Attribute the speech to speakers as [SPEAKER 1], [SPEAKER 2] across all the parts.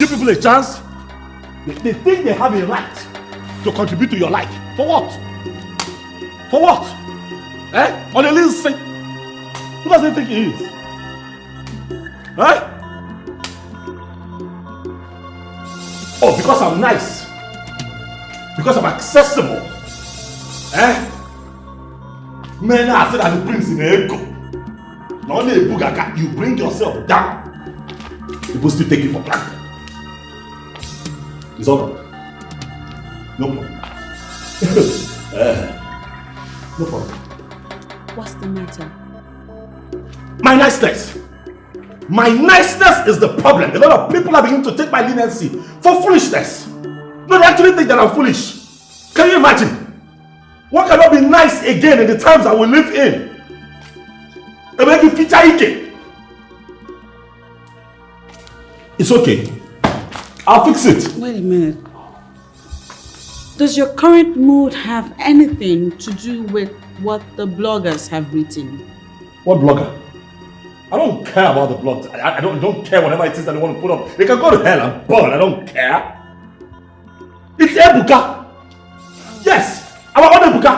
[SPEAKER 1] Give people a chance. They think they have a right to contribute to your life. For what? For what? Eh? On a little thing. Who does he think he is? Eh? Oh, because I'm nice. Because I'm accessible. Eh? Men are said that the prince in a echo. Not only a bugaga, you bring yourself down. People still take you for granted. It's all right. No problem. No problem.
[SPEAKER 2] What's the matter?
[SPEAKER 1] My niceness. My niceness is the problem. A lot of people are beginning to take my leniency for foolishness. No, they actually think that I'm foolish. Can you imagine? One cannot be nice again in the times I will live in. And make you feature Ike. It's okay. I'll fix it.
[SPEAKER 2] Wait a minute. Does your current mood have anything to do with what the bloggers have written?
[SPEAKER 1] What blogger? I don't care about the blogs. I don't care whatever it is that they want to put up. They can go to hell and burn. I don't care. It's Ebuka. Yes. Our own Ebuka.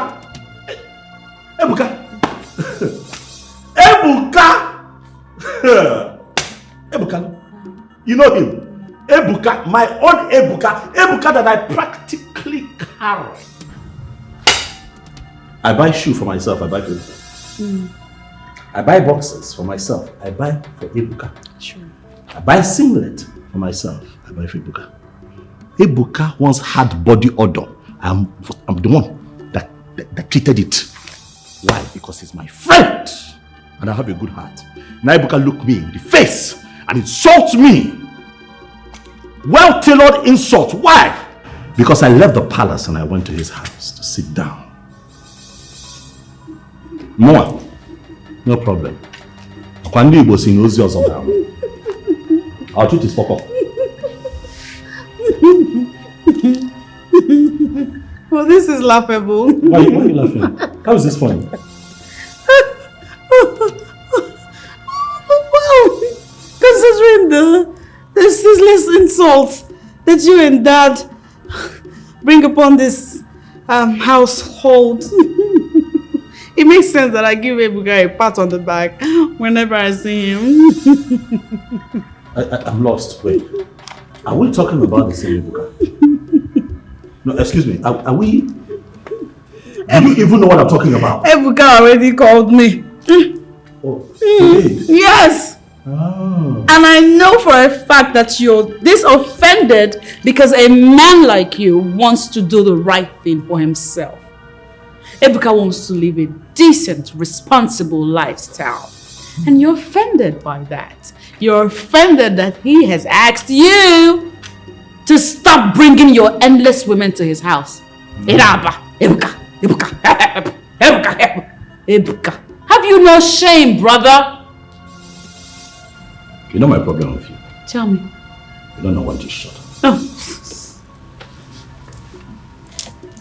[SPEAKER 1] Ebuka. Ebuka. Ebuka. You know him. Ebuka, my own Ebuka. Ebuka that I practically carry. I buy shoes for myself. I buy clothes. I buy boxes for myself. I buy for Ebuka.
[SPEAKER 2] Sure.
[SPEAKER 1] I buy singlet for myself. I buy for Ebuka. Ebuka once had body odor. I'm the one that treated it. Why? Because he's my friend. And I have a good heart. Now Ebuka looked me in the face and insult me. Well-tailored insult. Why? Because I left the palace and I went to his house to sit down. No problem. I'll treat his fuck up.
[SPEAKER 2] Well, this is laughable.
[SPEAKER 1] Why are you laughing? How is this funny?
[SPEAKER 2] Well, considering the ceaseless insults that you and Dad bring upon this household, it makes sense that I give Ebuka a pat on the back whenever I see him.
[SPEAKER 1] I'm lost. Wait. Are we talking about the same Ebuka? No, excuse me. Are we? Do you even know what I'm talking about?
[SPEAKER 2] Ebuka already called me.
[SPEAKER 1] Oh, he did?
[SPEAKER 2] Yes.
[SPEAKER 1] Oh.
[SPEAKER 2] And I know for a fact that you're this offended because a man like you wants to do the right thing for himself. Ebuka wants to live a decent, responsible lifestyle. And you're offended by that. You're offended that he has asked you to stop bringing your endless women to his house. Ebuka. Have you no shame, brother?
[SPEAKER 1] You know my problem with you?
[SPEAKER 2] Tell me.
[SPEAKER 1] You don't know when to shut up.
[SPEAKER 2] No.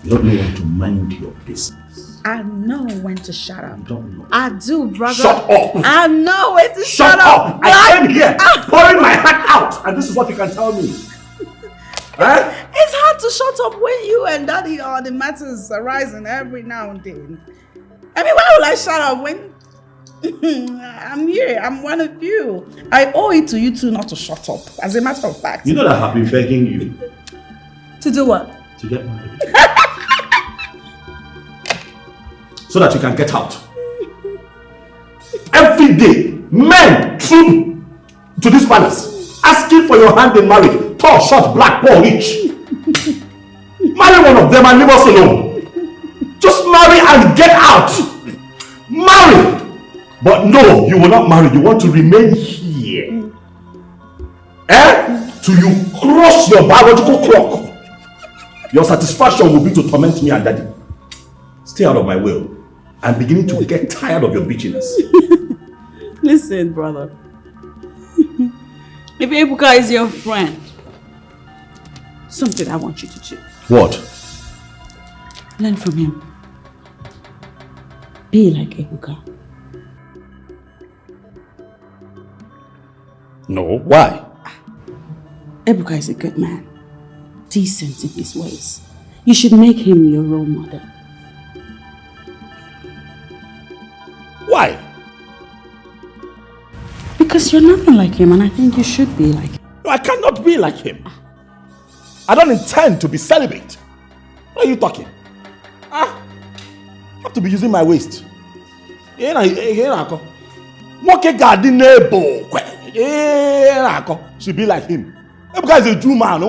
[SPEAKER 1] You don't know when to mind your business.
[SPEAKER 2] I know when to shut up.
[SPEAKER 1] You don't know.
[SPEAKER 2] I do, brother.
[SPEAKER 1] Shut up!
[SPEAKER 2] I know when to shut up.
[SPEAKER 1] I came here pouring my heart out, and this is what you can tell me. Huh?
[SPEAKER 2] It's hard to shut up when you and Daddy are the matters arising every now and then. I mean, why would I shut up when I'm here? I'm one of you. I owe it to you two not to shut up. As a matter of fact.
[SPEAKER 1] You know that I've been begging you.
[SPEAKER 2] To do what?
[SPEAKER 1] To get married. So that you can get out. Every day, men troop to this palace, asking for your hand in marriage. Tall, short, black, poor, rich. Marry one of them and leave us alone. Just marry and get out. Marry. But no, you will not marry. You want to remain here. Till you cross your biological clock. Your satisfaction will be to torment me and Daddy. Stay out of my way. I'm beginning to get tired of your bitchiness.
[SPEAKER 2] Listen, brother. If Ebuka is your friend, something I want you to do.
[SPEAKER 1] What?
[SPEAKER 2] Learn from him. Be like Ebuka.
[SPEAKER 1] No, why?
[SPEAKER 2] Ebuka is a good man, decent in his ways. You should make him your role model.
[SPEAKER 1] Why?
[SPEAKER 2] Because you're nothing like him and I think you should be like him.
[SPEAKER 1] No, I cannot be like him. I don't intend to be celibate. What are you talking? I have to be using my waist. Should be like him. That guy is a Jew man.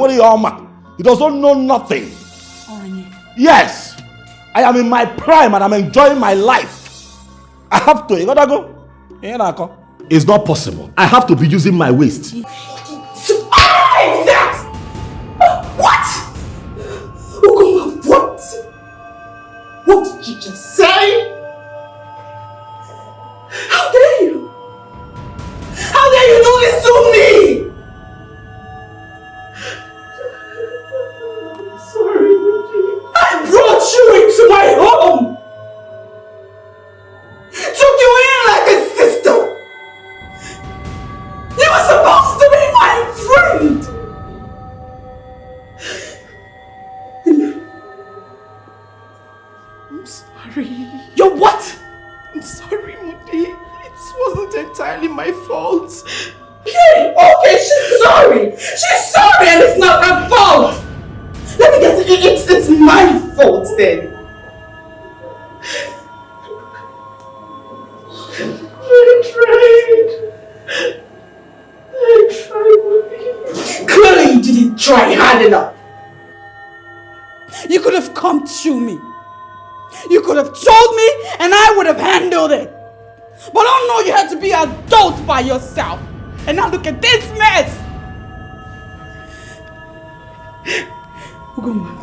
[SPEAKER 1] He doesn't know nothing. Yes. I am in my prime and I'm enjoying my life. I have to. You gotta go. It's not possible. I have to be using my waist.
[SPEAKER 3] What? What? What did you just say? How dare you? How dare you do this to me? I'm sorry, Rudy. I brought you into my home. Took you in like a sister. You were supposed to be my friend. I'm sorry. You're what? I'm sorry, Mudi. It wasn't entirely my fault. Okay, she's sorry. She's sorry and it's not her fault. Let me guess, it's my fault then. I tried, Mudi. Clearly you didn't try hard enough. You could have come to me. You could have told me and I would have handled it. But oh no, you had to be an adult by yourself. And now look at this mess. Ugoma.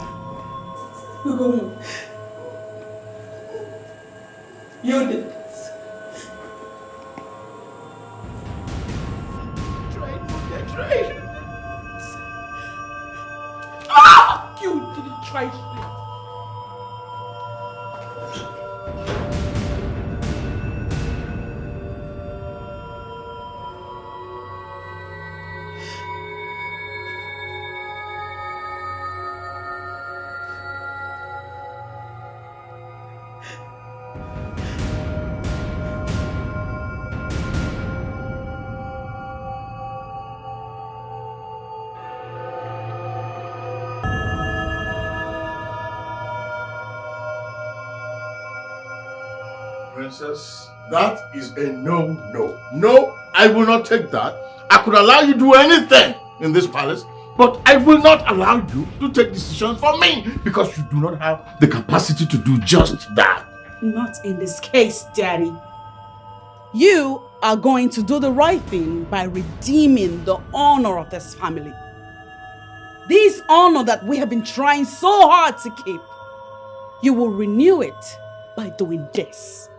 [SPEAKER 3] You did this. I tried. You didn't try shit.
[SPEAKER 4] Princess, that is a no. No, I will not take that. I could allow you to do anything in this palace, but I will not allow you to take decisions for me because you do not have the capacity to do just that.
[SPEAKER 2] Not in this case, Daddy. You are going to do the right thing by redeeming the honor of this family. This honor that we have been trying so hard to keep. You will renew it by doing this.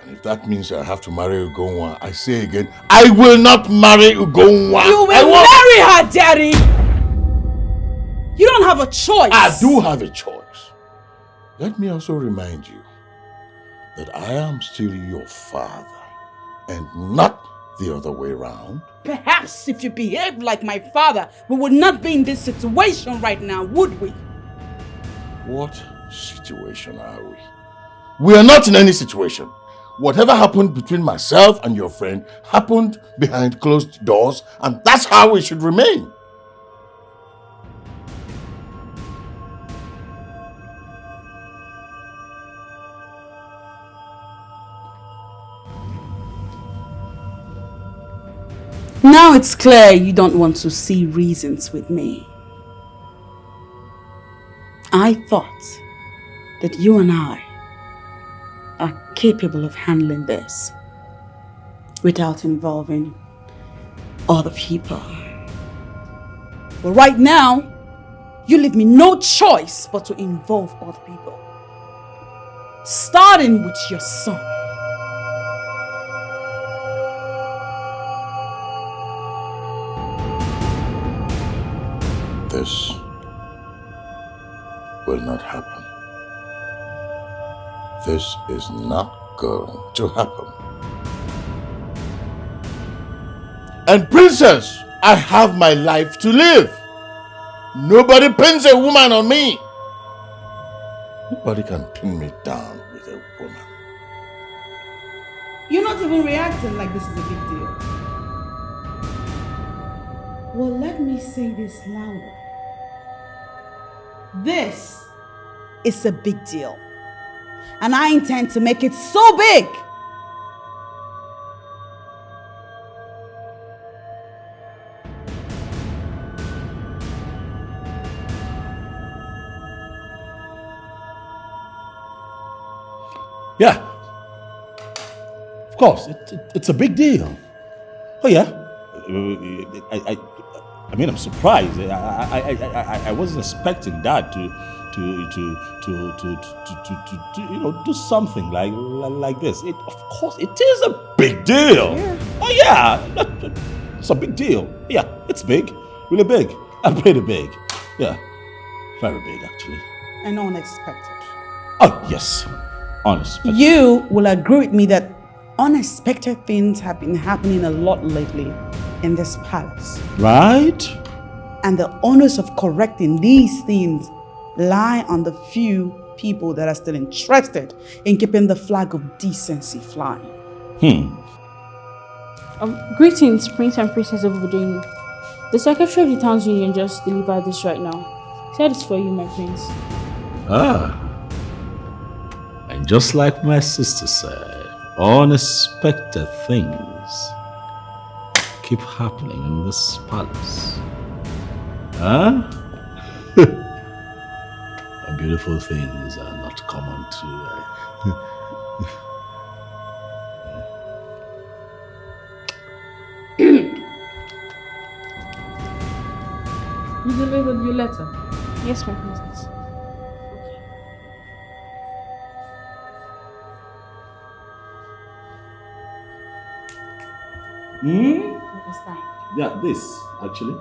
[SPEAKER 4] And if that means I have to marry Ugonwa, I say again, I will not marry Ugonwa.
[SPEAKER 2] You will marry her, Daddy! You don't have a choice.
[SPEAKER 4] I do have a choice. Let me also remind you that I am still your father and not the other way around.
[SPEAKER 2] Perhaps if you behaved like my father, we would not be in this situation right now, would we?
[SPEAKER 4] What situation are we? We are not in any situation. Whatever happened between myself and your friend happened behind closed doors, and that's how it should remain.
[SPEAKER 2] Now it's clear you don't want to see reasons with me. I thought that you and I are capable of handling this without involving other people. But right now, you leave me no choice but to involve other people. Starting with your son.
[SPEAKER 4] This will not happen. This is not going to happen. And Princess, I have my life to live. Nobody pins a woman on me. Nobody can pin me down with a woman.
[SPEAKER 3] You're not even reacting like this is a big deal. Well, let me say this louder. This is a big deal. And I intend to make it so big.
[SPEAKER 1] Yeah. Of course, it's a big deal. Oh yeah. I mean, I'm surprised. I wasn't expecting Dad to do something like this. Of course, it is a big deal.
[SPEAKER 3] Yeah.
[SPEAKER 1] Oh yeah, it's a big deal. Yeah, it's big, really big, and pretty big. Yeah, very big actually.
[SPEAKER 3] And unexpected.
[SPEAKER 1] Oh yes, unexpected.
[SPEAKER 3] You will agree with me that unexpected things have been happening a lot lately in this palace.
[SPEAKER 1] Right?
[SPEAKER 3] And the onus of correcting these things lie on the few people that are still interested in keeping the flag of decency flying.
[SPEAKER 5] Greetings, Prince and Princess of Virginia. The Secretary of the Town's Union just delivered this right now. Said it's for you, my prince.
[SPEAKER 1] Ah. And just like my sister said, unexpected things keep happening in this palace. Huh? Beautiful things are not common to...
[SPEAKER 2] You delivered your letter?
[SPEAKER 5] Yes, my princess.
[SPEAKER 2] What was that?
[SPEAKER 1] Yeah, this, actually.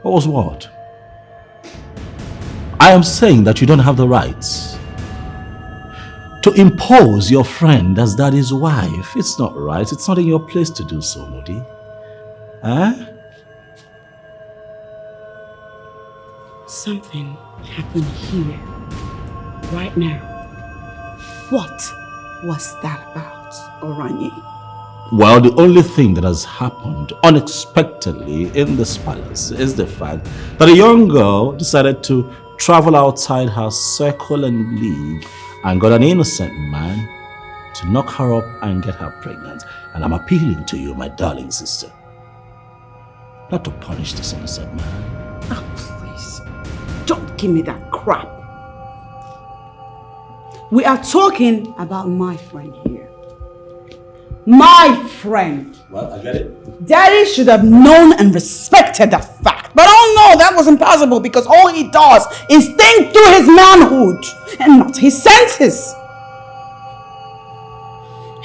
[SPEAKER 1] What was what? I am saying that you don't have the rights to impose your friend as daddy's wife. It's not right. It's not in your place to do so, Modi. Huh?
[SPEAKER 3] Something happened here, right now. What was that about, Oranye?
[SPEAKER 1] Well, the only thing that has happened unexpectedly in this palace is the fact that a young girl decided to travel outside her circle and league and got an innocent man to knock her up and get her pregnant. And I'm appealing to you, my darling sister, not to punish this innocent man.
[SPEAKER 3] Oh, please. Don't give me that crap. We are talking about my friend here. My friend.
[SPEAKER 1] Well, I get it.
[SPEAKER 3] Daddy should have known and respected that fact. But oh no, that was impossible because all he does is think through his manhood and not his senses.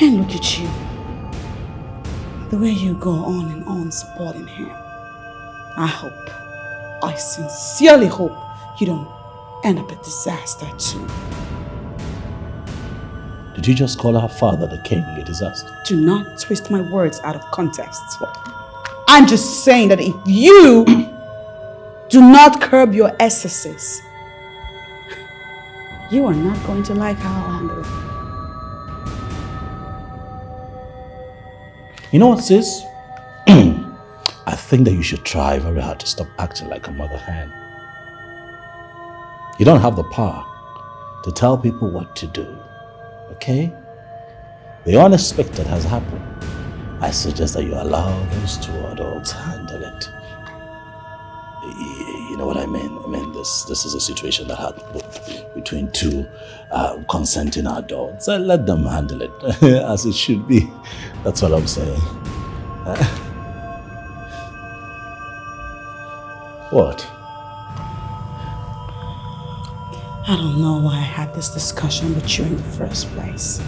[SPEAKER 3] And look at you. The way you go on and on supporting him. I sincerely hope you don't end up a disaster too.
[SPEAKER 1] Did you just call her father the king a disaster?
[SPEAKER 3] Do not twist my words out of context. I'm just saying that if you do not curb your excesses, you are not going to like how I'll handle it.
[SPEAKER 1] You know what, sis? I think that you should try very hard to stop acting like a mother hen. You don't have the power to tell people what to do, okay? The unexpected has happened. I suggest that you allow those two adults handle it. You know what I mean? I mean, this is a situation that happened between two consenting adults. Let them handle it as it should be. That's what I'm saying. What?
[SPEAKER 3] I don't know why I had this discussion with you in the first place.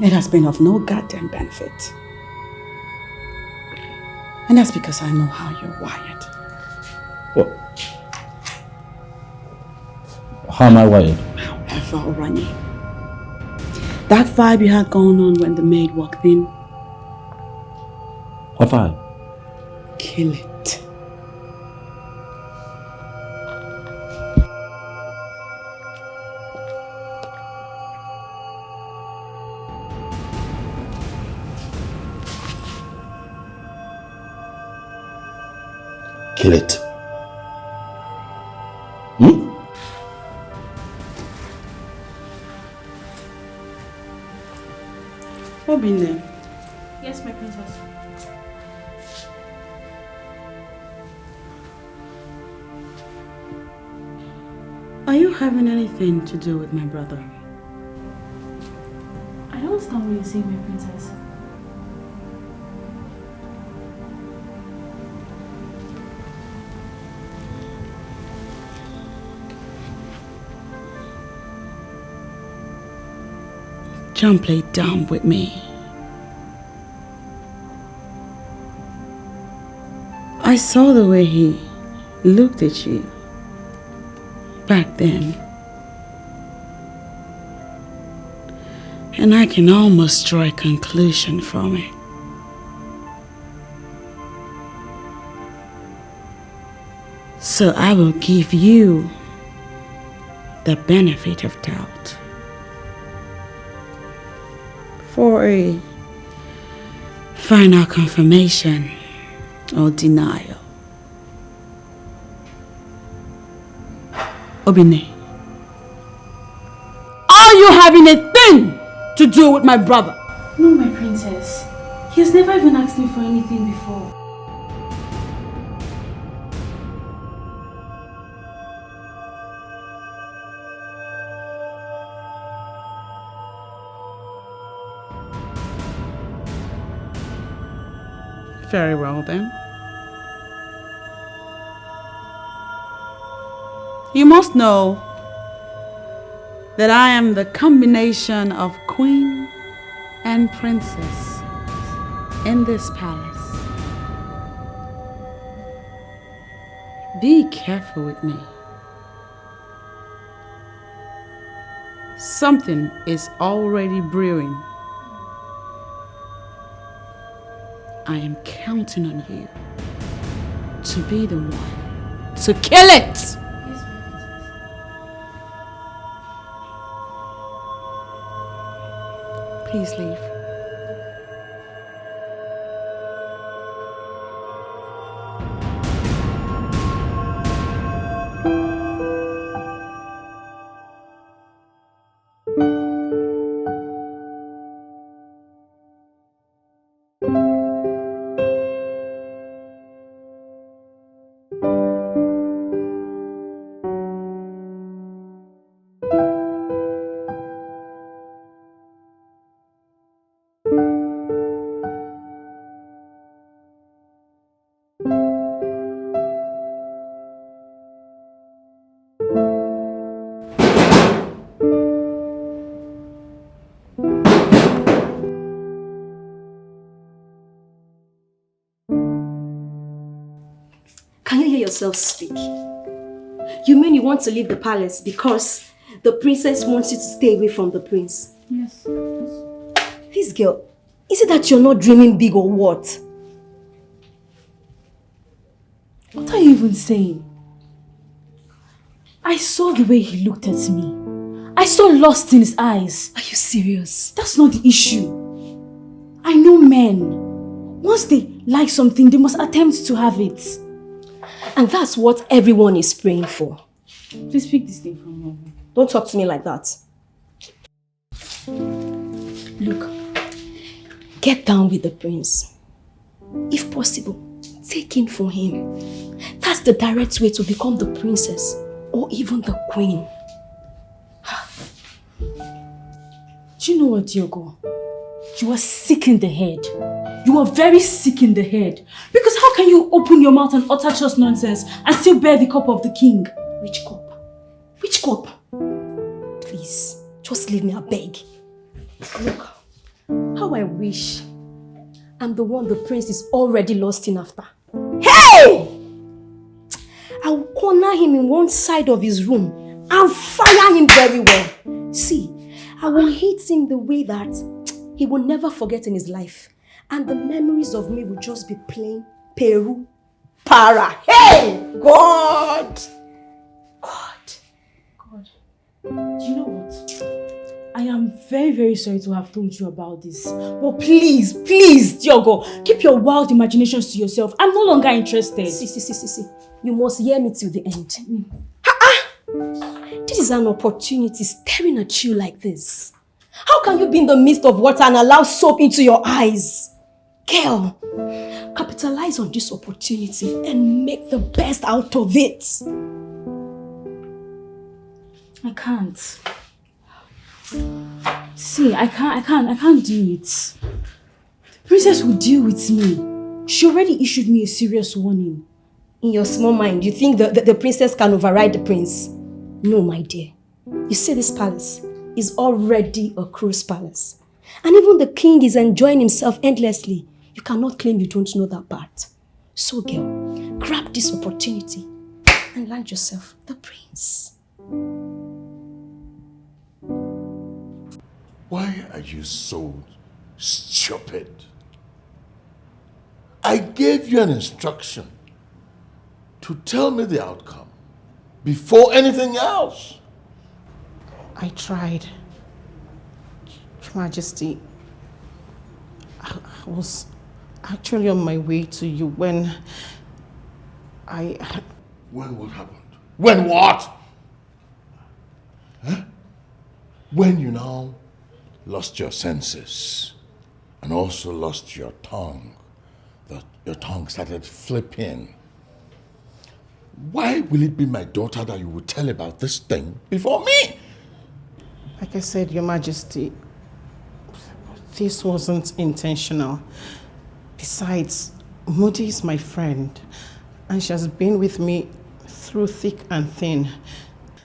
[SPEAKER 3] It has been of no goddamn benefit. And that's because I know how you're wired.
[SPEAKER 1] What? How am I wired?
[SPEAKER 3] However, Oranye, that vibe you had going on when the maid walked in,
[SPEAKER 1] What for?
[SPEAKER 2] Kill it.
[SPEAKER 1] Kill it. Hmm?
[SPEAKER 2] What be name?
[SPEAKER 5] Yes, my princess.
[SPEAKER 2] Are you having anything to do with my brother?
[SPEAKER 5] I don't understand what you're saying, my princess.
[SPEAKER 2] Don't play dumb with me. I saw the way he looked at you back then. And I can almost draw a conclusion from it. So I will give you the benefit of doubt for a final confirmation or denial. Obine, are you having a thing to do with my brother?
[SPEAKER 5] No, my princess. He has never even asked me for anything before.
[SPEAKER 2] Very well then. You must know that I am the combination of queen and princess in this palace. Be careful with me. Something is already brewing. I am counting on you to be the one to kill it.
[SPEAKER 5] Yes, my princess.
[SPEAKER 2] Please leave.
[SPEAKER 6] Can you hear yourself speak? You mean you want to leave the palace because the princess wants you to stay away from the prince?
[SPEAKER 5] Yes.
[SPEAKER 6] This girl, is it that you're not dreaming big or what?
[SPEAKER 5] What are you even saying? I saw the way he looked at me. I saw lust in his eyes.
[SPEAKER 6] Are you serious?
[SPEAKER 5] That's not the issue. I know men. Once they like something, they must attempt to have it.
[SPEAKER 6] And that's what everyone is praying for.
[SPEAKER 5] Please pick this thing from me.
[SPEAKER 6] Don't talk to me like that. Look, get down with the prince. If possible, take in for him. That's the direct way to become the princess or even the queen.
[SPEAKER 5] Do you know what, Diogo? You are sick in the head. You are very sick in the head. Because how can you open your mouth and utter just nonsense and still bear the cup of the king?
[SPEAKER 6] Which cup? Which cup? Please, just leave me, I beg. Look, how I wish I'm the one the prince is already lost in after. Hey! I will corner him in one side of his room and fire him very well. See, I will hit him the way that he will never forget in his life. And the memories of me will just be plain Peru para. Hey! God!
[SPEAKER 5] Do you know what? I am very, very sorry to have told you about this. But please, Diogo, keep your wild imaginations to yourself. I'm no longer interested.
[SPEAKER 6] See. You must hear me till the end. This is an opportunity staring at you like this. How can you be in the midst of water and allow soap into your eyes? Girl, capitalize on this opportunity and make the best out of it.
[SPEAKER 5] I can't. See, I can't do it. The princess will deal with me. She already issued me a serious warning.
[SPEAKER 6] In your small mind, you think the princess can override the prince? No, my dear. You see, this palace is already a cruise palace. And even the king is enjoying himself endlessly. You cannot claim you don't know that part. So, girl, grab this opportunity and land yourself the prince.
[SPEAKER 4] Why are you so stupid? I gave you an instruction to tell me the outcome before anything else.
[SPEAKER 3] I tried. Your Majesty, I was actually on my way to you when
[SPEAKER 4] When what happened? When what? Huh? When you now lost your senses and also lost your tongue. Your tongue started flipping. Why will it be my daughter that you will tell about this thing before me?
[SPEAKER 3] Like I said, Your Majesty, this wasn't intentional. Besides, Moody is my friend, and she has been with me through thick and thin.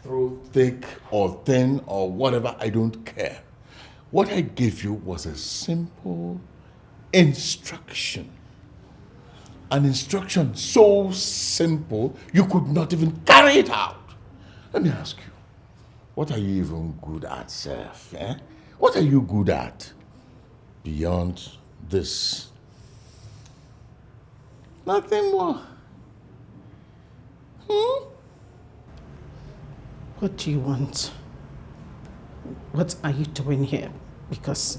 [SPEAKER 4] Through thick or thin or whatever, I don't care. What I gave you was a simple instruction. An instruction so simple, you could not even carry it out. Let me ask you, what are you even good at, Seth? Eh? What are you good at beyond this? Nothing more.
[SPEAKER 3] What do you want? What are you doing here? Because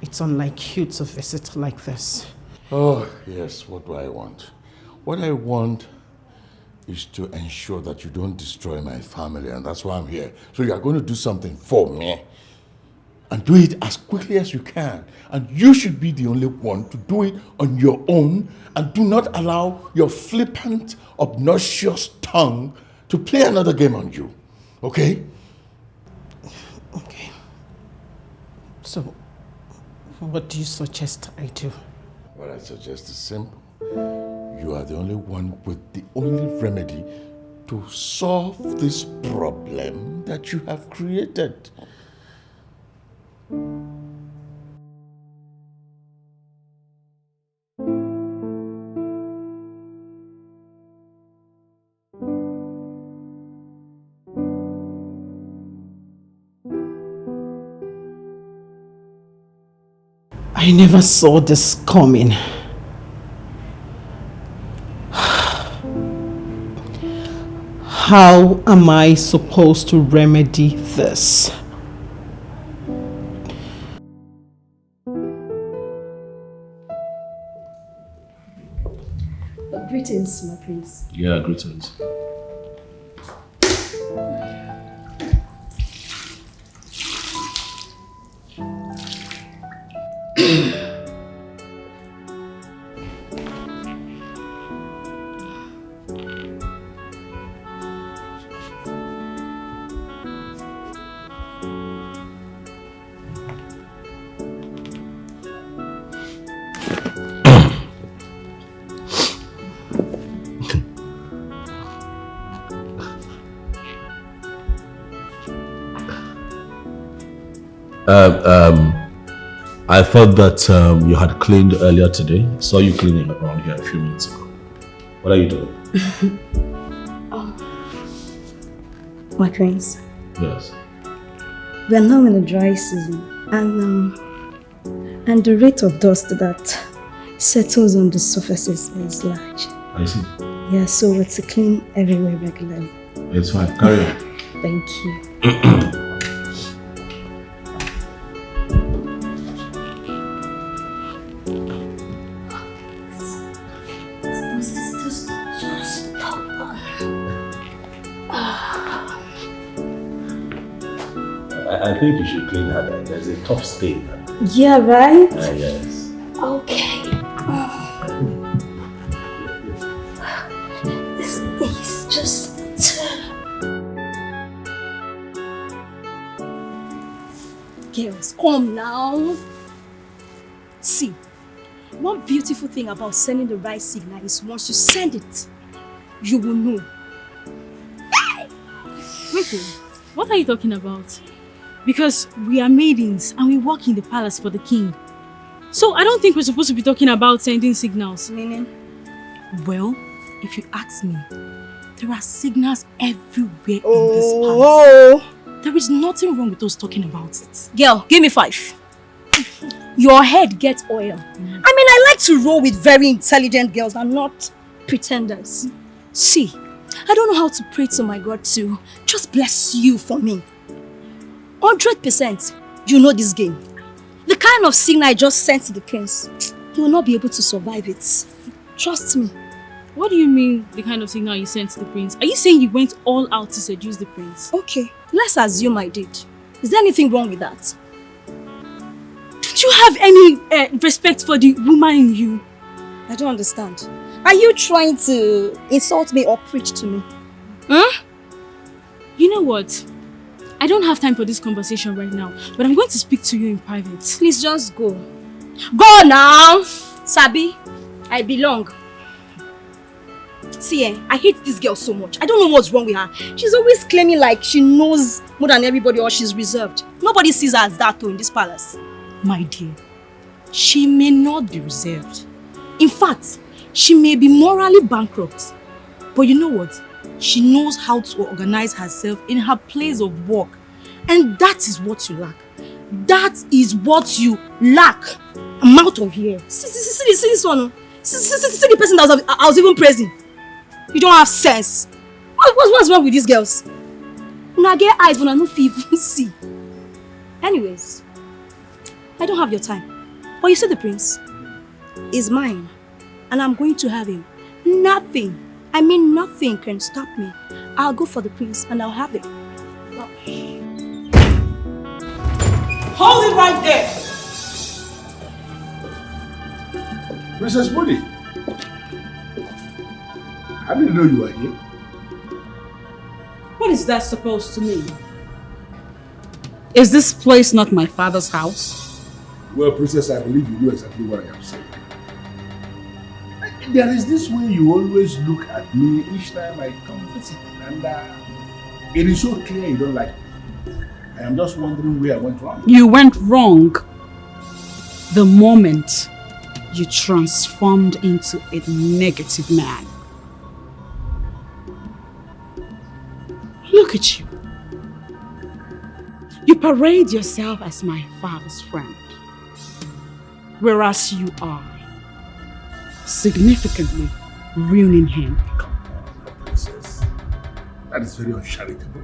[SPEAKER 3] it's unlike you to visit like this.
[SPEAKER 4] Oh, yes, what do I want? What I want is to ensure that you don't destroy my family, and that's why I'm here. So you are going to do something for me, and do it as quickly as you can. And you should be the only one to do it on your own, and do not allow your flippant, obnoxious tongue to play another game on you. Okay?
[SPEAKER 3] Okay. So, what do you suggest I do?
[SPEAKER 4] What I suggest is simple. You are the only one with the only remedy to solve this problem that you have created.
[SPEAKER 3] I never saw this coming. How am I supposed to remedy this?
[SPEAKER 6] Greetings, my prince.
[SPEAKER 1] Yeah, greetings. I thought that you had cleaned earlier today. I saw you cleaning around here a few minutes ago. What are you doing?
[SPEAKER 6] My prince,
[SPEAKER 1] Yes.
[SPEAKER 6] we are now in the dry season, and And the rate of dust that settles on the surfaces is large.
[SPEAKER 1] I see.
[SPEAKER 6] Yeah, so it's to clean everywhere regularly.
[SPEAKER 1] It's fine. Carry on.
[SPEAKER 6] Thank you.
[SPEAKER 1] I think you should clean her. There's a tough stain.
[SPEAKER 6] Yeah, right?
[SPEAKER 1] Yes.
[SPEAKER 6] Okay. This is just... Girls, come now. See, one beautiful thing about sending the right signal is once you send it, you will know.
[SPEAKER 5] Wait, what are you talking about? Because we are maidens and we work in the palace for the king. So I don't think we're supposed to be talking about sending signals.
[SPEAKER 6] Meaning?
[SPEAKER 5] Well, if you ask me, there are signals everywhere in this palace. There is nothing wrong with us talking about it.
[SPEAKER 6] Girl, give me 5. Your head gets oil. I mean, I like to roll with very intelligent girls and not pretenders. See, I don't know how to pray to my God to just bless you for me. 100% you know this game. The kind of signal I just sent to the prince, he will not be able to survive it. Trust me.
[SPEAKER 5] What do you mean, the kind of signal you sent to the prince? Are you saying you went all out to seduce the prince?
[SPEAKER 6] Okay, let's assume I did. Is there anything wrong with that?
[SPEAKER 5] Don't you have any respect for the woman in you?
[SPEAKER 6] I don't understand. Are you trying to insult me or preach to me? Huh?
[SPEAKER 5] You know what? I don't have time for this conversation right now, but I'm going to speak to you in private.
[SPEAKER 6] Please just go. Go now! Sabi, I belong. See, I hate this girl so much. I don't know what's wrong with her. She's always claiming like she knows more than everybody or she's reserved. Nobody sees her as that though in this palace.
[SPEAKER 5] My dear, she may not be reserved. In fact, she may be morally bankrupt. But you know what? She knows how to organize herself in her place of work. And that is what you lack. That is what you lack. I'm out of here.
[SPEAKER 6] See this one. See the person that I was even praising. You don't have sense. What's wrong with these girls? When I get eyes, when I don't even see. Anyways, I don't have your time. But you see the prince is mine. And I'm going to have him. Nothing. I mean nothing can stop me. I'll go for the prince and I'll have it.
[SPEAKER 3] Hold it right there!
[SPEAKER 1] Princess Moody, I didn't know you were here.
[SPEAKER 2] What is that supposed to mean? Is this place not my father's house?
[SPEAKER 1] Well, Princess, I believe you know exactly what I am saying. There is this way you always look at me each time I come visit, and it is so clear you don't like me. I am just wondering where I went wrong.
[SPEAKER 2] You went wrong the moment you transformed into a negative man. Look at you. You parade yourself as my father's friend, whereas you are significantly ruining him.
[SPEAKER 1] Come on, Princess. That is very uncharitable.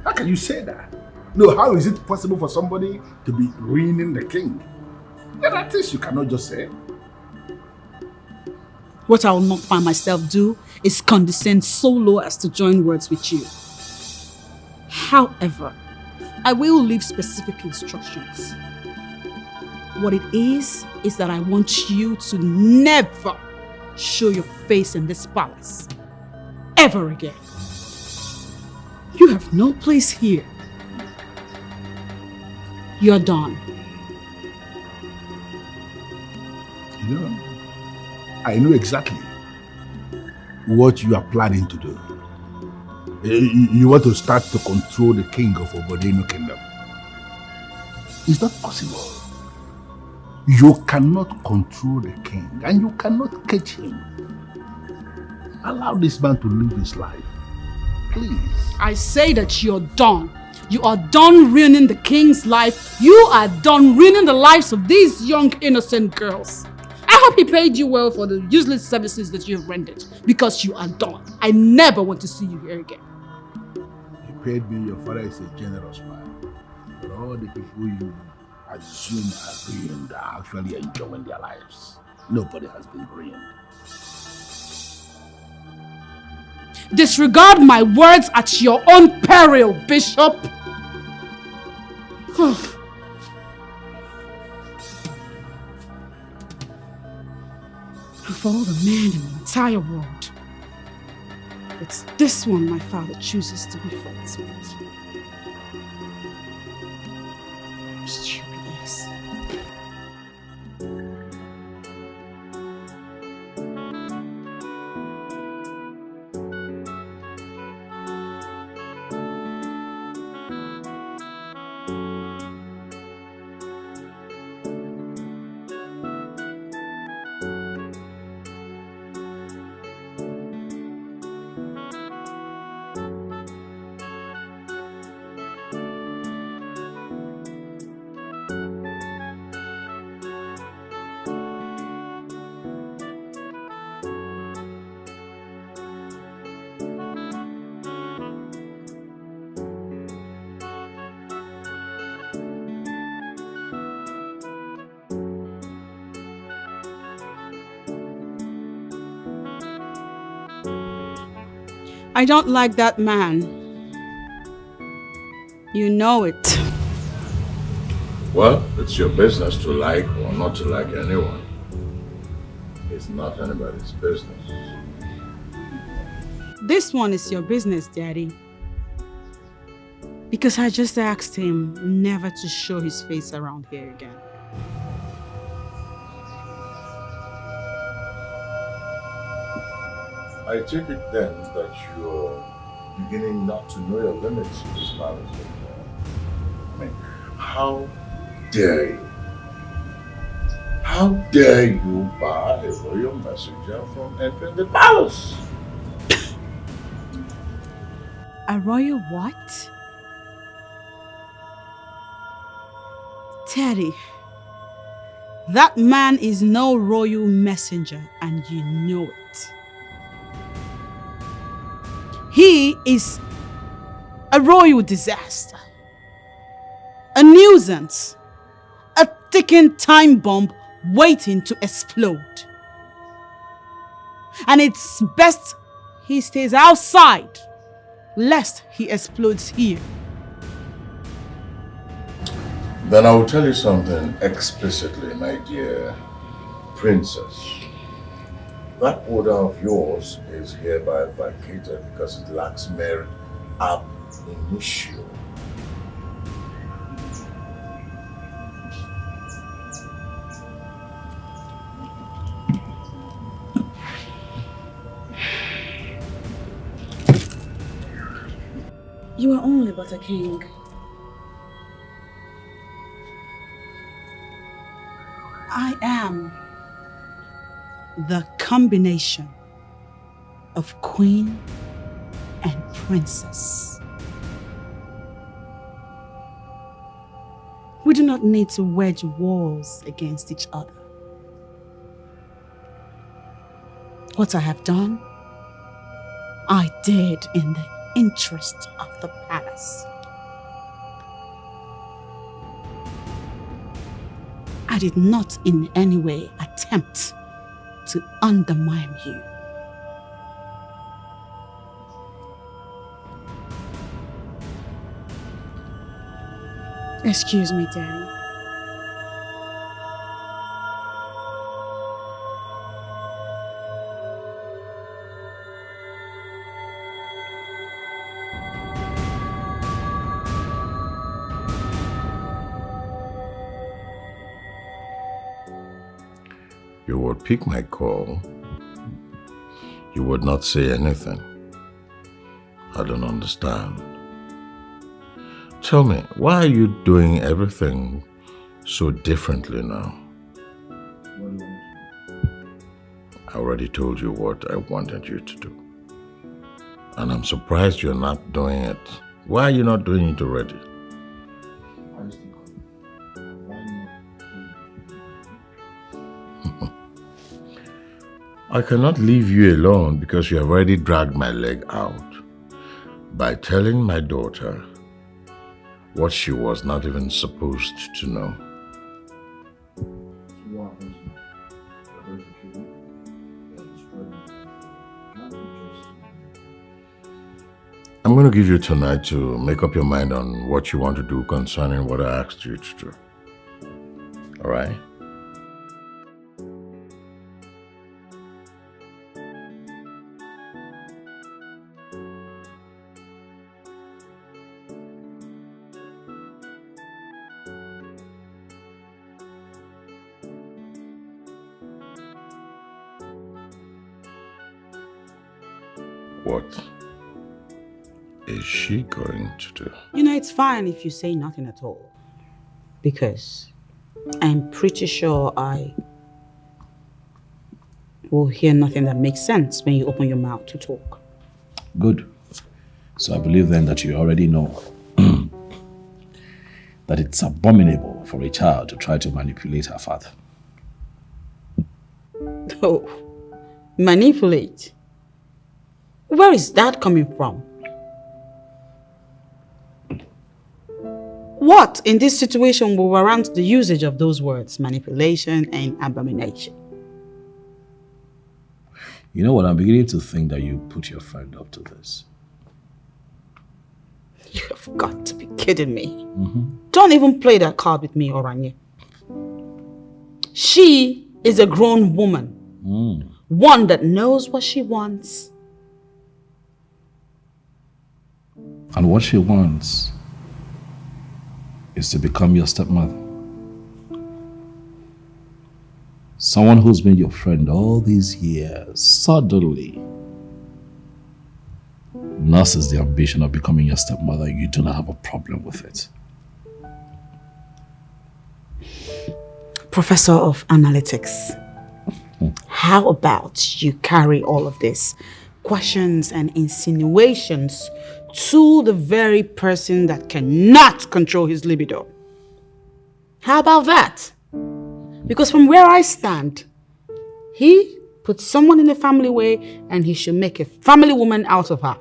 [SPEAKER 1] How can you say that? No, how is it possible for somebody to be ruining the king? There are things you cannot just say.
[SPEAKER 2] What I will not find myself do is condescend so low as to join words with you. However, I will leave specific instructions. What it is that I want you to never show your face in this palace. Ever again. You have no place here. You're done.
[SPEAKER 1] You know, I know exactly what you are planning to do. You want to start to control the king of Obodeno Kingdom. It's not possible. You cannot control the king and you cannot catch him. Allow this man to live his life. Please.
[SPEAKER 2] I say that you're done. You are done ruining the king's life. You are done ruining the lives of these young innocent girls. I hope he paid you well for the useless services that you have rendered, because you are done. I never want to see you here again.
[SPEAKER 7] He paid me. Your father is a generous man. But all the people you assume are ruined are actually enjoying their lives. Nobody has been ruined.
[SPEAKER 2] Disregard my words at your own peril, Bishop. Of all the men in the entire world, it's this one my father chooses to be friends with. Stupid ass. I don't like that man. You know it.
[SPEAKER 4] Well, it's your business to like or not to like anyone. It's not anybody's business.
[SPEAKER 2] This one is your business, Daddy. Because I just asked him never to show his face around here again.
[SPEAKER 4] I take it then that you're beginning not to know your limits in this palace. I mean, how dare you? How dare you bar a royal messenger from entering the palace?
[SPEAKER 2] A royal what? Teddy, that man is no royal messenger and you know it. He is a royal disaster, a nuisance, a ticking time bomb waiting to explode. And it's best he stays outside, lest he explodes here.
[SPEAKER 4] Then I will tell you something explicitly, my dear princess. That order of yours is hereby vacated because it lacks merit ab initio.
[SPEAKER 2] You are only but a king. I am the combination of queen and princess. We do not need to wedge walls against each other. What I have done, I did in the interest of the palace. I did not in any way attempt to undermine you. Excuse me, Daddy.
[SPEAKER 4] You would pick my call. You would not say anything. I don't understand. Tell me, why are you doing everything so differently now? I already told you what I wanted you to do. And I'm surprised you're not doing it Why are you not doing it already? I cannot leave you alone because you have already dragged my leg out by telling my daughter what she was not even supposed to know. I'm going to give you tonight to make up your mind on what you want to do concerning what I asked you to do. All right? What is she going to do?
[SPEAKER 2] You know, it's fine if you say nothing at all. Because I'm pretty sure I will hear nothing that makes sense when you open your mouth to talk.
[SPEAKER 8] Good. So I believe then that you already know that it's abominable for a child to try to manipulate her father.
[SPEAKER 2] Oh, manipulate? Where is that coming from? What in this situation will warrant the usage of those words, manipulation and abomination?
[SPEAKER 8] You know what, I'm beginning to think that you put your friend up to this.
[SPEAKER 2] You have got to be kidding me. Don't even play that card with me, Oranye. She is a grown woman. One that knows what she wants.
[SPEAKER 8] And what she wants is to become your stepmother. Someone who's been your friend all these years suddenly nurses the ambition of becoming your stepmother. You do not have a problem with it.
[SPEAKER 2] Professor of Analytics, how about you carry all of this questions and insinuations to the very person that cannot control his libido? How about that? Because from where I stand, he puts someone in the family way and he should make a family woman out of her.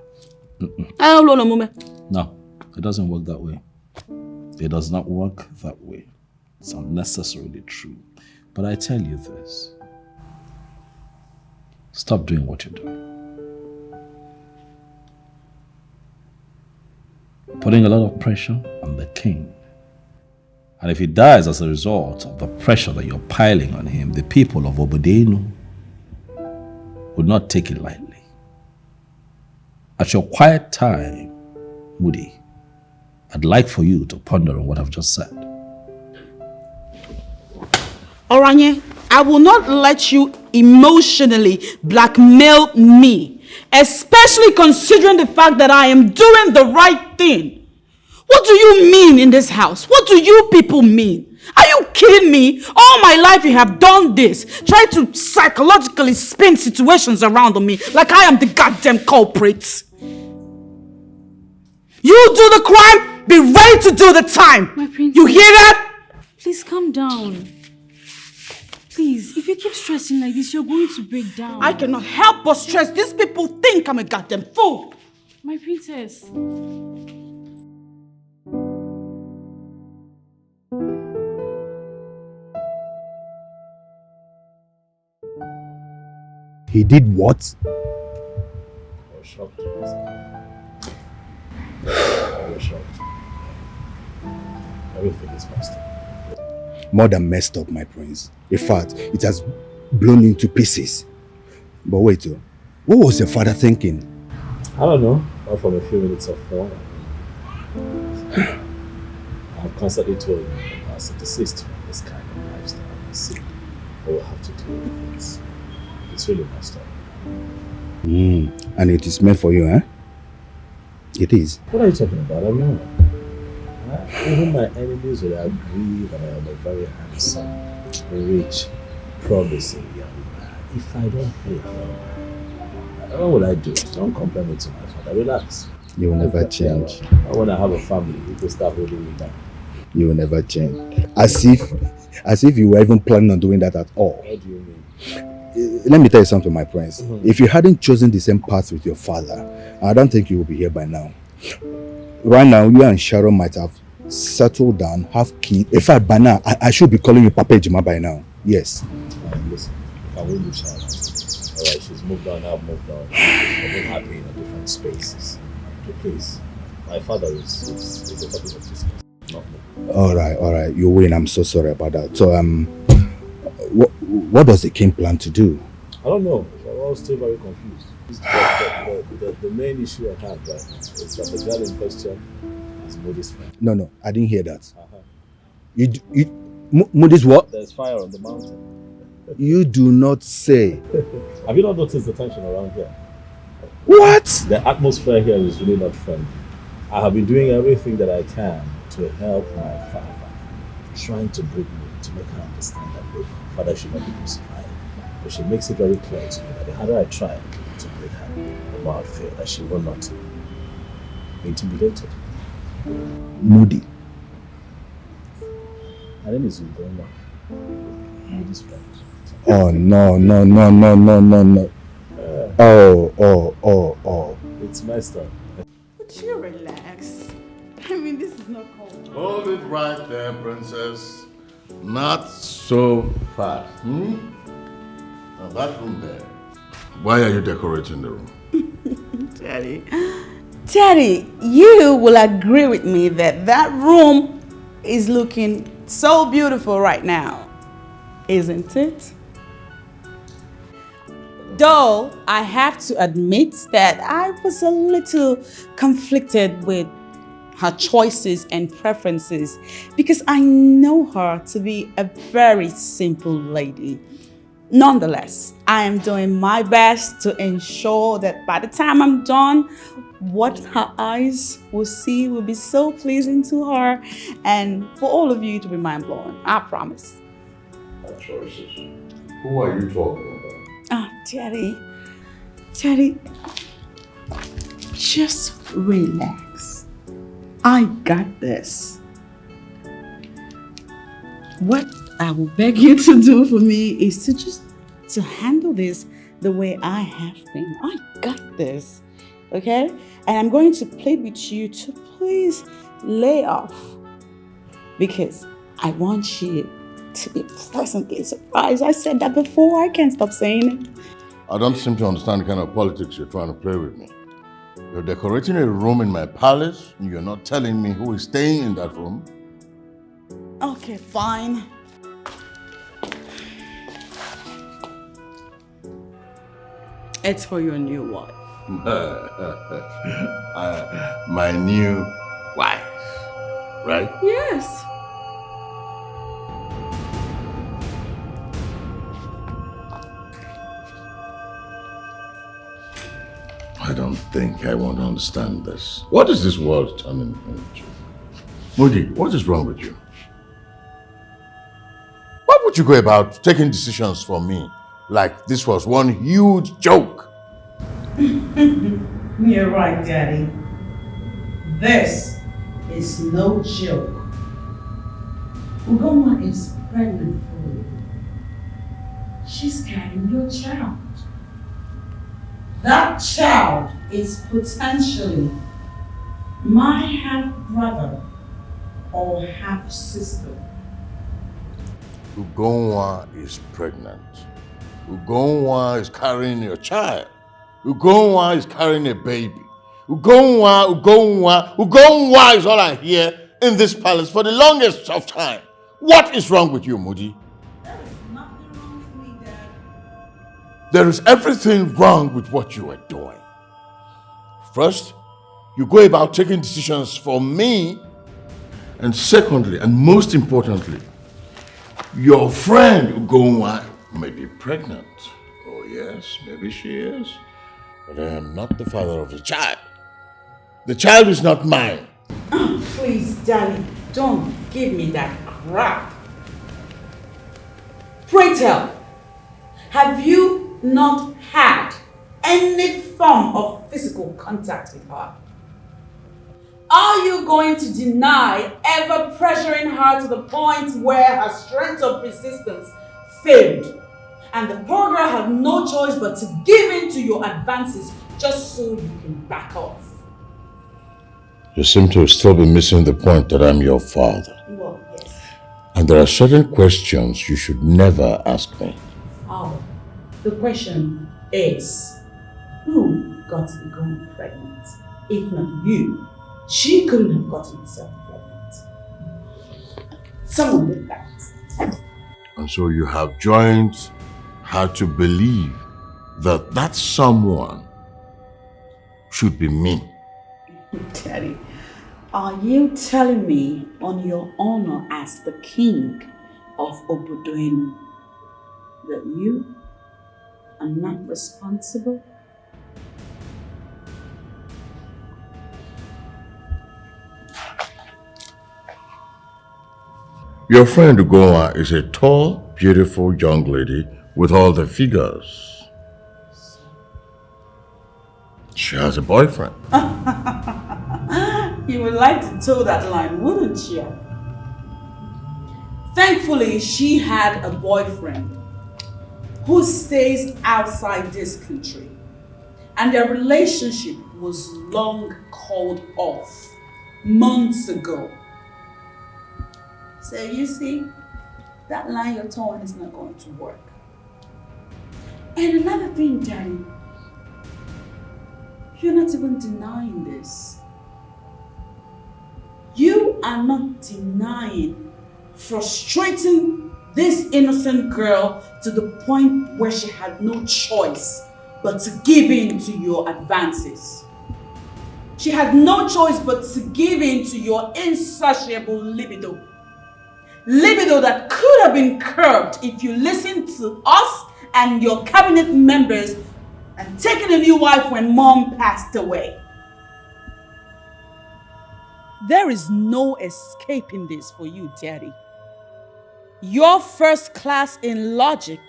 [SPEAKER 8] No, it doesn't work that way. It does not work that way. It's unnecessarily true. But I tell you this. Stop doing what you're doing. Putting a lot of pressure on the king. And if he dies as a result of the pressure that you're piling on him, the people of Obodenu would not take it lightly. At your quiet time, Moody, I'd like for you to ponder on what I've just said.
[SPEAKER 2] Oranye, I will not let you emotionally blackmail me, especially considering the fact that I am doing the right thing. What do you mean in this house? What do you people mean? Are you kidding me? All my life you have done this, try to psychologically spin situations around on me like I am the goddamn culprit. You do the crime, be ready to do the time.
[SPEAKER 5] My princess.
[SPEAKER 2] You hear that?
[SPEAKER 5] Please calm down. Please, if you keep stressing like this, you're going to break down.
[SPEAKER 2] I cannot help but stress. These people think I'm a goddamn fool.
[SPEAKER 5] My princess.
[SPEAKER 9] He did what?
[SPEAKER 8] I was shocked. I was shocked. Everything is messed up.
[SPEAKER 9] More than messed up, my prince. In fact, it has blown into pieces. But wait, what was your father thinking?
[SPEAKER 8] I don't know, apart from a few minutes of fun. I've constantly told him as to desist from this kind of lifestyle. See, but we'll have to deal with it. It's really messed up.
[SPEAKER 9] And it is meant for you, eh? It is.
[SPEAKER 8] What are you talking about? I'm not. Even my enemies will agree that I am a very handsome, rich, promising young man. If I don't pay him, what will I do? Don't compare me to my father. Relax.
[SPEAKER 9] You will never change.
[SPEAKER 8] I want to have a family. People start holding me down.
[SPEAKER 9] You will never change. As if you were even planning on doing that at all.
[SPEAKER 8] What do you mean?
[SPEAKER 9] Let me tell you something, my prince. If you hadn't chosen the same path with your father, I don't think you would be here by now. Right now, you and Sharon might have settled down, have kids. In fact, by now, I should be calling you Papa Ejima by now. Yes.
[SPEAKER 8] Listen, I won't be Sharon. Alright, she's moved on, I've moved on. I've been happy in different spaces. Okay, please. My father is a topic of discussion, not me.
[SPEAKER 9] Alright. You win. I'm so sorry about that. So, what does the king plan to do?
[SPEAKER 8] I don't know. I'm all still very confused. The main issue I have right now is that the girl in question is Moody's friend.
[SPEAKER 9] No, I didn't hear that. Moody's what?
[SPEAKER 8] There's fire on the mountain.
[SPEAKER 9] You do not say.
[SPEAKER 8] Have you not noticed the tension around here?
[SPEAKER 9] What?
[SPEAKER 8] The atmosphere here is really not friendly. I have been doing everything that I can to help my father, trying to bring me, to make her understand that look, father should not be crucified. But she makes it very clear to me that the harder I try to bring her, the more I feel that she will not be intimidated.
[SPEAKER 9] Moody.
[SPEAKER 8] Her name is Yul Moody's friend.
[SPEAKER 9] Oh, no.
[SPEAKER 8] It's messed up.
[SPEAKER 3] Would you relax? I mean, this is not called.
[SPEAKER 4] Hold it right there, princess. Not so fast. Now that room there. Why are you decorating the room?
[SPEAKER 2] Daddy, you will agree with me that that room is looking so beautiful right now, isn't it? Though I have to admit that I was a little conflicted with her choices and preferences because I know her to be a very simple lady. Nonetheless, I am doing my best to ensure that by the time I'm done, what her eyes will see will be so pleasing to her and for all of you to be mind-blowing. I promise.
[SPEAKER 4] Her choices. Who are you talking about?
[SPEAKER 2] Daddy, just relax. I got this. What I will beg you to do for me is to handle this the way I have been. I got this, okay? And I'm going to plead with you to please lay off because I want you to be pleasantly surprised. I said that before. I can't stop saying it.
[SPEAKER 4] I don't seem to understand the kind of politics you're trying to play with me. You're decorating a room in my palace and you're not telling me who is staying in that room.
[SPEAKER 2] Okay, fine. It's for your new wife.
[SPEAKER 4] My new wife, right?
[SPEAKER 2] Yes.
[SPEAKER 4] I don't think I want to understand this. What is this world turning into? Moody, what is wrong with you? Why would you go about taking decisions for me like this was one huge joke?
[SPEAKER 2] You're right, Daddy. This is no joke. Ugoma is pregnant for you. She's carrying your child. That child is potentially my half-brother or half-sister.
[SPEAKER 4] Ugonwa is pregnant. Ugonwa is carrying your child. Ugonwa is carrying a baby. Ugonwa is all I hear in this palace for the longest of time. What is wrong with you, Moody?
[SPEAKER 2] There is nothing wrong with me, Dad.
[SPEAKER 4] There is everything wrong with what you are doing. First, you go about taking decisions for me. And secondly, and most importantly, your friend Ugonwa may be pregnant. Oh yes, maybe she is. But I am not the father of the child. The child is not mine.
[SPEAKER 2] Please, Daddy, don't give me that crap. Pray tell, have you not had any form of physical contact with her? Are you going to deny ever pressuring her to the point where her strength of resistance failed? And the poor girl had no choice but to give in to your advances just so you can back off.
[SPEAKER 4] You seem to still be missing the point that I'm your father.
[SPEAKER 2] Well, yes.
[SPEAKER 4] And there are certain questions you should never ask me.
[SPEAKER 2] Oh, the question is, who got the girl pregnant? If not you, she couldn't have gotten herself pregnant. Someone did that.
[SPEAKER 4] And so you have joined her to believe that that someone should be me.
[SPEAKER 2] Daddy, are you telling me on your honor as the king of Obodoinu that you are not responsible?
[SPEAKER 4] Your friend Ugonwa is a tall, beautiful young lady with all the figures. She has a boyfriend.
[SPEAKER 2] You would like to toe that line, wouldn't you? Thankfully, she had a boyfriend who stays outside this country, and their relationship was long called off months ago. So you see, that line you're towing is not going to work. And another thing, Daddy, you're not even denying this. You are not denying frustrating this innocent girl to the point where she had no choice but to give in to your advances. She had no choice but to give in to your insatiable libido. Libido that could have been curbed if you listened to us and your cabinet members and taken a new wife when Mom passed away. There is no escaping this for you, Daddy. Your first class in logic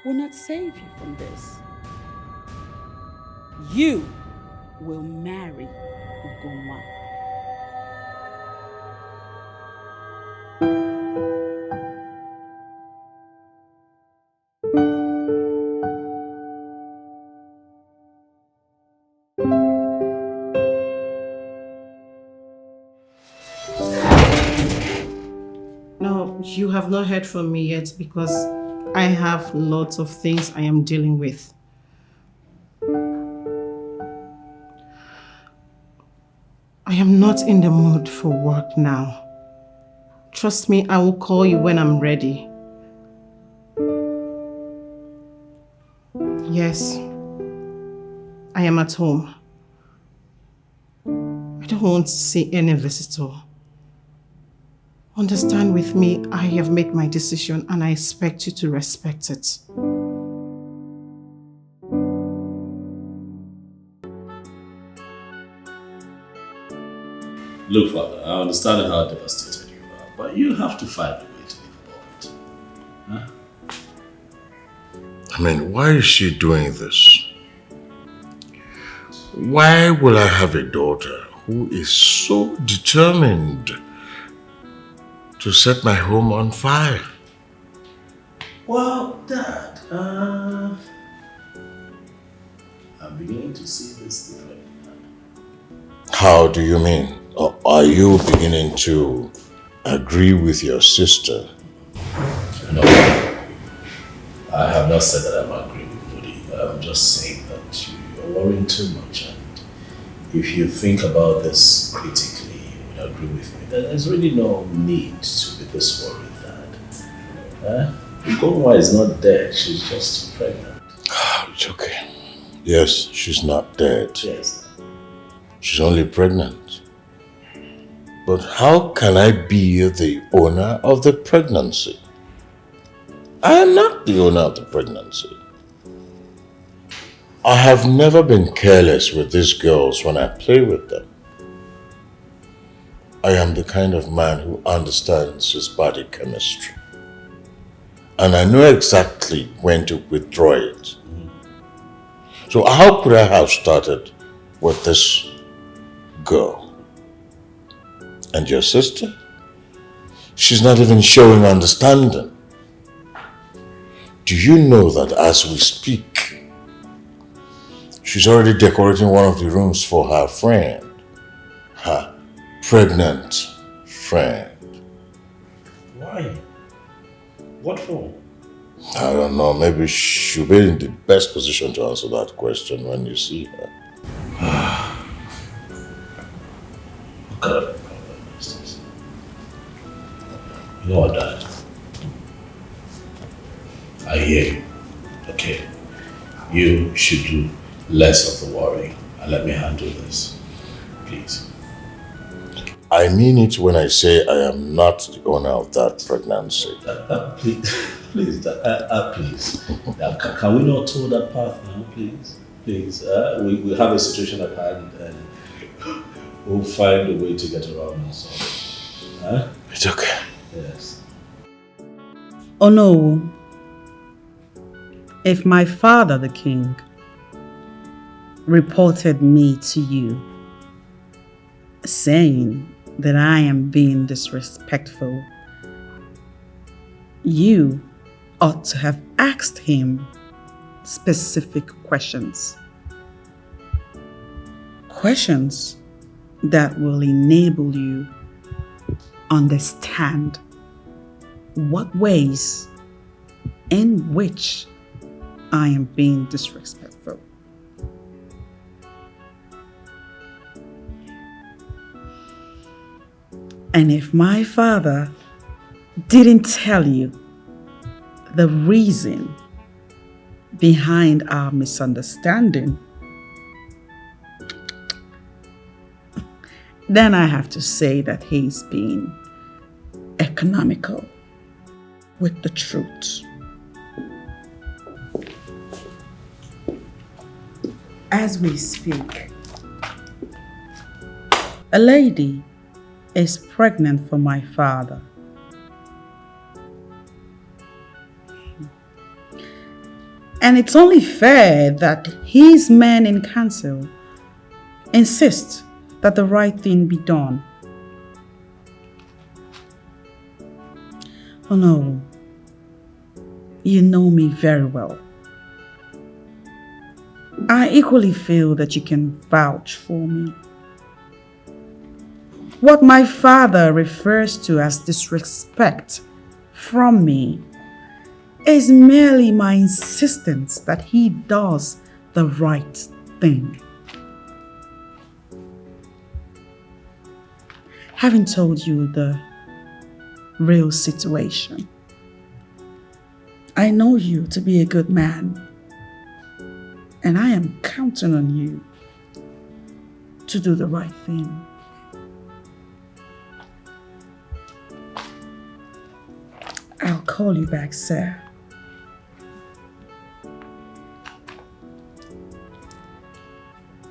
[SPEAKER 2] will not save you from this. You will marry Ugonwa.
[SPEAKER 3] No, you have not heard from me yet because I have lots of things I am dealing with. I am not in the mood for work now. Trust me, I will call you when I'm ready. Yes, I am at home. I don't want to see any visitor. Understand with me, I have made my decision and I expect you to respect it.
[SPEAKER 8] Look, Father, I understand how devastated you are, but you have to find a way to live above it. Huh?
[SPEAKER 4] I mean, why is she doing this? Why will I have a daughter who is so determined to set my home on fire?
[SPEAKER 8] Well, Dad, I'm beginning to see this differently.
[SPEAKER 4] How do you mean? Or are you beginning to agree with your sister?
[SPEAKER 8] No, I have not said that I'm agreeing with Woody. I'm just saying that you're worrying too much, and if you think about this critically, you would agree with me that there's really no need to be this worried, Dad. Ugonwa is not dead, she's just pregnant.
[SPEAKER 4] It's okay. Yes, she's not dead.
[SPEAKER 8] Yes.
[SPEAKER 4] She's only pregnant. But how can I be the owner of the pregnancy? I am not the owner of the pregnancy. I have never been careless with these girls when I play with them. I am the kind of man who understands his body chemistry. And I know exactly when to withdraw it. So how could I have started with this girl? And your sister? She's not even showing understanding. Do you know that as we speak, she's already decorating one of the rooms for her friend, her pregnant friend?
[SPEAKER 8] Why? What for?
[SPEAKER 4] I don't know, maybe she'll be in the best position to answer that question when you see her.
[SPEAKER 8] God. You know what, Dad? I hear you. Okay. You should do less of the worry and let me handle this. Please.
[SPEAKER 4] I mean it when I say I am not the owner of that pregnancy.
[SPEAKER 8] Please, please. Can we not tour that path now, please? Please. We have a situation at hand and we'll find a way to get around this.
[SPEAKER 4] It's okay.
[SPEAKER 8] Yes.
[SPEAKER 2] Oh no. If my father, the king, reported me to you, saying that I am being disrespectful, you ought to have asked him specific questions. Questions that will enable you understand what ways in which I am being disrespectful. And if my father didn't tell you the reason behind our misunderstanding, then I have to say that he's being economical with the truth. As we speak, a lady is pregnant for my father. And it's only fair that his men in council insist that the right thing be done. Oh no, you know me very well. I equally feel that you can vouch for me. What my father refers to as disrespect from me is merely my insistence that he does the right thing. Having told you the real situation, I know you to be a good man, and I am counting on you to do the right thing. I'll call you back, sir.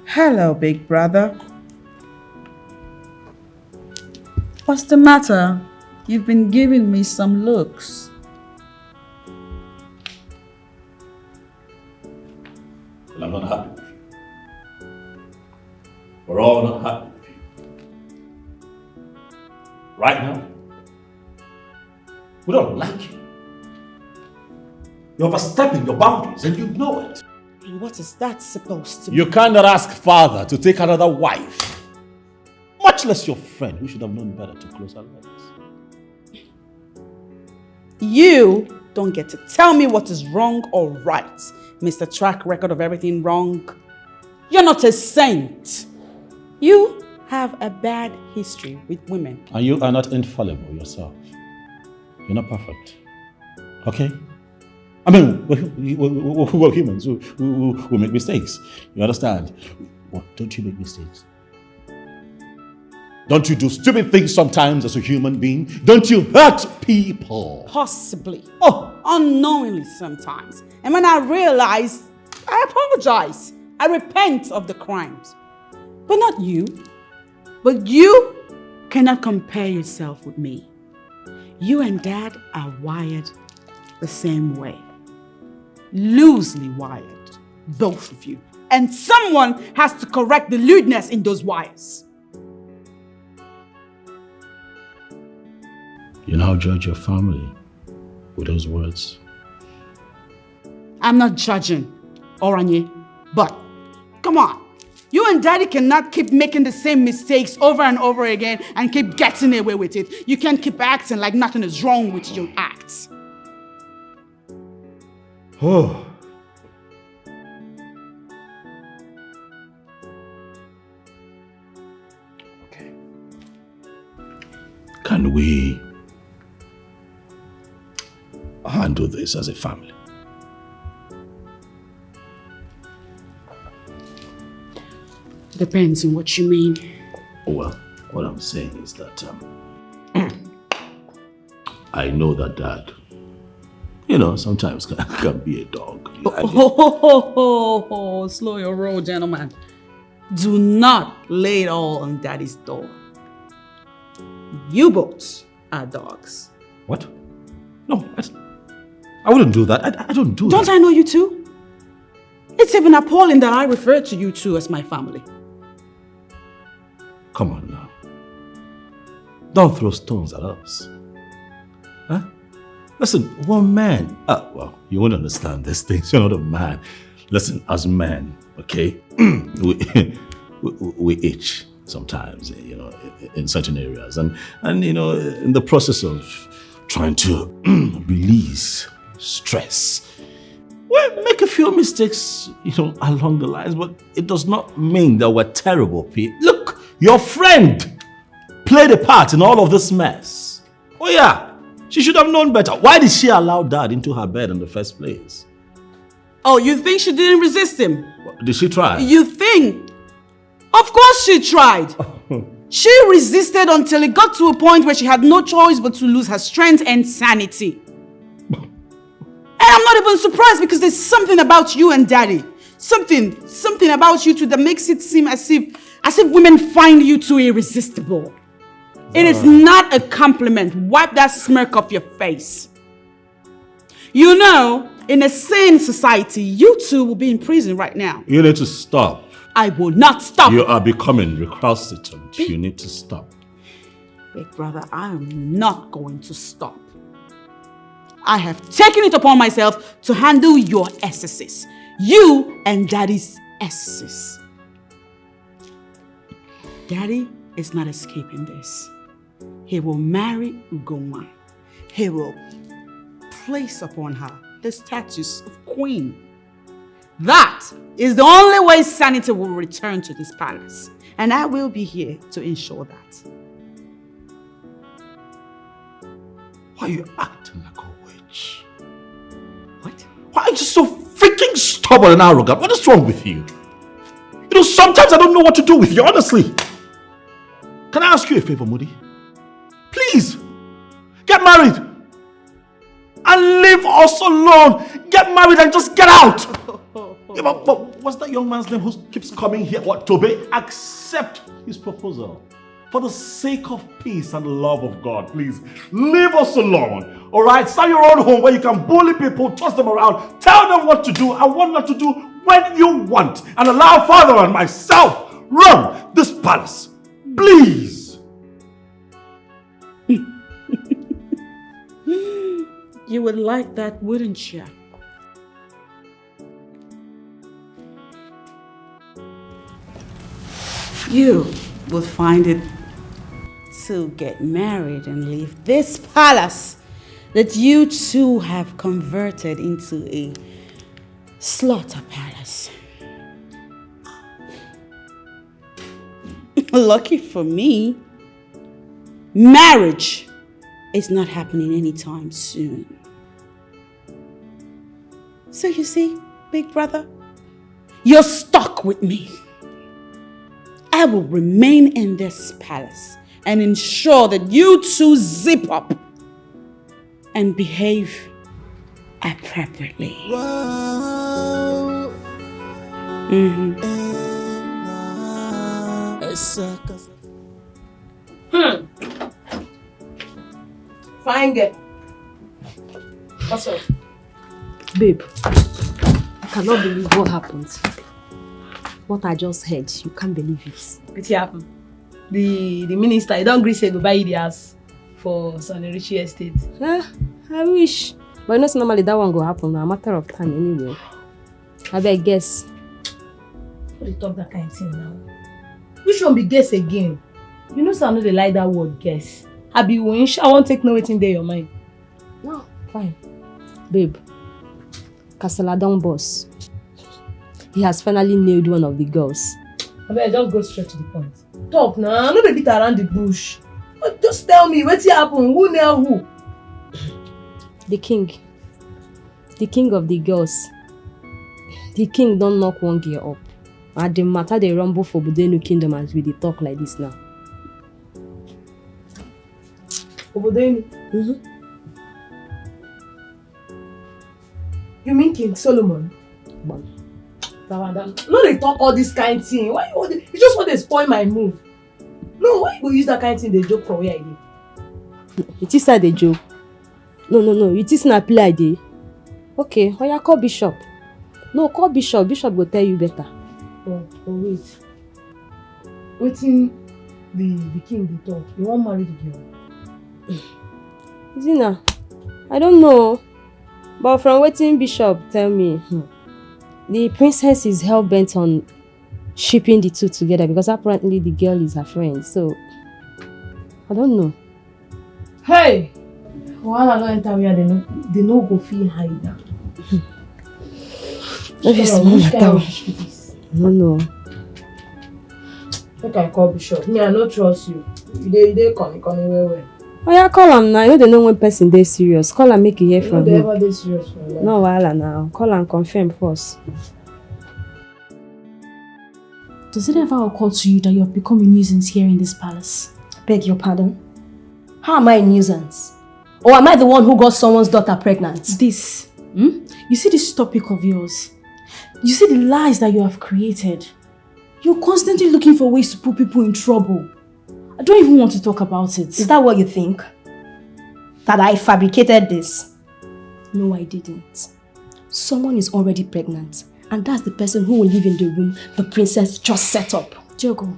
[SPEAKER 2] Hello, big brother. What's the matter? You've been giving me some looks.
[SPEAKER 8] Well, I'm not happy with you. We're all not happy with you. Right now, we don't like you. You're overstepping your boundaries and you know it.
[SPEAKER 2] And what is that supposed to
[SPEAKER 8] You
[SPEAKER 2] be?
[SPEAKER 8] cannot ask father to take another wife, much less your friend who should have known better to close her legs.
[SPEAKER 2] You don't get to tell me what is wrong or right, Mr. Track Record of everything wrong. You're not a saint. You have a bad history with women.
[SPEAKER 8] And you are not infallible yourself. You're not perfect. Okay? I mean, we're humans who make mistakes. You understand? What? Don't you make mistakes? Don't you do stupid things sometimes as a human being? Don't you hurt people?
[SPEAKER 2] Possibly. Oh, unknowingly sometimes. And when I realize, I apologize. I repent of the crimes. But not you. But you cannot compare yourself with me. You and Dad are wired the same way. Loosely wired, both of you. And someone has to correct the lewdness in those wires.
[SPEAKER 8] You now judge your family with those words.
[SPEAKER 2] I'm not judging, Oranye, but come on. You and Daddy cannot keep making the same mistakes over and over again and keep getting away with it. You can't keep acting like nothing is wrong with your acts.
[SPEAKER 8] Oh. Okay. Can we handle this as a family?
[SPEAKER 2] Depends on what you mean.
[SPEAKER 8] Well, what I'm saying is that I know that Dad, sometimes can be a dog.
[SPEAKER 2] Slow your roll, gentlemen. Do not lay it all on Daddy's door. You both are dogs.
[SPEAKER 8] What? No, I wouldn't do that. I don't do that.
[SPEAKER 2] Don't I know you two? It's even appalling that I refer to you two as my family.
[SPEAKER 8] Come on now. Don't throw stones at us. Huh? Listen, we're men. Well, you won't understand these things. You're not a man. Listen, as men, okay, we itch sometimes, in certain areas. And in the process of trying to release stress, we make a few mistakes, along the lines, but it does not mean that we're terrible people. Look, your friend played a part in all of this mess. Oh yeah, she should have known better. Why did she allow Dad into her bed in the first place?
[SPEAKER 2] Oh, you think she didn't resist him?
[SPEAKER 8] Did she try?
[SPEAKER 2] You think? Of course she tried. She resisted until it got to a point where she had no choice but to lose her strength and sanity. And I'm not even surprised because there's something about you and Daddy. Something about you two that makes it seem as if women find you two irresistible. It is not a compliment. Wipe that smirk off your face. In a sane society, you two will be in prison right now.
[SPEAKER 8] You need to stop.
[SPEAKER 2] I will not stop.
[SPEAKER 8] You are becoming recalcitrant. You need to stop.
[SPEAKER 2] Big brother, I am not going to stop. I have taken it upon myself to handle your excesses. You and Daddy's excesses. Daddy is not escaping this. He will marry Ugoma. He will place upon her the status of queen. That is the only way sanity will return to this palace. And I will be here to ensure that.
[SPEAKER 8] Why are you acting like a witch?
[SPEAKER 2] What?
[SPEAKER 8] Why are you so freaking stubborn and arrogant? What is wrong with you? Sometimes I don't know what to do with you, honestly. Can I ask you a favor, Moody? Please, get married and leave us alone. Get married and just get out. Yeah, but what's that young man's name who keeps coming here? What, Tobe? Accept his proposal. For the sake of peace and the love of God, please, leave us alone. Alright? Start your own home where you can bully people, toss them around, tell them what to do and what not to do when you want. And allow Father and myself run this palace. Please.
[SPEAKER 2] You would like that, wouldn't you? You would find it to get married and leave this palace that you two have converted into a slaughter palace. Lucky for me, marriage is not happening anytime soon. So you see, big brother, you're stuck with me. I will remain in this palace and ensure that you two zip up and behave appropriately.
[SPEAKER 3] Fine girl. What's up?
[SPEAKER 6] Babe, I cannot believe what happened. What I just heard, you can't believe it.
[SPEAKER 3] What happened? The minister, he don't agree say goodbye the house.
[SPEAKER 5] for Sonny Richie Estate.
[SPEAKER 6] I wish. But you know, normally that one go happen now, a matter of time anyway. I bet guess.
[SPEAKER 5] What they talk that kind of thing now? Which one be guess again? You know, so I know they like that word guess. I be winch, I won't take no waiting there your mind.
[SPEAKER 6] No, fine. Babe, Casteladon boss. He has finally nailed one of the girls.
[SPEAKER 5] I bet just go straight to the point. Talk now, no be beat around the bush. But just tell me, what's happen? Who nail who?
[SPEAKER 6] The king. The king of the girls. The king don't knock one girl up. And the matter they rumble for Obodenu kingdom as we dey talk like this now.
[SPEAKER 5] Obodenu? You mean King Solomon? No, they talk all this kind of thing. Why you just want to spoil my move? No, why you go use that kind of thing they joke for where I did?
[SPEAKER 6] It is not a joke. No. It is not play idea. Okay, oh yeah, call Bishop. No, call Bishop. Bishop will tell you better.
[SPEAKER 5] Oh wait. Waiting the king they talk. You won't marry the girl.
[SPEAKER 6] Zina, I don't know. But from waiting Bishop tell me, the princess is hell-bent on shipping the two together because apparently the girl is her friend. So, I don't know.
[SPEAKER 5] Hey! While I don't enter where they no go feel hide now.
[SPEAKER 6] No.
[SPEAKER 5] Make I call Bishop. Me, I don't trust you. They come well.
[SPEAKER 6] Oh yeah, call him now. You don't know when person they serious. Call him, make you hear from him.
[SPEAKER 5] Never they serious for life.
[SPEAKER 6] No wahala now. Call and confirm first.
[SPEAKER 5] Does it ever occur to you that you have become a nuisance here in this palace?
[SPEAKER 6] Beg your pardon? How am I a nuisance? Or am I the one who got someone's daughter pregnant?
[SPEAKER 5] This. You see this topic of yours? You see the lies that you have created? You're constantly looking for ways to put people in trouble. I don't even want to talk about it.
[SPEAKER 6] Is that what you think? That I fabricated this? No, I didn't. Someone is already pregnant. And that's the person who will live in the room the princess just set up.
[SPEAKER 5] Diogo,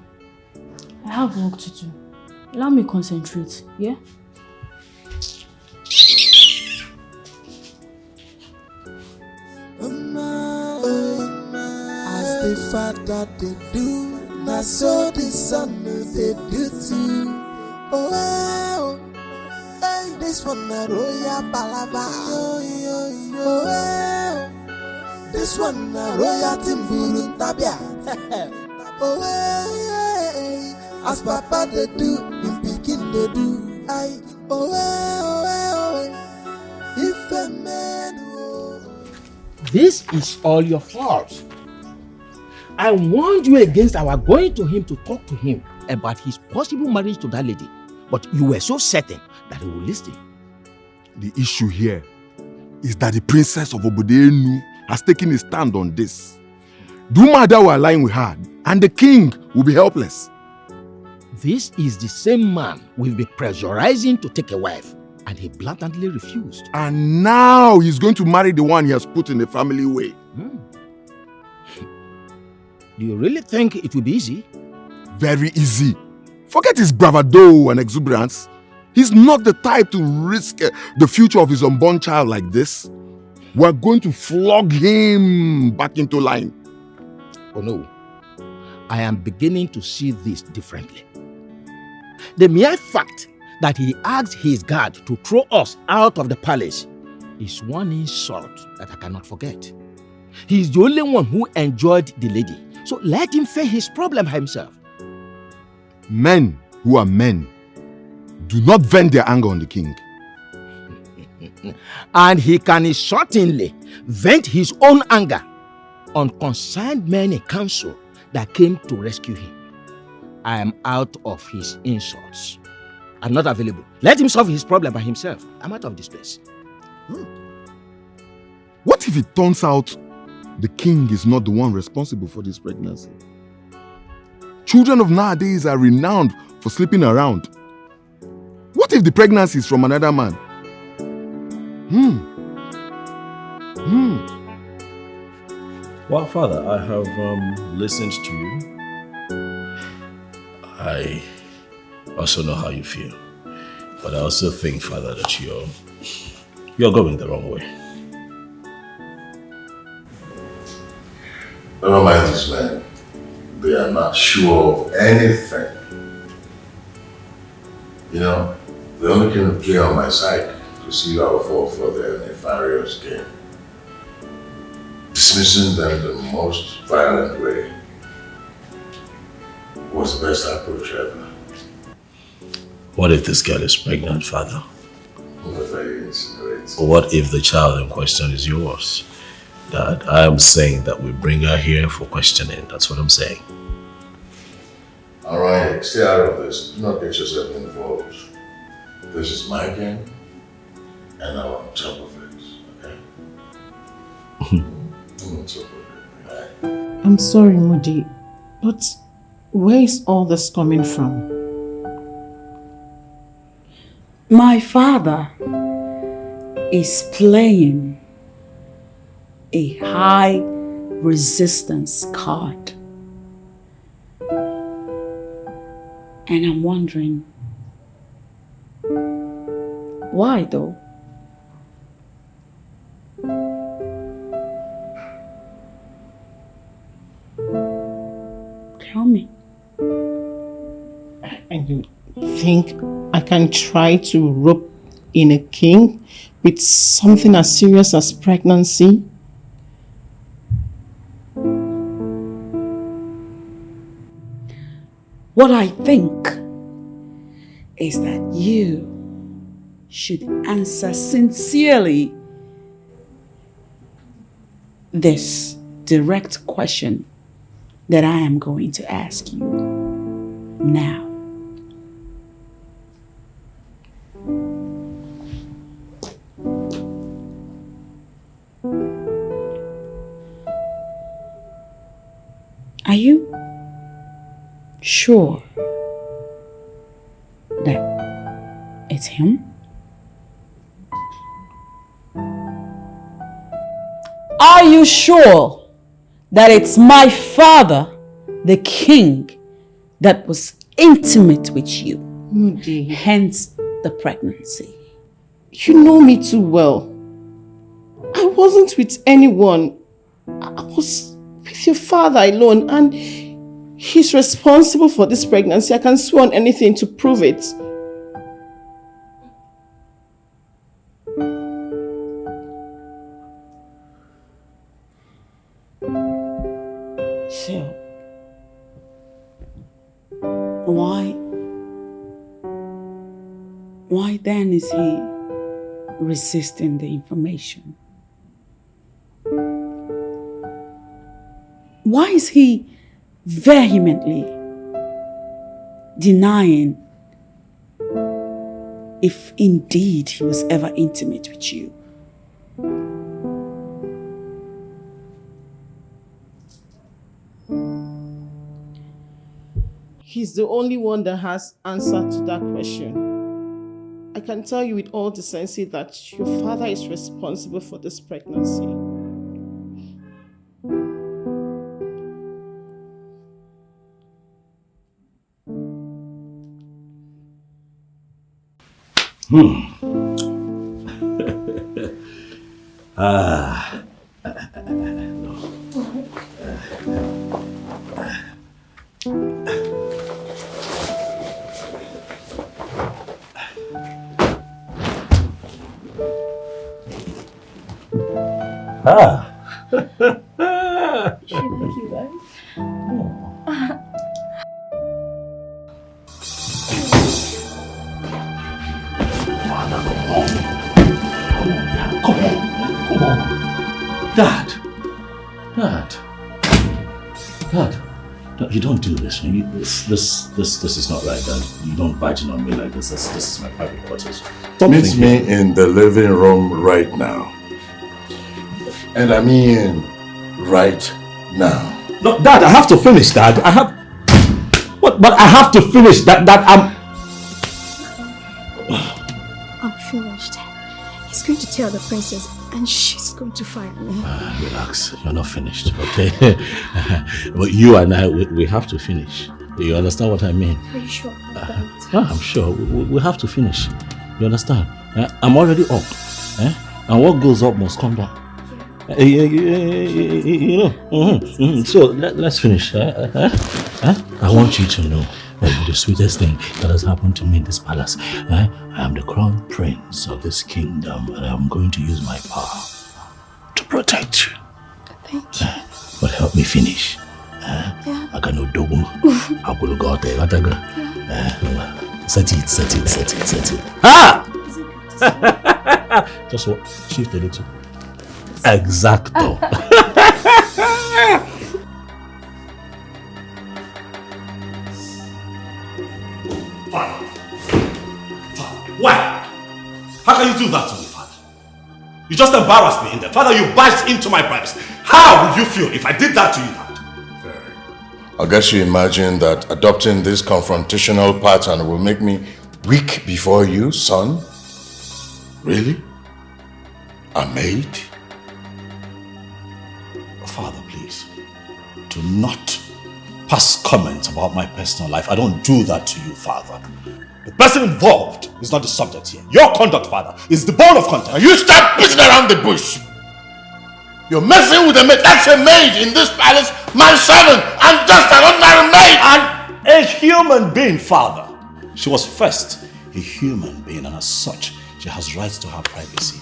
[SPEAKER 5] I have work to do. Allow me concentrate, yeah?
[SPEAKER 10] As the father they do, now so the son they do too. Oh well, hey, this one a royal palava. Oh well, this one a royal timburu tabia. Oh well, as papa they do, if pikin they do. I oh well, if a man.
[SPEAKER 11] This is all your fault. I warned you against our going to him to talk to him about his possible marriage to that lady, but you were so certain that he would listen.
[SPEAKER 12] The issue here is that the princess of Obodenu has taken a stand on this. Dumada will align with her, and the king will be helpless.
[SPEAKER 11] This is the same man we've been pressurizing to take a wife, and he blatantly refused.
[SPEAKER 12] And now he's going to marry the one he has put in the family way.
[SPEAKER 11] Do you really think it will be easy?
[SPEAKER 12] Very easy. Forget his bravado and exuberance. He's not the type to risk the future of his unborn child like this. We're going to flog him back into line.
[SPEAKER 11] Oh no, I am beginning to see this differently. The mere fact that he asked his guard to throw us out of the palace is one insult that I cannot forget. He's the only one who enjoyed the lady, so let him face his problem himself.
[SPEAKER 12] Men who are men do not vent their anger on the king.
[SPEAKER 11] And he can certainly vent his own anger on concerned men in council that came to rescue him. I am out of his insults. I'm not available. Let him solve his problem by himself. I'm out of this place.
[SPEAKER 12] What if it turns out the king is not the one responsible for this pregnancy? Children of nowadays are renowned for sleeping around. What if the pregnancy is from another man?
[SPEAKER 8] Well, Father, I have listened to you. I also know how you feel. But I also think, Father, that you're going the wrong way.
[SPEAKER 4] Never mind these men. They are not sure of anything. You know, they only came to play on my side to see how I fall for their nefarious game. Dismissing them the most violent way was the best approach ever.
[SPEAKER 8] What if this girl is pregnant, Father?
[SPEAKER 4] What are you insinuating?
[SPEAKER 8] Or what if the child in question is yours? Dad, I am saying that we bring her here for questioning. That's what I'm saying.
[SPEAKER 4] Alright, stay out of this. Do not get yourself involved. This is my game, and I'm on top of it, okay? I'm on top of it, right?
[SPEAKER 3] I'm sorry, Moody, but where is all this coming from?
[SPEAKER 2] My father is playing a high resistance card. And I'm wondering, why though? Tell me.
[SPEAKER 3] And you think I can try to rope in a king with something as serious as pregnancy?
[SPEAKER 2] What I think is that you should answer sincerely this direct question that I am going to ask you now. Are you sure that it's him? Are you sure that it's my father, the king, that was intimate with you?
[SPEAKER 3] Moody.
[SPEAKER 2] Hence the pregnancy.
[SPEAKER 3] You know me too well. I wasn't with anyone. I was with your father alone, and he's responsible for this pregnancy. I can swear on anything to prove it.
[SPEAKER 2] So, why then is he resisting the information? Why is he vehemently denying if indeed he was ever intimate with you?
[SPEAKER 3] He's the only one that has answer to that question. I can tell you with all decency that your father is responsible for this pregnancy.
[SPEAKER 6] She like you, right?
[SPEAKER 8] Dad, you don't do this. This is not right, Dad. You don't budge on me like this. This is my private quarters.
[SPEAKER 4] Meet me in the living room right now. And I mean, right now.
[SPEAKER 1] No, Dad, I have to finish, Dad. What? But I have to finish. I'm
[SPEAKER 6] finished. He's going to tell the princess and she's going to fire me.
[SPEAKER 8] Relax. You're not finished, okay? But you and I, we have to finish. Do you understand what I mean?
[SPEAKER 6] Are you sure about that?
[SPEAKER 8] I'm sure. We have to finish. You understand? I'm already up. And what goes up must come down. You know. So let's finish. I want you to know the sweetest thing that has happened to me in this palace. I am the crown prince of this kingdom, and I'm going to use my power to protect you.
[SPEAKER 6] Thank you.
[SPEAKER 8] But help me finish. I got no double. I'm going to go out there. Set it. Ah! Just what? Shift a little. Exacto.
[SPEAKER 1] Father. Why? How can you do that to me, Father? You just embarrassed me in there. Father, you barged into my privacy. How would you feel if I did that to you now?
[SPEAKER 4] I guess you imagine that adopting this confrontational pattern will make me weak before you, son? Really? A maid?
[SPEAKER 8] Father, please, do not pass comments about my personal life. I don't do that to you, Father.
[SPEAKER 1] The person involved is not the subject here. Your conduct, Father, is the bone of content.
[SPEAKER 4] Now you start beating around the bush. You're messing with a maid. That's a maid in this palace, my servant, and just an ordinary maid.
[SPEAKER 8] And a human being, Father. She was first a human being, and as such, she has rights to her privacy,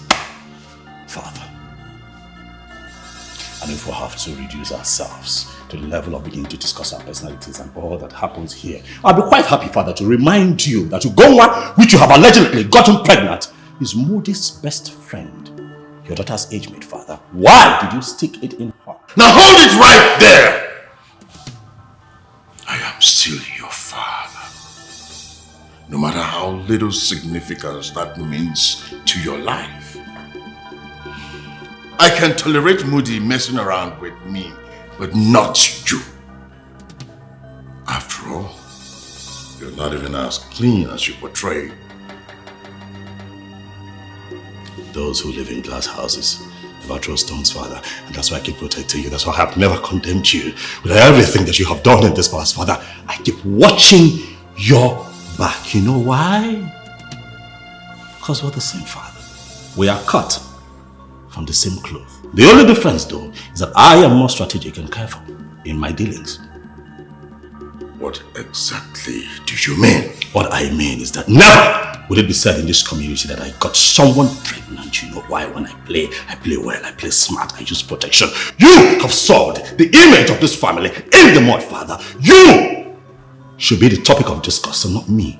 [SPEAKER 8] Father. And if we have to reduce ourselves to the level of beginning to discuss our personalities and all that happens here, I'll be quite happy, Father, to remind you that Ugonwa, which you have allegedly gotten pregnant, is Moody's best friend, your daughter's age mate, Father. Why did you stick it in her?
[SPEAKER 4] Now hold it right there! I am still your father. No matter how little significance that means to your life. I can tolerate Moody messing around with me, but not you. After all, you're not even as clean as you portray.
[SPEAKER 8] Those who live in glass houses never throw stones, Father, and that's why I keep protecting you. That's why I have never condemned you. With everything that you have done in this past, Father, I keep watching your back. You know why? Because we're the same, Father. We are cut from the same cloth. The only difference, though, is that I am more strategic and careful in my dealings.
[SPEAKER 4] What exactly do you mean?
[SPEAKER 8] What I mean is that never would it be said in this community that I got someone pregnant. You know why? When I play well, I play smart, I use protection. You have sold the image of this family in the mud, Father. You should be the topic of discussion, not me.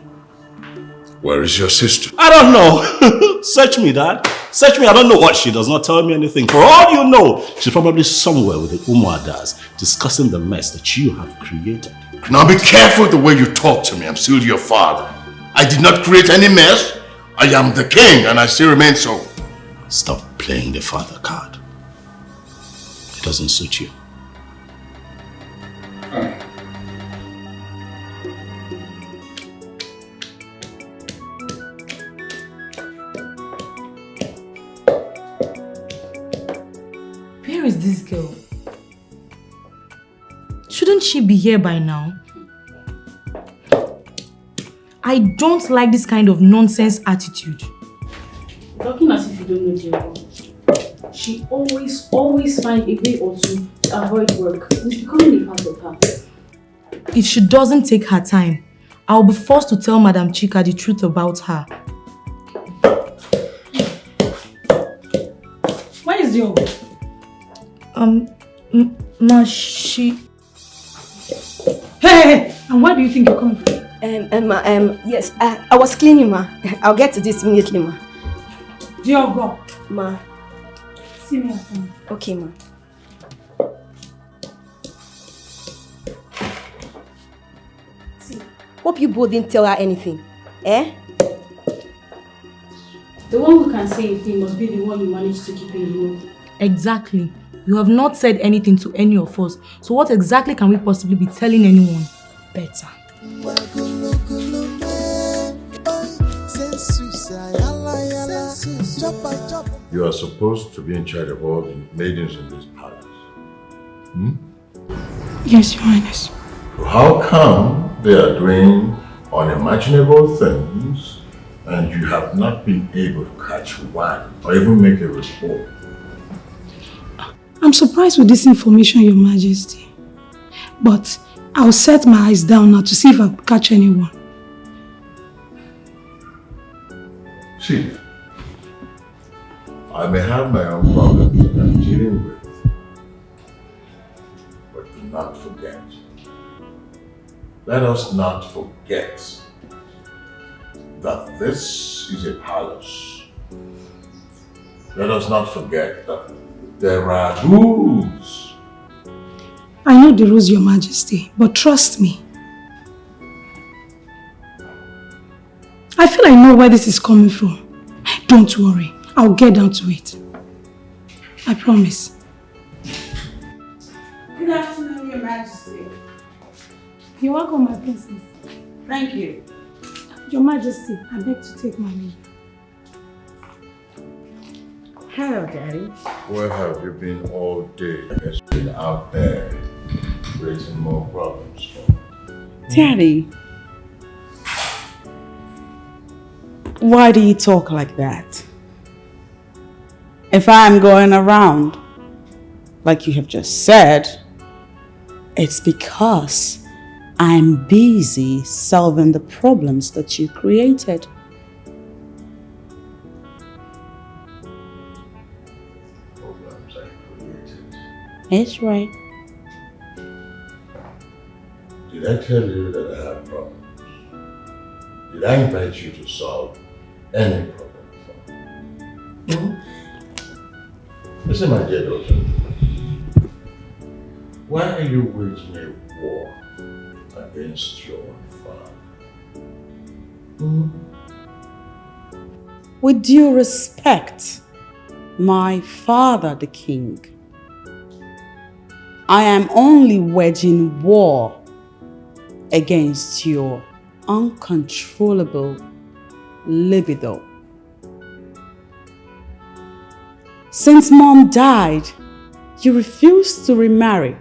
[SPEAKER 4] Where is your sister?
[SPEAKER 8] I don't know. Search me, Dad. Search me. I don't know what she does not tell me anything. For all you know, she's probably somewhere with the Umuadas discussing the mess that you have created.
[SPEAKER 4] Now be careful the way you talk to me. I'm still your father. I did not create any mess. I am the king and I still remain so.
[SPEAKER 8] Stop playing the father card. It doesn't suit you.
[SPEAKER 5] Where is this girl? Shouldn't she be here by now? I don't like this kind of nonsense attitude.
[SPEAKER 2] Talking as if you don't know Diego. She always finds a way or two to avoid work. It's becoming a part of her.
[SPEAKER 5] If she doesn't take her time, I'll be forced to tell Madam Chika the truth about her.
[SPEAKER 2] Where is Diego?
[SPEAKER 5] Ma, she...
[SPEAKER 2] Hey! And where do you think you're coming from?
[SPEAKER 6] Yes, I was cleaning, ma. I'll get to this immediately, ma.
[SPEAKER 2] Diogo.
[SPEAKER 6] Ma.
[SPEAKER 2] See me at home.
[SPEAKER 6] Okay, ma. See, hope you both didn't tell her anything. Eh?
[SPEAKER 2] The one who can say anything must be the one you managed to keep in low.
[SPEAKER 5] Exactly. You have not said anything to any of us. So what exactly can we possibly be telling anyone? Better.
[SPEAKER 4] You are supposed to be in charge of all the maidens in this palace.
[SPEAKER 3] Yes, Your Highness.
[SPEAKER 4] So how come they are doing unimaginable things And you have not been able to catch one or even make a report.
[SPEAKER 13] I'm surprised with this information, Your Majesty. But I'll set my eyes down now to see if I can catch anyone.
[SPEAKER 4] Chief, I may have my own problems that I'm dealing with. But do not forget. Let us not forget that this is a palace. Let us not forget that there are rules.
[SPEAKER 13] I know the rules, Your Majesty, but trust me. I feel I know where this is coming from. Don't worry, I'll get down to it. I promise.
[SPEAKER 2] Good afternoon, Your Majesty.
[SPEAKER 13] You're welcome, my princess.
[SPEAKER 2] Thank you.
[SPEAKER 13] Your Majesty, I beg to take my leave.
[SPEAKER 2] Hello, Daddy.
[SPEAKER 4] Where have you been all day? It's been out there creating more problems for me.
[SPEAKER 2] Daddy, why do you talk like that? If I'm going around, like you have just said, it's because I'm busy solving the problems that you created.
[SPEAKER 4] Problems I created.
[SPEAKER 2] That's right.
[SPEAKER 4] Did I tell you that I have problems? Did I invite you to solve any problem for me? Listen, my dear daughter. Why are you waging a war against your father?
[SPEAKER 2] With due respect, my father, the king, I am only waging war against your uncontrollable libido. Since Mom died, you refused to remarry.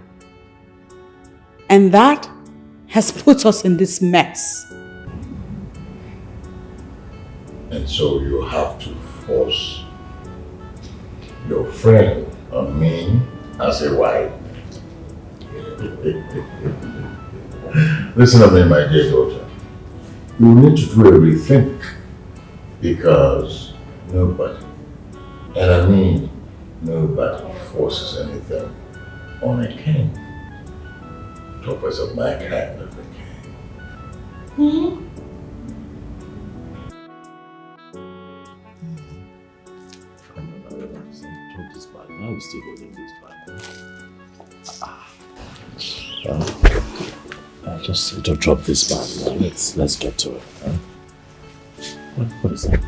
[SPEAKER 2] And that has put us in this mess.
[SPEAKER 4] And so you have to force your friend on me as a wife. Listen to me, my dear daughter. You need to do a rethink because nobody, and I mean nobody, forces anything on a king. Toppers of my kind of a king.
[SPEAKER 8] Drop this bag. Now we're still holding this bag. Just drop this bag. Let's get to it. What is it?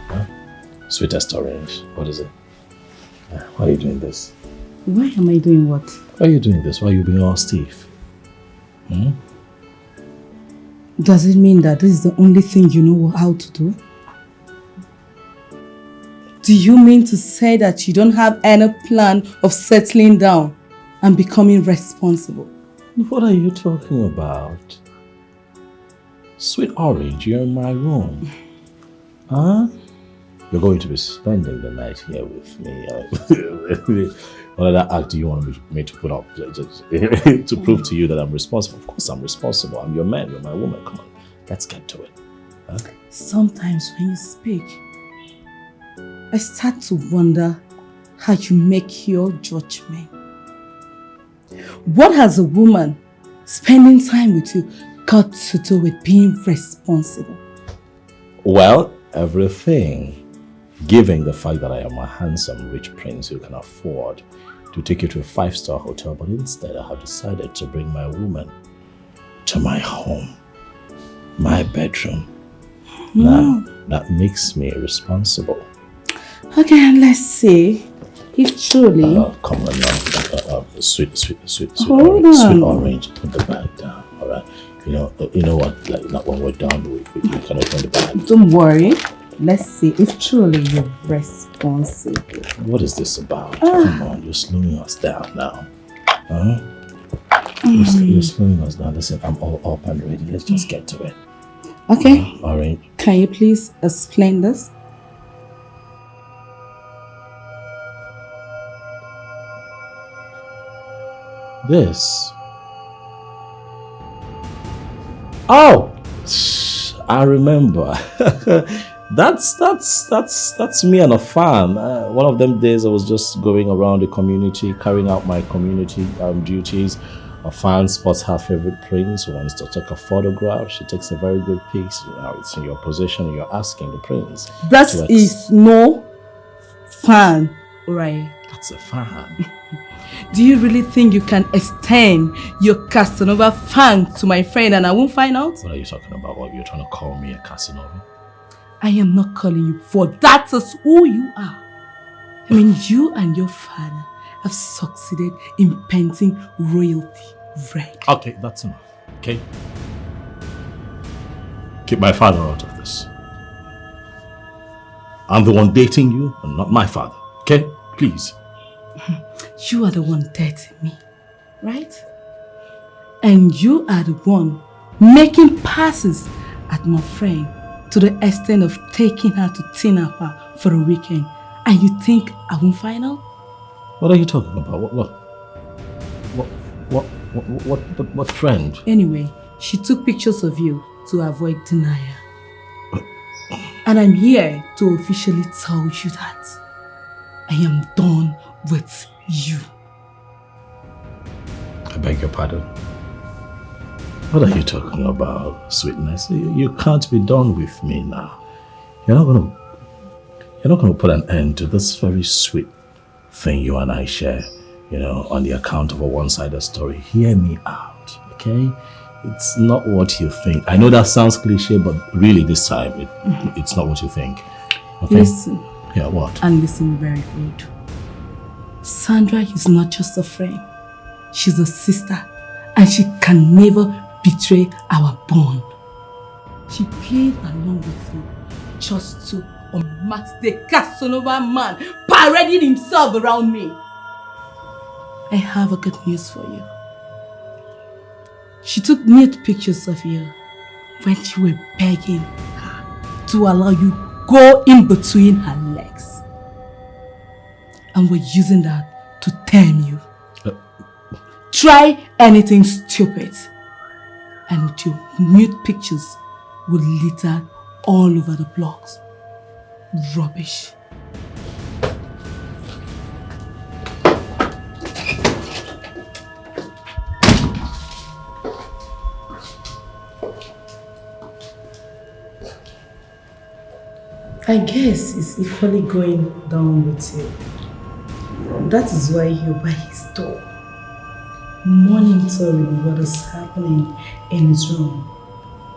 [SPEAKER 8] Sweetest orange. What is it? Why are you doing this?
[SPEAKER 2] Why am I doing what?
[SPEAKER 8] Why are you doing this? Why are you being all stiff?
[SPEAKER 2] Does it mean that this is the only thing you know how to do? Do you mean to say that you don't have any plan of settling down and becoming responsible?
[SPEAKER 8] What are you talking about? Sweet orange, you're in my room. Huh? You're going to be spending the night here with me. What other act do you want me to put up to prove to you that I'm responsible? Of course I'm responsible. I'm your man, you're my woman. Come on, let's get to it. Huh?
[SPEAKER 2] Sometimes when you speak, I start to wonder how you make your judgment. What has a woman spending time with you got to do with being responsible?
[SPEAKER 8] Well, everything. Given the fact that I am a handsome, rich prince who can afford to take you to a 5-star hotel, but instead I have decided to bring my woman to my home, my bedroom. Now, that makes me responsible.
[SPEAKER 2] Okay, and let's see if truly...
[SPEAKER 8] come on now. Sweet
[SPEAKER 2] Hold
[SPEAKER 8] orange.
[SPEAKER 2] on.
[SPEAKER 8] Sweet orange. Put the bag down, all right? You know what? Like, when we're done, we can open the bag.
[SPEAKER 2] Don't worry. Let's see if truly you're responsible.
[SPEAKER 8] What is this about? Come on, you're slowing us down now. You're slowing us down. Listen, I'm all up and ready. Let's just get to it.
[SPEAKER 2] Okay.
[SPEAKER 8] Orange.
[SPEAKER 2] Can you please explain this?
[SPEAKER 8] This. Oh, I remember. That's me and a fan. One of them days I was just going around the community, carrying out my community duties. A fan spots her favorite prince, wants to take a photograph. She takes a very good pic. Now it's in your possession and you're asking the prince.
[SPEAKER 2] That is no fan, right?
[SPEAKER 8] That's a fan.
[SPEAKER 2] Do you really think you can extend your Casanova fan to my friend and I won't find out?
[SPEAKER 8] What are you talking about? What, you're trying to call me a Casanova?
[SPEAKER 2] I am not calling you, for that is who you are. I mean, you and your father have succeeded in painting royalty red.
[SPEAKER 8] Okay, that's enough. Okay? Keep my father out of this. I'm the one dating you and not my father. Okay? Please.
[SPEAKER 2] You are the one dating me, right? And you are the one making passes at my friend to the extent of taking her to Tinapa for a weekend. And you think I won't find out?
[SPEAKER 8] What are you talking about? What friend?
[SPEAKER 2] Anyway, she took pictures of you to avoid denial. And I'm here to officially tell you that I am done with you.
[SPEAKER 8] I beg your pardon. What are you talking about, sweetness? You can't be done with me now. You're not gonna put an end to this very sweet thing you and I share, on the account of a one-sided story. Hear me out, okay? It's not what you think. I know that sounds cliche, but really this time, it's not what you think. Okay?
[SPEAKER 2] Listen.
[SPEAKER 8] Yeah, what?
[SPEAKER 2] And listen very good. Sandra is not just a friend. She's a sister. And she can never betray our bond. She played along with you just to unmask the Casanova man parading himself around me. I have a good news for you. She took nude pictures of you when you were begging her to allow you go in between her legs. And we're using that to tame you. Try anything stupid and your nude pictures will litter all over the blocks. Rubbish. I guess it's equally going down with you. That is why you're by his door, monitoring what is happening in his room.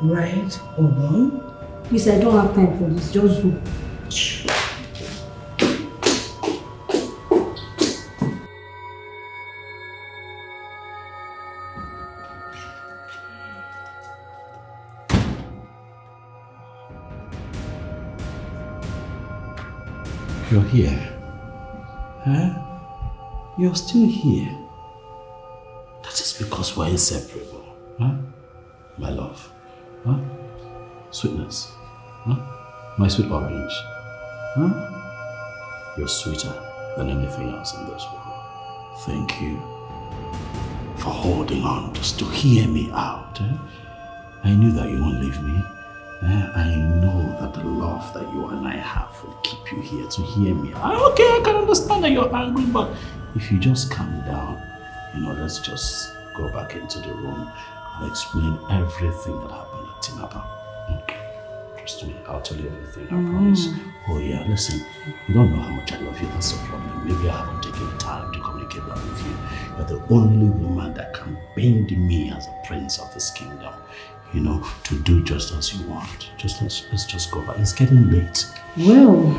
[SPEAKER 2] Right or wrong?
[SPEAKER 6] Please, I don't have time for this. Just go.
[SPEAKER 8] You're here. Huh? You're still here. That is because we're inseparable. Huh? My love. Huh? Sweetness. Huh? My sweet orange. Huh? You're sweeter than anything else in this world. Thank you for holding on just to hear me out. I knew that you won't leave me. I know that the love that you and I have will keep you here to hear me. Okay, I can understand that you're angry, but if you just calm down, let's just go back into the room and explain everything that happened at Tinapa. Trust me, I'll tell you everything, I promise. Oh yeah, listen, you don't know how much I love you, that's the problem. Maybe I haven't taken time to communicate that with you. You're the only woman that can bend me as a prince of this kingdom. To do just as you want. Let's just go back. It's getting late.
[SPEAKER 2] Well,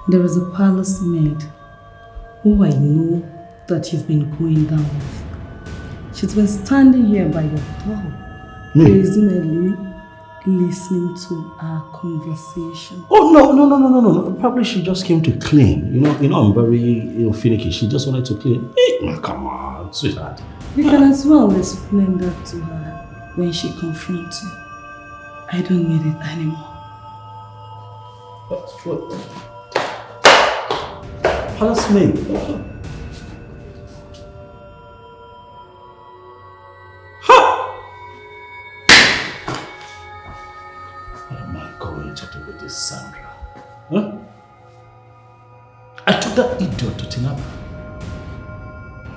[SPEAKER 2] there is a palace maid who I know that you've been going down with. She's been standing here by your door, presumably listening to our conversation.
[SPEAKER 8] Oh no! Probably she just came to clean. I'm very finicky. She just wanted to clean. Come on, sweetheart.
[SPEAKER 2] You can as well explain that to her when she confronts you.
[SPEAKER 13] I don't need it anymore.
[SPEAKER 8] What? Palace maid. What am I going to do with this Sandra? Huh? I took that idiot to Tinapa.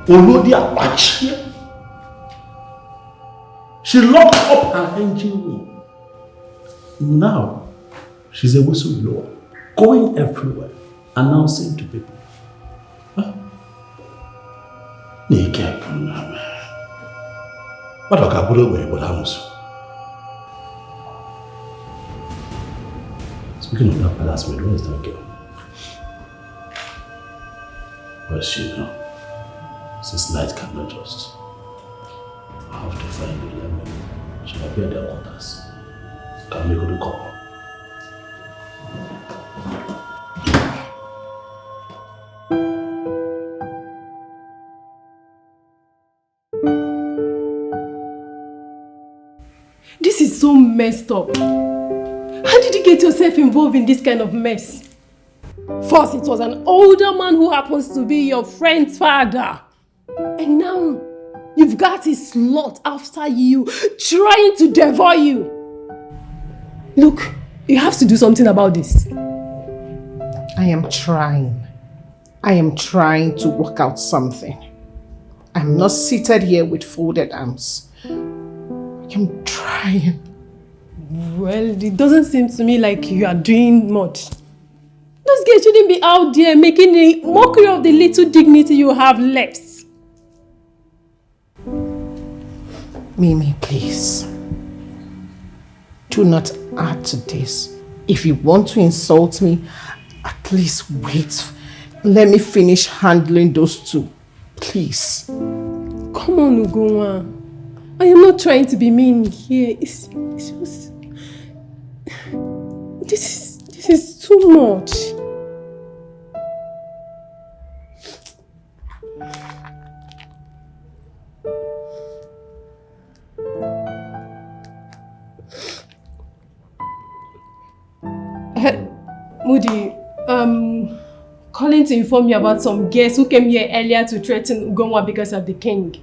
[SPEAKER 8] Olodi Apache. She locked up her engine room. Now, she's a whistleblower, going everywhere, announcing to people. Huh? Speaking of that palace maid, where is that girl? Where's she now? Since night cannot just. I have to find the 11. She might be at their quarters. Can we go to call?
[SPEAKER 6] This is so messed up. How did you get yourself involved in this kind of mess? First, it was an older man who happens to be your friend's father. And now, you've got his slut after you, trying to devour you. Look, you have to do something about this.
[SPEAKER 3] I am trying. I am trying to work out something. I'm not seated here with folded arms. I'm trying.
[SPEAKER 6] Well, it doesn't seem to me like you are doing much. Those girls shouldn't be out there making a mockery of the little dignity you have left.
[SPEAKER 3] Mimi, please. Do not add to this. If you want to insult me, at least wait. Let me finish handling those two. Please.
[SPEAKER 6] Come on, Ugonwa. I am not trying to be mean here. It's just... This is too much. Moody, calling to inform you about some guests who came here earlier to threaten Ugonwa because of the king.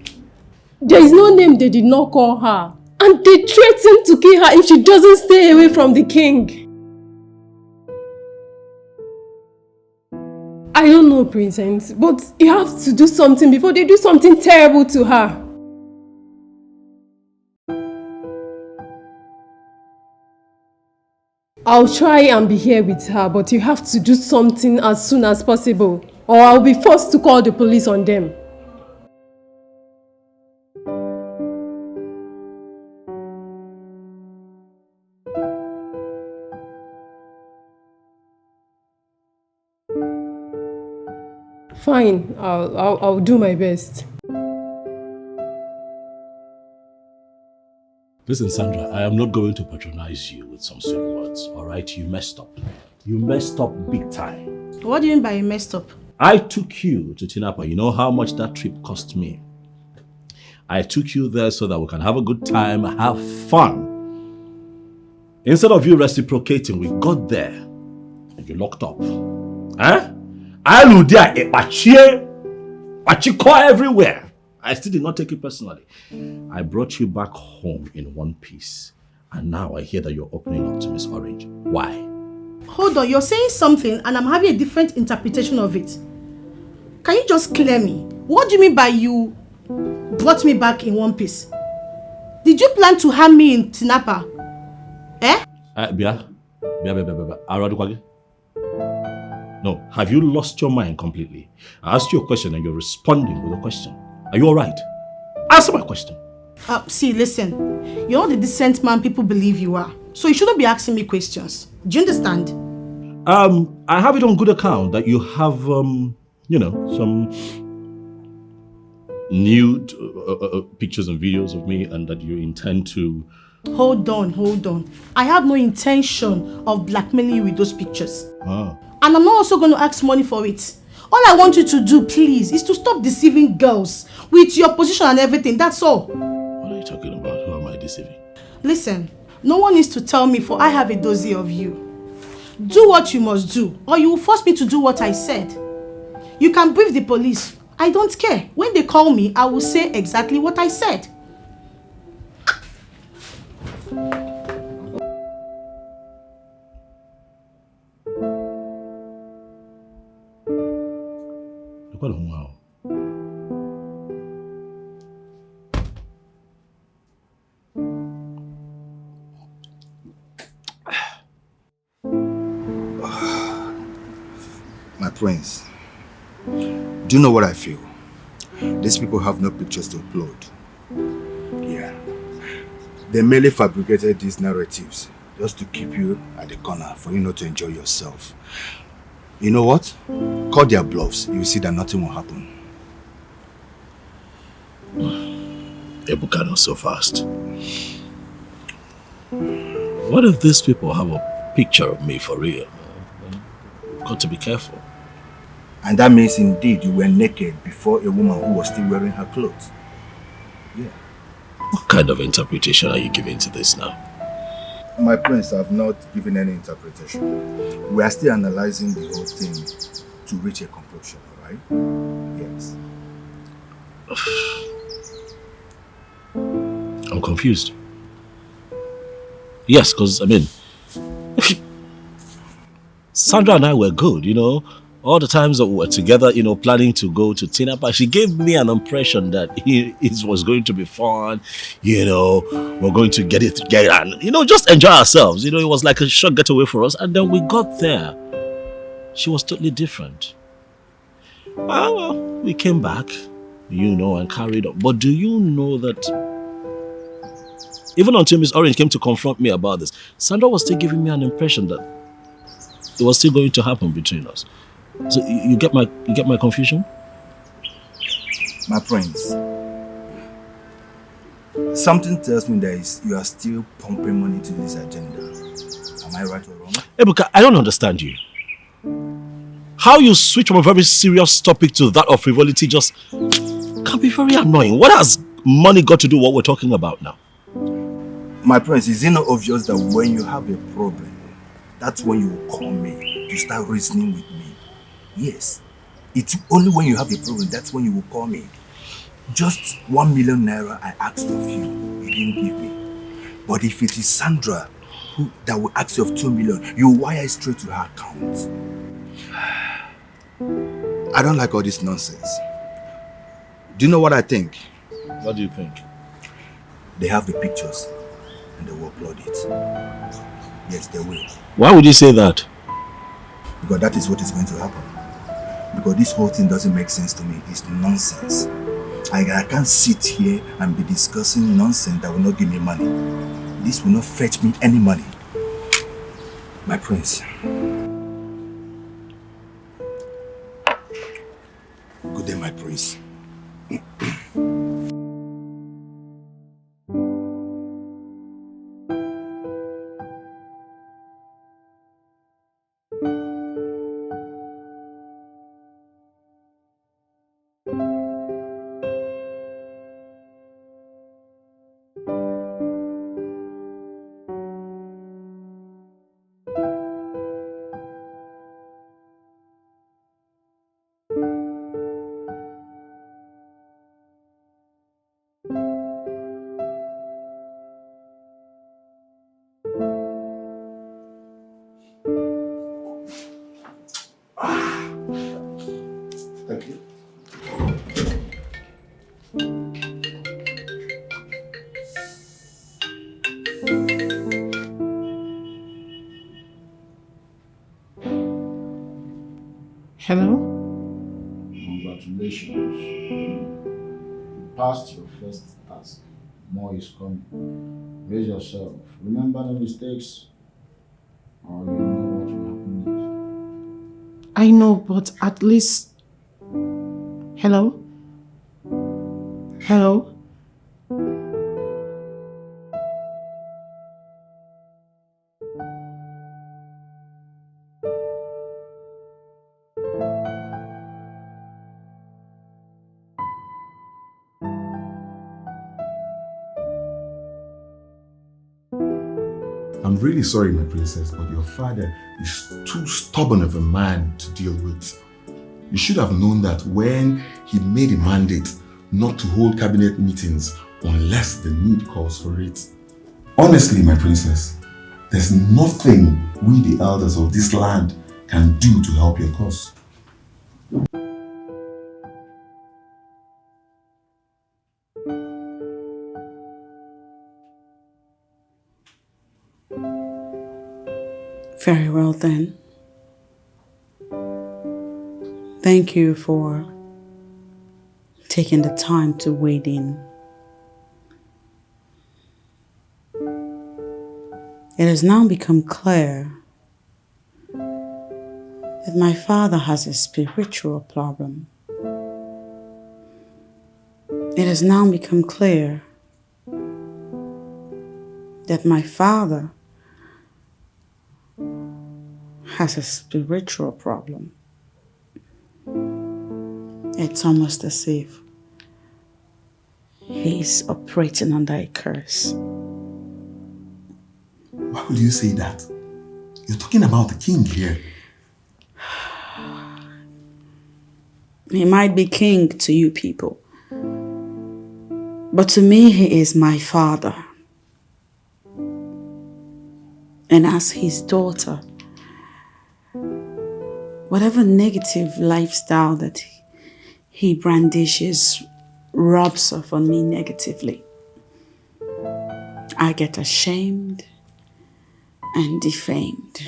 [SPEAKER 6] There is no name they did not call her. And they threatened to kill her if she doesn't stay away from the king. I don't know, Princess, but you have to do something before they do something terrible to her. I'll try and be here with her, but you have to do something as soon as possible, or I'll be forced to call the police on them. Fine, I'll do my best.
[SPEAKER 8] Listen, Sandra, I am not going to patronize you with some sweet words, alright? You messed up. You messed up big time.
[SPEAKER 14] What do you mean by you messed up?
[SPEAKER 8] I took you to Tinapa. You know how much that trip cost me. I took you there so that we can have a good time, have fun. Instead of you reciprocating, we got there and you locked up. Huh? I knew there a pachiko everywhere. I still did not take it personally. I brought you back home in one piece. And now I hear that you're opening up to Miss Orange. Why?
[SPEAKER 14] Hold on, you're saying something and I'm having a different interpretation of it. Can you just clear me? What do you mean by you brought me back in one piece? Did you plan to harm me in Tinapa? Eh?
[SPEAKER 8] No, have you lost your mind completely? I asked you a question and you're responding with a question. Are you alright? Answer my question.
[SPEAKER 14] See, listen. You're not the decent man people believe you are. So you shouldn't be asking me questions. Do you understand?
[SPEAKER 8] I have it on good account that you have, you know, some nude pictures and videos of me and that you intend to...
[SPEAKER 14] Hold on. I have no intention of blackmailing you with those pictures.
[SPEAKER 8] Ah.
[SPEAKER 14] And I'm not also going to ask money for it. All I want you to do, please, is to stop deceiving girls with your position and everything. That's all.
[SPEAKER 8] What are you talking about? Who am I deceiving?
[SPEAKER 14] Listen, No one needs to tell me, for I have a dossier of you. Do what you must do, or you will force me to do what I said. You can brief the police. I don't care. When they call me, I will say exactly what I said.
[SPEAKER 9] My prince, do you know what I feel? These people have no pictures to upload. Yeah. They merely fabricated these narratives just to keep you at the corner for you not to enjoy yourself. You know what? Call their bluffs. You will see that nothing will happen.
[SPEAKER 8] Ebuka, not so fast. What if these people have a picture of me for real? You've got to be careful.
[SPEAKER 9] And that means indeed you were naked before a woman who was still wearing her clothes. Yeah.
[SPEAKER 8] What kind of interpretation are you giving to this now?
[SPEAKER 9] My prince, I have not given any interpretation. We are still analyzing the whole thing to reach a conclusion, alright? Yes.
[SPEAKER 8] I'm confused. Yes, because, I mean, Sandra and I were good, you know. All the times that we were together, you know, planning to go to Tina Park, she gave me an impression that it was going to be fun, you know, we're going to get it together and, you know, just enjoy ourselves. You know, it was like a short getaway for us. And then we got there. She was totally different. Well, we came back, you know, and carried on. But do you know that even until Miss Orange came to confront me about this, Sandra was still giving me an impression that it was still going to happen between us. So you get my confusion?
[SPEAKER 9] My prince, something tells me that you are still pumping money to this agenda. Am I right or wrong?
[SPEAKER 8] Ebuka, I don't understand you. How you switch from a very serious topic to that of frivolity just can be very annoying. What has money got to do with what we're talking about now?
[SPEAKER 9] My prince, is it not obvious that when you have a problem, that's when you will call me to start reasoning with me? Yes. It's only when you have a problem, that's when you will call me. Just 1 million naira I asked of you, you didn't give me. But if it is Sandra that will ask you of 2 million, you wire it straight to her account. I don't like all this nonsense. Do you know what I think?
[SPEAKER 8] What do you think?
[SPEAKER 9] They have the pictures and they will upload it. Yes, they will.
[SPEAKER 8] Why would you say that?
[SPEAKER 9] Because that is what is going to happen. Because this whole thing doesn't make sense to me. It's nonsense. I can't sit here and be discussing nonsense that will not give me money. This will not fetch me any money. My prince. Good day, my prince. Thank you.
[SPEAKER 3] Hello?
[SPEAKER 7] Congratulations. You passed your first task. More is coming. Raise yourself. Remember the mistakes, or you know what will happen next.
[SPEAKER 3] I know, but at least... Hello? Hello?
[SPEAKER 12] I'm really sorry, my princess, but your father is too stubborn of a man to deal with. You should have known that when he made a mandate not to hold cabinet meetings unless the need calls for it. Honestly, my princess, there's nothing we the elders of this land can do to help your cause.
[SPEAKER 2] Very well then. Thank you for taking the time to wade in. It has now become clear that my father has a spiritual problem. It has now become clear that my father has a spiritual problem. It's almost as if he's operating under a curse.
[SPEAKER 12] Why would you say that? You're talking about the king here.
[SPEAKER 2] He might be king to you people, but to me he is my father. And as his daughter, whatever negative lifestyle that he brandishes rubs off on me negatively. I get ashamed and defamed.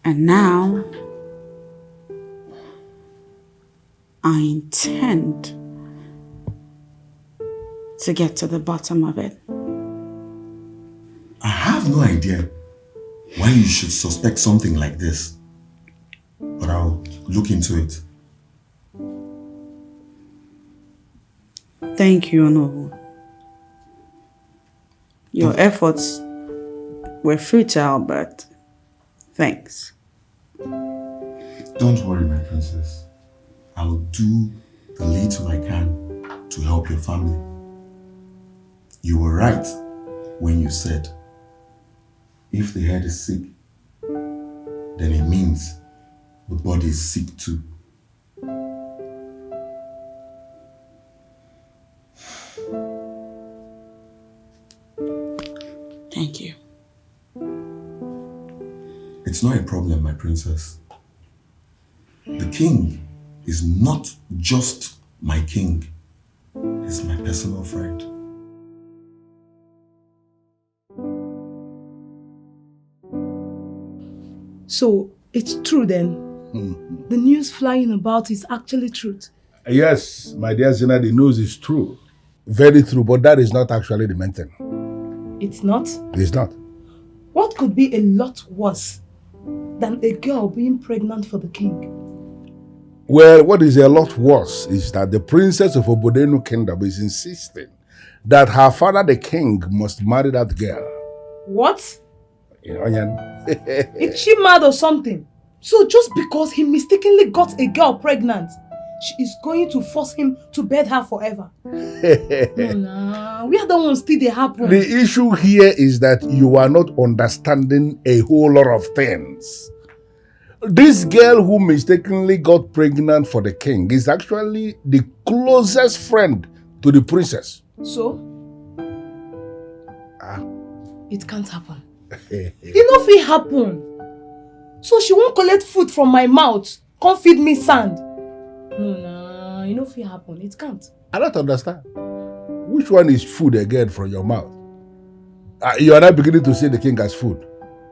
[SPEAKER 2] And now, I intend to get to the bottom of it.
[SPEAKER 12] I have no idea why you should suspect something like this, but I'll look into it.
[SPEAKER 2] Thank you, Onowu. Your efforts were futile, but thanks.
[SPEAKER 12] Don't worry, my princess. I'll do the little I can to help your family. You were right when you said, if the head is sick, then it means the body is sick too.
[SPEAKER 2] Thank you.
[SPEAKER 12] It's not a problem, my princess. The king is not just my king. He's my personal friend.
[SPEAKER 13] So, it's true then? The news flying about is actually truth?
[SPEAKER 15] Yes, my dear Zina, the news is true. Very true, but that is not actually the main thing.
[SPEAKER 13] It's not?
[SPEAKER 15] It's not.
[SPEAKER 13] What could be a lot worse than a girl being pregnant for the king?
[SPEAKER 15] Well, what is a lot worse is that the princess of Obodenu Kingdom is insisting that her father, the king, must marry that girl.
[SPEAKER 13] What?
[SPEAKER 15] Onion.
[SPEAKER 13] Is she mad or something? So just because he mistakenly got a girl pregnant, she is going to force him to bed her forever? No, we are the ones still they happen.
[SPEAKER 15] The issue here is that you are not understanding a whole lot of things. This girl who mistakenly got pregnant for the king is actually the closest friend to the princess.
[SPEAKER 13] So? It can't happen. It no fit happen. So she won't collect food from my mouth, come feed me sand. No, it no fit happen. It can't.
[SPEAKER 15] I don't understand. Which one is food again from your mouth? You are not beginning to say the king has food.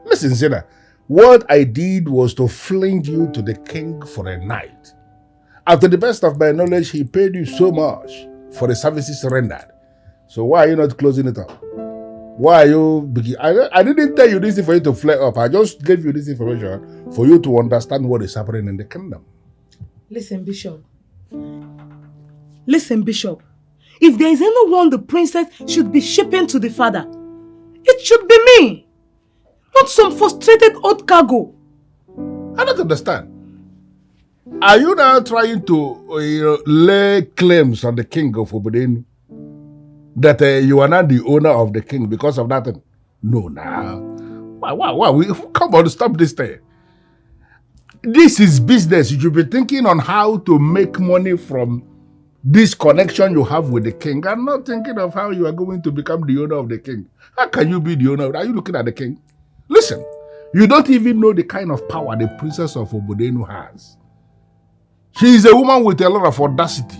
[SPEAKER 15] Listen, Zena, what I did was to fling you to the king for a night. After the best of my knowledge, he paid you so much for the services rendered. So why are you not closing it up? Why are you I didn't tell you this for you to flare up. I just gave you this information for you to understand what is happening in the kingdom.
[SPEAKER 13] Listen, Bishop. Listen, Bishop. If there is anyone the princess should be shipping to the father, it should be me. Not some frustrated old cargo.
[SPEAKER 15] I don't understand. Are you now trying to lay claims on the king of Obodenu? that you are not the owner of the king because of that? No, now. Why? Come on, stop this thing. This is business. You should be thinking on how to make money from this connection you have with the king and not thinking of how you are going to become the owner of the king. How can you be the owner? Are you looking at the king? Listen, you don't even know the kind of power the princess of Obodenu has. She is a woman with a lot of audacity.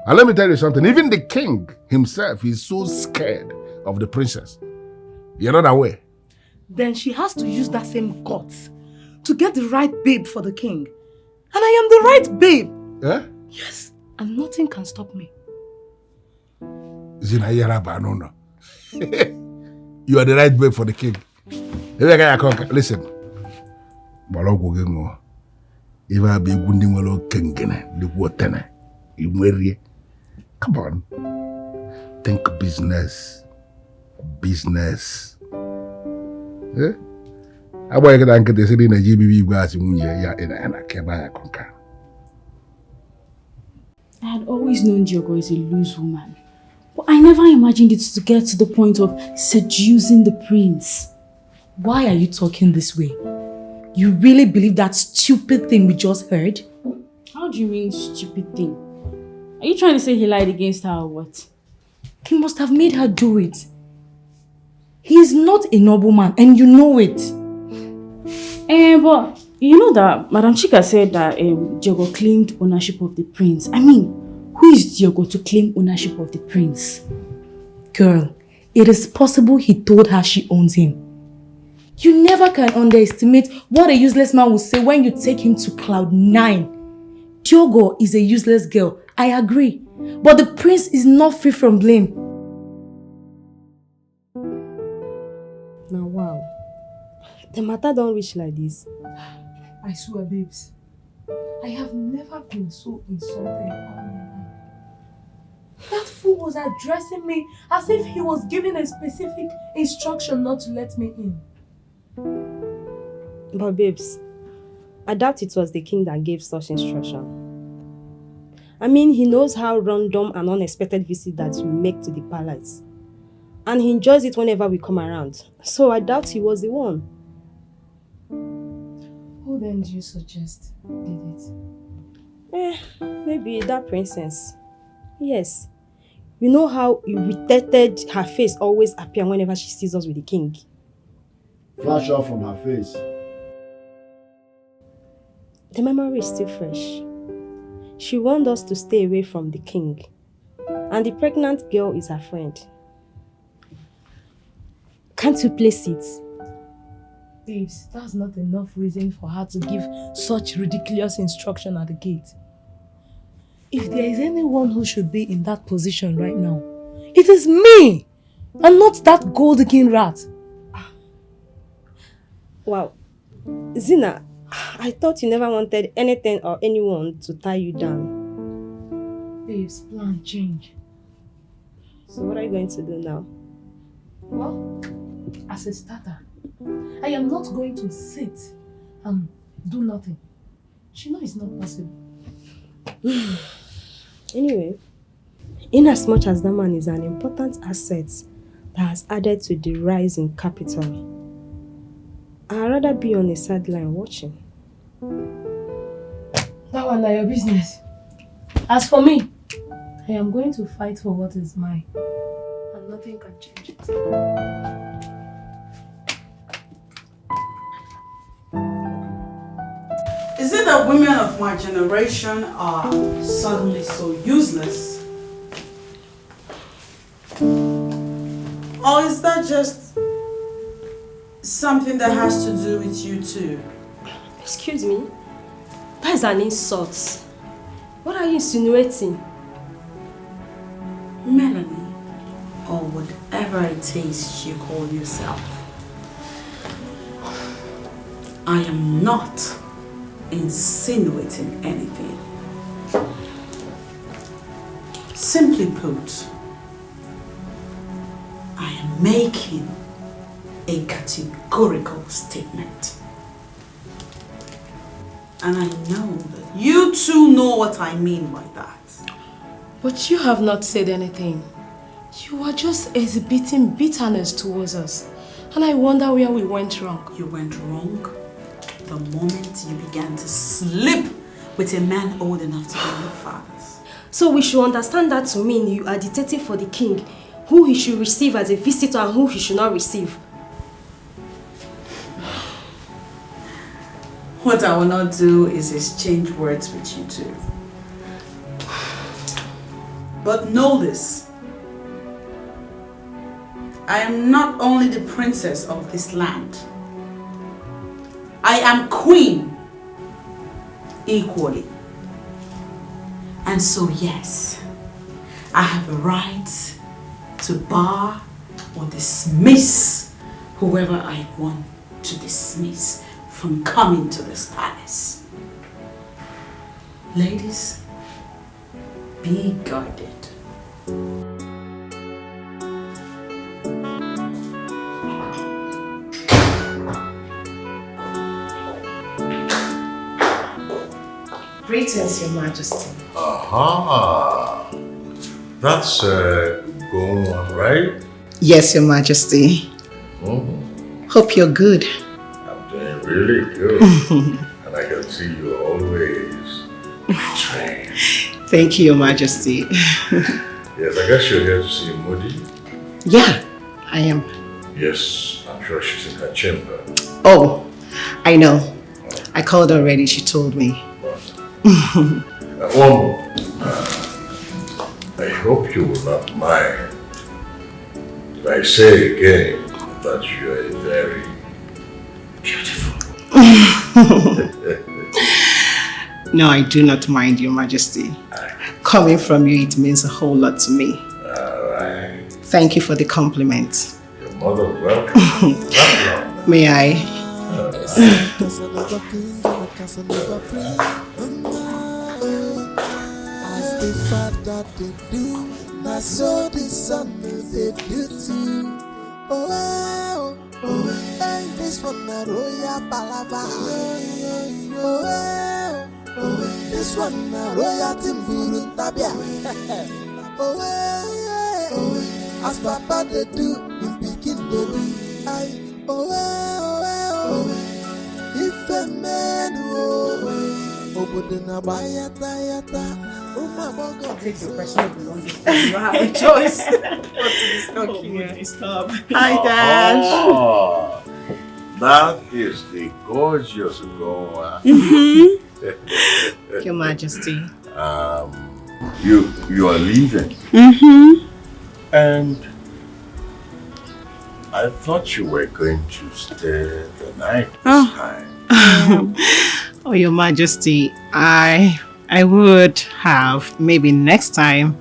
[SPEAKER 15] And let me tell you something, even the king himself is so scared of the princess. You're not aware?
[SPEAKER 13] Then she has to use that same guts to get the right babe for the king. And I am the right babe.
[SPEAKER 15] Eh?
[SPEAKER 13] Yes, and nothing can stop me.
[SPEAKER 15] Zinayara Banona. You are the right babe for the king. Listen. If I be Gundimolo Kingene, the water, you come on. Think business. Business. Eh? I want to get the city in a GBB gas in a Kebaya.
[SPEAKER 5] I had always known Diogo is a loose woman, but I never imagined it to get to the point of seducing the prince. Why are you talking this way? You really believe that stupid thing we just heard? How do you mean stupid thing? Are you trying to say he lied against her or what? He must have made her do it. He is not a noble man and you know it. But you know that Madam Chika said that Diogo claimed ownership of the prince. I mean, who is Diogo to claim ownership of the prince? Girl, it is possible he told her she owns him. You never can underestimate what a useless man will say when you take him to cloud 9. Diogo is a useless girl, I agree. But the prince is not free from blame.
[SPEAKER 6] Now, wow. The matter don't reach like this.
[SPEAKER 13] I swear, babes, I have never been so insulted all my life. That fool was addressing me as if he was giving a specific instruction not to let me in.
[SPEAKER 6] But babes, I doubt it was the king that gave such instruction. I mean, he knows how random and unexpected visit that we make to the palace. And he enjoys it whenever we come around. So I doubt he was the one.
[SPEAKER 13] Who then do you suggest did it?
[SPEAKER 6] Maybe that princess. Yes. You know how irritated her face always appears whenever she sees us with the king?
[SPEAKER 7] Flash off from her face.
[SPEAKER 6] The memory is still fresh. She warned us to stay away from the king. And the pregnant girl is her friend. Can't you place it?
[SPEAKER 13] Babes, that's not enough reason for her to give such ridiculous instruction at the gate. If there is anyone who should be in that position right now, it is me! And not that gold-looking rat.
[SPEAKER 6] Wow. Zina, I thought you never wanted anything or anyone to tie you down.
[SPEAKER 13] Babes, plan change.
[SPEAKER 6] So what are you going to do now?
[SPEAKER 13] Well, as a starter, I am not going to sit and do nothing. She knows it's not possible.
[SPEAKER 6] Anyway, in as much as that man is an important asset that has added to the rise in capital, I'd rather be on the sideline watching.
[SPEAKER 13] That one is your business. As for me, I am going to fight for what is mine. And nothing can change it.
[SPEAKER 2] Is it that women of my generation are suddenly so useless? Or is that just something that has to do with you too?
[SPEAKER 6] Excuse me? That is an insult. What are you insinuating?
[SPEAKER 2] Melanie, or whatever it is you call yourself. I am not insinuating anything. Simply put, I am making a categorical statement. And I know that you too know what I mean by that.
[SPEAKER 13] But you have not said anything.
[SPEAKER 6] You are just exhibiting bitterness towards us. And I wonder where we went wrong.
[SPEAKER 2] You went wrong the moment you began to sleep with a man old enough to be your father's.
[SPEAKER 6] So we should understand that to mean you are dictating for the king who he should receive as a visitor and who he should not receive.
[SPEAKER 2] What I will not do is exchange words with you two. But know this. I am not only the princess of this land. I am queen equally. And so yes, I have a right to bar or dismiss whoever I want to dismiss from coming to this palace. Ladies, be guarded.
[SPEAKER 16] Greetings, Your Majesty.
[SPEAKER 4] Aha! That's going on, right?
[SPEAKER 16] Yes, Your Majesty. Hope you're good.
[SPEAKER 4] I'm doing really good. And I can see you always trained.
[SPEAKER 16] Thank you, Your Majesty.
[SPEAKER 4] Yes, I guess you're here to see Moody.
[SPEAKER 16] Yeah, I am.
[SPEAKER 4] Yes, I'm sure she's in her chamber.
[SPEAKER 16] Oh, I know. I called already, she told me.
[SPEAKER 4] One more. I hope you will not mind if I say again that you are very beautiful.
[SPEAKER 16] No, I do not mind, Your Majesty. Coming from you, it means a whole lot to me.
[SPEAKER 4] Alright.
[SPEAKER 16] Thank you for the compliment.
[SPEAKER 4] Your mother welcome.
[SPEAKER 16] May I?
[SPEAKER 10] As the father they do, now so the son they do too. Oh, and this one a royal palava. Oh, this one a royal timburu tabia. Oh, as papa they do, we begin to do. If a man Obudina bayata yata.
[SPEAKER 2] Take your personal belongings. You have a choice. Hi, Dad.
[SPEAKER 4] Oh, that is the gorgeous Goa.
[SPEAKER 16] Your Majesty.
[SPEAKER 4] You are leaving. And I thought you were going to stay the night this time.
[SPEAKER 16] Oh, Your Majesty, I would have. Maybe next time.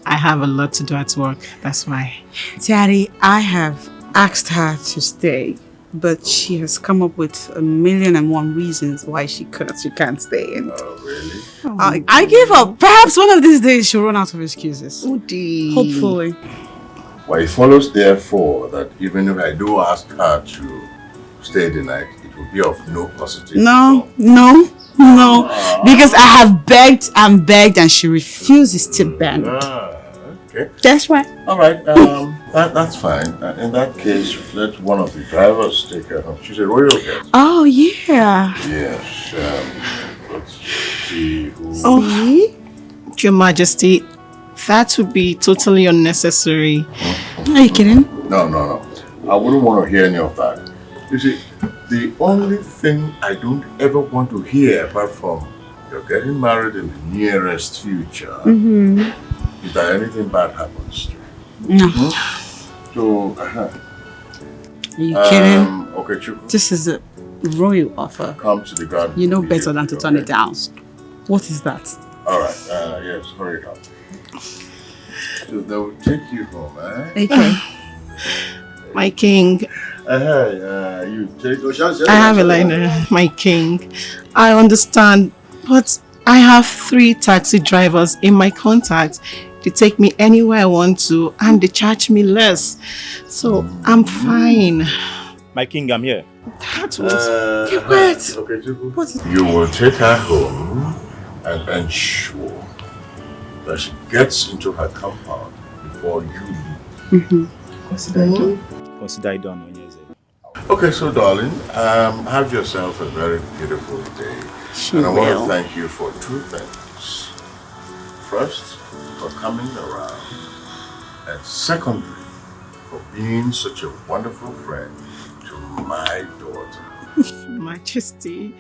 [SPEAKER 16] I have a lot to do at work. That's why.
[SPEAKER 2] Daddy, I have asked her to stay, but she has come up with 1,000,001 reasons why she can't stay. And
[SPEAKER 4] really?
[SPEAKER 2] I give up. Perhaps one of these days she'll run out of excuses.
[SPEAKER 16] Udi.
[SPEAKER 2] Hopefully.
[SPEAKER 4] Well, it follows therefore that even if I do ask her to stay the night, it will be of no positive.
[SPEAKER 2] No. Because I have begged and begged and she refuses to bend.
[SPEAKER 4] Okay.
[SPEAKER 2] That's right.
[SPEAKER 4] All right. That's fine. In that case, let one of the drivers take her home. She's a royal guest.
[SPEAKER 2] Oh, yeah.
[SPEAKER 4] Yes. Let's see who...
[SPEAKER 16] Oh, Your Majesty, that would be totally unnecessary.
[SPEAKER 2] Are you kidding?
[SPEAKER 4] No. I wouldn't want to hear any of that. You see, the only thing I don't ever want to hear, apart from you're getting married in the nearest future, is that anything bad happens to you.
[SPEAKER 2] No.
[SPEAKER 4] So,
[SPEAKER 2] Are you kidding?
[SPEAKER 4] Okay, Chuku.
[SPEAKER 2] This is a royal offer.
[SPEAKER 4] Come to the garden.
[SPEAKER 2] You know better than to turn it down. What is that?
[SPEAKER 4] All right. Yes, hurry up. So they will take you home, eh?
[SPEAKER 2] Okay.
[SPEAKER 16] My king.
[SPEAKER 4] You take...
[SPEAKER 16] I have a liner. My king. I understand, but I have 3 taxi drivers in my contacts. They take me anywhere I want to and they charge me less. So I'm fine.
[SPEAKER 17] My king, I'm here.
[SPEAKER 16] That was... Keep quiet.
[SPEAKER 4] Okay, you will take her home and ensure that she gets into her compound before you leave.
[SPEAKER 17] Consider it done. Consider it done, Onyeze.
[SPEAKER 4] Okay, so darling, have yourself a very beautiful day. And I want to thank you for two things. First, for coming around. And secondly, for being such a wonderful friend to my daughter.
[SPEAKER 16] Majesty,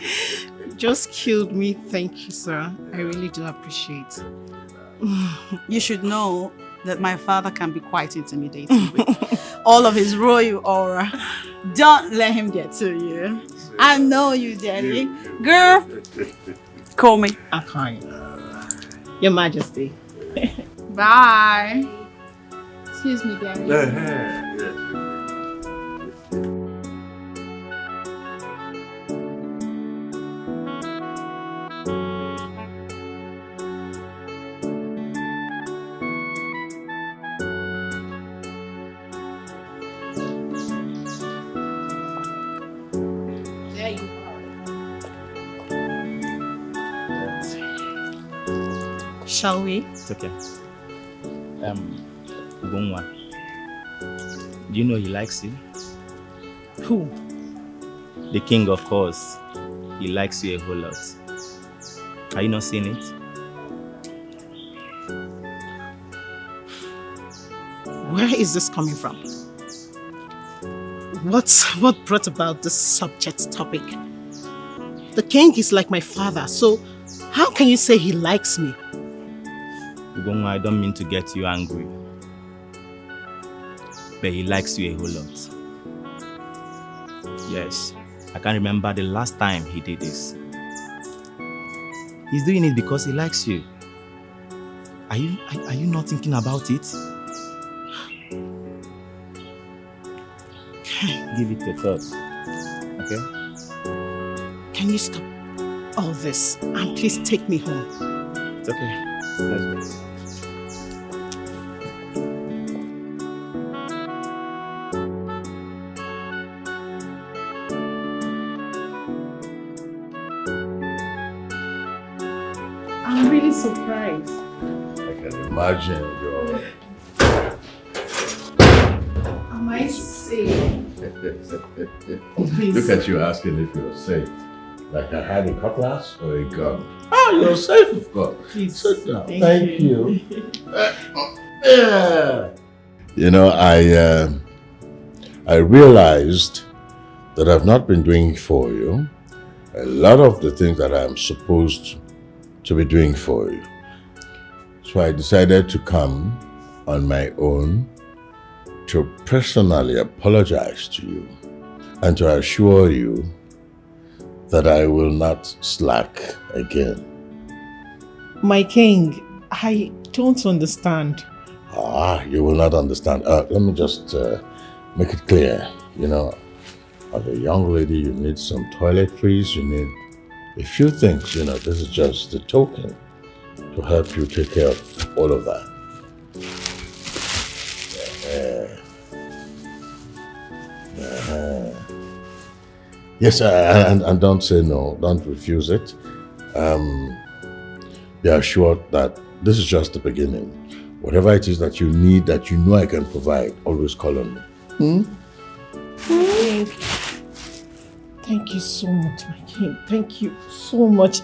[SPEAKER 16] you just killed me. Thank you, sir. I really do appreciate.
[SPEAKER 2] You should know that my father can be quite intimidating with all of his royal aura. Don't let him get to you. I know you, Daddy. Girl, call me.
[SPEAKER 16] Okay. Your Majesty.
[SPEAKER 2] Bye.
[SPEAKER 5] Excuse me, Daddy.
[SPEAKER 16] There you are. Shall we?
[SPEAKER 17] It's okay. Ugonwa, do you know he likes you?
[SPEAKER 16] Who?
[SPEAKER 17] The king, of course. He likes you a whole lot. Are you not seeing it?
[SPEAKER 16] Where is this coming from? What brought about this subject topic? The king is like my father, so how can you say he likes me?
[SPEAKER 17] Ugonwa, I don't mean to get you angry. But he likes you a whole lot. Yes, I can't remember the last time he did this. He's doing it because he likes you. Are you not thinking about it? Give it a thought, okay?
[SPEAKER 16] Can you stop all this and please take me home?
[SPEAKER 17] It's okay. Let's go.
[SPEAKER 16] I'm really surprised.
[SPEAKER 4] I can imagine your...
[SPEAKER 16] Am I safe?
[SPEAKER 4] Look at you asking if you're safe. Like I had a cutlass or a gun. Oh, you're safe, of course.
[SPEAKER 16] Please.
[SPEAKER 4] Sit down.
[SPEAKER 16] Thank
[SPEAKER 4] you. You know, I realized that I've not been doing for you a lot of the things that I'm supposed to be doing for you. So I decided to come on my own to personally apologize to you and to assure you that I will not slack again.
[SPEAKER 16] My king, I don't understand.
[SPEAKER 4] You will not understand. Let me just make it clear. You know, as a young lady, you need some toiletries, you need a few things. You know, this is just the token to help you take care of all of that. Yes, and don't say no, don't refuse it. Be assured that this is just the beginning. Whatever it is that you need, that you know I can provide, always call on me.
[SPEAKER 16] Thank you so much, my king. Thank you so much.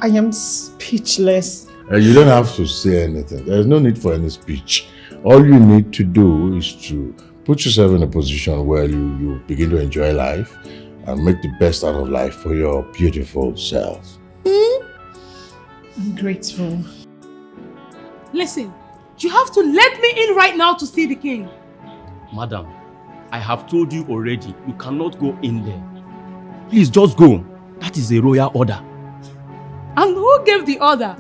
[SPEAKER 16] I am speechless.
[SPEAKER 4] You don't have to say anything. There's no need for any speech. All you need to do is to put yourself in a position where you begin to enjoy life and make the best out of life for your beautiful self.
[SPEAKER 16] I'm grateful.
[SPEAKER 14] Listen, you have to let me in right now to see the king.
[SPEAKER 18] Madam, I have told you already, you cannot go in there. Please just go. That is a royal order.
[SPEAKER 14] And who gave the order?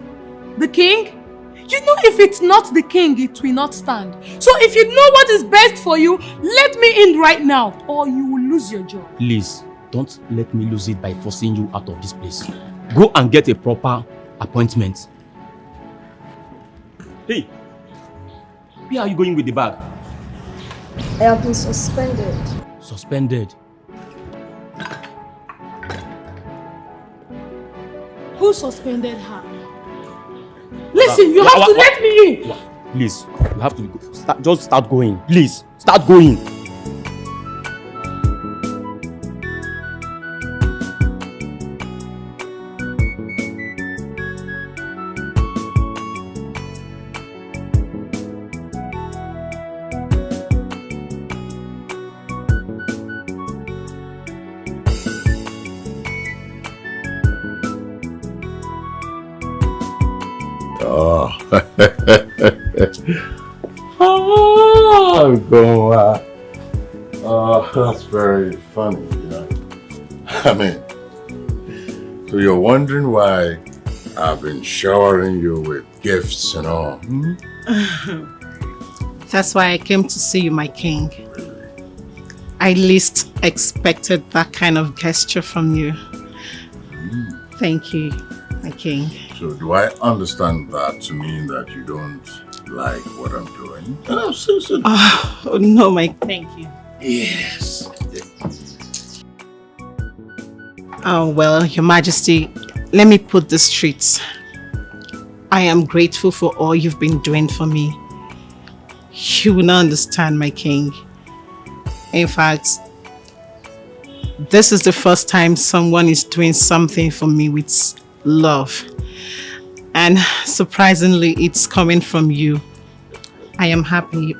[SPEAKER 14] The king? You know, if it's not the king, it will not stand. So if you know what is best for you, let me in right now, or you will lose your job.
[SPEAKER 18] Please, don't let me lose it by forcing you out of this place. Go and get a proper appointment. Hey, where are you going with the bag?
[SPEAKER 6] I have been suspended.
[SPEAKER 18] Suspended?
[SPEAKER 14] Who suspended her? Listen, you have to let me in.
[SPEAKER 18] Please, you have to go. Just start going. Please, start going.
[SPEAKER 4] Oh, go. Oh, that's very funny, you know. I mean, so you're wondering why I've been showering you with gifts and all.
[SPEAKER 16] That's why I came to see you, my king. I least expected that kind of gesture from you. Thank you, my king.
[SPEAKER 4] So do I understand that to mean that you don't like what I'm doing? No, seriously.
[SPEAKER 16] Oh, no, my thank you.
[SPEAKER 4] Yes.
[SPEAKER 16] Oh, well, Your Majesty, let me put this straight. I am grateful for all you've been doing for me. You will not understand, my king. In fact, this is the first time someone is doing something for me with love. And surprisingly, it's coming from you. I am happy.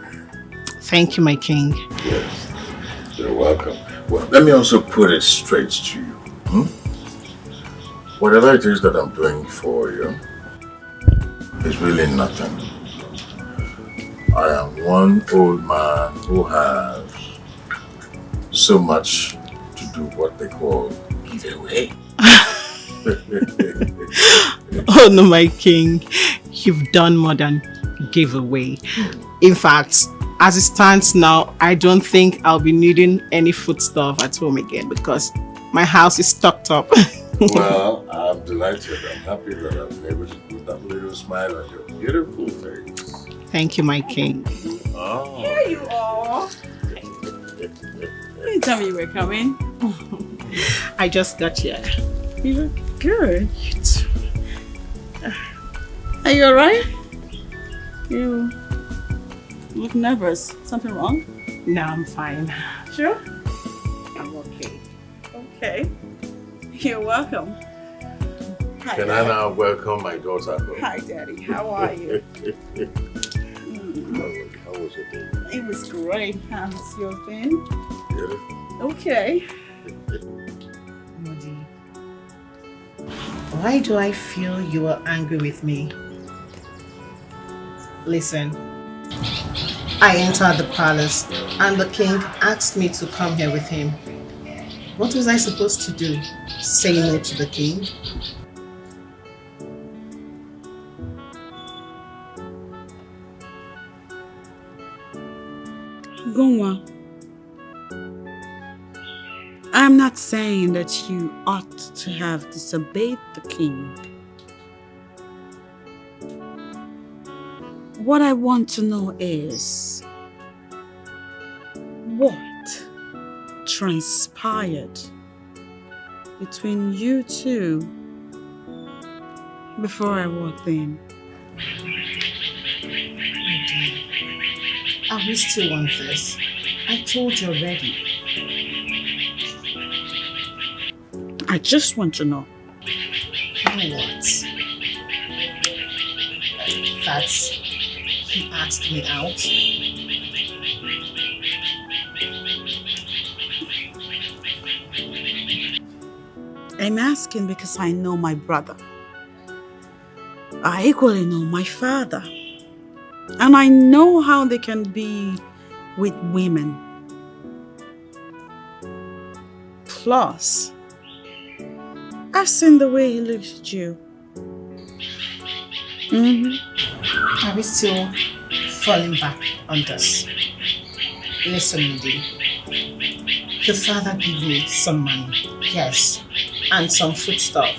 [SPEAKER 16] Thank you, my king.
[SPEAKER 4] Yes, you're welcome. Well, let me also put it straight to you. Whatever it is that I'm doing for you is really nothing. I am one old man who has so much to do what they call give away.
[SPEAKER 16] Oh no, my king. You've done more than give away. In fact, as it stands now, I don't think I'll be needing any foodstuff at home again because my house is stocked up.
[SPEAKER 4] Well, I'm delighted. I'm happy that I've been able to put that little smile on your beautiful face.
[SPEAKER 16] Thank you, my king.
[SPEAKER 4] Oh.
[SPEAKER 2] Here you are. You didn't tell me you were coming.
[SPEAKER 16] I just got here.
[SPEAKER 2] You look good. Are you alright? You look nervous. Something wrong?
[SPEAKER 16] No, I'm fine.
[SPEAKER 2] Sure?
[SPEAKER 16] I'm okay.
[SPEAKER 2] Okay. You're welcome. Hi,
[SPEAKER 4] Can I now welcome my daughter home?
[SPEAKER 2] Hi, Daddy. How are you?
[SPEAKER 4] How was your day?
[SPEAKER 2] It was great. How's yours been?
[SPEAKER 4] Beautiful.
[SPEAKER 2] Okay.
[SPEAKER 16] Modi, why do I feel you are angry with me? Listen, I entered the palace and the king asked me to come here with him. What was I supposed to do? Say no to the king?
[SPEAKER 2] Gunwa, I'm not saying that you ought to have disobeyed the king. What I want to know is what transpired between you two before I walked in.
[SPEAKER 16] Are we still on this? I told you already.
[SPEAKER 2] I just want to know.
[SPEAKER 16] Now what? That's he asked me out.
[SPEAKER 2] I'm asking because I know my brother. I equally know my father. And I know how they can be with women. Plus, I've seen the way he looks at you.
[SPEAKER 16] Are we still falling back on this? Listen, Midi. The father gave me some money, yes, and some foodstuff.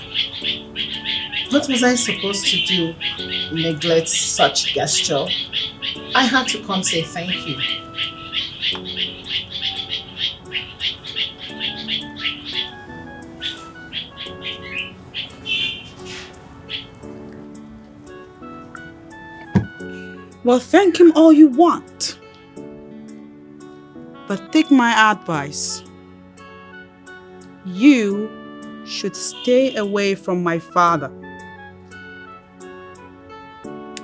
[SPEAKER 16] What was I supposed to do? Neglect such gesture? I had to come say thank you.
[SPEAKER 2] Well, thank him all you want. But take my advice. You should stay away from my father.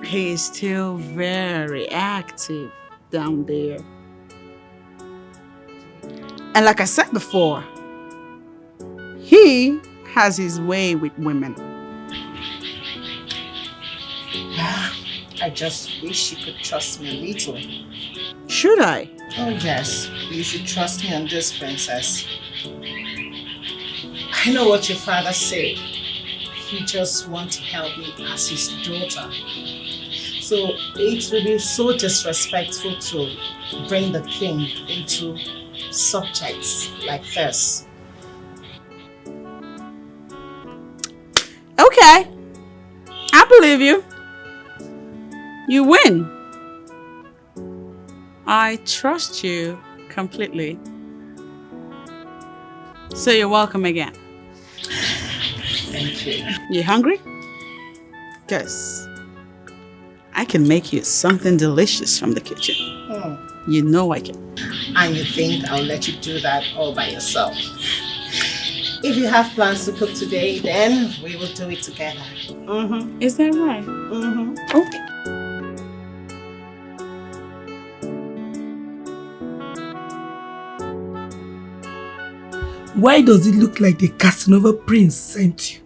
[SPEAKER 2] He is still very active down there. And like I said before, he has his way with women.
[SPEAKER 16] I just wish you could trust me a little.
[SPEAKER 2] Should I?
[SPEAKER 16] Oh yes, you should trust me on this, princess. I know what your father said. He just wants to help me as his daughter. So it will be so disrespectful to bring the king into subjects like this.
[SPEAKER 2] Okay, I believe you. You win. I trust you completely. So you're welcome again.
[SPEAKER 16] Thank you.
[SPEAKER 2] You hungry? Guess I can make you something delicious from the kitchen. You know I can.
[SPEAKER 16] And you think I'll let you do that all by yourself? If you have plans to cook today, then we will do it together.
[SPEAKER 2] Is that right? Okay.
[SPEAKER 3] Why does it look like the Casanova Prince sent you?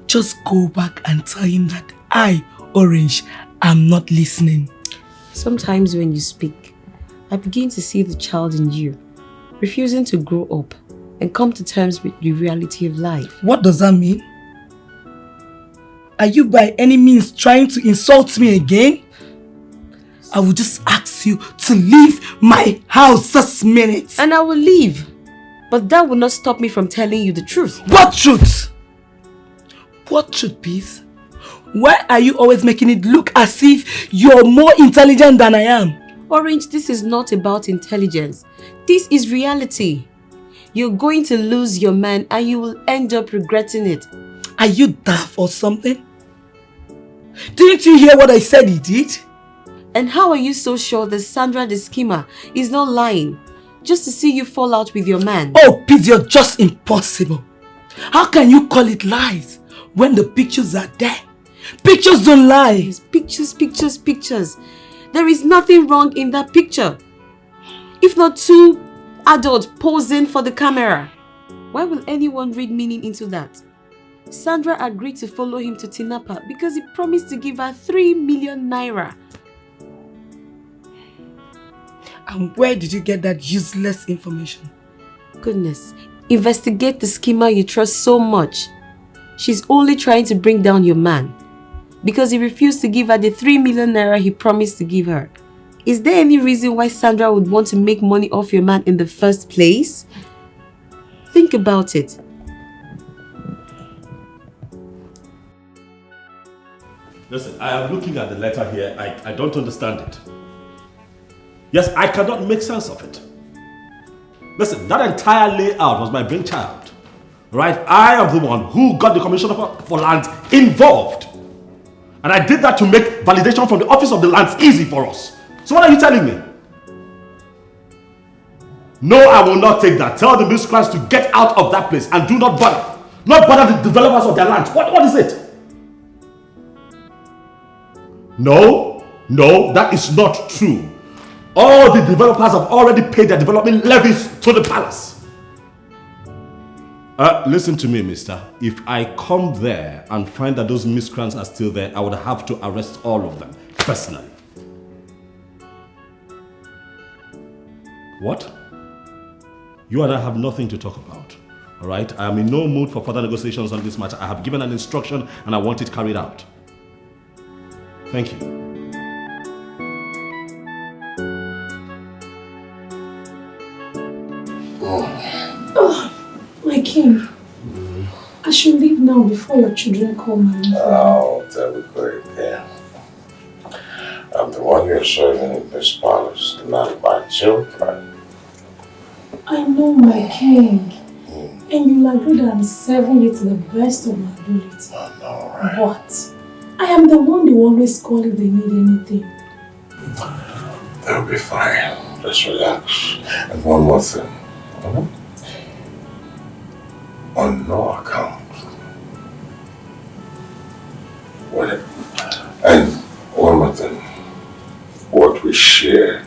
[SPEAKER 3] Just go back and tell him that I, Orange, am not listening.
[SPEAKER 6] Sometimes when you speak, I begin to see the child in you, refusing to grow up and come to terms with the reality of life.
[SPEAKER 3] What does that mean? Are you by any means trying to insult me again? I will just ask you to leave my house this minute.
[SPEAKER 6] And I will leave. But that will not stop me from telling you the truth.
[SPEAKER 3] What truth? What truth, please? Why are you always making it look as if you're more intelligent than I am?
[SPEAKER 6] Orange, this is not about intelligence. This is reality. You're going to lose your man and you will end up regretting it.
[SPEAKER 3] Are you daft or something? Didn't you hear what I said he did?
[SPEAKER 6] And how are you so sure that Sandra the schemer is not lying? Just to see you fall out with your man.
[SPEAKER 3] Oh, Pete, you're just impossible. How can you call it lies when the pictures are there? Pictures don't lie.
[SPEAKER 6] Yes, pictures, pictures, pictures. There is nothing wrong in that picture. If not two adults posing for the camera. Why will anyone read meaning into that? Sandra agreed to follow him to Tinapa because he promised to give her 3 million naira.
[SPEAKER 3] And where did you get that useless information?
[SPEAKER 6] Goodness, investigate the schemer you trust so much. She's only trying to bring down your man because he refused to give her the 3 million naira he promised to give her. Is there any reason why Sandra would want to make money off your man in the first place? Think about it.
[SPEAKER 1] Listen, I am looking at the letter here. I don't understand it. Yes, I cannot make sense of it. Listen, that entire layout was my brainchild. Right? I am the one who got the Commissioner for Lands involved. And I did that to make validation from the Office of the Lands easy for us. So what are you telling me? No, I will not take that. Tell the miscreants to get out of that place and do not bother. Not bother the developers of their lands. What is it? No, that is not true. All the developers have already paid their development levies to the palace. Listen to me, mister. If I come there and find that those miscreants are still there, I would have to arrest all of them, personally. What? You and I have nothing to talk about. Alright? I am in no mood for further negotiations on this matter. I have given an instruction and I want it carried out. Thank you.
[SPEAKER 5] My king, I should leave now before your children come and leave.
[SPEAKER 19] Oh, that would be great, yeah. I'm the one you're serving in this palace, not my children.
[SPEAKER 5] I know, my king. And you'll agree that I'm serving you to the best of my ability.
[SPEAKER 19] I know, right?
[SPEAKER 5] But I am the one they always call if they need anything.
[SPEAKER 19] They'll be fine. Just relax. And one more thing. On no account. And one more thing. What we share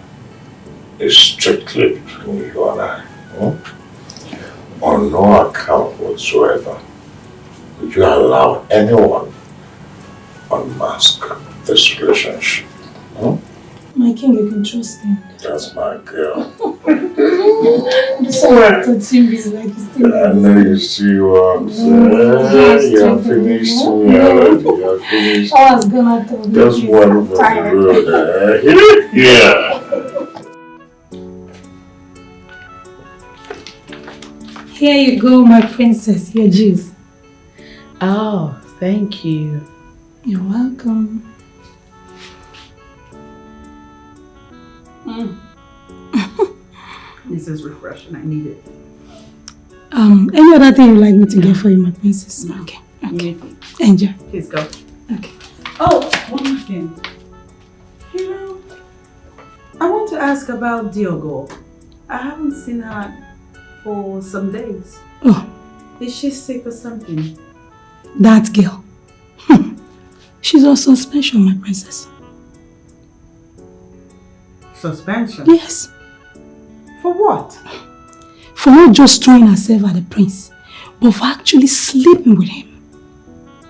[SPEAKER 19] is strictly between you and I. On no account whatsoever would you allow anyone unmask this relationship.
[SPEAKER 5] My king, you can trust me.
[SPEAKER 19] That's my girl.
[SPEAKER 5] I
[SPEAKER 19] know you see what I'm saying. You have finished me already. You have finished.
[SPEAKER 5] I was gonna tell you.
[SPEAKER 19] Just one for the road. Yeah.
[SPEAKER 5] Here you go, my princess. Your juice.
[SPEAKER 2] Oh, thank you.
[SPEAKER 5] You're welcome.
[SPEAKER 2] This is refreshing. I need it.
[SPEAKER 5] Any other thing you'd like me to get for you, my princess?
[SPEAKER 2] No.
[SPEAKER 5] Okay. Enjoy.
[SPEAKER 2] Please go.
[SPEAKER 5] Okay.
[SPEAKER 2] Oh, one more thing. You know, I want to ask about Diogo. I haven't seen her for some days.
[SPEAKER 5] Oh.
[SPEAKER 2] Is she sick or something?
[SPEAKER 5] That girl. She's on suspension, my princess.
[SPEAKER 2] Suspension?
[SPEAKER 5] Yes.
[SPEAKER 2] For what?
[SPEAKER 5] For not just throwing herself at the prince, but for actually sleeping with him.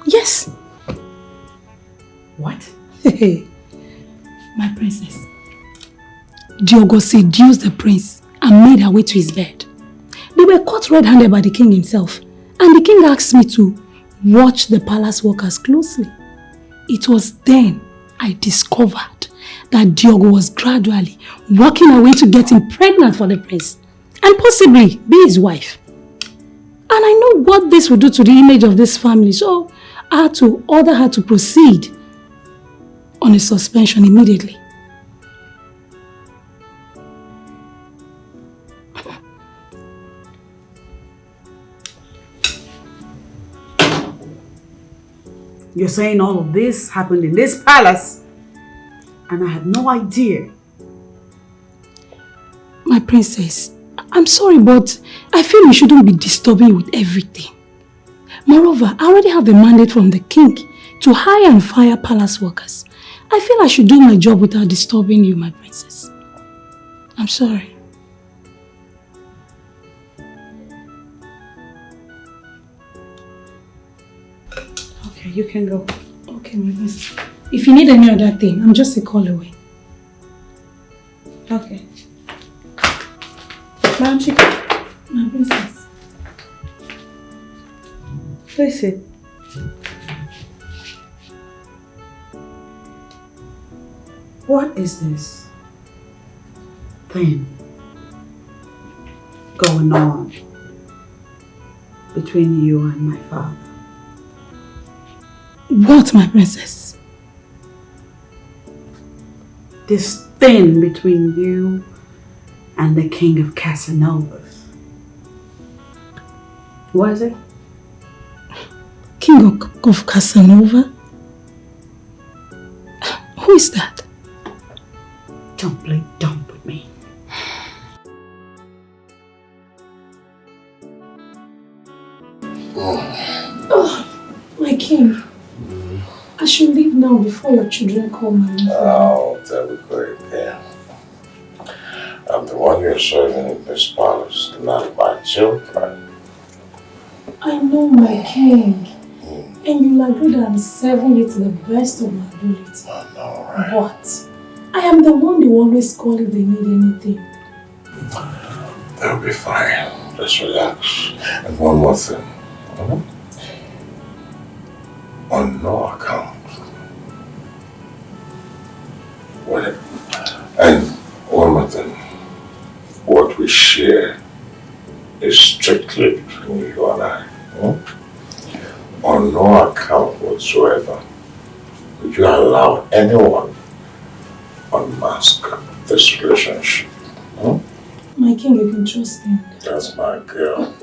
[SPEAKER 5] Yes.
[SPEAKER 2] What?
[SPEAKER 5] My princess. Diogo seduced the prince and made her way to his bed. They were caught red-handed by the king himself, and the king asked me to watch the palace workers closely. It was then I discovered that Diogo was gradually working her way to get him pregnant for the prince and possibly be his wife. And I know what this would do to the image of this family, so I had to order her to proceed on a suspension immediately.
[SPEAKER 2] You're saying all of this happened in this palace and I had no idea.
[SPEAKER 5] My princess, I'm sorry, but I feel you shouldn't be disturbing you with everything. Moreover, I already have a mandate from the king to hire and fire palace workers. I feel I should do my job without disturbing you, my princess. I'm sorry.
[SPEAKER 2] Okay, you can go.
[SPEAKER 5] Okay, my princess. If you need any other thing, I'm just a call away.
[SPEAKER 2] Okay. Madam Chika.
[SPEAKER 5] My princess.
[SPEAKER 2] Please sit. What is this thing going on between you and my father?
[SPEAKER 5] What, my princess?
[SPEAKER 2] This thing between you and the king of Casanovas. What is it?
[SPEAKER 5] King of Casanova? Who is that?
[SPEAKER 2] Don't play dumb with me.
[SPEAKER 5] Oh, my king. I should leave now before your children call my name.
[SPEAKER 19] Oh, there we go again. I'm the one you're serving in this palace, not my children.
[SPEAKER 5] I know, my king. And you'll agree that I'm serving you to the best of my ability.
[SPEAKER 19] I know, right?
[SPEAKER 5] But I am the one they always call if they need anything.
[SPEAKER 19] They'll be fine. Just relax. And one more thing. On no account. And one more thing. What we share is strictly between you and I. On no account whatsoever would you allow anyone unmask this relationship.
[SPEAKER 5] My king, king, you can trust him.
[SPEAKER 19] That's my girl.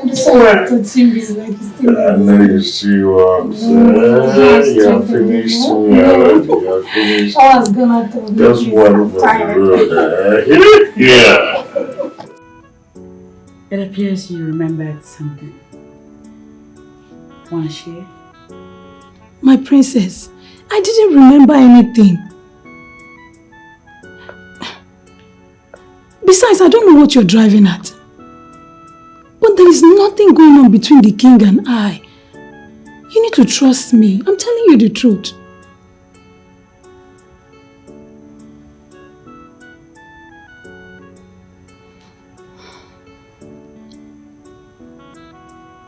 [SPEAKER 5] This one touching me is like this thing.
[SPEAKER 19] I know you see what I'm saying. You have finished me already. You have finished.
[SPEAKER 5] I was gonna tell you.
[SPEAKER 19] Just one for the road. Yeah.
[SPEAKER 2] It appears you remembered something. Want to share?
[SPEAKER 5] My princess, I didn't remember anything. Besides, I don't know what you're driving at. But there is nothing going on between the king and I. You need to trust me. I'm telling you the truth.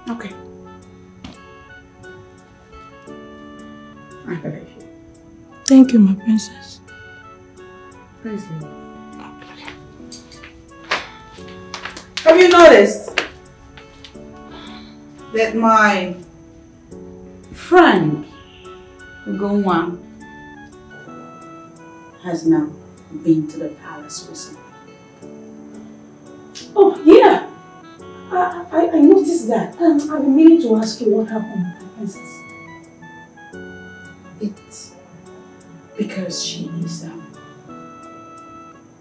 [SPEAKER 2] Okay. I believe you.
[SPEAKER 5] Thank you, my princess.
[SPEAKER 2] Praise the Lord. Have you noticed that my friend Ugonwa has now been to the palace recently?
[SPEAKER 5] Oh, yeah. I noticed that. I've been meaning to ask you what happened, my princess.
[SPEAKER 2] It's because she is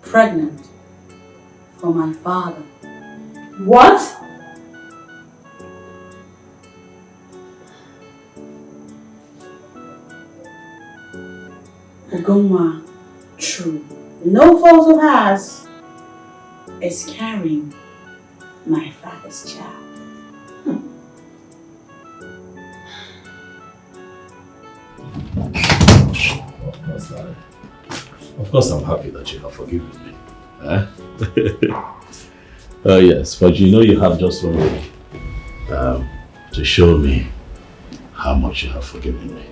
[SPEAKER 2] pregnant for my father.
[SPEAKER 5] What?
[SPEAKER 2] Ugonwa, true, no fault of hers, is carrying my father's child.
[SPEAKER 8] Of course, I'm happy that you have forgiven me. Oh yes, but you know you have just 1 week to show me how much you have forgiven me.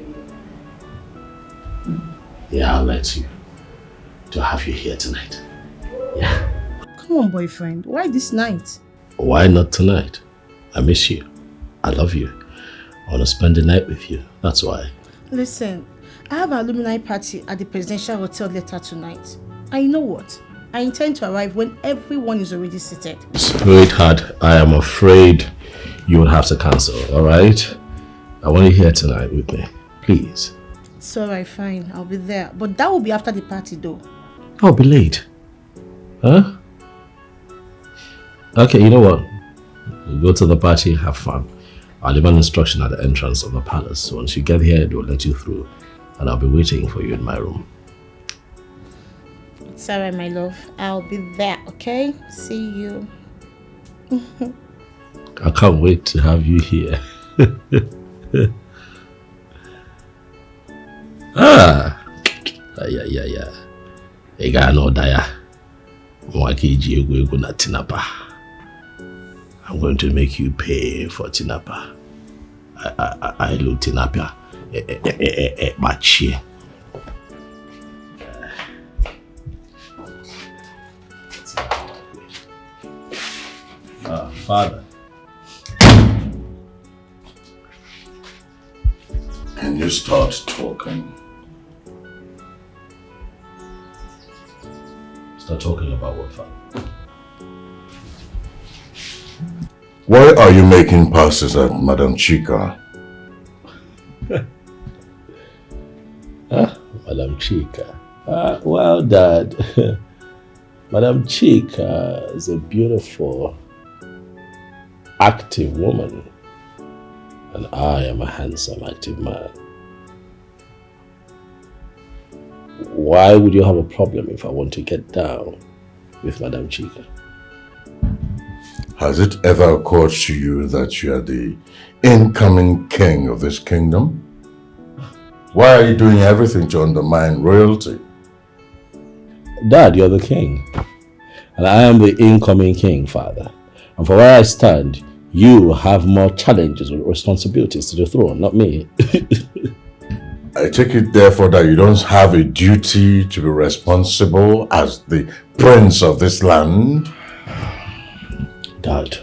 [SPEAKER 8] Yeah, I'll let you to have you here tonight. Yeah.
[SPEAKER 14] Come on, boyfriend. Why this night?
[SPEAKER 8] Why not tonight? I miss you. I love you. I want to spend the night with you. That's why.
[SPEAKER 14] Listen, I have an alumni party at the Presidential Hotel later tonight. And you know what? I intend to arrive when everyone is already seated.
[SPEAKER 8] Sweetheart, I am afraid you will have to cancel, alright? I want you here tonight with me. Please.
[SPEAKER 14] It's alright, fine. I'll be there. But that will be after the party though.
[SPEAKER 8] I'll be late. Huh? Okay, you know what? You go to the party, have fun. I'll leave an instruction at the entrance of the palace. Once you get here, they'll let you through. And I'll be waiting for you in my room.
[SPEAKER 14] It's alright, my love. I'll be there, okay? See you.
[SPEAKER 8] I can't wait to have you here. Yeah. I got no daya. I'm going to make you pay for tinapa. I love tinapa. Machi. Father.
[SPEAKER 19] Can you start talking?
[SPEAKER 8] Start talking about what, Father?
[SPEAKER 19] Why are you making passes at Madam Chika?
[SPEAKER 8] Madam Chika. Well, Dad, Madam Chika is a beautiful, active woman. And I am a handsome, active man. Why would you have a problem if I want to get down with Madam Chika?
[SPEAKER 19] Has it ever occurred to you that you are the incoming king of this kingdom? Why are you doing everything to undermine royalty?
[SPEAKER 8] Dad, you're the king. And I am the incoming king, Father. And for where I stand, you have more challenges and responsibilities to the throne, not me.
[SPEAKER 19] I take it therefore that you don't have a duty to be responsible as the prince of this land?
[SPEAKER 8] Dad,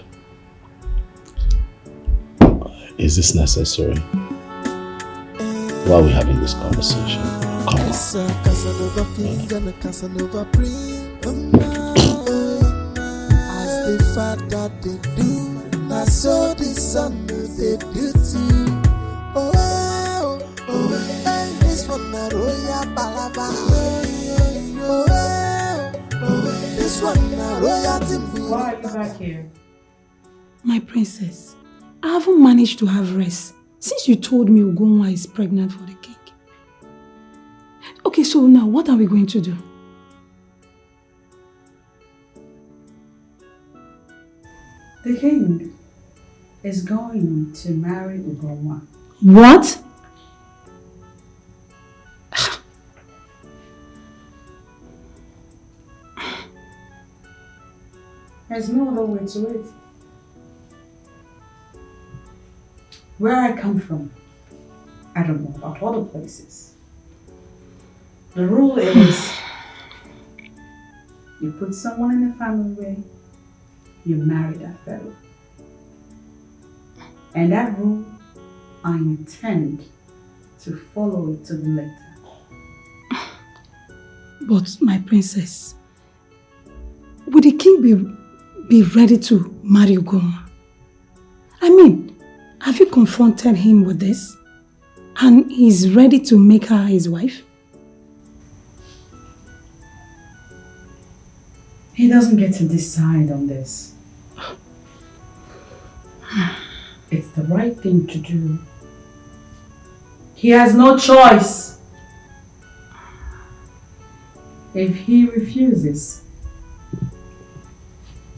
[SPEAKER 8] is this necessary? Why are we having this conversation? Come on.
[SPEAKER 10] the father they do, now so the son they do too. Oh, this one na royal palava. This one na royal timber.
[SPEAKER 2] Why are you back here?
[SPEAKER 5] My princess, I haven't managed to have rest since you told me Ugonwa is pregnant for the king. Okay, so now what are we going to do?
[SPEAKER 2] The king is going to marry Ugonwa.
[SPEAKER 5] What?
[SPEAKER 2] There's no other way to it. Where I come from, I don't know about other places. The rule is, you put someone in the family way, you marry that fellow. And that rule, I intend to follow it to the letter.
[SPEAKER 5] But my princess, would the king be ready to marry Ugonwa? I mean, have you confronted him with this? And he's ready to make her his wife?
[SPEAKER 2] He doesn't get to decide on this. It's the right thing to do. He has no choice. If he refuses,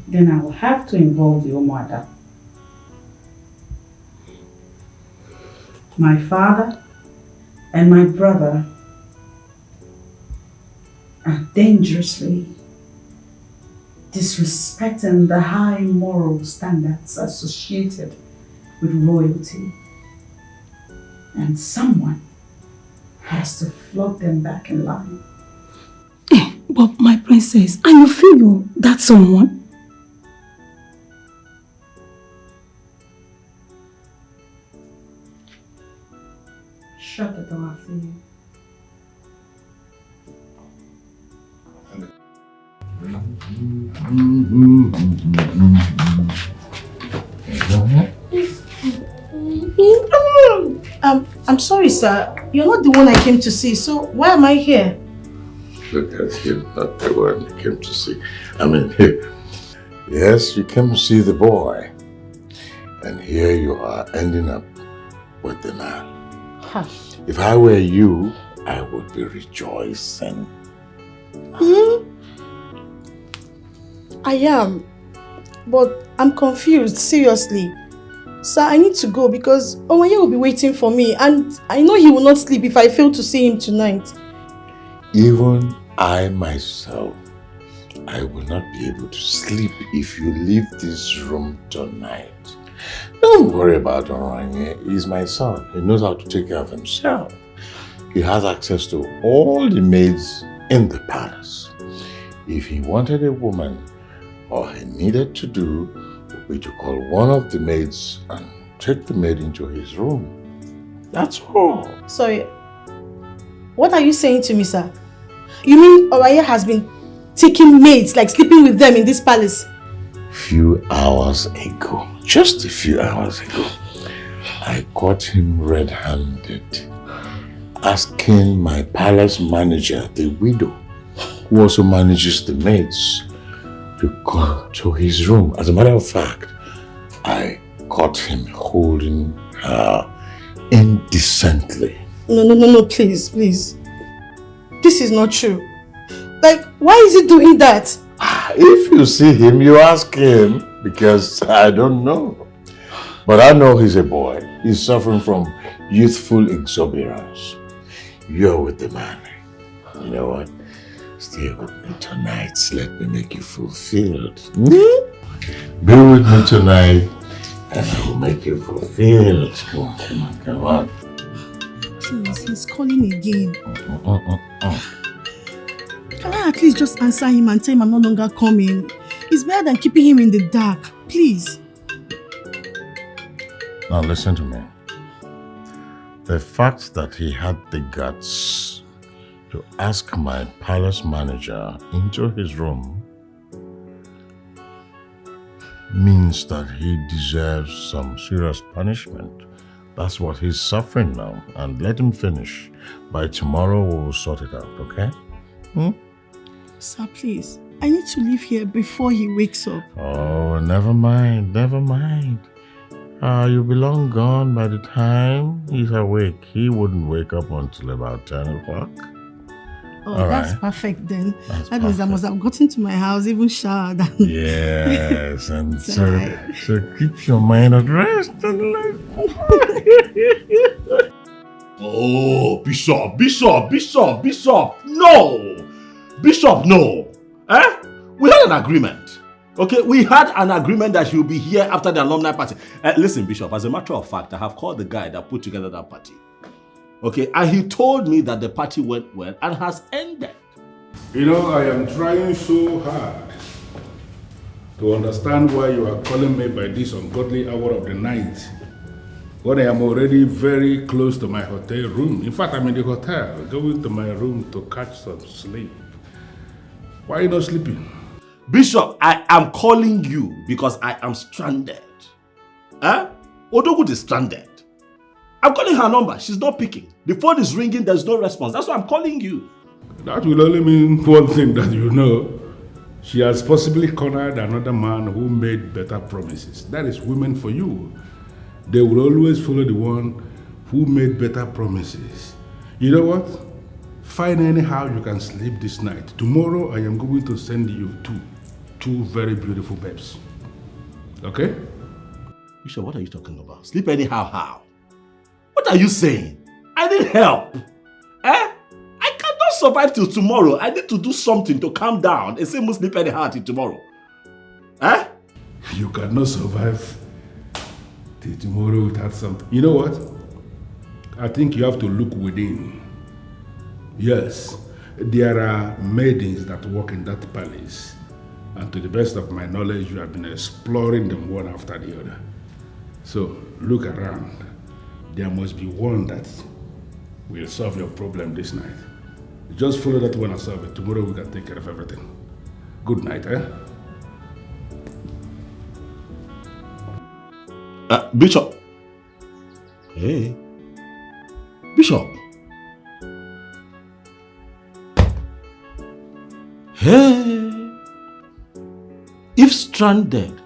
[SPEAKER 2] then I will have to involve the Omada. My father and my brother are dangerously disrespecting the high moral standards associated with royalty. And someone has to flog them back in line.
[SPEAKER 5] But my princess, and you feel that someone?
[SPEAKER 2] Shut the door after you.
[SPEAKER 14] I'm sorry, sir. You're not the one I came to see, so why am I here?
[SPEAKER 19] Look at him, not the one you came to see. I mean, yes, you came to see the boy. And here you are ending up with the man.
[SPEAKER 14] Huh.
[SPEAKER 19] If I were you, I would be rejoicing.
[SPEAKER 14] I am, but I'm confused, seriously. Sir, I need to go because Omoye will be waiting for me and I know he will not sleep if I fail to see him tonight.
[SPEAKER 19] Even I myself, I will not be able to sleep if you leave this room tonight. Don't worry about Oranye. He's my son. He knows how to take care of himself. He has access to all the maids in the palace. If he wanted a woman, all he needed to do would be to call one of the maids and take the maid into his room. That's all.
[SPEAKER 14] Sorry, what are you saying to me, sir? You mean Oraya has been taking maids, like sleeping with them in this palace?
[SPEAKER 19] Few hours ago, just a few hours ago, I caught him red-handed, asking my palace manager, the widow, who also manages the maids, to come to his room. As a matter of fact, I caught him holding her indecently.
[SPEAKER 14] No, please. This is not true. Like, why is he doing that?
[SPEAKER 19] If you see him, you ask him, because I don't know. But I know he's a boy. He's suffering from youthful exuberance. You're with the man. You know what? Stay with me tonight. Let me make you fulfilled. Be with me tonight and I will make you fulfilled. Come on.
[SPEAKER 14] Please, he's calling again. Can I at least just answer him and tell him I'm no longer coming? It's better than keeping him in the dark. Please.
[SPEAKER 19] Now listen to me. The fact that he had the guts to ask my palace manager into his room
[SPEAKER 4] means that he deserves some serious punishment. That's what he's suffering now. And let him finish. By tomorrow, we will sort it out, okay?
[SPEAKER 14] Sir, please. I need to leave here before he wakes up.
[SPEAKER 4] Oh, never mind, never mind. You'll be long gone by the time he's awake. He wouldn't wake up until about 10 o'clock.
[SPEAKER 14] Oh,
[SPEAKER 4] All
[SPEAKER 14] that's
[SPEAKER 4] right.
[SPEAKER 14] perfect then. That means I must have gotten to my house, even showered.
[SPEAKER 4] Yes, and so keep your mind at rest. Oh, Bishop, no! Bishop, no! We had an agreement. Okay, we had an agreement that he'll be here after the alumni party. Listen, Bishop, as a matter of fact, I have called the guy that put together that party. Okay, and he told me that the party went well and has ended.
[SPEAKER 15] You know, I am trying so hard to understand why you are calling me by this ungodly hour of the night when I am already very close to my hotel room. In fact, I'm in the hotel, going to my room to catch some sleep. Why are you not sleeping?
[SPEAKER 1] Bishop, I am calling you because I am stranded. Odogu is stranded. I'm calling her number. She's not picking. The phone is ringing. There's no response. That's why I'm calling you.
[SPEAKER 15] That will only mean one thing that you know. She has possibly cornered another man who made better promises. That is women for you. They will always follow the one who made better promises. You know what? Find anyhow you can sleep this night. Tomorrow I am going to send you two very beautiful babes. Okay?
[SPEAKER 1] Bishop, what are you talking about? Sleep anyhow how? What are you saying? I need help. I cannot survive till tomorrow. I need to do something to calm down and say must sleep anyhow till tomorrow.
[SPEAKER 15] You cannot survive till tomorrow without something. You know what? I think you have to look within. Yes, there are maidens that work in that palace. And to the best of my knowledge, you have been exploring them one after the other. So look around. There must be one that will solve your problem this night. Just follow that one and solve it. Tomorrow we can take care of everything. Good night,
[SPEAKER 1] Bishop. Hey. Bishop. Hey. If stranded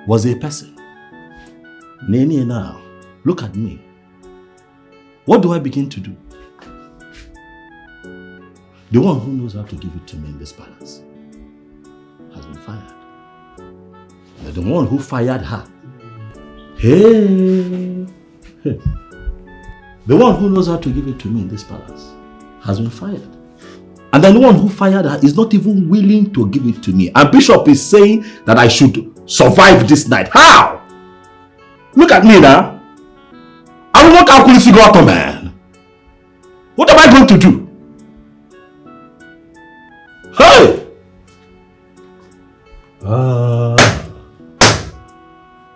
[SPEAKER 1] was a person, Nene now, look at me. What do I begin to do? The one who knows how to give it to me in this palace has been fired. And the one who fired her, hey, the one who knows how to give it to me in this palace has been fired. And then the one who fired her is not even willing to give it to me. And Bishop is saying that I should survive this night. How? Look at me now. I don't want to figure out, man. What am I going to do? Hey!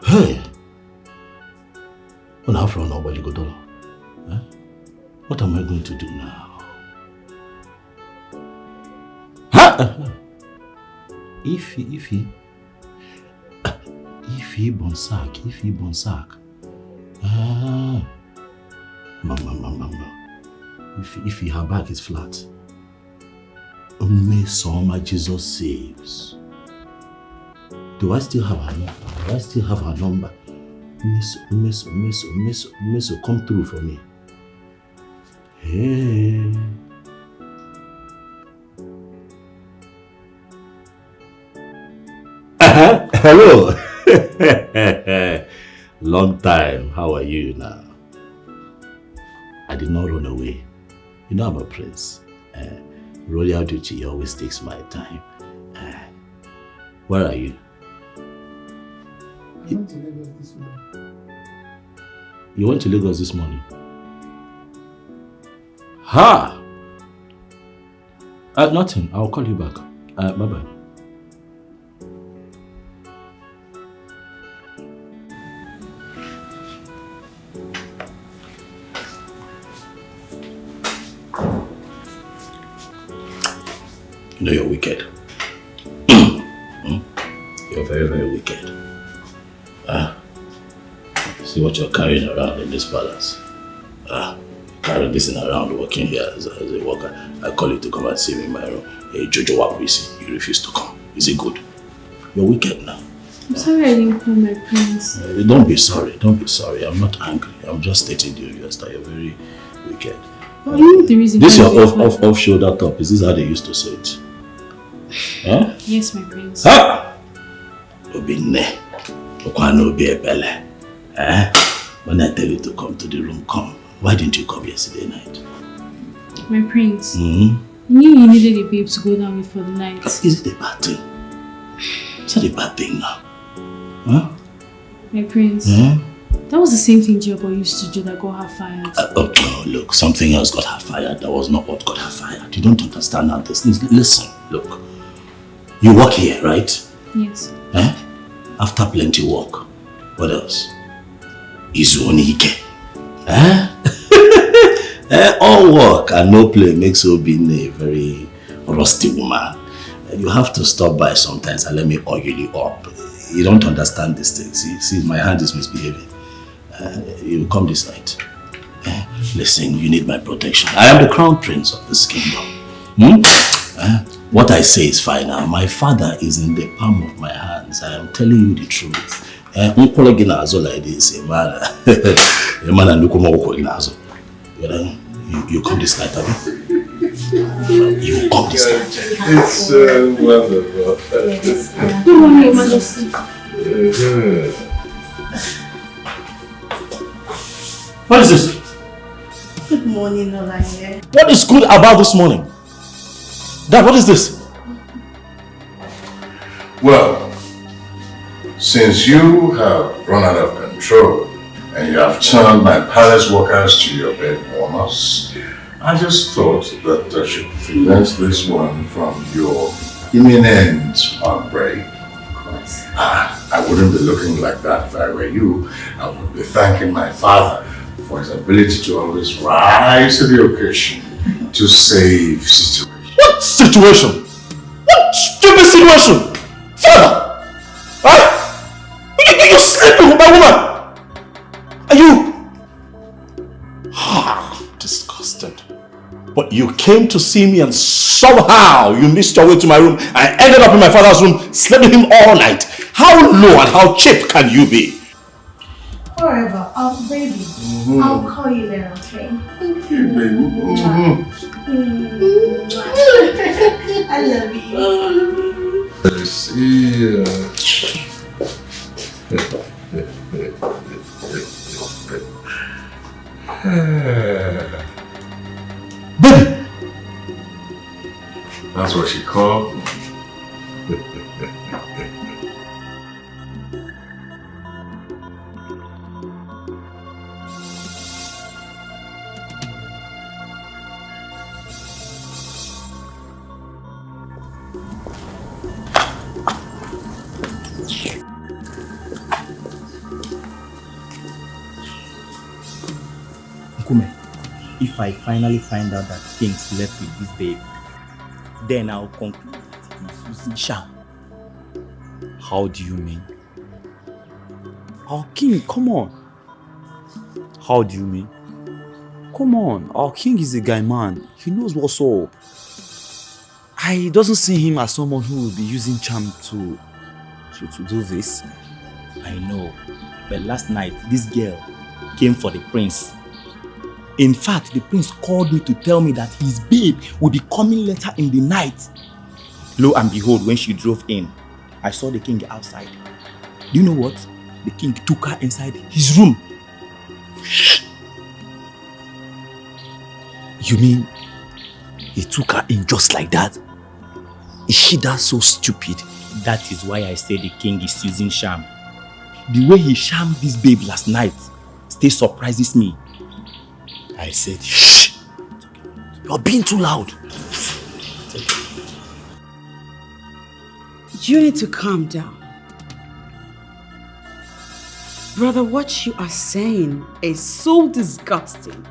[SPEAKER 1] Hey! What am I going to do now? If he bonsack. If her back is flat. Soma Jesus saves. Do I still have her number? Miss, come through for me. Hey. Hello. Long time. How are you now? I did not run away. You know I'm a prince. Royal duty always takes my time. Where are you?
[SPEAKER 20] I went to Lagos this morning.
[SPEAKER 1] You went to Lagos this morning? Ha! Nothing. I'll call you back. Bye-bye. No, you're wicked. You're
[SPEAKER 8] You're very, very wicked. See what you're carrying around in this palace. Carrying this thing around, working here as a worker. I call you to come and see me in my room. Hey, Jojo Wakwisi, you refuse to come. Is it good? You're wicked now.
[SPEAKER 5] I'm sorry I didn't come, my prince.
[SPEAKER 8] Don't be sorry. Don't be sorry. I'm not angry. I'm just stating to you, Esther, you're very wicked.
[SPEAKER 5] Well, you know the reason.
[SPEAKER 8] This your off shoulder top. Is this how they used to say it? Huh?
[SPEAKER 5] Yes, my prince.
[SPEAKER 8] Ha! Obine. Okwano be a belle. When I tell you to come to the room, come. Why didn't you come yesterday night?
[SPEAKER 5] My prince. You knew you needed a babe to go down with for the night.
[SPEAKER 8] Is it a bad thing? Is that a bad thing now? Huh?
[SPEAKER 5] My prince. That was the same thing Jobo used to do that got her fired.
[SPEAKER 8] Oh, no, look, something else got her fired. That was not what got her fired. You don't understand how this things. Listen, look. You work here, right?
[SPEAKER 5] Yes.
[SPEAKER 8] After plenty work, what else? Ike. All work and no play makes you being a very rusty woman. You have to stop by sometimes and let me oil you up. You don't understand these things. See, my hand is misbehaving. You come this night. Listen, you need my protection. I am the crown prince of this kingdom. What I say is final. My father is in the palm of my hands. I am telling you the truth. You come this night, Abby. You come this night.
[SPEAKER 19] It's wonderful.
[SPEAKER 5] Good morning, Your Majesty.
[SPEAKER 8] What is this?
[SPEAKER 14] Good morning, Olanye.
[SPEAKER 8] What is good about this morning? Dad, what is this?
[SPEAKER 19] Well, since you have run out of control and you have turned my palace workers to your bed warmers, I just thought that I should prevent this one from your imminent outbreak.
[SPEAKER 5] Of course.
[SPEAKER 19] I wouldn't be looking like that if I were you. I would be thanking my father for his ability to always rise to the occasion to save situations.
[SPEAKER 8] What situation? What stupid situation? Father! You're sleeping with my woman! Are you... disgusted. But you came to see me and somehow you missed your way to my room and ended up in my father's room sleeping with him all night. How low and how cheap can you be?
[SPEAKER 14] Whatever, baby. I'll call you later, okay?
[SPEAKER 19] Thank you, baby.
[SPEAKER 14] I love you.
[SPEAKER 19] Let's see.
[SPEAKER 8] Baby!
[SPEAKER 19] That's what she called me.
[SPEAKER 17] If I finally find out that King slept with this babe, then I'll conclude that he's using charm.
[SPEAKER 18] How do you mean? Our king, come on. How do you mean? Come on, our king is a guy man. He knows what's up. I doesn't see him as someone who will be using charm to do this.
[SPEAKER 17] I know, but last night this girl came for the prince. In fact, the prince called me to tell me that his babe would be coming later in the night. Lo and behold, when she drove in, I saw the king outside. Do you know what? The king took her inside his room.
[SPEAKER 18] You mean he took her in just like that? Is she that so stupid?
[SPEAKER 17] That is why I say the king is using charm. The way he charmed this babe last night still surprises me.
[SPEAKER 18] I said, shh! You're being too loud.
[SPEAKER 2] You need to calm down. Brother, what you are saying is so disgusting.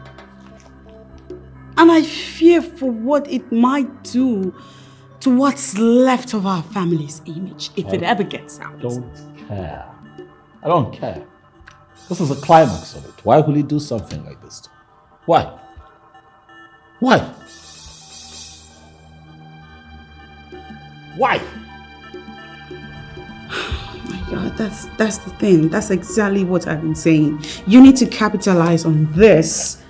[SPEAKER 2] And I fear for what it might do to what's left of our family's image if it ever gets out.
[SPEAKER 8] I don't care. I don't care. This is the climax of it. Why will he do something like this? Why? Why? Why?
[SPEAKER 2] God, that's the thing. That's exactly what I've been saying. You need to capitalize on this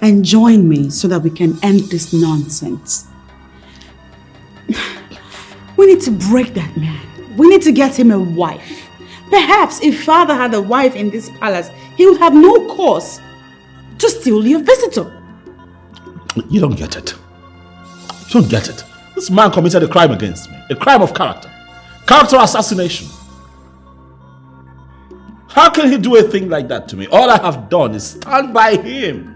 [SPEAKER 2] and join me so that we can end this nonsense. We need to break that man. We need to get him a wife. Perhaps if father had a wife in this palace, he would have no cause to steal your visitor.
[SPEAKER 8] You don't get it. You don't get it. This man committed a crime against me. A crime of character. Character assassination. How can he do a thing like that to me? All I have done is stand by him.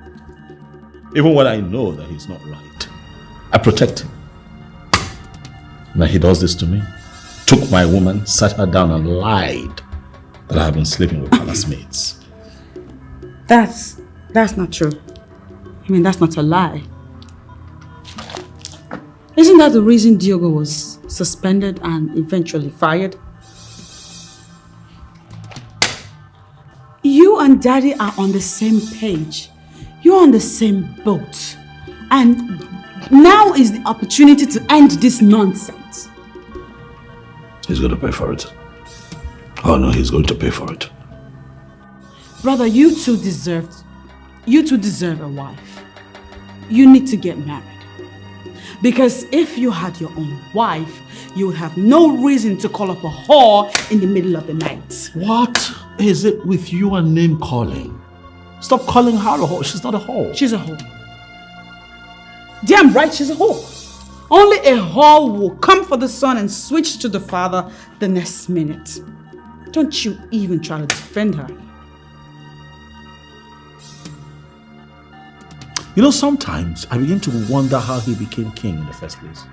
[SPEAKER 8] Even when I know that he's not right. I protect him. Now he does this to me. Took my woman, sat her down and lied that I have been sleeping with palace maids.
[SPEAKER 2] That's not true. I mean, that's not a lie. Isn't that the reason Diogo was suspended and eventually fired? You and Daddy are on the same page. You're on the same boat. And now is the opportunity to end this nonsense.
[SPEAKER 8] He's going to pay for it. Oh no, he's going to pay for it.
[SPEAKER 2] Brother, you two deserve a wife. You need to get married. Because if you had your own wife, you would have no reason to call up a whore in the middle of the night.
[SPEAKER 8] What is it with you and name calling? Stop calling her a whore. She's not a whore.
[SPEAKER 2] She's a whore. Damn right, she's a whore. Only a whore will come for the son and switch to the father the next minute. Don't you even try to defend her.
[SPEAKER 8] You know, sometimes I begin to wonder how he became king in the first place.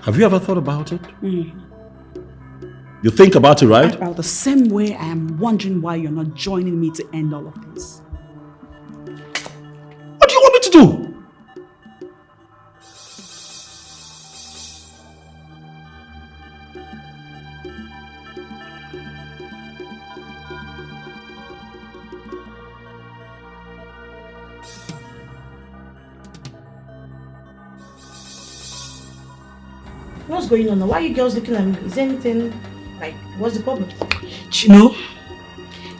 [SPEAKER 8] Have you ever thought about it? You think about it, right?
[SPEAKER 2] About the same way I am wondering why you're not joining me to end all of this.
[SPEAKER 8] What do you want me to do?
[SPEAKER 14] What's going on now? Why are you girls looking at me? Is there anything, like, what's the problem?
[SPEAKER 13] You know,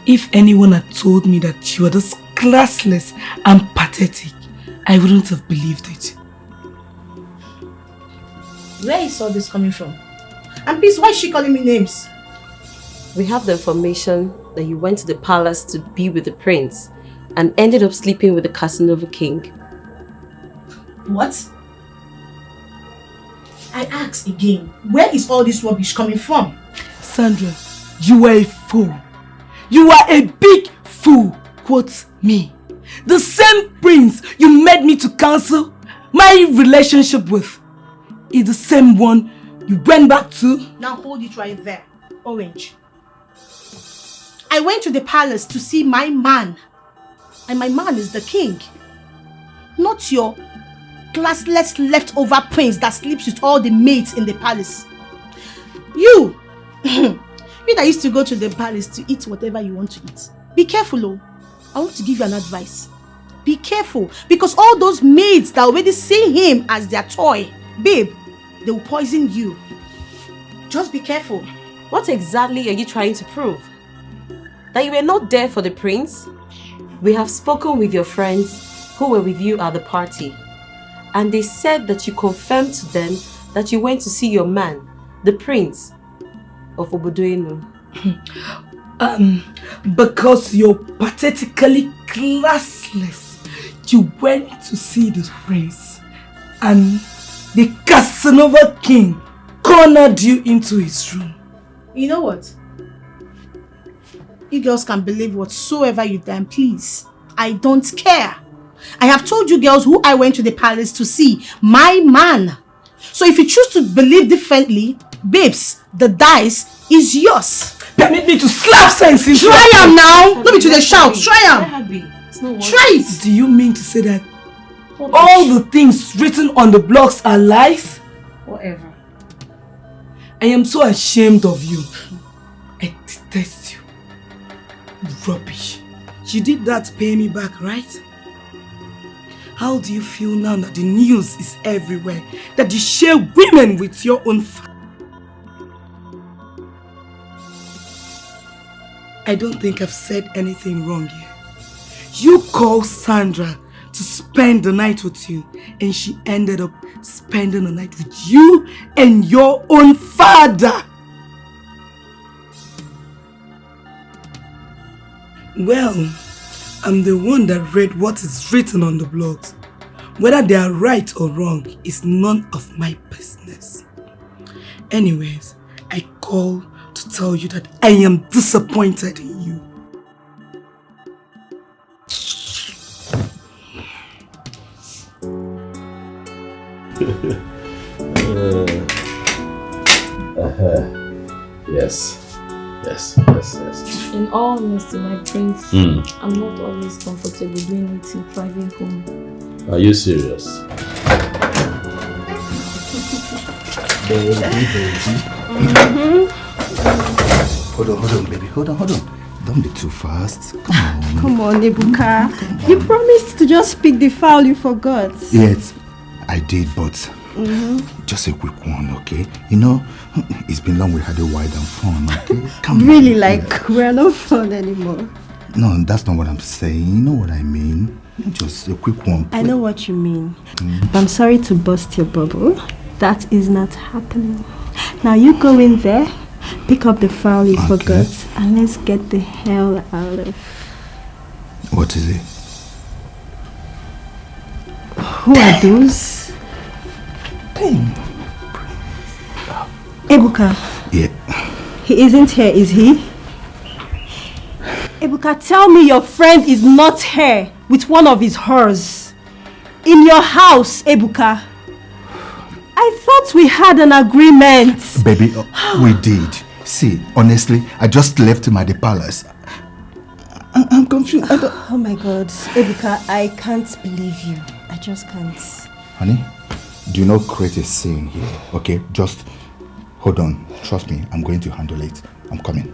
[SPEAKER 13] if anyone had told me that you were this classless and pathetic, I wouldn't have believed it.
[SPEAKER 14] Where is all this coming from? And please, why is she calling me names?
[SPEAKER 6] We have the information that you went to the palace to be with the prince and ended up sleeping with the Casanova king.
[SPEAKER 14] What? I ask again, where is all this rubbish coming from?
[SPEAKER 13] Sandra, you are a fool. You are a big fool, quote me. The same prince you made me to cancel my relationship with is the same one you went back to.
[SPEAKER 14] Now hold it right there, Orange. I went to the palace to see my man. And my man is the king. Not your classless leftover prince that sleeps with all the maids in the palace. You! You that used to go to the palace to eat whatever you want to eat. Be careful, oh. I want to give you an advice. Be careful, because all those maids that already see him as their toy, babe, they will poison you. Just be careful.
[SPEAKER 6] What exactly are you trying to prove? That you were not there for the prince? We have spoken with your friends who were with you at the party. And they said that you confirmed to them that you went to see your man, the prince of Obodoinu.
[SPEAKER 13] Because you're pathetically classless, you went to see the prince and the Casanova king cornered you into his room.
[SPEAKER 14] You know what? You girls can believe whatsoever you damn please. I don't care. I have told you girls who I went to the palace to see. My man. So if you choose to believe differently, babes, the dice is yours.
[SPEAKER 13] Permit me to slap sense into you.
[SPEAKER 14] Try am now. Let me to the shout. Try am. Try it.
[SPEAKER 13] Do you mean to say that all the things written on the blocks are lies?
[SPEAKER 2] Whatever.
[SPEAKER 13] I am so ashamed of you. I detest you. Rubbish. You did that to pay me back, right? How do you feel now that the news is everywhere? That you share women with your own family? I don't think I've said anything wrong here. You called Sandra to spend the night with you, and she ended up spending the night with you and your own father. Well, I'm the one that read what is written on the blogs. Whether they are right or wrong is none of my business. Anyways, I call to tell you that I am disappointed in you.
[SPEAKER 8] Yes.
[SPEAKER 5] In all honesty, my prince, I'm not always comfortable doing it in private home.
[SPEAKER 8] Are you serious?
[SPEAKER 9] Baby. Hold on, baby. Hold on. Don't be too fast. Come on.
[SPEAKER 14] Come on, Ebuka. You promised to just pick the fowl you forgot.
[SPEAKER 9] Yes, I did, but just a quick one, okay? You know, it's been long we had a wide and fun, okay? Come
[SPEAKER 14] really,
[SPEAKER 9] on,
[SPEAKER 14] like, we're not fun anymore.
[SPEAKER 9] No, that's not what I'm saying. You know what I mean? Just a quick one.
[SPEAKER 14] I know what you mean. But I'm sorry to burst your bubble. That is not happening. Now you go in there, pick up the fowl you forgot, and let's get the hell out of...
[SPEAKER 9] What is it?
[SPEAKER 14] Who are those? Ebuka.
[SPEAKER 9] Yeah.
[SPEAKER 14] He isn't here, is he? Ebuka, tell me your friend is not here with one of his hers. In your house, Ebuka. I thought we had an agreement.
[SPEAKER 9] Baby, we did. See, honestly, I just left him at the palace. I'm confused.
[SPEAKER 14] Oh my God. Ebuka, I can't believe you. I just can't.
[SPEAKER 9] Honey, do not create a scene here, okay? Just hold on. Trust me, I'm going to handle it. I'm coming.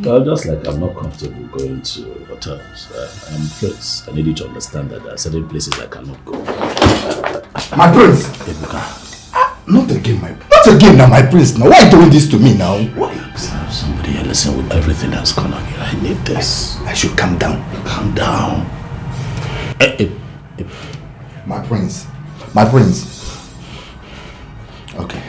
[SPEAKER 8] Just like I'm not comfortable going to hotels. I'm Prince. I need you to understand that there are certain places I cannot go.
[SPEAKER 9] My prince! Not again, my prince. Now, why are you doing this to me now?
[SPEAKER 8] Why? Somebody here, listen, with everything that's gone on here, I need this.
[SPEAKER 9] I should calm down.
[SPEAKER 8] Calm down.
[SPEAKER 9] My prince. Okay.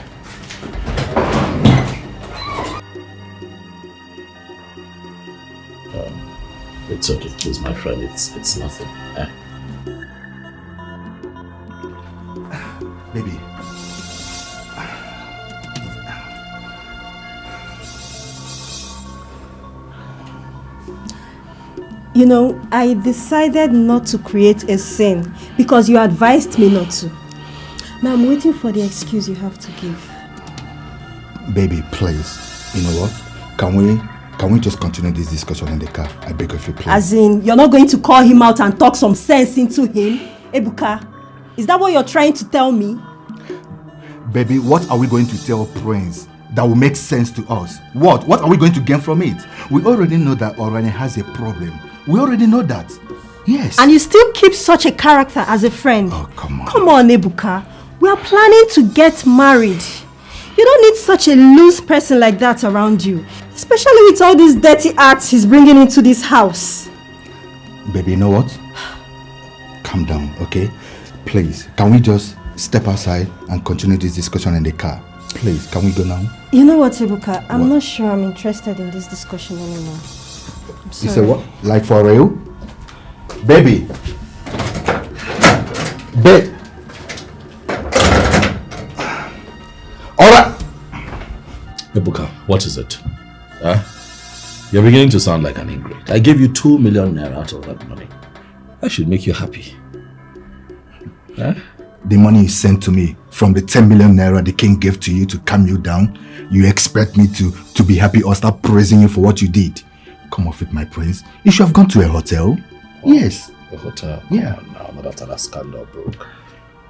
[SPEAKER 8] It's okay, please, my friend. It's nothing.
[SPEAKER 9] Baby.
[SPEAKER 14] You know, I decided not to create a scene because you advised me not to. Now I'm waiting for the excuse you have to give.
[SPEAKER 9] Baby, please. You know what? Can we just continue this discussion in the car? I beg of you, please.
[SPEAKER 14] As in, you're not going to call him out and talk some sense into him? Ebuka, is that what you're trying to tell me?
[SPEAKER 9] Baby, what are we going to tell Prince that will make sense to us? What are we going to gain from it? We already know that Orane has a problem. We already know that. Yes.
[SPEAKER 14] And you still keep such a character as a friend.
[SPEAKER 9] Oh, come on.
[SPEAKER 14] Come on, Ebuka. We are planning to get married. You don't need such a loose person like that around you. Especially with all these dirty acts he's bringing into this house.
[SPEAKER 9] Baby, you know what? Calm down, okay? Please, can we just step outside and continue this discussion in the car? Please, can we go now?
[SPEAKER 14] You know what, Ebuka? I'm not sure I'm interested in this discussion anymore. I'm sorry.
[SPEAKER 9] You say what? Like for real? Baby! Babe! Alright!
[SPEAKER 8] Ebuka, what is it? Huh? You're beginning to sound like an ingrate. I gave you 2 million naira out of that money. That should make you happy. Huh?
[SPEAKER 9] The money you sent to me from the 10 million naira the king gave to you to calm you down, you expect me to be happy or start praising you for what you did? Come off it, my prince. You should have gone to a hotel. Yes.
[SPEAKER 8] The hotel?
[SPEAKER 9] Yeah.
[SPEAKER 8] No, not after that scandal broke.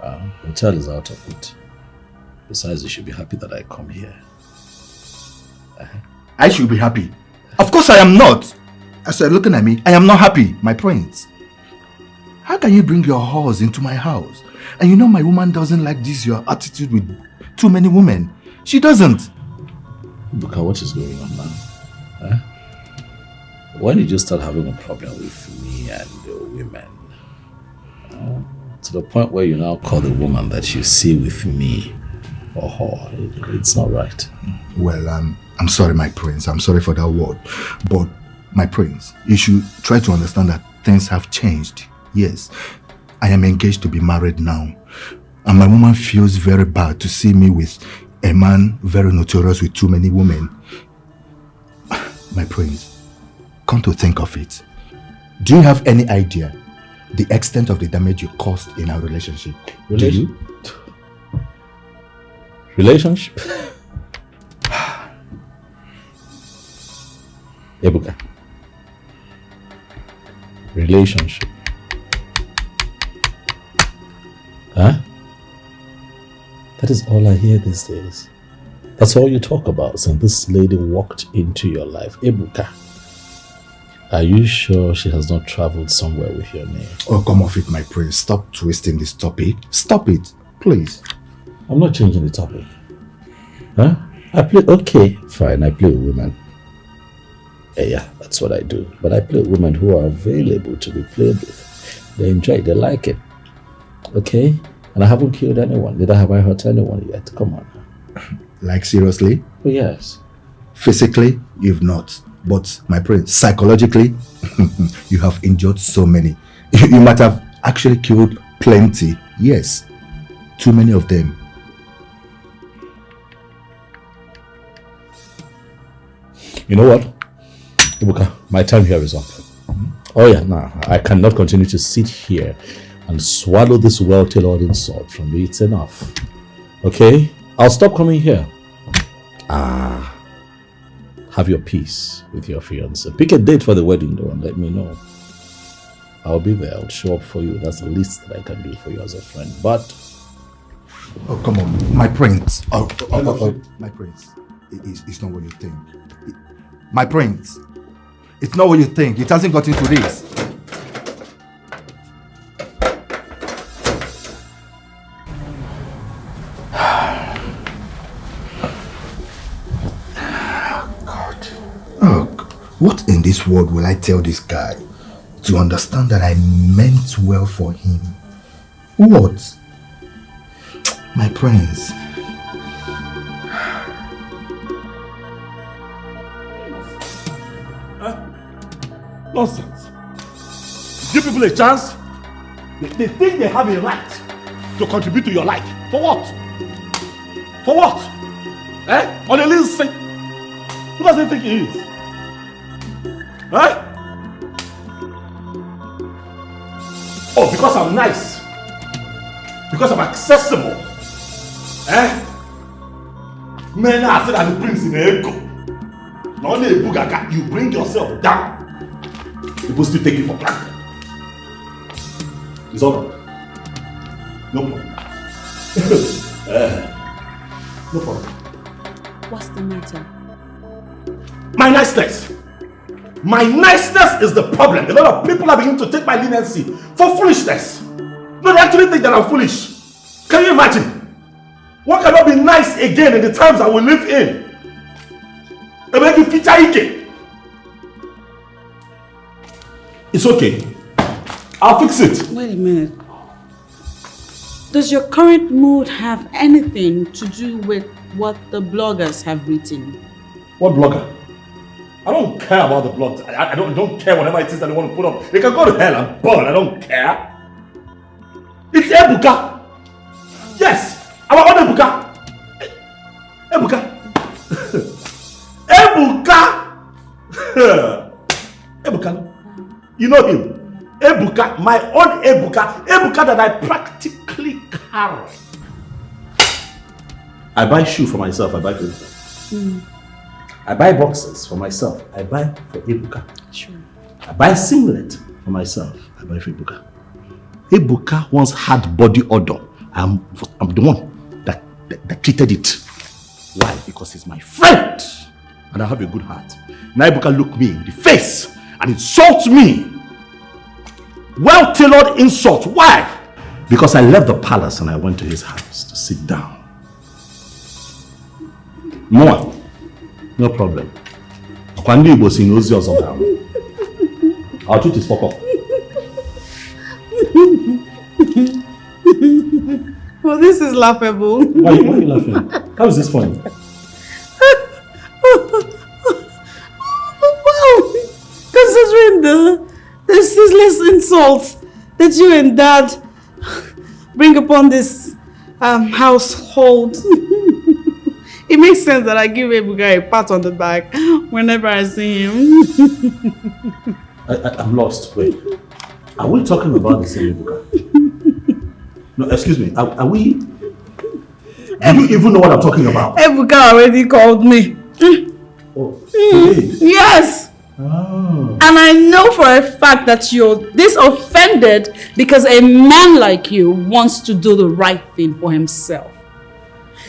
[SPEAKER 8] Hotel is out of it. Besides, you should be happy that I come here.
[SPEAKER 9] I should be happy. Of course I am not. As you're looking at me, I am not happy, my prince. How can you bring your horse into my house? And you know my woman doesn't like this, your attitude with too many women. She doesn't.
[SPEAKER 8] Look at what is going on now. Huh? When did you start having a problem with me and the women? To the point where you now call the woman that you see with me or her. It's not right.
[SPEAKER 9] Well, I'm sorry, my prince. I'm sorry for that word. But, my prince, you should try to understand that things have changed. Yes, I am engaged to be married now. And my woman feels very bad to see me with a man very notorious with too many women. My prince, come to think of it. Do you have any idea the extent of the damage you caused in our relationship? Do you?
[SPEAKER 8] Relationship? Ebuka. Relationship. Huh? That is all I hear these days. That's all you talk about since this lady walked into your life. Ebuka, are you sure she has not traveled somewhere with your name?
[SPEAKER 9] Oh, come off it, my prince. Stop twisting this topic. Stop it, please.
[SPEAKER 8] I'm not changing the topic. Huh? Okay, fine, I play with women. Yeah, that's what I do. But I play with women who are available to be played with. They enjoy it, they like it. Okay? And I haven't killed anyone. Neither have I hurt anyone yet. Come on.
[SPEAKER 9] Like, seriously?
[SPEAKER 8] Oh, yes.
[SPEAKER 9] Physically, you've not. But, my prince, psychologically, you have injured so many. You might have actually killed plenty. Yes. Too many of them.
[SPEAKER 8] You know what? Ibuka, my time here is up. Oh yeah, nah, I cannot continue to sit here and swallow this well-tailored insult from you. It's enough. Okay? I'll stop coming here. Have your peace with your fiancé. Pick a date for the wedding though and let me know. I'll be there. I'll show up for you. That's the least that I can do for you as a friend. But...
[SPEAKER 9] Oh, come on. My prince. My prince. It's not what you think. My prince. It's not what you think. It hasn't got into this. God. Oh, what in this world will I tell this guy to understand that I meant well for him? What? My prince.
[SPEAKER 1] Nonsense. Give people a chance. They think they have a right to contribute to your life. For what? For what? Eh? On a little thing. Who does he think he is? Eh? Oh, because I'm nice. Because I'm accessible. Eh? Men are said I'm the prince in Etiko. Not only a bugaga, you bring yourself down. People still take it for granted. It's all right. No problem. No problem.
[SPEAKER 2] What's the matter?
[SPEAKER 1] My niceness. My niceness is the problem. A lot of people are beginning to take my leniency for foolishness. No, they actually think that I'm foolish. Can you imagine? One cannot be nice again in the times that we live in. They make you feature Ike. It's okay. I'll fix it.
[SPEAKER 2] Wait a minute. Does your current mood have anything to do with what the bloggers have written?
[SPEAKER 1] What blogger? I don't care about the blogs. I don't care whatever it is that they want to put up. They can go to hell and burn. I don't care. It's Ebuka. Yes. I'm about Ebuka. Ebuka. Ebuka. Ebuka. You know him. Ebuka. My own Ebuka. Ebuka that I practically carry. I buy shoes for myself. I buy clothes. I buy boxes for myself. I buy for Etiko.
[SPEAKER 2] Sure.
[SPEAKER 1] I buy singlet for myself. about Ebuka. Ebuka once had body odor. I'm the one that treated it. Why? Because he's my friend. And I have a good heart. Now Ebuka looked me in the face and insulted me. Well-tailored insult. Why? Because I left the palace and I went to his house to sit down. More. No problem. I'll treat his fuck up.
[SPEAKER 2] Well, this is laughable.
[SPEAKER 1] Why are you laughing? How is this funny?
[SPEAKER 2] Well, considering the ceaseless insults that you and Dad bring upon this household, it makes sense that I give Ebuka a pat on the back whenever I see him.
[SPEAKER 1] I'm lost. Wait. Are we talking about the same Ebuka? No, excuse me. Are we... Do you even know what I'm talking about?
[SPEAKER 2] Ebuka already called me.
[SPEAKER 1] Oh,
[SPEAKER 2] yes!
[SPEAKER 1] Oh.
[SPEAKER 2] And I know for a fact that you're this offended because a man like you wants to do the right thing for himself.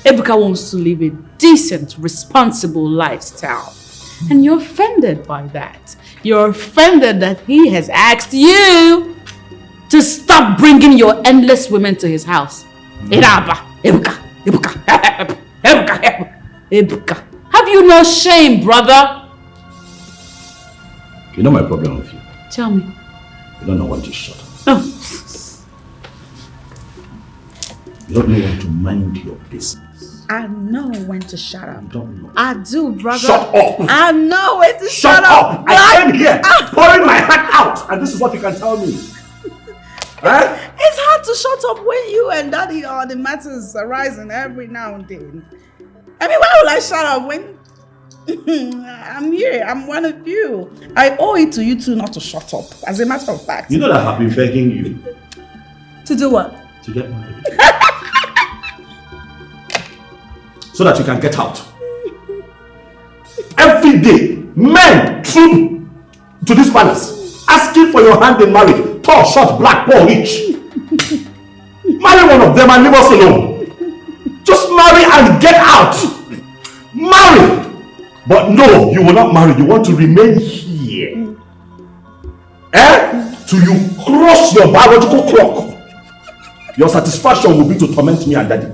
[SPEAKER 2] Ebuka wants to live a decent, responsible lifestyle. And you're offended by that. You're offended that he has asked you to stop bringing your endless women to his house. Ebuka. Have you no shame, brother?
[SPEAKER 1] You know my problem with you.
[SPEAKER 2] Tell me.
[SPEAKER 1] You don't know when to shut up.
[SPEAKER 2] Oh.
[SPEAKER 1] You don't know when to mind your business.
[SPEAKER 2] I know when to shut up.
[SPEAKER 1] You don't know.
[SPEAKER 2] I do, brother.
[SPEAKER 1] Shut up!
[SPEAKER 2] I know when to shut
[SPEAKER 1] up!
[SPEAKER 2] up.
[SPEAKER 1] I came here pouring my heart out, and this is what you can tell me. Right?
[SPEAKER 2] It's hard to shut up when you and Daddy are the matters arising every now and then. I mean, why would I shut up when I'm here? I'm one of you. I owe it to you two not to shut up, as a matter of fact.
[SPEAKER 1] You know that I've been begging you.
[SPEAKER 2] To do what?
[SPEAKER 1] To get married. So that you can get out. Every day, men troop to this palace, asking for your hand in marriage. Tall, short, black, poor, rich. Marry one of them and leave us alone. Just marry and get out. Marry. But no, you will not marry. You want to remain here. Till you cross your biological clock. Your satisfaction will be to torment me and Daddy.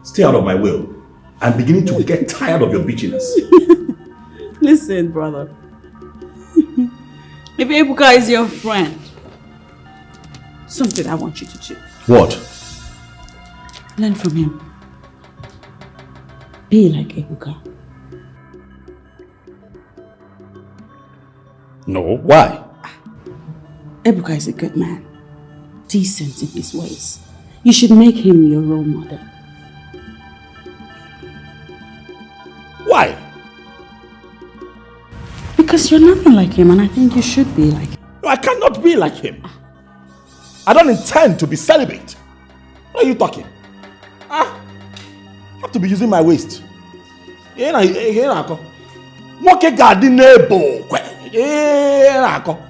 [SPEAKER 1] Stay out of my way. I'm beginning to get tired of your bitchiness.
[SPEAKER 2] Listen, brother. If Ebuka is your friend, something I want you to do.
[SPEAKER 1] What?
[SPEAKER 2] Learn from him. Be like Ebuka.
[SPEAKER 1] No, why?
[SPEAKER 2] Ebuka is a good man. Decent in his ways. You should make him your role model.
[SPEAKER 1] Why?
[SPEAKER 2] Because you're nothing like him and I think you should be like him.
[SPEAKER 1] No, I cannot be like him. I don't intend to be celibate. What are you talking? I have to be using my waist.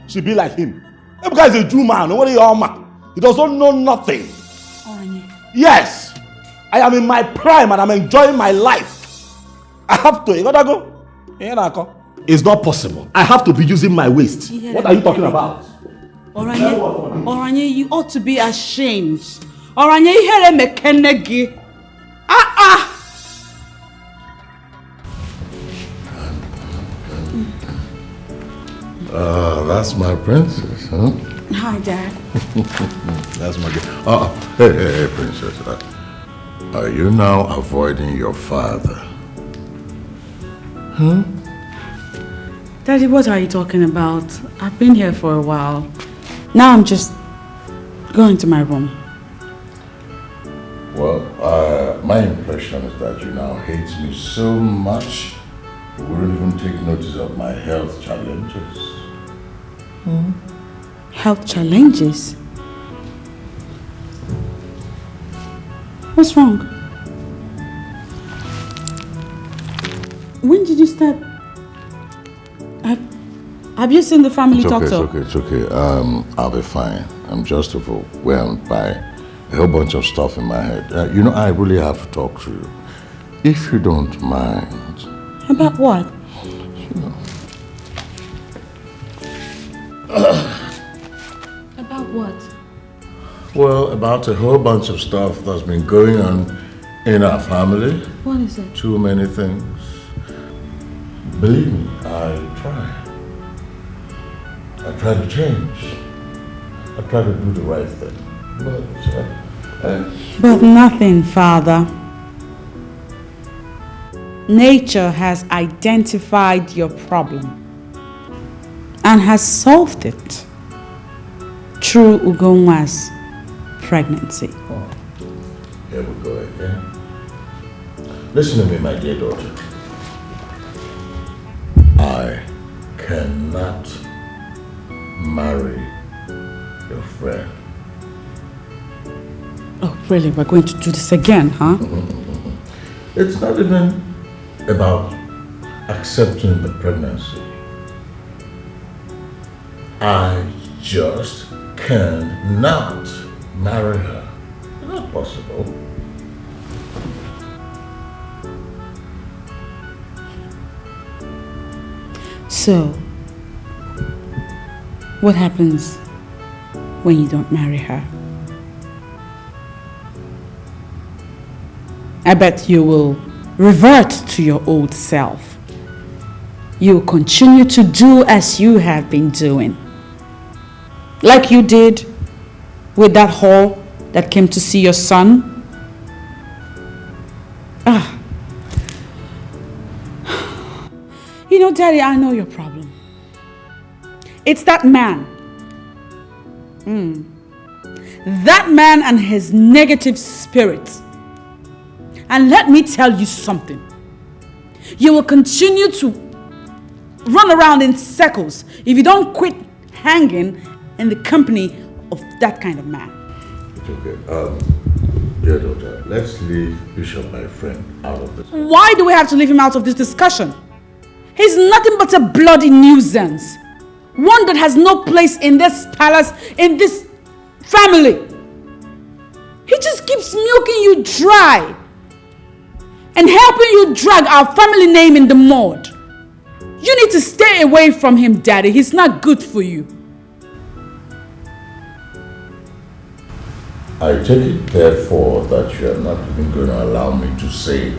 [SPEAKER 1] Should be like him. That guy is a Jew man. He doesn't know nothing. Yes. I am in my prime and I'm enjoying my life. I have to. You gotta go. It's not possible. I have to be using my waist. What are you talking about?
[SPEAKER 2] Oranye, you ought to be ashamed. Oranye, you hear me kenegi.
[SPEAKER 19] That's my princess, huh?
[SPEAKER 2] Hi, Dad.
[SPEAKER 19] That's my girl. Hey, princess. Are you now avoiding your father? Huh?
[SPEAKER 2] Daddy, what are you talking about? I've been here for a while. Now I'm just going to my room.
[SPEAKER 19] Well, my impression is that you now hate me so much you wouldn't even take notice of my health challenges.
[SPEAKER 2] Health challenges? What's wrong? When did you start Have you seen the family doctor?
[SPEAKER 19] It's okay. I'll be fine. I'm just overwhelmed by a whole bunch of stuff in my head. I really have to talk to you. If you don't mind.
[SPEAKER 2] About what?
[SPEAKER 6] About what?
[SPEAKER 19] Well, about a whole bunch of stuff that's been going on in our family.
[SPEAKER 6] What is it?
[SPEAKER 19] Too many things. Believe me, I try. I try to change. I try to do the right thing.
[SPEAKER 2] But nothing, Father. Nature has identified your problem and has solved it through Ugonwa's pregnancy.
[SPEAKER 19] Oh, here we go again. Listen to me, my dear daughter. I cannot marry your friend.
[SPEAKER 2] Oh, really? We're going to do this again, huh?
[SPEAKER 19] It's not even about accepting the pregnancy. I just cannot marry her. It's not possible.
[SPEAKER 2] So, what happens when you don't marry her? I bet you will revert to your old self. You will continue to do as you have been doing. Like you did with that whore that came to see your son. You know, Daddy, I know your problem. It's that man. That man and his negative spirit. And let me tell you something. You will continue to run around in circles if you don't quit hanging in the company of that kind of man.
[SPEAKER 19] It's okay. Dear daughter, let's leave Bishop, my friend, out of this.
[SPEAKER 2] Why do we have to leave him out of this discussion? He's nothing but a bloody nuisance. One that has no place in this palace, in this family. He just keeps milking you dry and helping you drag our family name in the mud. You need to stay away from him, Daddy. He's not good for you.
[SPEAKER 19] I take it therefore that you are not even going to allow me to say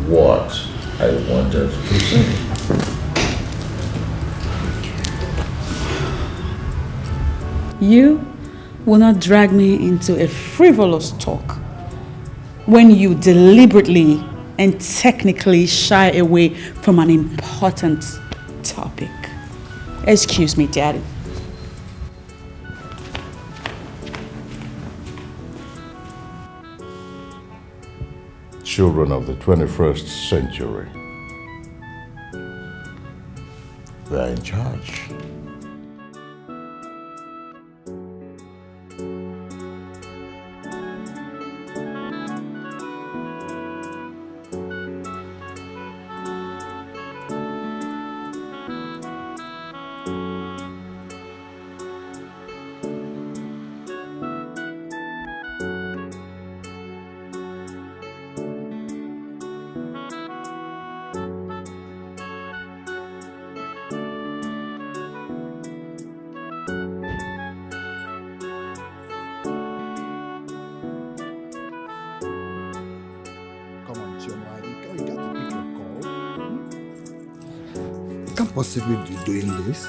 [SPEAKER 19] what I wanted to say.
[SPEAKER 2] You will not drag me into a frivolous talk when you deliberately and technically shy away from an important topic. Excuse me, Daddy.
[SPEAKER 19] Children of the 21st century, they are in charge.
[SPEAKER 9] Possibly be doing this.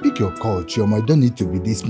[SPEAKER 9] Pick your call, Chioma. You don't need to be this.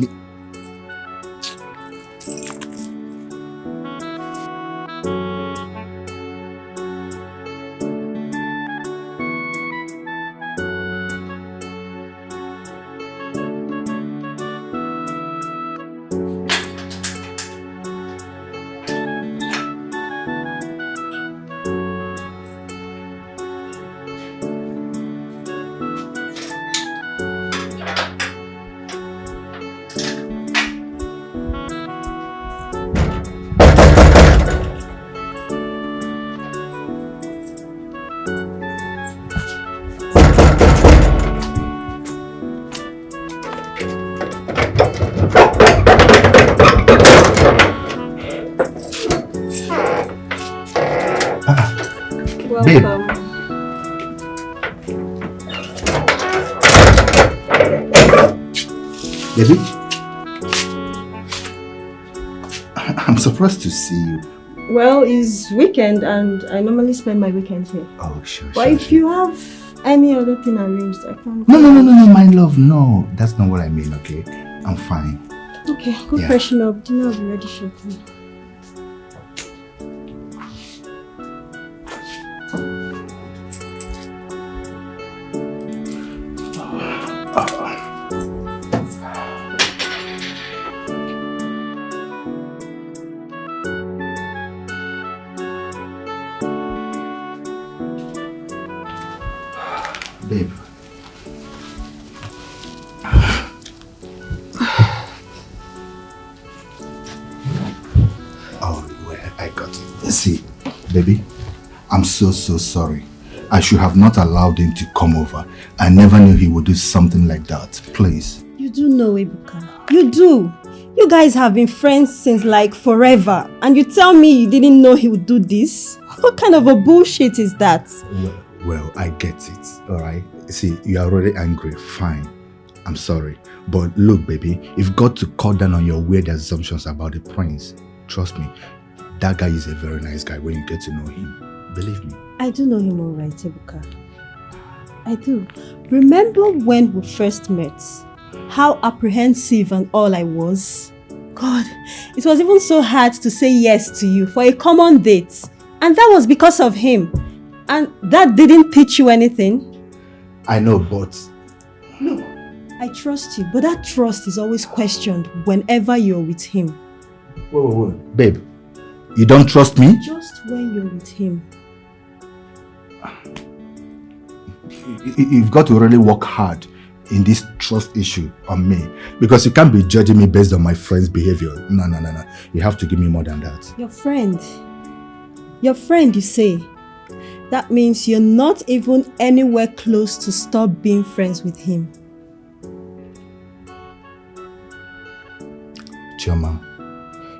[SPEAKER 9] Babe. Baby, I'm surprised to see you.
[SPEAKER 6] Well, it's weekend and I normally spend my weekends here.
[SPEAKER 9] Oh, sure.
[SPEAKER 6] But if you have any other thing arranged, I can...
[SPEAKER 9] No, my love, no. That's not what I mean, okay? I'm fine.
[SPEAKER 6] Okay, go freshen up. Dinner will be ready shortly.
[SPEAKER 9] Babe. Oh, well, I got it. See, baby, I'm so sorry. I should have not allowed him to come over. I never knew he would do something like that. Please.
[SPEAKER 6] You do know, Ebuka. You do. You guys have been friends since like forever. And you tell me you didn't know he would do this? What kind of a bullshit is that?
[SPEAKER 9] Well, I get it, alright? See, you are already angry, fine. I'm sorry. But look, baby, you've got to cut down on your weird assumptions about the prince. Trust me, that guy is a very nice guy when you get to know him. Believe me.
[SPEAKER 6] I do know him alright, Ebuka. I do. Remember when we first met? How apprehensive and all I was? God, it was even so hard to say yes to you for a common date. And that was because of him. And that didn't teach you anything?
[SPEAKER 9] I know, but...
[SPEAKER 6] Look, I trust you, but that trust is always questioned whenever you're with him.
[SPEAKER 9] Wait. Babe, you don't trust me?
[SPEAKER 6] Just when you're with him.
[SPEAKER 9] You've got to really work hard in this trust issue on me. Because you can't be judging me based on my friend's behavior. No. You have to give me more than that.
[SPEAKER 6] Your friend, you say? That means you're not even anywhere close to stop being friends with him.
[SPEAKER 9] Chioma,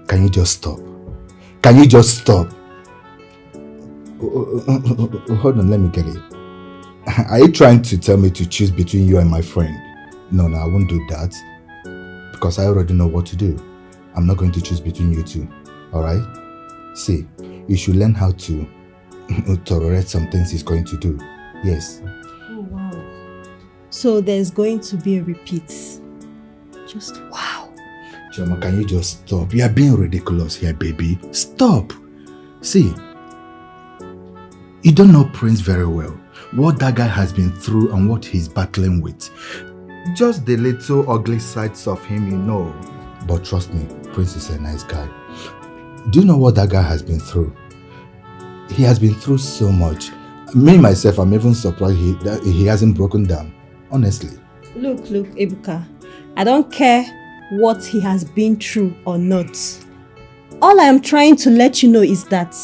[SPEAKER 9] can you just stop? Can you just stop? Hold on, let me get it. Are you trying to tell me to choose between you and my friend? No, I won't do that. Because I already know what to do. I'm not going to choose between you two. Alright? See, you should learn how to tolerate some things he's going to do. Yes.
[SPEAKER 6] Oh, wow. So there's going to be a repeat. Just wow.
[SPEAKER 9] Chioma, can you just stop? You are being ridiculous here, baby. Stop. See, you don't know Prince very well. What that guy has been through and what he's battling with. Just the little ugly sides of him, you know. But trust me, Prince is a nice guy. Do you know what that guy has been through? He has been through so much. Me, myself, I'm even surprised that he hasn't broken down. Honestly.
[SPEAKER 6] Look, Ebuka. I don't care what he has been through or not. All I am trying to let you know is that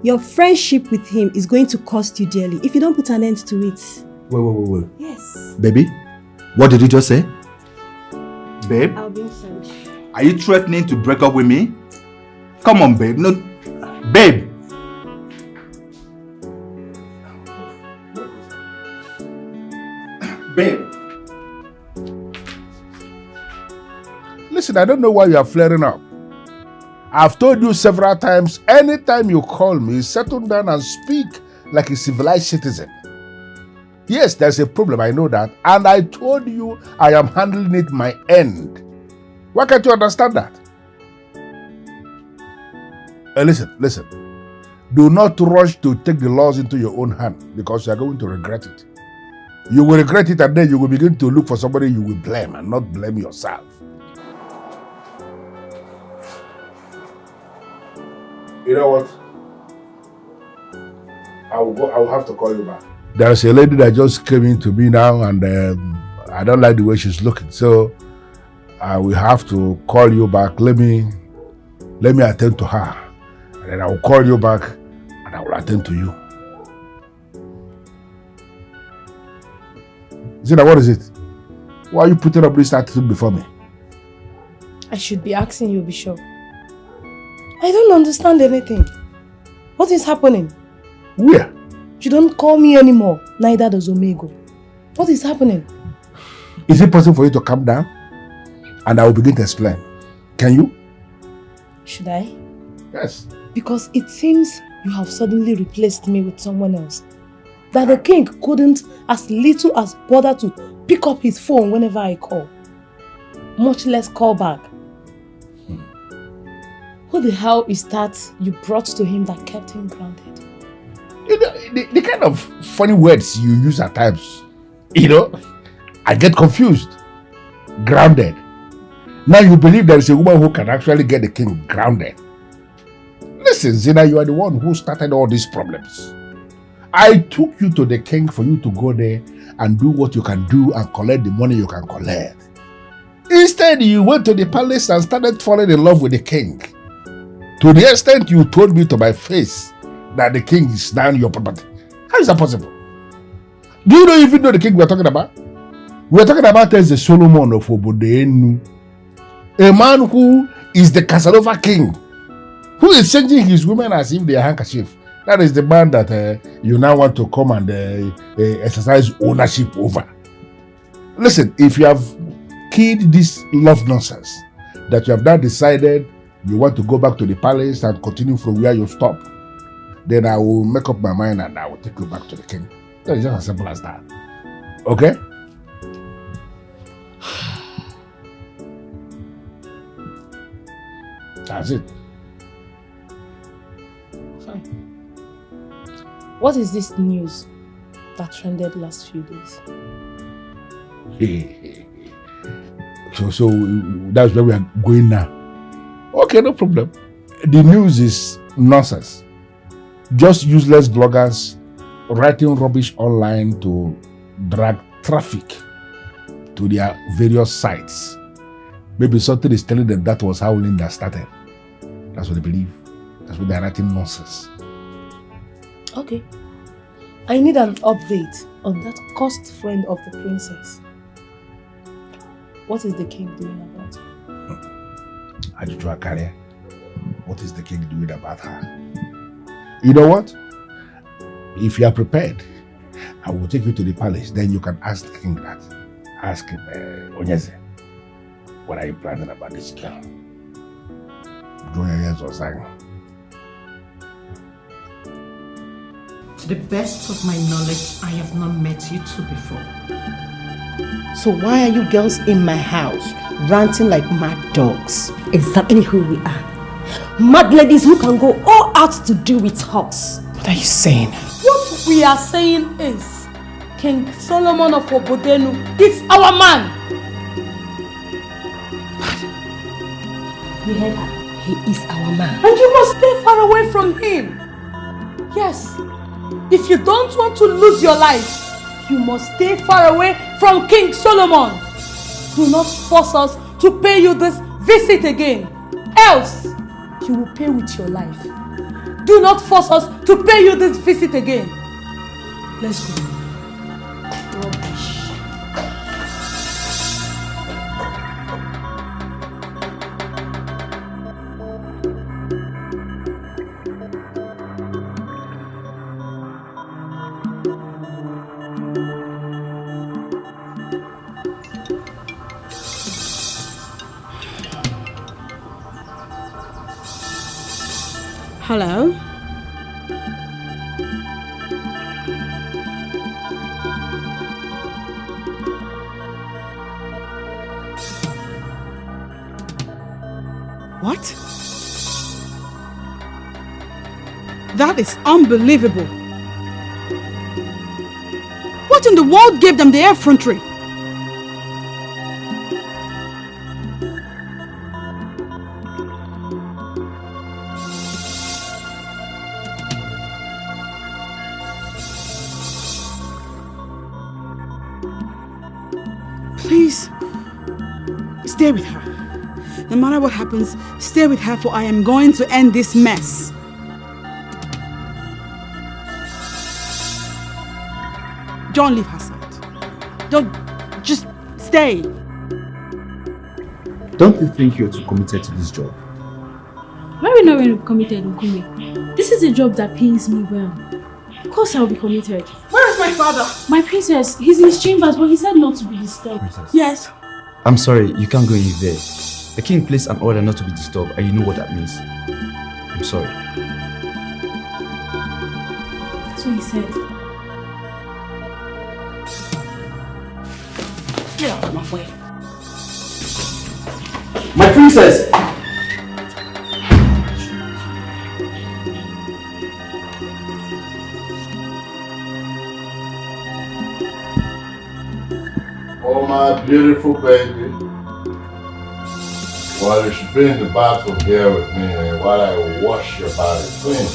[SPEAKER 6] your friendship with him is going to cost you dearly if you don't put an end to it.
[SPEAKER 9] Wait.
[SPEAKER 6] Yes.
[SPEAKER 9] Baby, what did you just say? Babe?
[SPEAKER 6] I'll be inside.
[SPEAKER 9] Are you threatening to break up with me? Come on, babe. No, babe. Babe.
[SPEAKER 15] Listen, I don't know why you are flaring up. I've told you several times, anytime you call me, settle down and speak like a civilized citizen. Yes, there's a problem, I know that. And I told you I am handling it my end. Why can't you understand that? Listen. Do not rush to take the laws into your own hand because you are going to regret it. You will regret it and then you will begin to look for somebody you will blame and not blame yourself. You know what? I will have to call you back. There's a lady that just came in to me now and I don't like the way she's looking. So I will have to call you back. Let me attend to her. And then I will call you back and I will attend to you. Zina, what is it? Why are you putting up this attitude before me?
[SPEAKER 13] I should be asking you, Bishop. I don't understand anything. What is happening?
[SPEAKER 15] Where?
[SPEAKER 13] You don't call me anymore. Neither does Omego. What is happening?
[SPEAKER 15] Is it possible for you to calm down? And I will begin to explain. Can you?
[SPEAKER 13] Should I?
[SPEAKER 15] Yes.
[SPEAKER 13] Because it seems you have suddenly replaced me with someone else. That the king couldn't as little as bother to pick up his phone whenever I call. Much less call back. Who the hell is that you brought to him that kept him grounded?
[SPEAKER 15] The kind of funny words you use at times, I get confused. Grounded. Now you believe there is a woman who can actually get the king grounded. Listen, Zina, you are the one who started all these problems. I took you to the king for you to go there and do what you can do and collect the money you can collect. Instead, you went to the palace and started falling in love with the king. To the extent you told me to my face that the king is now your property. How is that possible? Do you even know the king we're talking about? We're talking about the Solomon of Obodeenu. A man who is the Casanova king, who is changing his women as if they are handkerchief. That is the man that you now want to come and exercise ownership over. Listen, if you have killed this love nonsense, that you have now decided you want to go back to the palace and continue from where you stop, then I will make up my mind and I will take you back to the king. That is just as simple as that. Okay? That's it.
[SPEAKER 13] Fine. What is this news that trended last few days?
[SPEAKER 15] So that's where we are going now. Okay, no problem. The news is nonsense. Just useless bloggers writing rubbish online to drag traffic to their various sites. Maybe something is telling them that was how Linda started. That's what they believe. That's what they're writing nonsense.
[SPEAKER 13] Okay. I need an update on that cursed friend of the princess. What is the king doing about her?
[SPEAKER 15] Ajujua Karia. What is the king doing about her? You know what? If you are prepared, I will take you to the palace. Then you can ask the king that. Ask him, Onyeze, what are you planning about this girl? Draw your ears or sang.
[SPEAKER 16] To the best of my knowledge, I have not met you two before.
[SPEAKER 20] So why are you girls in my house, ranting like mad dogs?
[SPEAKER 6] Exactly who we are. Mad ladies who can go all out to do with us.
[SPEAKER 20] What are you saying?
[SPEAKER 13] What we are saying is, King Solomon of Obodenu is our man.
[SPEAKER 6] We heard her. He is our man.
[SPEAKER 13] And you must stay far away from him. Yes. If you don't want to lose your life, you must stay far away from King Solomon. Do not force us to pay you this visit again. Else, you will pay with your life. Do not force us to pay you this visit again. Let's go. Rubbish.
[SPEAKER 2] Hello? What? That is unbelievable. What in the world gave them the effrontery? Please, stay with her. No matter what happens, stay with her, for I am going to end this mess. Don't leave her side. Don't, just stay.
[SPEAKER 18] Don't you think you're too committed to this job?
[SPEAKER 5] Why are we not really committed, Ukume? This is a job that pays me well. Of course I'll be committed.
[SPEAKER 14] Where is my father?
[SPEAKER 5] My princess, he's in his chambers, but he said not to be disturbed.
[SPEAKER 18] Princess.
[SPEAKER 14] Yes.
[SPEAKER 18] I'm sorry, you can't go in there. The king placed an order not to be disturbed, and you know what that means. I'm sorry.
[SPEAKER 5] That's what he said.
[SPEAKER 14] Get out of my way.
[SPEAKER 1] My princess!
[SPEAKER 4] Oh, my beautiful baby. Well, you should be in the bathroom here with me while I wash your body clean.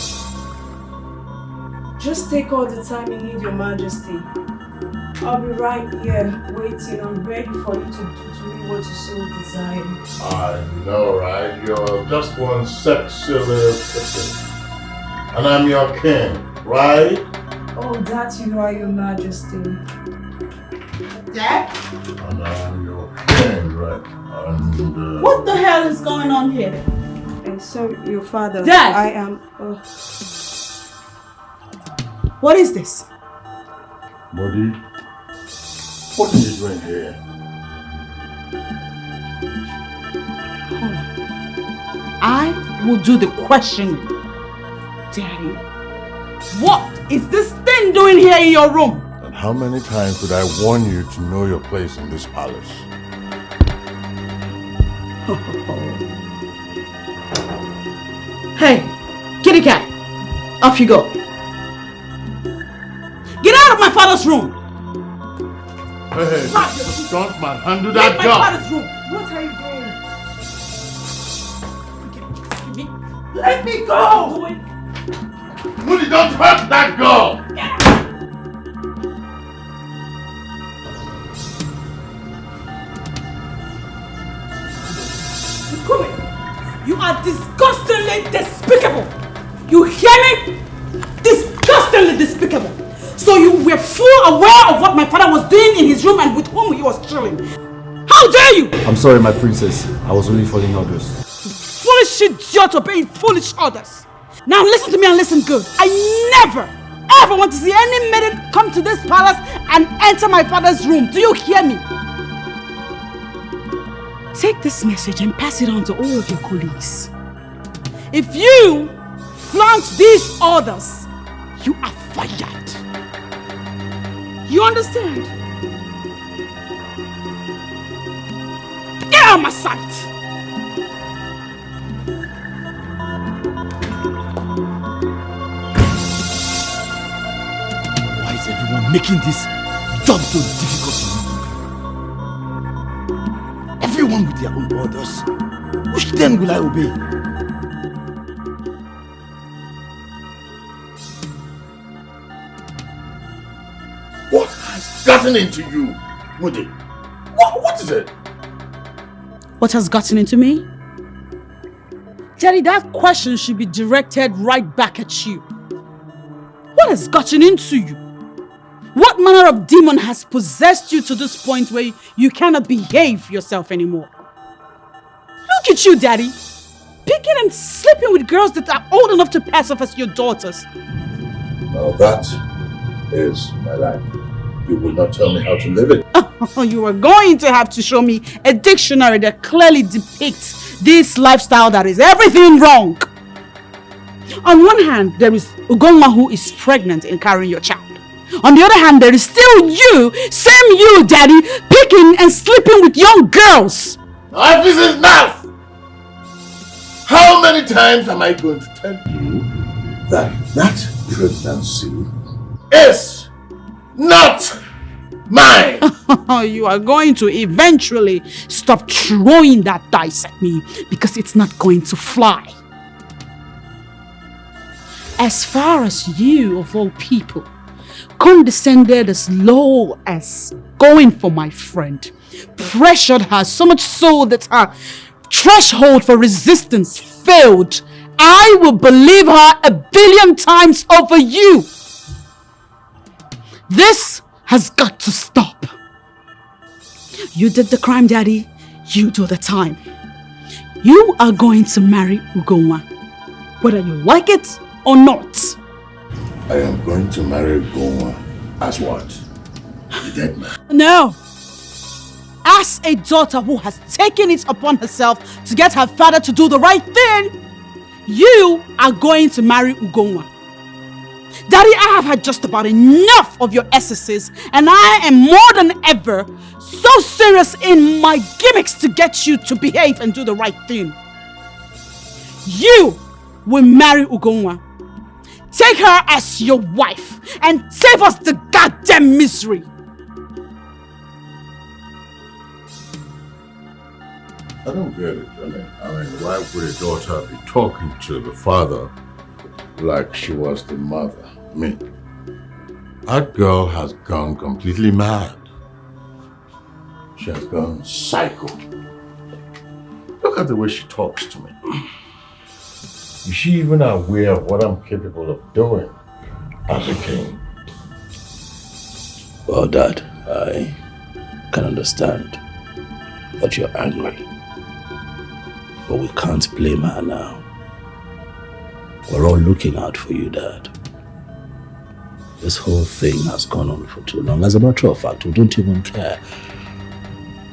[SPEAKER 3] Just take all the time you need, Your Majesty. I'll be right here waiting and ready for you to do to me what you so desire.
[SPEAKER 4] I know, right? You're just one sexy little kitten. And I'm your king, right?
[SPEAKER 3] Oh, that you are, Your Majesty.
[SPEAKER 14] Dad?
[SPEAKER 4] And I'm your king, right? And,
[SPEAKER 14] What the hell is going on here?
[SPEAKER 3] So, your father.
[SPEAKER 14] Dad!
[SPEAKER 3] I am.
[SPEAKER 14] What is this?
[SPEAKER 4] Buddy, what are you doing here?
[SPEAKER 2] I will do the questioning. Daddy, what is this thing doing here in your room?
[SPEAKER 4] And how many times did I warn you to know your place in this palace?
[SPEAKER 2] Hey, kitty cat, off you go. Get out of my father's room.
[SPEAKER 4] Hey, don't manhandle
[SPEAKER 2] Leave
[SPEAKER 4] that
[SPEAKER 2] my
[SPEAKER 4] girl.
[SPEAKER 2] father's room.
[SPEAKER 3] What are you doing?
[SPEAKER 4] Let me go! Moody, don't hurt that girl!
[SPEAKER 2] You are disgustingly despicable. You hear me? Disgustingly despicable. So you were full aware of what my father was doing in his room and with whom he was chilling. How dare you?
[SPEAKER 18] I'm sorry, my princess. I was only following orders.
[SPEAKER 2] Foolish idiot obeying foolish orders. Now listen to me and listen good. I never, ever want to see any maiden come to this palace and enter my father's room. Do you hear me? Take this message and pass it on to all of your colleagues. If you flaunt these orders, you are fired. You understand? Get out of my sight!
[SPEAKER 17] Why is everyone making this job so difficult for me? Everyone with their own orders. Which then will I obey?
[SPEAKER 4] What has gotten into you, Moody? What is it?
[SPEAKER 2] What has gotten into me? Jerry, that question should be directed right back at you. What has gotten into you? What manner of demon has possessed you to this point where you cannot behave yourself anymore? Look at you, Daddy. Picking and sleeping with girls that are old enough to pass off as your daughters.
[SPEAKER 4] Now that is my life. You will not tell me how to live it.
[SPEAKER 2] Oh, you are going to have to show me a dictionary that clearly depicts this lifestyle that is everything wrong. On one hand, there is Ugonma who is pregnant and carrying your child. On the other hand, there is still you, same you, Daddy, picking and sleeping with young girls.
[SPEAKER 4] Enough is enough! How many times am I going to tell you that pregnancy is not mine?
[SPEAKER 2] You are going to eventually stop throwing that dice at me because it's not going to fly. As far as you, of all people, condescended as low as going for my friend, pressured her so much so that her threshold for resistance failed, I will believe her 1,000,000,000 times over you. This has got to stop. You did the crime, Daddy. You do the time. You are going to marry Ugonwa, whether you like it or not.
[SPEAKER 4] I am going to marry Gonwa as what? The dead man.
[SPEAKER 2] No! As a daughter who has taken it upon herself to get her father to do the right thing, you are going to marry Ugonwa. Daddy, I have had just about enough of your excesses, and I am more than ever so serious in my gimmicks to get you to behave and do the right thing. You will marry Ugonwa. Take her as your wife and save us the goddamn misery.
[SPEAKER 4] I don't get it, I mean, why would a daughter be talking to the father like she was the mother? I mean, that girl has gone completely mad. She has gone psycho. Look at the way she talks to me. Is she even aware of what I'm capable of doing as a king?
[SPEAKER 8] Well, Dad, I can understand that you're angry. But we can't blame her now. We're all looking out for you, Dad. This whole thing has gone on for too long. As a matter of fact, we don't even care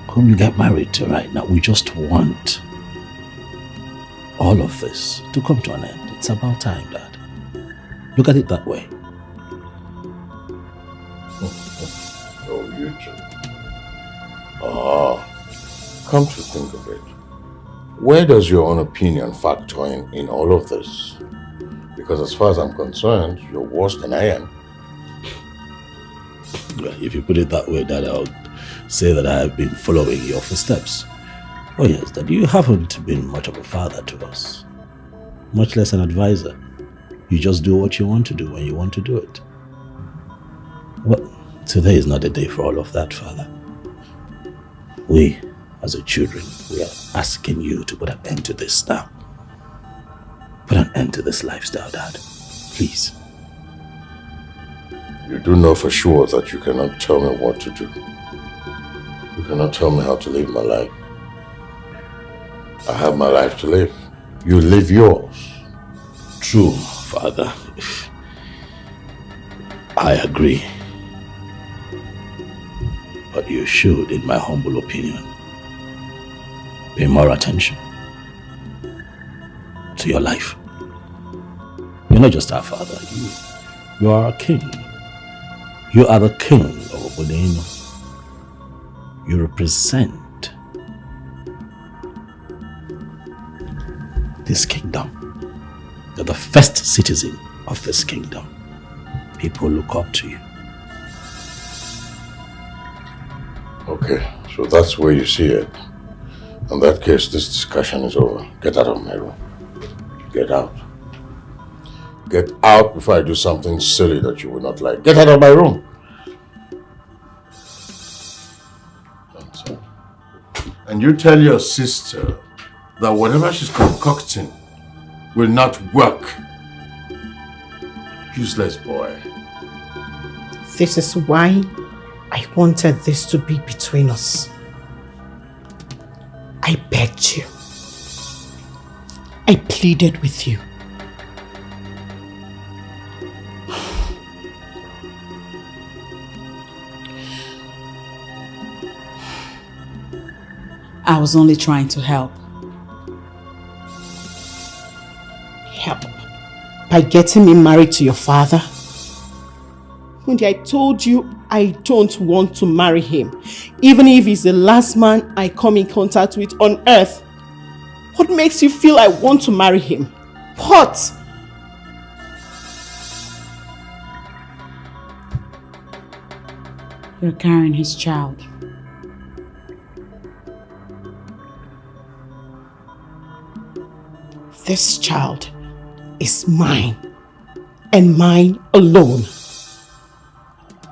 [SPEAKER 8] whom you get married to right now. We just want all of this to come to an end. It's about time, Dad. Look at it that way.
[SPEAKER 4] Oh, you two. Come to think of it, where does your own opinion factor in all of this? Because as far as I'm concerned, you're worse than I am.
[SPEAKER 8] If you put it that way, Dad, I'll say that I have been following your footsteps. Oh yes, Dad, you haven't been much of a father to us. Much less an advisor. You just do what you want to do when you want to do it. Well, today is not the day for all of that, Father. We, as a children, we are asking you to put an end to this now. Put an end to this lifestyle, Dad. Please.
[SPEAKER 4] You do know for sure that you cannot tell me what to do. You cannot tell me how to live my life. I have my life to live. You live yours.
[SPEAKER 8] True, Father. I agree. But you should, in my humble opinion, pay more attention to your life. You're not just our father. You are our king. You are the king of Obodeno. You represent this kingdom. You're the first citizen of this kingdom. People look up to you.
[SPEAKER 4] Okay, so that's where you see it. In that case, this discussion is over. Get out of my room. Get out. Get out before I do something silly that you would not like. Get out of my room. And you tell your sister that whatever she's concocting will not work. Useless boy.
[SPEAKER 20] This is why I wanted this to be between us. I begged you. I pleaded with you.
[SPEAKER 2] I was only trying to help.
[SPEAKER 20] Help? By getting me married to your father? When I told you I don't want to marry him, even if he's the last man I come in contact with on earth. What makes you feel I want to marry him? What?
[SPEAKER 2] You're carrying his child.
[SPEAKER 20] This child is mine, and mine alone.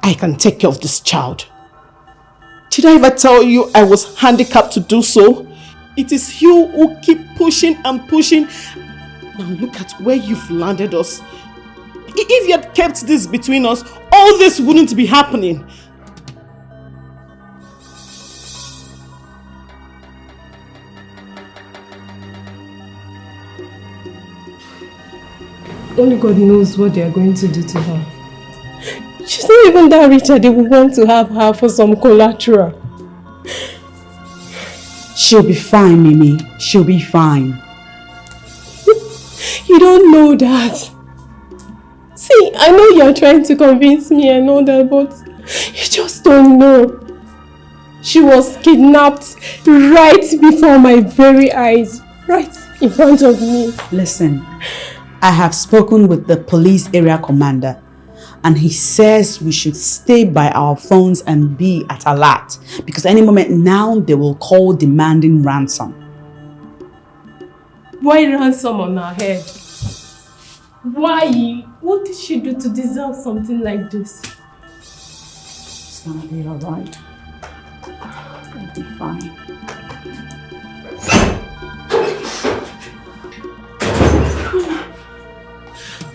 [SPEAKER 20] I can take care of this child. Did I ever tell you I was handicapped to do so? It is you who keep pushing and pushing. Now look at where you've landed us. If you had kept this between us, all this wouldn't be happening.
[SPEAKER 13] Only God knows what they are going to do to her. She's not even that rich that they would want to have her for some collateral.
[SPEAKER 2] She'll be fine, Mimi. She'll be fine.
[SPEAKER 13] You don't know that. See, I know you're trying to convince me and all that, but you just don't know. She was kidnapped right before my very eyes, right in front of me.
[SPEAKER 2] Listen, I have spoken with the police area commander and he says we should stay by our phones and be at alert because any moment now they will call demanding ransom.
[SPEAKER 13] Why ransom on her head? Why? What did she do to deserve something like this?
[SPEAKER 2] It's gonna be alright. It'll be fine.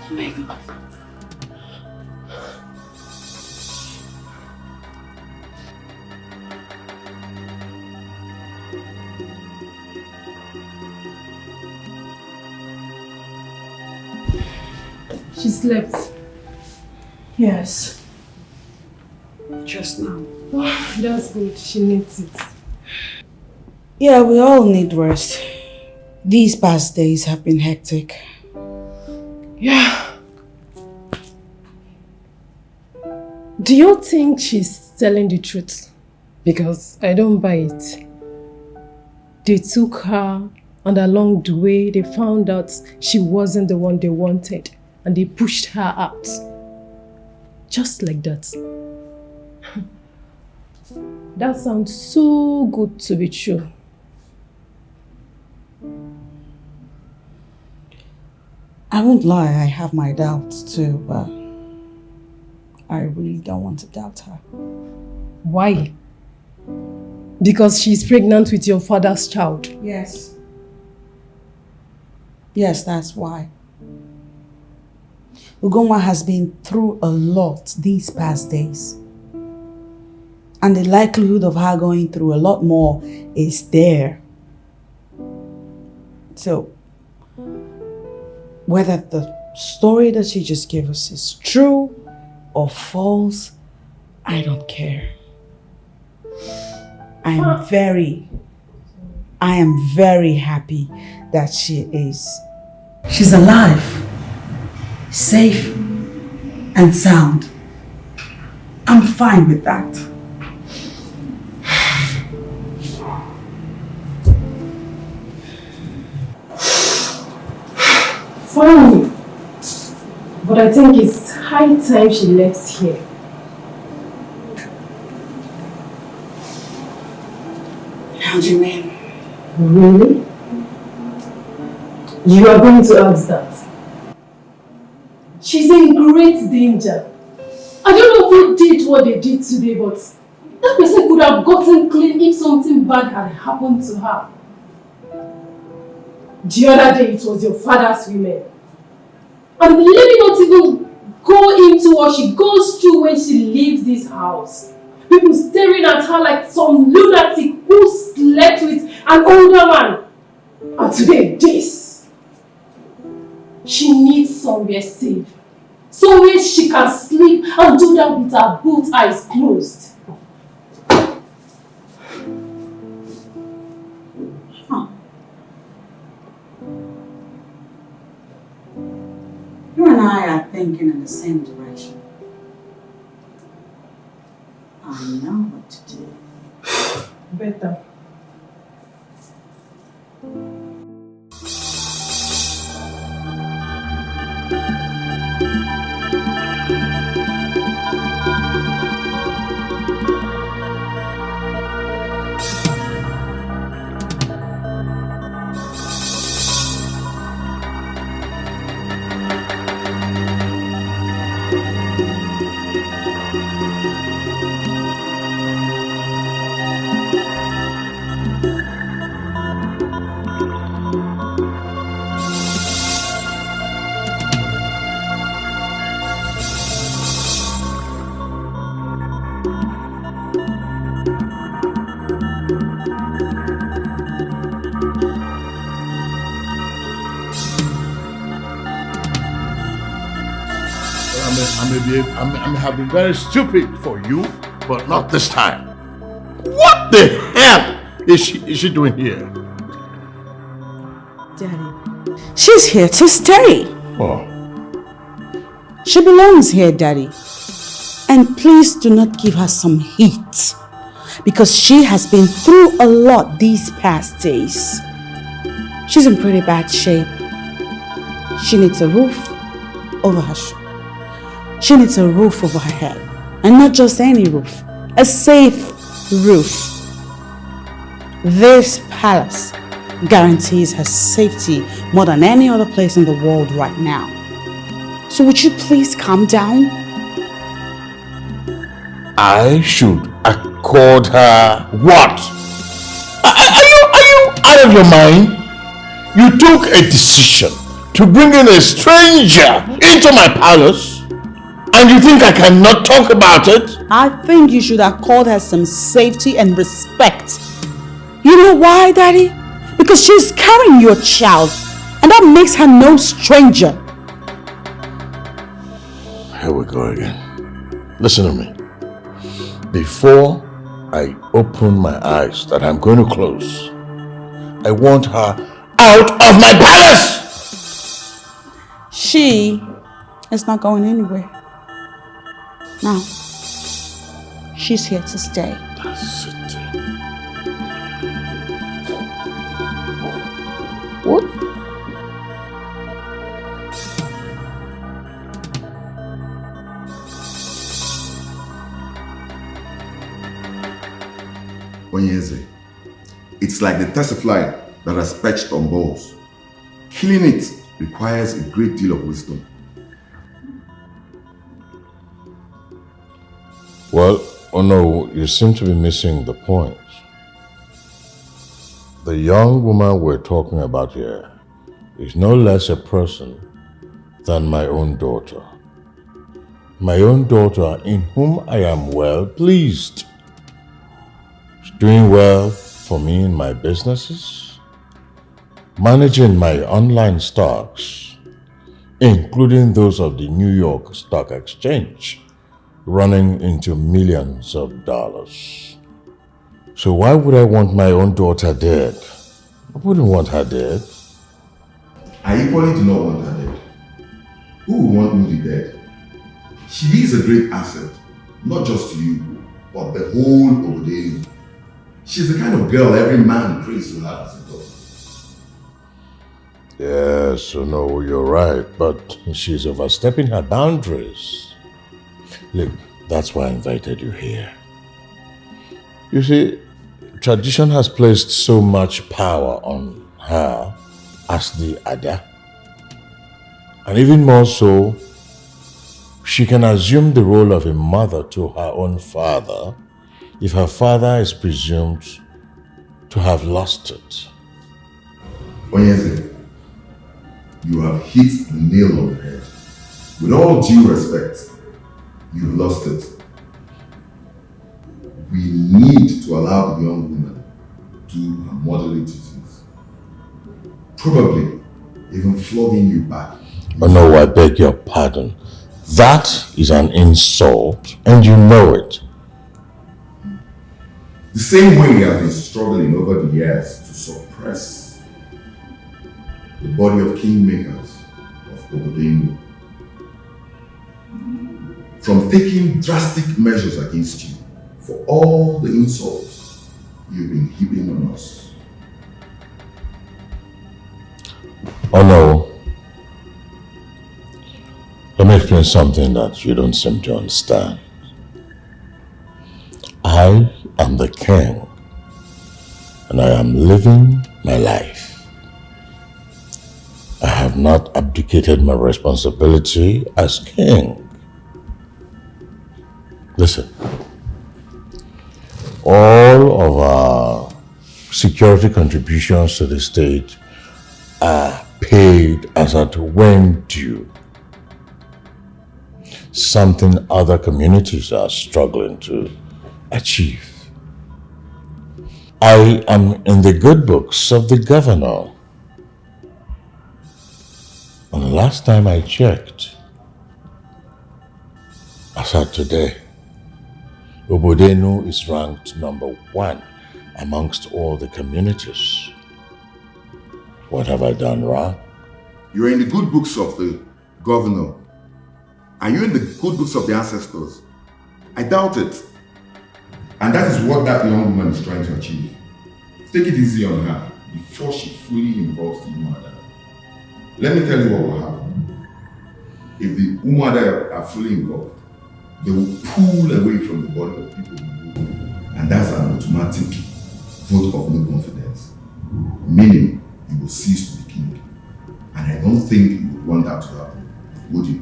[SPEAKER 13] Oh my God. She slept.
[SPEAKER 2] Yes. Just now.
[SPEAKER 13] Oh, that's good. She needs it.
[SPEAKER 2] Yeah, we all need rest. These past days have been hectic.
[SPEAKER 13] Yeah. Do you think she's telling the truth? Because I don't buy it. They took her, and along the way they found out she wasn't the one they wanted and they pushed her out. Just like that. That sounds so good to be true.
[SPEAKER 2] I won't lie, I have my doubts too, but I really don't want to doubt her.
[SPEAKER 13] Why? Because she's pregnant with your father's child.
[SPEAKER 2] Yes. Yes, that's why. Ugonwa has been through a lot these past days. And the likelihood of her going through a lot more is there. So, whether the story that she just gave us is true or false, I don't care. I am very happy that she's alive, safe and sound. I'm fine with that.
[SPEAKER 13] Fine. But I think it's high time she left here.
[SPEAKER 2] How do you mean?
[SPEAKER 13] Really? You are going to ask that? She's in great danger. I don't know who did what they did today, but that person could have gotten clean if something bad had happened to her. The other day it was your father's women. And let me not even go into what she goes through when she leaves this house. People staring at her like some lunatic who slept with an older man. And today this. She needs somewhere safe. Somewhere she can sleep and do that with her both eyes closed.
[SPEAKER 2] You and I are thinking in the same direction. I know what to do.
[SPEAKER 13] Better.
[SPEAKER 4] I may have been very stupid for you, but not this time. What the hell is she doing here?
[SPEAKER 2] Daddy, she's here to stay.
[SPEAKER 4] Oh.
[SPEAKER 2] She belongs here, Daddy. And please do not give her some heat, because she has been through a lot these past days. She's in pretty bad shape. She needs a roof over her She needs a roof over her head. And not just any roof, a safe roof. This palace guarantees her safety more than any other place in the world right now. So would you please calm down?
[SPEAKER 4] I should accord her what? Are you out of your mind? You took a decision to bring in a stranger into my palace, and you think I cannot talk about it?
[SPEAKER 2] I think you should accord her some safety and respect. You know why, Daddy? Because she's carrying your child, and that makes her no stranger.
[SPEAKER 4] Here we go again. Listen to me. Before I open my eyes that I'm going to close, I want her out of my palace!
[SPEAKER 2] She is not going anywhere. Now, she's here to stay.
[SPEAKER 4] That's it. What?
[SPEAKER 21] Onyeze, it's like the tessifly that has perched on balls. Killing it requires a great deal of wisdom.
[SPEAKER 4] Well, oh no, you seem to be missing the point. The young woman we're talking about here is no less a person than my own daughter. My own daughter in whom I am well pleased. She's doing well for me in my businesses, managing my online stocks, including those of the New York Stock Exchange, running into millions of dollars. So why would I want my own daughter dead? I wouldn't want her dead.
[SPEAKER 21] I equally do not want her dead. Who would want Moody dead? She is a great asset, not just to you, but the whole Obodenu. She's the kind of girl every man prays to have as a daughter.
[SPEAKER 4] Yes, no, you're right, but she's overstepping her boundaries. Look, that's why I invited you here. You see, tradition has placed so much power on her as the Ada. And even more so, she can assume the role of a mother to her own father if her father is presumed to have lost it.
[SPEAKER 21] Onyeze, you have hit the nail on the head. With all due respect, you've lost it. We need to allow the young woman to do her motherly duties. Probably even flogging you back.
[SPEAKER 4] Oh no, I beg your pardon. That is an insult, and you know it.
[SPEAKER 21] The same way we have been struggling over the years to suppress the body of kingmakers of Obodenu from taking drastic measures against you for all the insults you've been heaping on us.
[SPEAKER 4] Oh no. Let me explain something that you don't seem to understand. I am the king, and I am living my life. I have not abdicated my responsibility as king. Listen, all of our security contributions to the state are paid as at when due. Something other communities are struggling to achieve. I am in the good books of the governor. And the last time I checked,
[SPEAKER 19] As of today, Obodenu is ranked #1 amongst all the communities. What have I done wrong?
[SPEAKER 21] You're in the good books of the governor. Are you in the good books of the ancestors? I doubt it. And that is what that young woman is trying to achieve. Take it easy on her before she fully involves the Umuada. Let me tell you what will happen. If the Umuada are fully involved, they will pull away from the body of people who rule. And that's an automatic vote of no confidence. Meaning, you will cease to be king. And I don't think you would want that to happen, would you?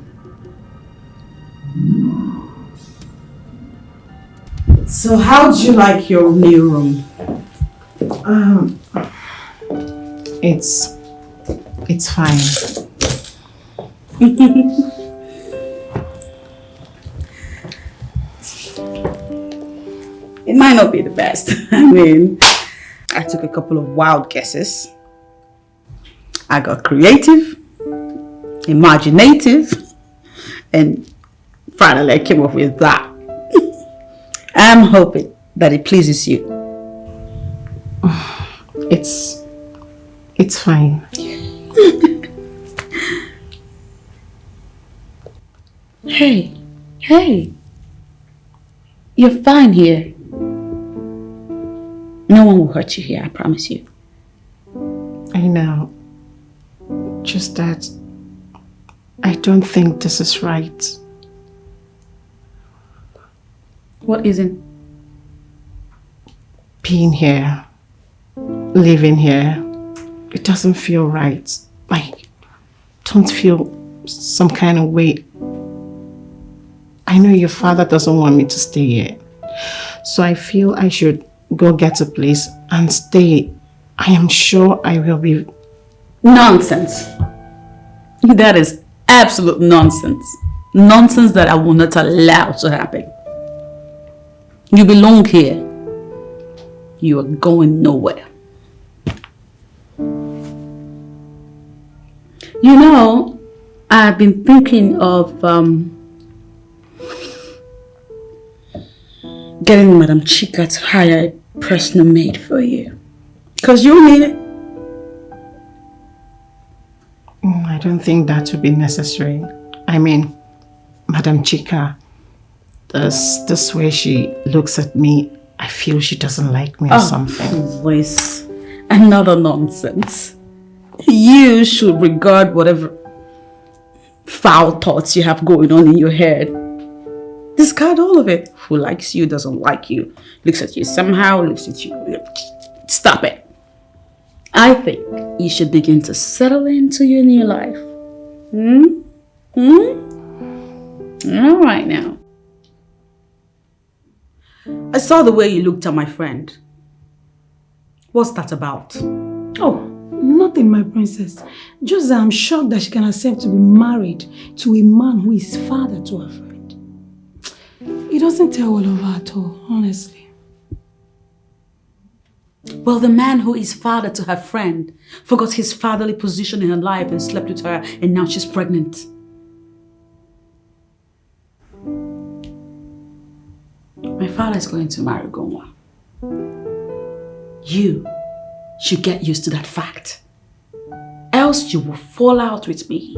[SPEAKER 2] So how do you like your new room?
[SPEAKER 16] It's fine.
[SPEAKER 2] It might not be the best. I mean, I took a couple of wild guesses. I got creative, imaginative, and finally I came up with that. I'm hoping that it pleases you.
[SPEAKER 16] It's fine.
[SPEAKER 2] Hey, you're fine here. No one will hurt you here, I promise you.
[SPEAKER 16] I know. Just that I don't think this is right.
[SPEAKER 2] What isn't?
[SPEAKER 16] Being here, living here, it doesn't feel right. I don't feel some kind of way. I know your father doesn't want me to stay here. So I feel I should go get a place and stay. I am sure I will be...
[SPEAKER 2] Nonsense. That is absolute nonsense. Nonsense that I will not allow to happen. You belong here. You are going nowhere. You know, I've been thinking of getting Madam Chika to hire a personal maid for you. Because you need it.
[SPEAKER 16] I don't think that would be necessary. I mean, Madam Chika, this way she looks at me, I feel she doesn't like me or something.
[SPEAKER 2] Please. Another nonsense. You should regard whatever foul thoughts you have going on in your head. Discard all of it. Who likes you, doesn't like you, looks at you somehow, looks at you. Stop it. I think you should begin to settle into your new life. All right now. I saw the way you looked at my friend. What's that about?
[SPEAKER 14] Oh, nothing, my princess. Just that I'm shocked that she can accept to be married to a man who is father to her friend. It doesn't tell all of her at all, honestly.
[SPEAKER 2] Well, the man who is father to her friend forgot his fatherly position in her life and slept with her, and now she's pregnant. My father is going to marry Gonwa. You should get used to that fact. Else you will fall out with me.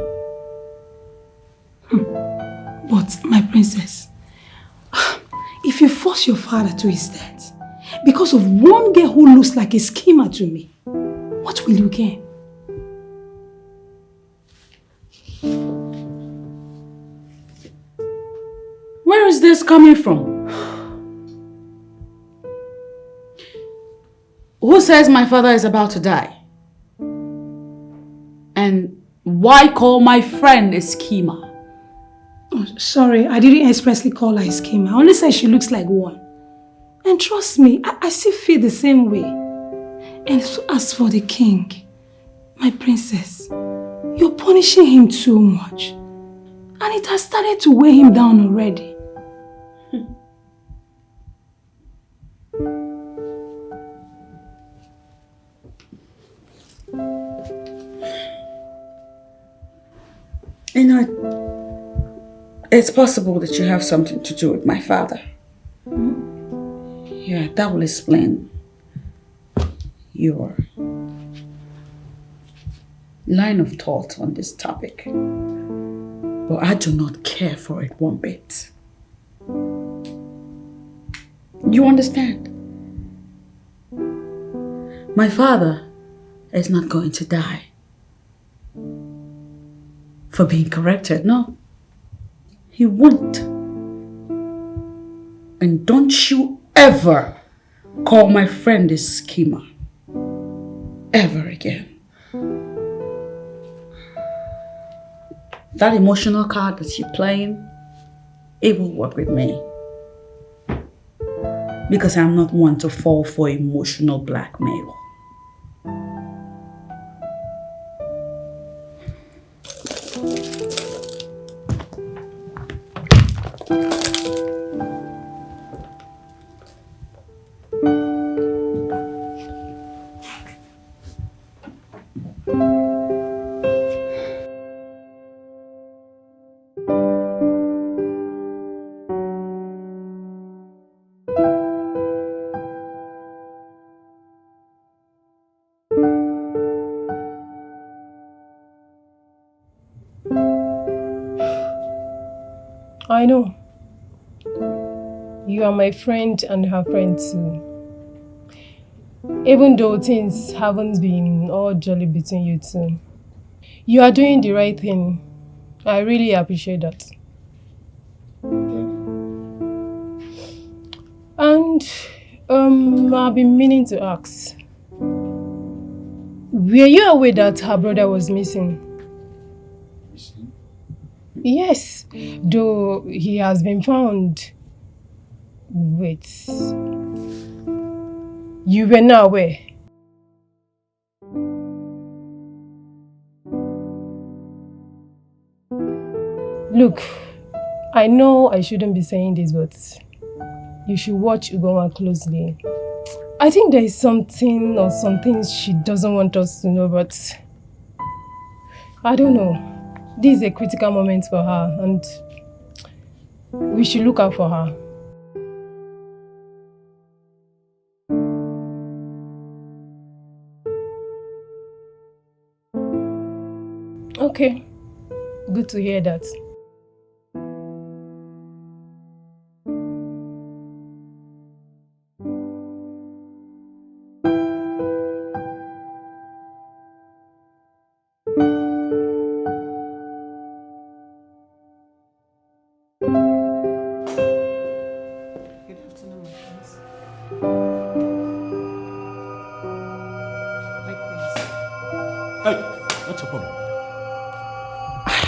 [SPEAKER 14] But, my princess, if you force your father to his death because of one girl who looks like a schemer to me, what will you gain?
[SPEAKER 2] Where is this coming from? Who says my father is about to die? And why call my friend a schemer?
[SPEAKER 14] Oh, sorry, I didn't expressly call her a schemer. I only said she looks like one. And trust me, I still feel the same way. And as for the king, my princess, you're punishing him too much. And it has started to weigh him down already.
[SPEAKER 2] You know, It's possible that you have something to do with my father. Yeah, that will explain your line of thought on this topic. But I do not care for it one bit. You understand? My father is not going to die for being corrected, no. He won't. And don't you ever call my friend a schemer. Ever again. That emotional card that you're playing, it will work with me. Because I'm not one to fall for emotional blackmail.
[SPEAKER 11] I know. You are my friend and her friend too. Even though things haven't been all jolly between you two. You are doing the right thing. I really appreciate that. And I've been meaning to ask. Were you aware that her brother was missing? Yes, though he has been found. Wait. You were not aware? Look, I know I shouldn't be saying this, but you should watch Ugoma closely. I think there is something or some things she doesn't want us to know, but I don't know. This is a critical moment for her and we should look out for her. Okay, good to hear that.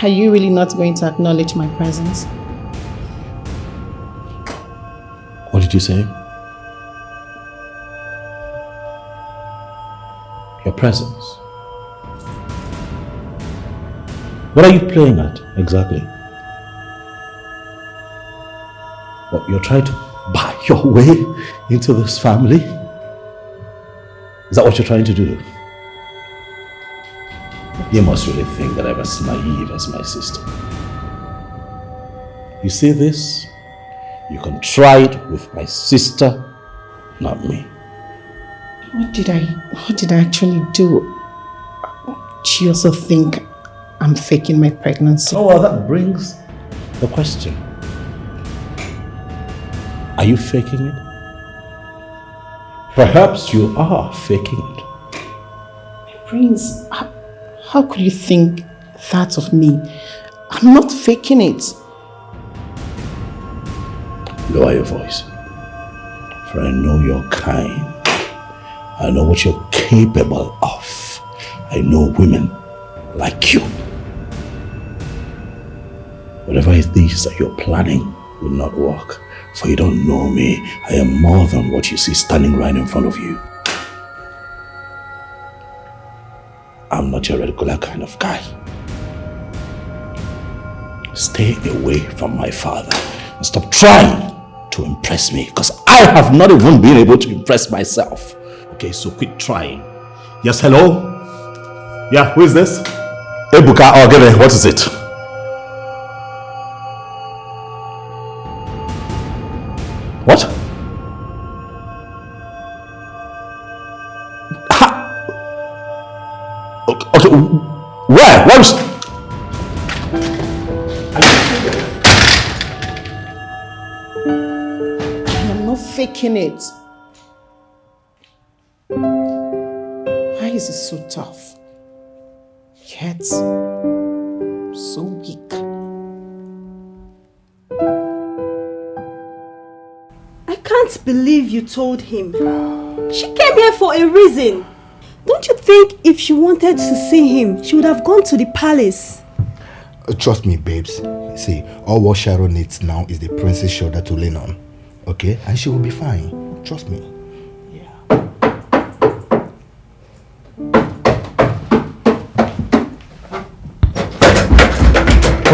[SPEAKER 16] Are you really not going to acknowledge my presence?
[SPEAKER 8] What did you say? Your presence. What are you playing at exactly? What, you're trying to buy your way into this family? Is that what you're trying to do? You must really think that I'm as naive as my sister. You see this? You can try it with my sister, not me.
[SPEAKER 16] What did I actually do? Do you also think I'm faking my pregnancy?
[SPEAKER 8] Oh, well, that brings the question. Are you faking it? Perhaps you are faking it.
[SPEAKER 16] Prince, how could you think that of me? I'm not faking it.
[SPEAKER 8] Lower your voice. For I know your kind. I know what you're capable of. I know women like you. Whatever it is that you're planning will not work. For you don't know me. I am more than what you see standing right in front of you. I'm not your regular kind of guy. Stay away from my father and stop trying to impress me, because I have not even been able to impress myself. Okay, so quit trying. Yes, hello? Yeah, who is this? Ebuka, oh, get it. What is it? What? Okay, where? Where is...
[SPEAKER 20] I'm not faking it. Why is it so tough? Yet, so weak.
[SPEAKER 6] I can't believe you told him. She came here for a reason. Don't you think if she wanted to see him, she would have gone to the palace?
[SPEAKER 9] Trust me, babes. See, all what Sharon needs now is the prince's shoulder to lean on. Okay? And she will be fine. Trust me.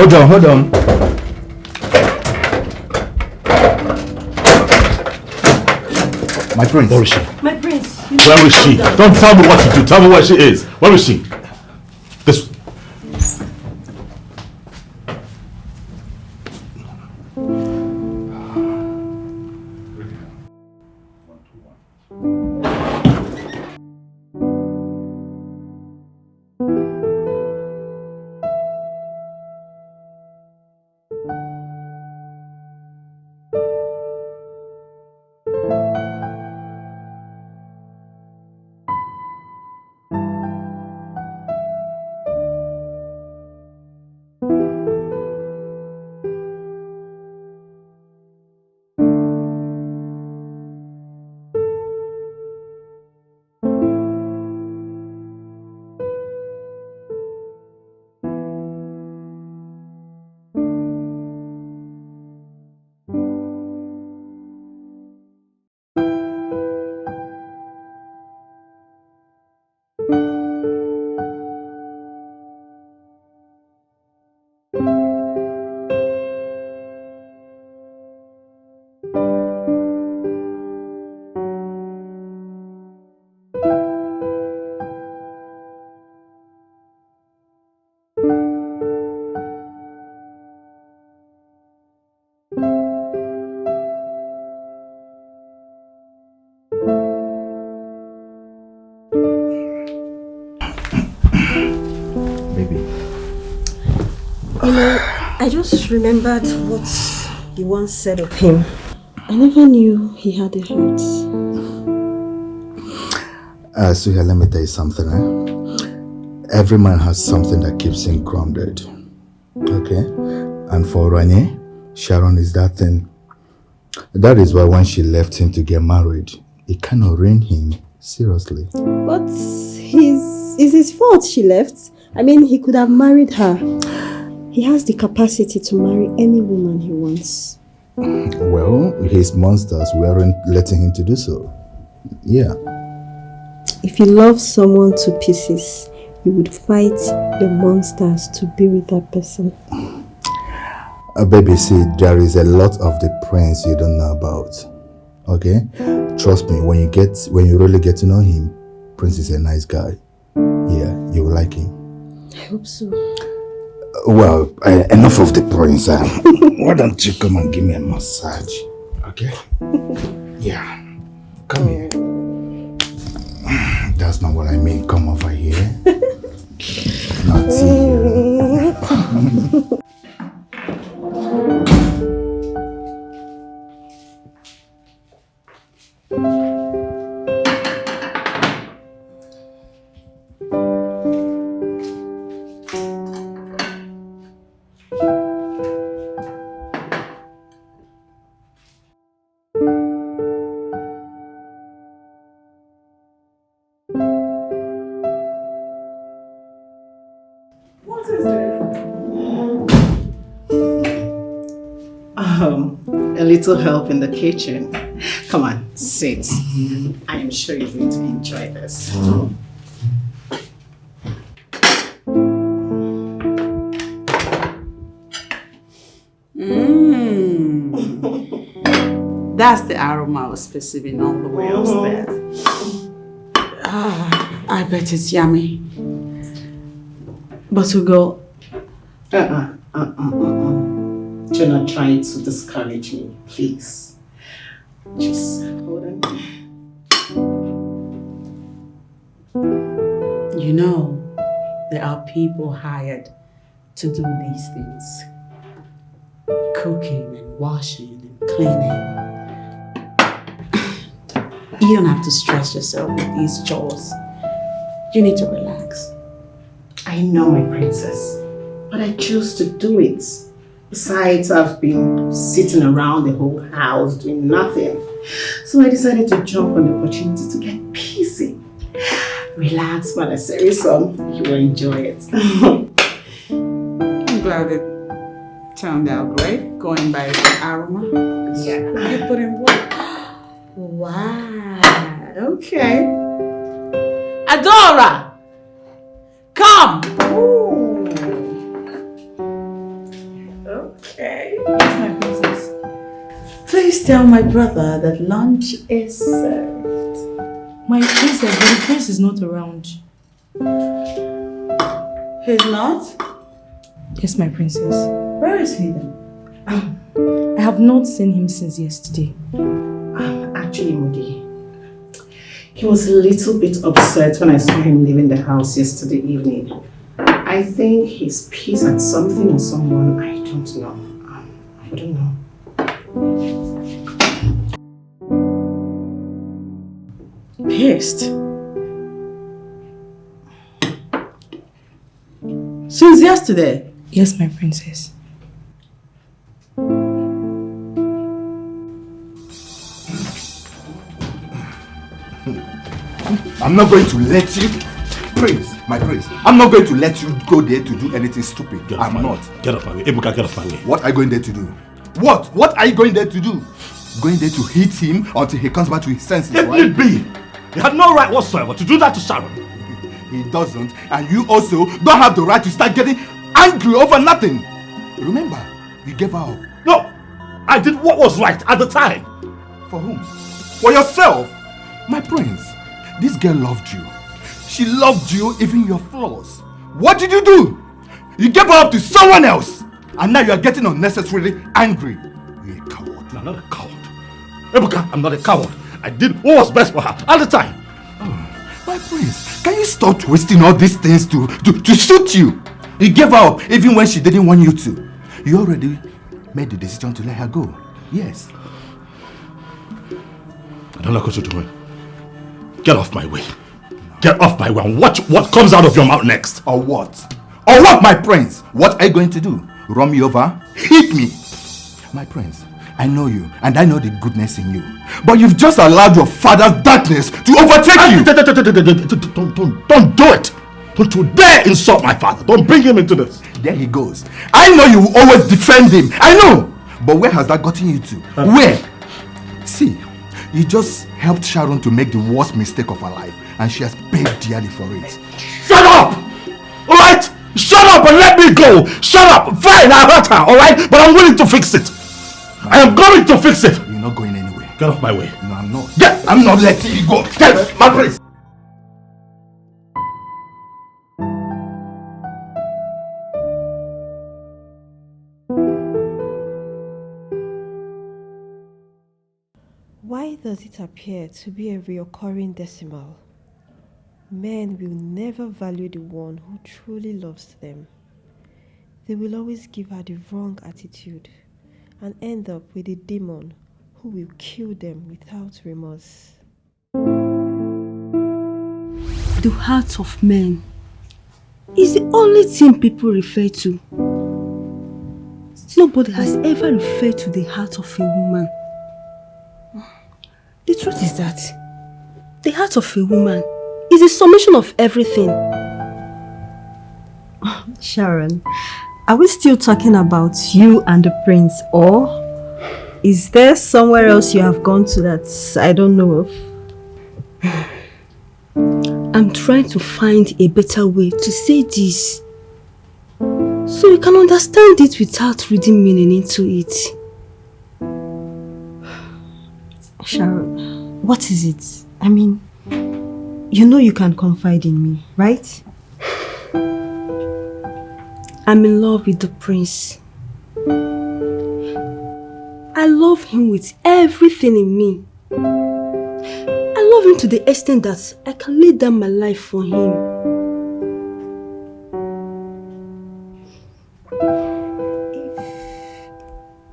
[SPEAKER 9] Hold on. My prince.
[SPEAKER 8] Where is she?
[SPEAKER 6] My prince.
[SPEAKER 8] Where is she? Don't tell me what to do. Tell me where she is. Where is she? This...
[SPEAKER 6] I just remembered what you once said of him. I never knew he had a heart.
[SPEAKER 9] Suya, let me tell you something. Every man has something that keeps him grounded. Okay? And for Ranye, Sharon is that thing. That is why when she left him to get married, it cannot ruin him. Seriously.
[SPEAKER 6] But it's his fault she left. I mean, he could have married her. He has the capacity to marry any woman he wants.
[SPEAKER 9] Well, his monsters weren't letting him to do so. Yeah.
[SPEAKER 6] If you love someone to pieces, you would fight your monsters to be with that person.
[SPEAKER 9] Baby, see, there is a lot of the prince you don't know about. Okay? Trust me, when you really get to know him, Prince is a nice guy. Yeah, you will like him.
[SPEAKER 6] I hope so.
[SPEAKER 9] Well, enough of the prince. Why don't you come and give me a massage? Okay? Yeah. Come here. That's not what I mean. Come over here. Not here.
[SPEAKER 20] A little help in the kitchen. Come on, sit. I am sure you're going to enjoy this.
[SPEAKER 2] That's the aroma I was perceiving all the way upstairs. I bet it's yummy. But we'll go.
[SPEAKER 20] Do not try to discourage me, please. Just hold on.
[SPEAKER 2] You know, there are people hired to do these things. Cooking and washing and cleaning. You don't have to stress yourself with these chores. You need to relax.
[SPEAKER 20] I know, my princess, but I choose to do it. Besides, I've been sitting around the whole house doing nothing. So I decided to jump on the opportunity to get busy. Relax, while I say some, you will enjoy it.
[SPEAKER 2] I'm glad it turned out great, going by the aroma.
[SPEAKER 20] Yeah.
[SPEAKER 2] You put in work. Wow. Okay. Adora! Come!
[SPEAKER 20] Ooh. Okay.
[SPEAKER 2] Yes, my princess. Please tell my brother that lunch is served.
[SPEAKER 5] My princess, but the prince is not around.
[SPEAKER 2] He's not?
[SPEAKER 5] Yes, my princess.
[SPEAKER 2] Where is he then?
[SPEAKER 5] I have not seen him since yesterday.
[SPEAKER 20] Actually, Moody, he was a little bit upset when I saw him leaving the house yesterday evening. I think he's pissed at something or someone. I don't know. I don't know.
[SPEAKER 2] Pissed? Since yesterday?
[SPEAKER 5] Yes, my princess.
[SPEAKER 9] I'm not going to let you, Prince, my prince, I'm not going to let you go there to do anything stupid. I'm not.
[SPEAKER 1] Get off my way. Ebuka, get off my way.
[SPEAKER 9] What are you going there to do? What are you going there to do? Going there to hit him until he comes back to his senses,
[SPEAKER 1] Let
[SPEAKER 9] right?
[SPEAKER 1] me be. You had no right whatsoever to do that to Sharon.
[SPEAKER 9] He doesn't, and you also don't have the right to start getting angry over nothing. Remember, you gave her up.
[SPEAKER 1] No, I did what was right at the time.
[SPEAKER 9] For whom? For yourself. My prince, this girl loved you. She loved you, even your flaws. What did you do? You gave her up to someone else, and now you are getting unnecessarily angry. You're a coward.
[SPEAKER 1] No, I'm not a coward. Ebuka, I'm not a coward. I did what was best for her at the time.
[SPEAKER 9] Oh, my prince, can you stop twisting all these things to suit you? You gave her up even when she didn't want you to. You already made the decision to let her go. Yes.
[SPEAKER 1] I don't like what you're doing. Get off my way. Get off my way and watch what comes out of your mouth next.
[SPEAKER 9] Or what? Or what, my prince? What are you going to do? Run me over? Hit me? My prince, I know you and I know the goodness in you. But you've just allowed your father's darkness to overtake you.
[SPEAKER 1] Don't do it. Don't you dare insult my father. Don't bring him into this.
[SPEAKER 9] There he goes. I know you will always defend him. I know. But where has that gotten you to? Where? See, you just helped Sharon to make the worst mistake of her life, and she has paid dearly for it.
[SPEAKER 1] Shut up! Alright? Shut up and let me go! Shut up! Fine, I hurt her, alright? But I'm willing to fix it. I am going to fix it.
[SPEAKER 9] You're not going anywhere.
[SPEAKER 1] Get off my way.
[SPEAKER 9] No, I'm not.
[SPEAKER 1] I'm not letting you go. Get my place.
[SPEAKER 12] Why does it appear to be a recurring decimal? Men will never value the one who truly loves them. They will always give her the wrong attitude and end up with a demon who will kill them without remorse.
[SPEAKER 5] The heart of men is the only thing people refer to. Nobody has ever referred to the heart of a woman. The truth is that the heart of a woman is a summation of everything.
[SPEAKER 6] Sharon, are we still talking about you and the prince, or is there somewhere else you have gone to that I don't know of?
[SPEAKER 5] I'm trying to find a better way to say this so you can understand it without reading meaning into it.
[SPEAKER 6] Sharon, what is it? I mean, you know you can confide in me, right?
[SPEAKER 5] I'm in love with the prince.
[SPEAKER 6] I love him with everything in me. I love him to the extent that I can lay down my life for him.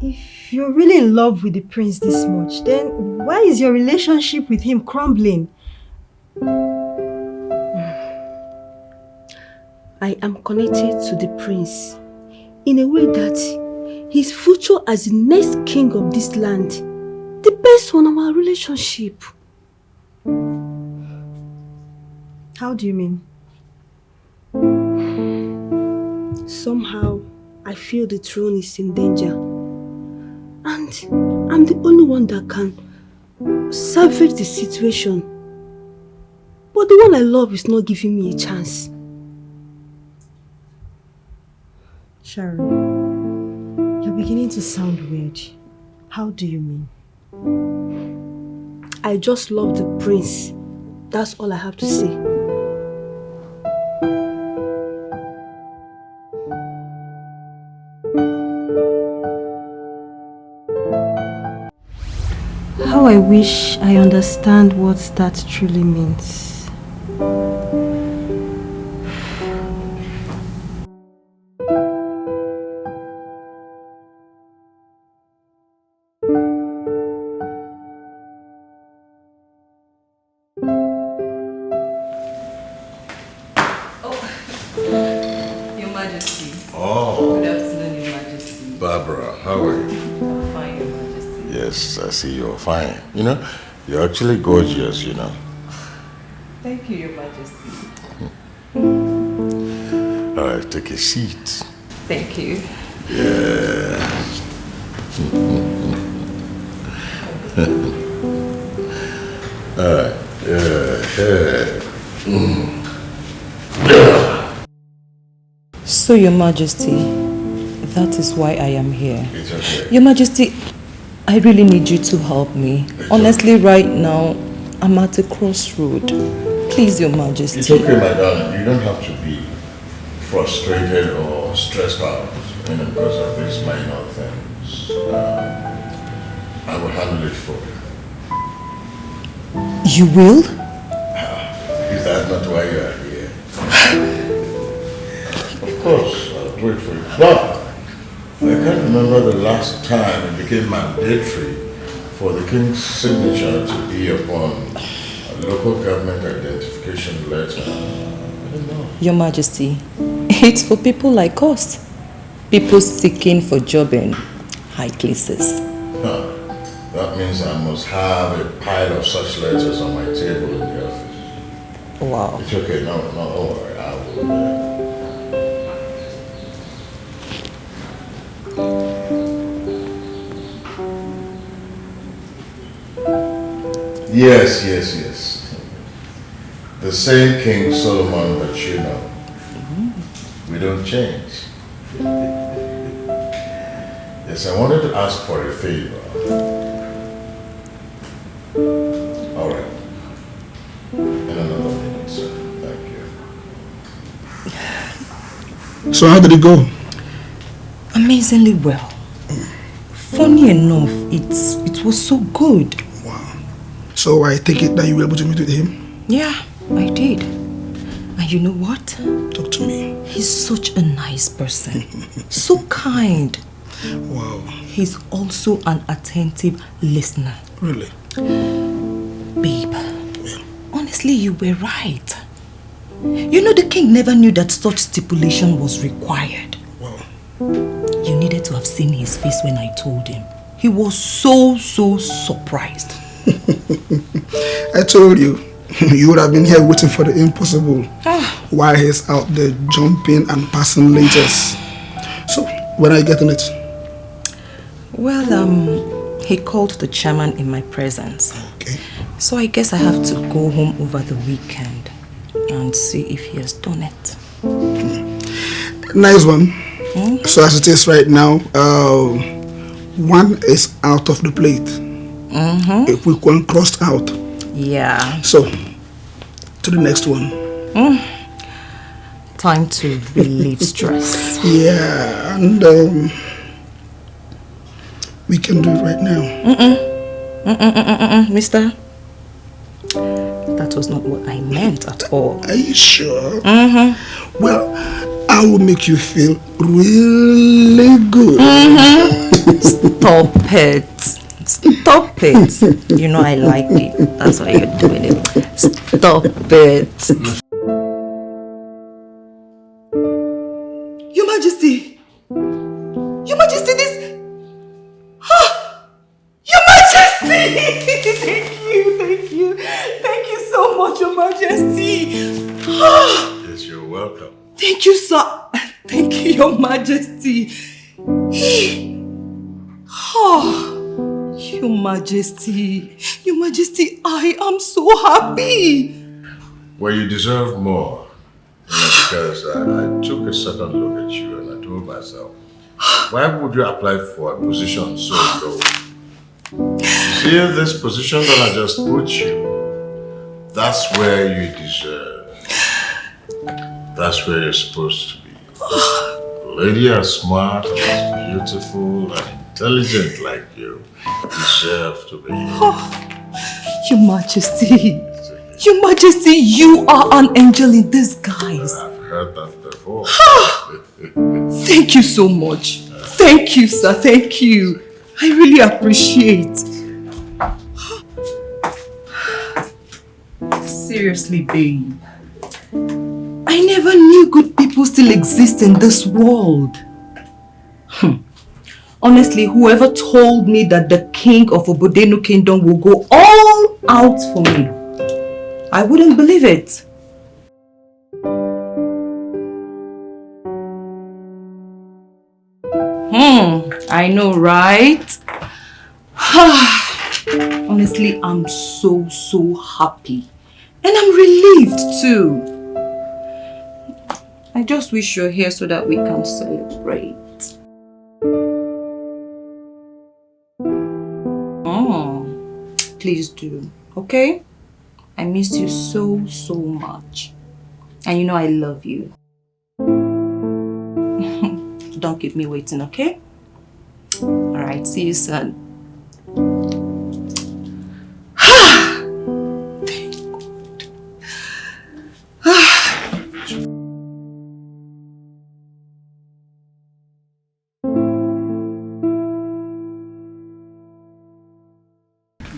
[SPEAKER 12] If you're really in love with the prince this much, then why is your relationship with him crumbling?
[SPEAKER 6] I am connected to the prince in a way that his future as the next king of this land depends on our relationship.
[SPEAKER 12] How do you mean?
[SPEAKER 6] Somehow, I feel the throne is in danger. And I'm the only one that can salvage the situation. But the one I love is not giving me a chance.
[SPEAKER 12] Sharon, you're beginning to sound weird. How do you mean?
[SPEAKER 6] I just love the prince. That's all I have to say.
[SPEAKER 12] How I wish I understand what that truly means.
[SPEAKER 7] Your Majesty.
[SPEAKER 19] Oh.
[SPEAKER 7] Good afternoon, Your Majesty.
[SPEAKER 19] Barbara, how are you?
[SPEAKER 7] I'm fine, Your Majesty.
[SPEAKER 19] Yes, I see you're fine. You know, you're actually gorgeous, you know.
[SPEAKER 7] Thank you, Your Majesty.
[SPEAKER 19] All right, take a seat.
[SPEAKER 7] Thank you.
[SPEAKER 19] Yeah. All right.
[SPEAKER 7] So, Your Majesty, that is why I am here.
[SPEAKER 19] It's okay.
[SPEAKER 7] Your Majesty, I really need you to help me. Honestly, right now, I'm at a crossroad. Please, Your Majesty.
[SPEAKER 19] It's okay, my darling. You don't have to be frustrated or stressed out, you know, because of these minor things. I will handle it for you.
[SPEAKER 7] You will?
[SPEAKER 19] Is that not why you are here? Of course, I'll do it for you. But I can't remember the last time it became mandatory for the king's signature to be upon a local government identification letter. I don't know.
[SPEAKER 7] Your Majesty, it's for people like us. People seeking for job in high places.
[SPEAKER 19] Huh. That means I must have a pile of such letters on my table in the office.
[SPEAKER 7] Wow.
[SPEAKER 19] It's okay, no, don't worry, I will. Yes. The same King Solomon that you know. We don't change. Yes, I wanted to ask for a favor. All right. In another minute, sir. Thank you.
[SPEAKER 22] So how did it go?
[SPEAKER 7] Amazingly well. Funny enough, it was so good.
[SPEAKER 22] Wow. So I take it that you were able to meet with him?
[SPEAKER 7] Yeah, I did. And you know what?
[SPEAKER 22] Talk to me.
[SPEAKER 7] He's such a nice person. So kind.
[SPEAKER 22] Wow.
[SPEAKER 7] He's also an attentive listener.
[SPEAKER 22] Really?
[SPEAKER 7] Babe, honestly, you were right. You know, the king never knew that such stipulation was required.
[SPEAKER 22] Wow.
[SPEAKER 7] You needed to have seen his face when I told him. He was so surprised.
[SPEAKER 22] I told you, you would have been here waiting for the impossible while he's out there jumping and passing letters. So, when are you getting it?
[SPEAKER 7] Well, he called the chairman in my presence.
[SPEAKER 22] Okay.
[SPEAKER 7] So I guess I have to go home over the weekend and see if he has done it.
[SPEAKER 22] Nice one. So as it is right now, one is out of the plate. A quick one crossed out.
[SPEAKER 7] Yeah.
[SPEAKER 22] So, to the next one.
[SPEAKER 7] Time to relieve stress.
[SPEAKER 22] Yeah, and We can do it right now.
[SPEAKER 7] Mister. That was not what I meant at all.
[SPEAKER 22] Are you sure? Well, I will make you feel really good.
[SPEAKER 7] Stop it. Stop it. You know I like it. That's why you're doing it. Stop it.
[SPEAKER 20] Your Majesty! Your Majesty, this... Your Majesty! Thank you so much, Your Majesty.
[SPEAKER 4] Yes, you're welcome.
[SPEAKER 20] Thank you, sir. Thank you, Your Majesty. Your Majesty, I am so happy.
[SPEAKER 4] Well, you deserve more. Because I took a second look at you and I told myself, why would you apply for a position so low? See, this position that I just put you, that's where you deserve. That's where you're supposed to be. A lady as smart, as beautiful, and intelligent like you deserve to be here.
[SPEAKER 20] Your Majesty, you are an angel in disguise.
[SPEAKER 4] I've heard that before.
[SPEAKER 20] Thank you so much. Thank you, sir. Thank you. I really appreciate. Seriously, babe. I never knew good people still exist in this world. Honestly, whoever told me that the king of Obodenu Kingdom will go all out for me, I wouldn't believe it. I know, right? Honestly, I'm so happy. And I'm relieved too. I just wish you're here so that we can celebrate. Please do, okay? I miss you so much. And you know I love you. Don't keep me waiting, okay? Alright, see you soon.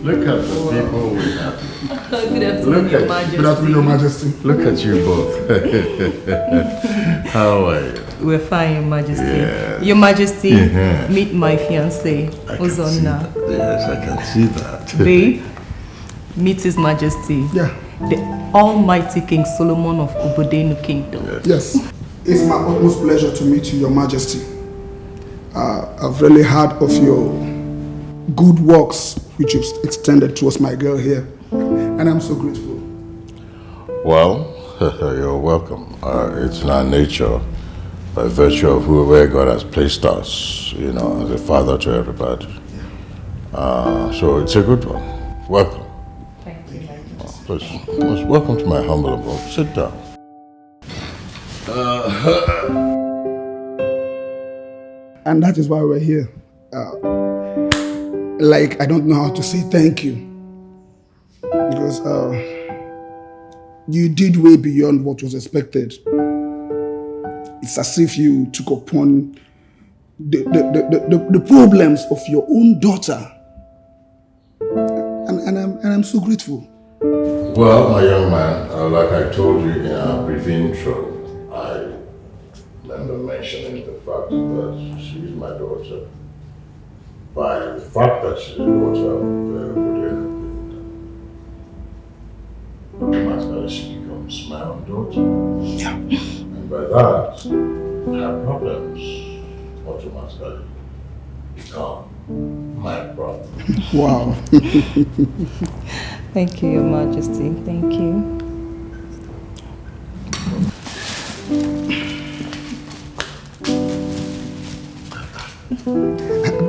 [SPEAKER 4] Look at the people we have.
[SPEAKER 20] Good afternoon, Your Majesty.
[SPEAKER 22] Good afternoon, Your Majesty.
[SPEAKER 4] Look at you both. How are you?
[SPEAKER 20] We're fine, Your Majesty.
[SPEAKER 4] Yes.
[SPEAKER 20] Your Majesty, meet my fiancée, Ozonna.
[SPEAKER 4] Yes, I can see that.
[SPEAKER 20] Babe, meet His Majesty.
[SPEAKER 22] Yeah.
[SPEAKER 20] The Almighty King Solomon of Obodenu Kingdom.
[SPEAKER 22] Yes. It's my utmost pleasure to meet you, Your Majesty. I've really heard of your good works which you've extended towards my girl here. And I'm so grateful.
[SPEAKER 4] Well, you're welcome. It's in our nature, by virtue of where God has placed us, you know, as a father to everybody. So it's a good one. Welcome.
[SPEAKER 20] Thank you,
[SPEAKER 4] Please, welcome to my humble abode. Sit down.
[SPEAKER 22] And that is why we're here. Like, I don't know how to say thank you. Because you did way beyond what was expected. It's as if you took upon the problems of your own daughter. And I'm so grateful.
[SPEAKER 4] Well, my young man, like I told you in our brief intro, I remember mentioning the fact that she is my daughter. By the fact that she's a daughter of Obodenu Kingdom, automatically she becomes my own daughter.
[SPEAKER 22] Yeah.
[SPEAKER 4] And by that, her problems automatically become my problem.
[SPEAKER 22] Wow.
[SPEAKER 20] Thank you, Your Majesty. Thank you.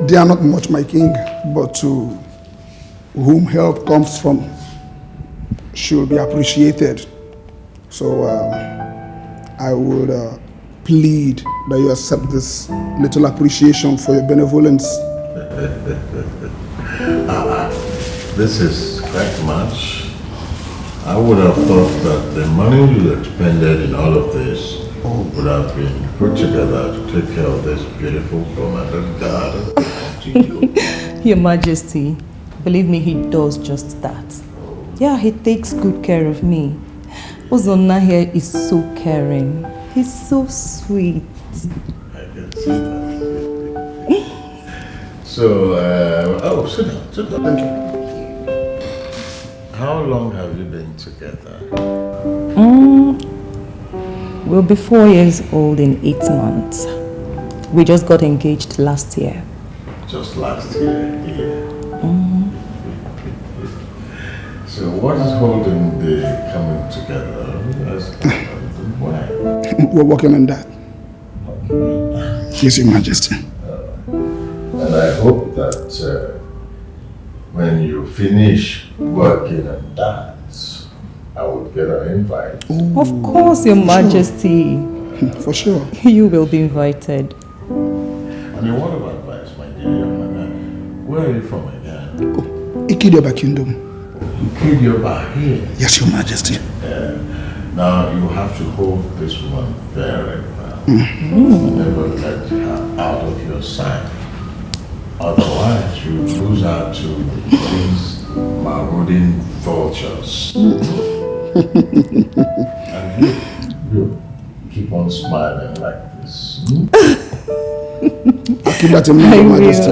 [SPEAKER 22] They are not much, my king, but to whom help comes from should be appreciated. So I would plead that you accept this little appreciation for your benevolence.
[SPEAKER 19] This is quite much. I would have thought that the money you expended in all of this would have been put together to take care of this beautiful romantic garden.
[SPEAKER 7] Your Majesty, believe me, he does just that. Yeah, he takes good care of me. Ozonna here is so caring. He's so sweet.
[SPEAKER 19] I can see that. So, sit down.
[SPEAKER 22] Thank you.
[SPEAKER 19] How long have you been together?
[SPEAKER 7] We'll be 4 years old in 8 months. We just got engaged last year.
[SPEAKER 19] Just last year, yeah. So what is holding the coming together as husband and wife?
[SPEAKER 22] We're working on that. Yes, Your Majesty.
[SPEAKER 19] And I hope that when you finish working on that, I will get an invite.
[SPEAKER 7] Of course, Your Majesty.
[SPEAKER 22] For sure.
[SPEAKER 7] You will be invited.
[SPEAKER 19] And a word of advice, my dear young man. Where are you from again?
[SPEAKER 22] Eke Kingdom.
[SPEAKER 19] Eke here.
[SPEAKER 22] Yes, Your Majesty.
[SPEAKER 19] Now you have to hold this woman very well. Never let her out of your sight. Otherwise, you lose her to these marauding vultures. And you keep on smiling like this.
[SPEAKER 22] I'll keep that in mind, Your Majesty.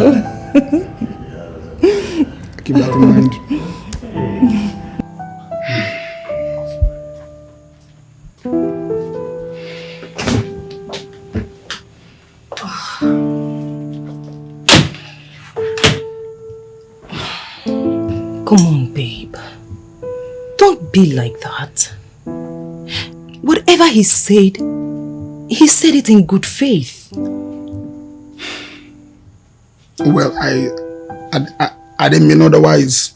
[SPEAKER 22] I'll keep that in mind.
[SPEAKER 7] Come on, babe. Don't be like that. Whatever he said it in good faith.
[SPEAKER 22] Well, I didn't mean otherwise.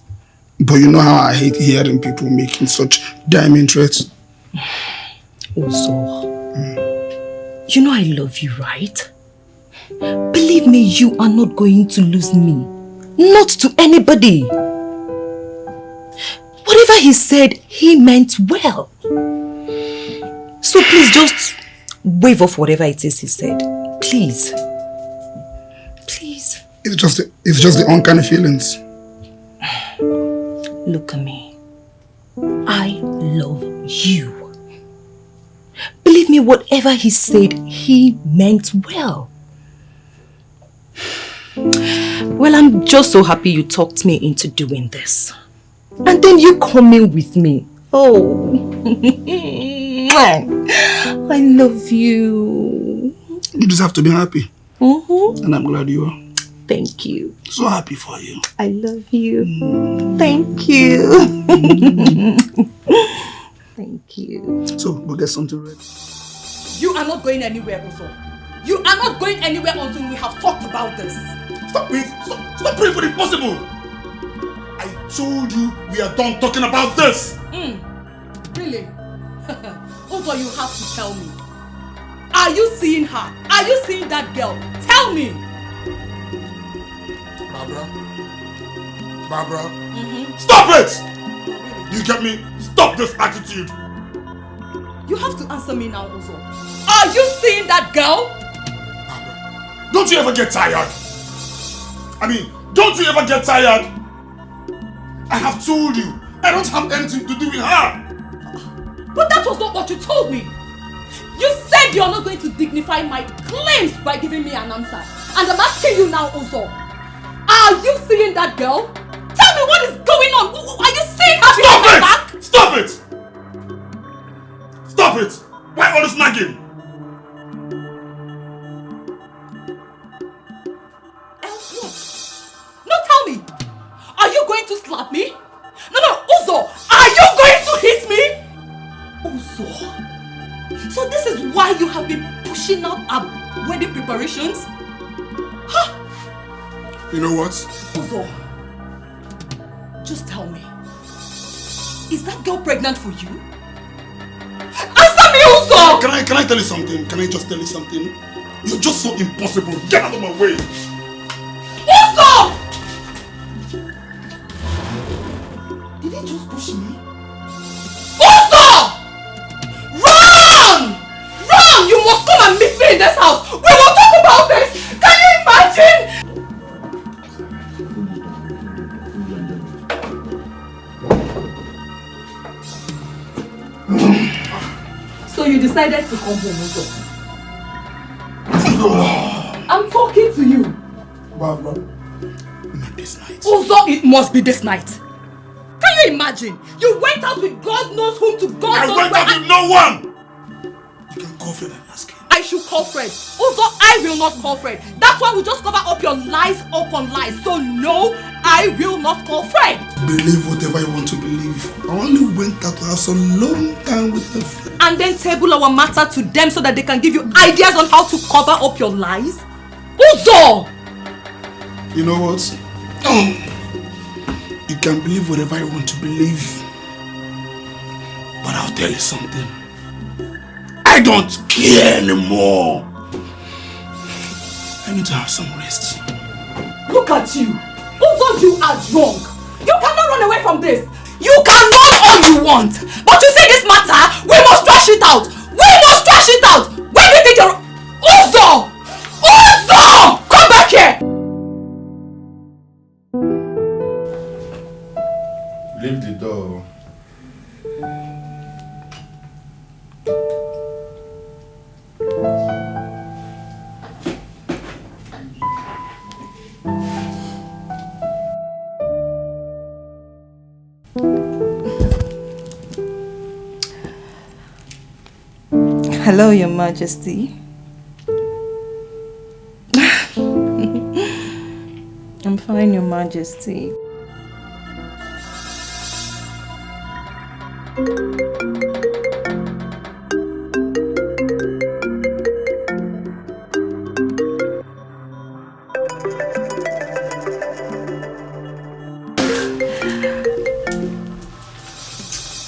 [SPEAKER 22] But you know how I hate hearing people making such damning threats.
[SPEAKER 7] Also, you know I love you, right? Believe me, you are not going to lose me. Not to anybody. Whatever he said, he meant well. So please just wave off whatever it is he said. Please. Please.
[SPEAKER 22] It's just the uncanny feelings.
[SPEAKER 7] Look at me. I love you. Believe me, whatever he said, he meant well. Well, I'm just so happy you talked me into doing this. And then you come in with me. Oh. I love you.
[SPEAKER 22] You just have to be happy. And I'm glad you are.
[SPEAKER 7] Thank you.
[SPEAKER 22] So happy for you.
[SPEAKER 7] I love you. Thank you. Thank you.
[SPEAKER 22] So, go get something ready.
[SPEAKER 14] You are not going anywhere, also. You are not going anywhere until we have talked about this.
[SPEAKER 22] Stop praying for the impossible. I told you we are done talking about this.
[SPEAKER 14] Really? Also, you have to tell me. Are you seeing her? Are you seeing that girl? Tell me.
[SPEAKER 22] Barbara. Stop it! You get me? Stop this attitude.
[SPEAKER 14] You have to answer me now, also. Are you seeing that girl?
[SPEAKER 22] Barbara, don't you ever get tired? Don't you ever get tired? I have told you, I don't have anything to do with her.
[SPEAKER 14] But that was not what you told me. You said you are not going to dignify my claims by giving me an answer. And I'm asking you now also. Are you seeing that girl? Tell me what is going on. Are you seeing her behind my back?
[SPEAKER 22] Stop it! Stop it! Why all this nagging?
[SPEAKER 14] Else what? No, tell me. Are you going to slap me? No, Uzo, are you going to hit me? Uzo, so this is why you have been pushing out our wedding preparations? Huh?
[SPEAKER 22] You know what?
[SPEAKER 14] Uzo, just tell me. Is that girl pregnant for you? Answer me, Uzo!
[SPEAKER 22] Can I tell you something? Can I just tell you something? You're just so impossible. Get out of my way.
[SPEAKER 14] Uzo!
[SPEAKER 3] you just push me? Uzo! Run! Run! You must come and meet me in this house. We will talk about this. Can you imagine? So you decided to come home, Uzo? I'm talking to you.
[SPEAKER 22] Barbara, not this night.
[SPEAKER 3] Uzo, it must be this night. Can you imagine? You went out with God knows whom to God knows where.
[SPEAKER 21] I went out with no one!
[SPEAKER 22] You can call Fred and ask him.
[SPEAKER 3] I should call Fred. Uzo, I will not call Fred. That's why we just cover up your lies upon lies. So no, I will not call Fred.
[SPEAKER 22] Believe whatever you want to believe. I only went out to have some long time with the friend.
[SPEAKER 3] And then table our matter to them so that they can give you ideas on how to cover up your lies? Uzo!
[SPEAKER 22] You know what? You can believe whatever you want to believe. But I'll tell you something. I don't care anymore. I need to have some rest.
[SPEAKER 3] Look at you. Uzo, you are drunk. You cannot run away from this. You can run all you want. But you see this matter, we must trash it out. We must trash it out. Where do you think you're... Uzo! Uzo! Come back here!
[SPEAKER 21] Leave the door.
[SPEAKER 7] Hello, Your Majesty. I'm fine, Your Majesty.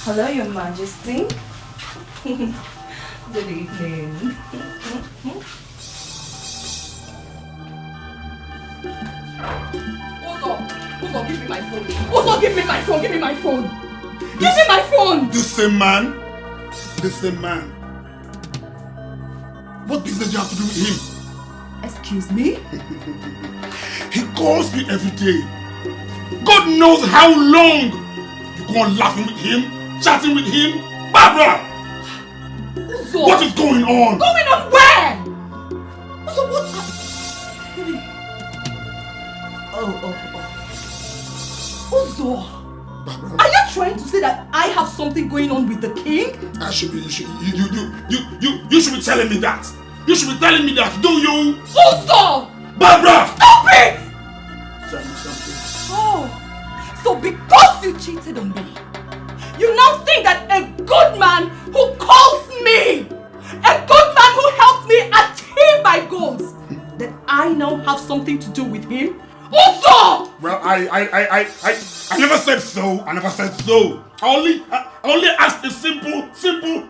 [SPEAKER 7] Hello, Your Majesty. Good evening.
[SPEAKER 3] Uzo, give me my phone. Uzo, give me my phone. Give me my phone. Give me my phone.
[SPEAKER 22] This same man. This same man. What business do you have to do with him?
[SPEAKER 3] Excuse me?
[SPEAKER 22] He calls me every day. God knows how long. You go on laughing with him, chatting with him. Barbara!
[SPEAKER 3] Uzo.
[SPEAKER 22] What is going on?
[SPEAKER 3] Going on where? Uzo, what? Uzo.
[SPEAKER 22] Barbara.
[SPEAKER 3] Are you trying to say that I have something going on with the king?
[SPEAKER 22] You should be telling me that. You should be telling me that, do you?
[SPEAKER 3] Uzo!
[SPEAKER 22] Barbara!
[SPEAKER 3] Stop it!
[SPEAKER 22] Tell me something.
[SPEAKER 3] Oh, so because you cheated on me, you now think that a good man who calls me, a good man who helped me achieve my goals, that I now have something to do with him? Uzo!
[SPEAKER 22] Well, I never said so. I never said so. I only asked a simple,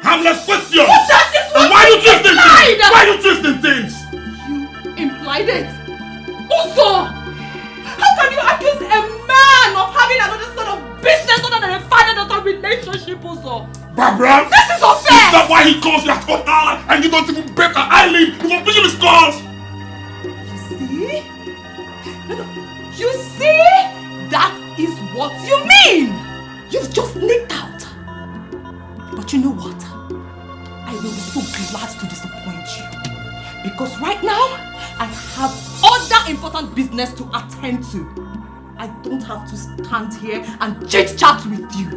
[SPEAKER 22] harmless question.
[SPEAKER 3] But that is what
[SPEAKER 22] why
[SPEAKER 3] you
[SPEAKER 22] you twisting
[SPEAKER 3] implied!
[SPEAKER 22] things? Why you twisting things?
[SPEAKER 3] You implied it. Uzo! How can you accuse a man of having another sort of business other than a father-daughter relationship, Uzo?
[SPEAKER 22] Barbara!
[SPEAKER 3] This is unfair!
[SPEAKER 22] Is that why he calls you at one hour and you don't even bet an eyelid? You won't pick him his calls!
[SPEAKER 3] See? No. You see? That is what you mean! You've just nicked out. But you know what? I will be so glad to disappoint you. Because right now, I have other important business to attend to. I don't have to stand here and chit-chat with you.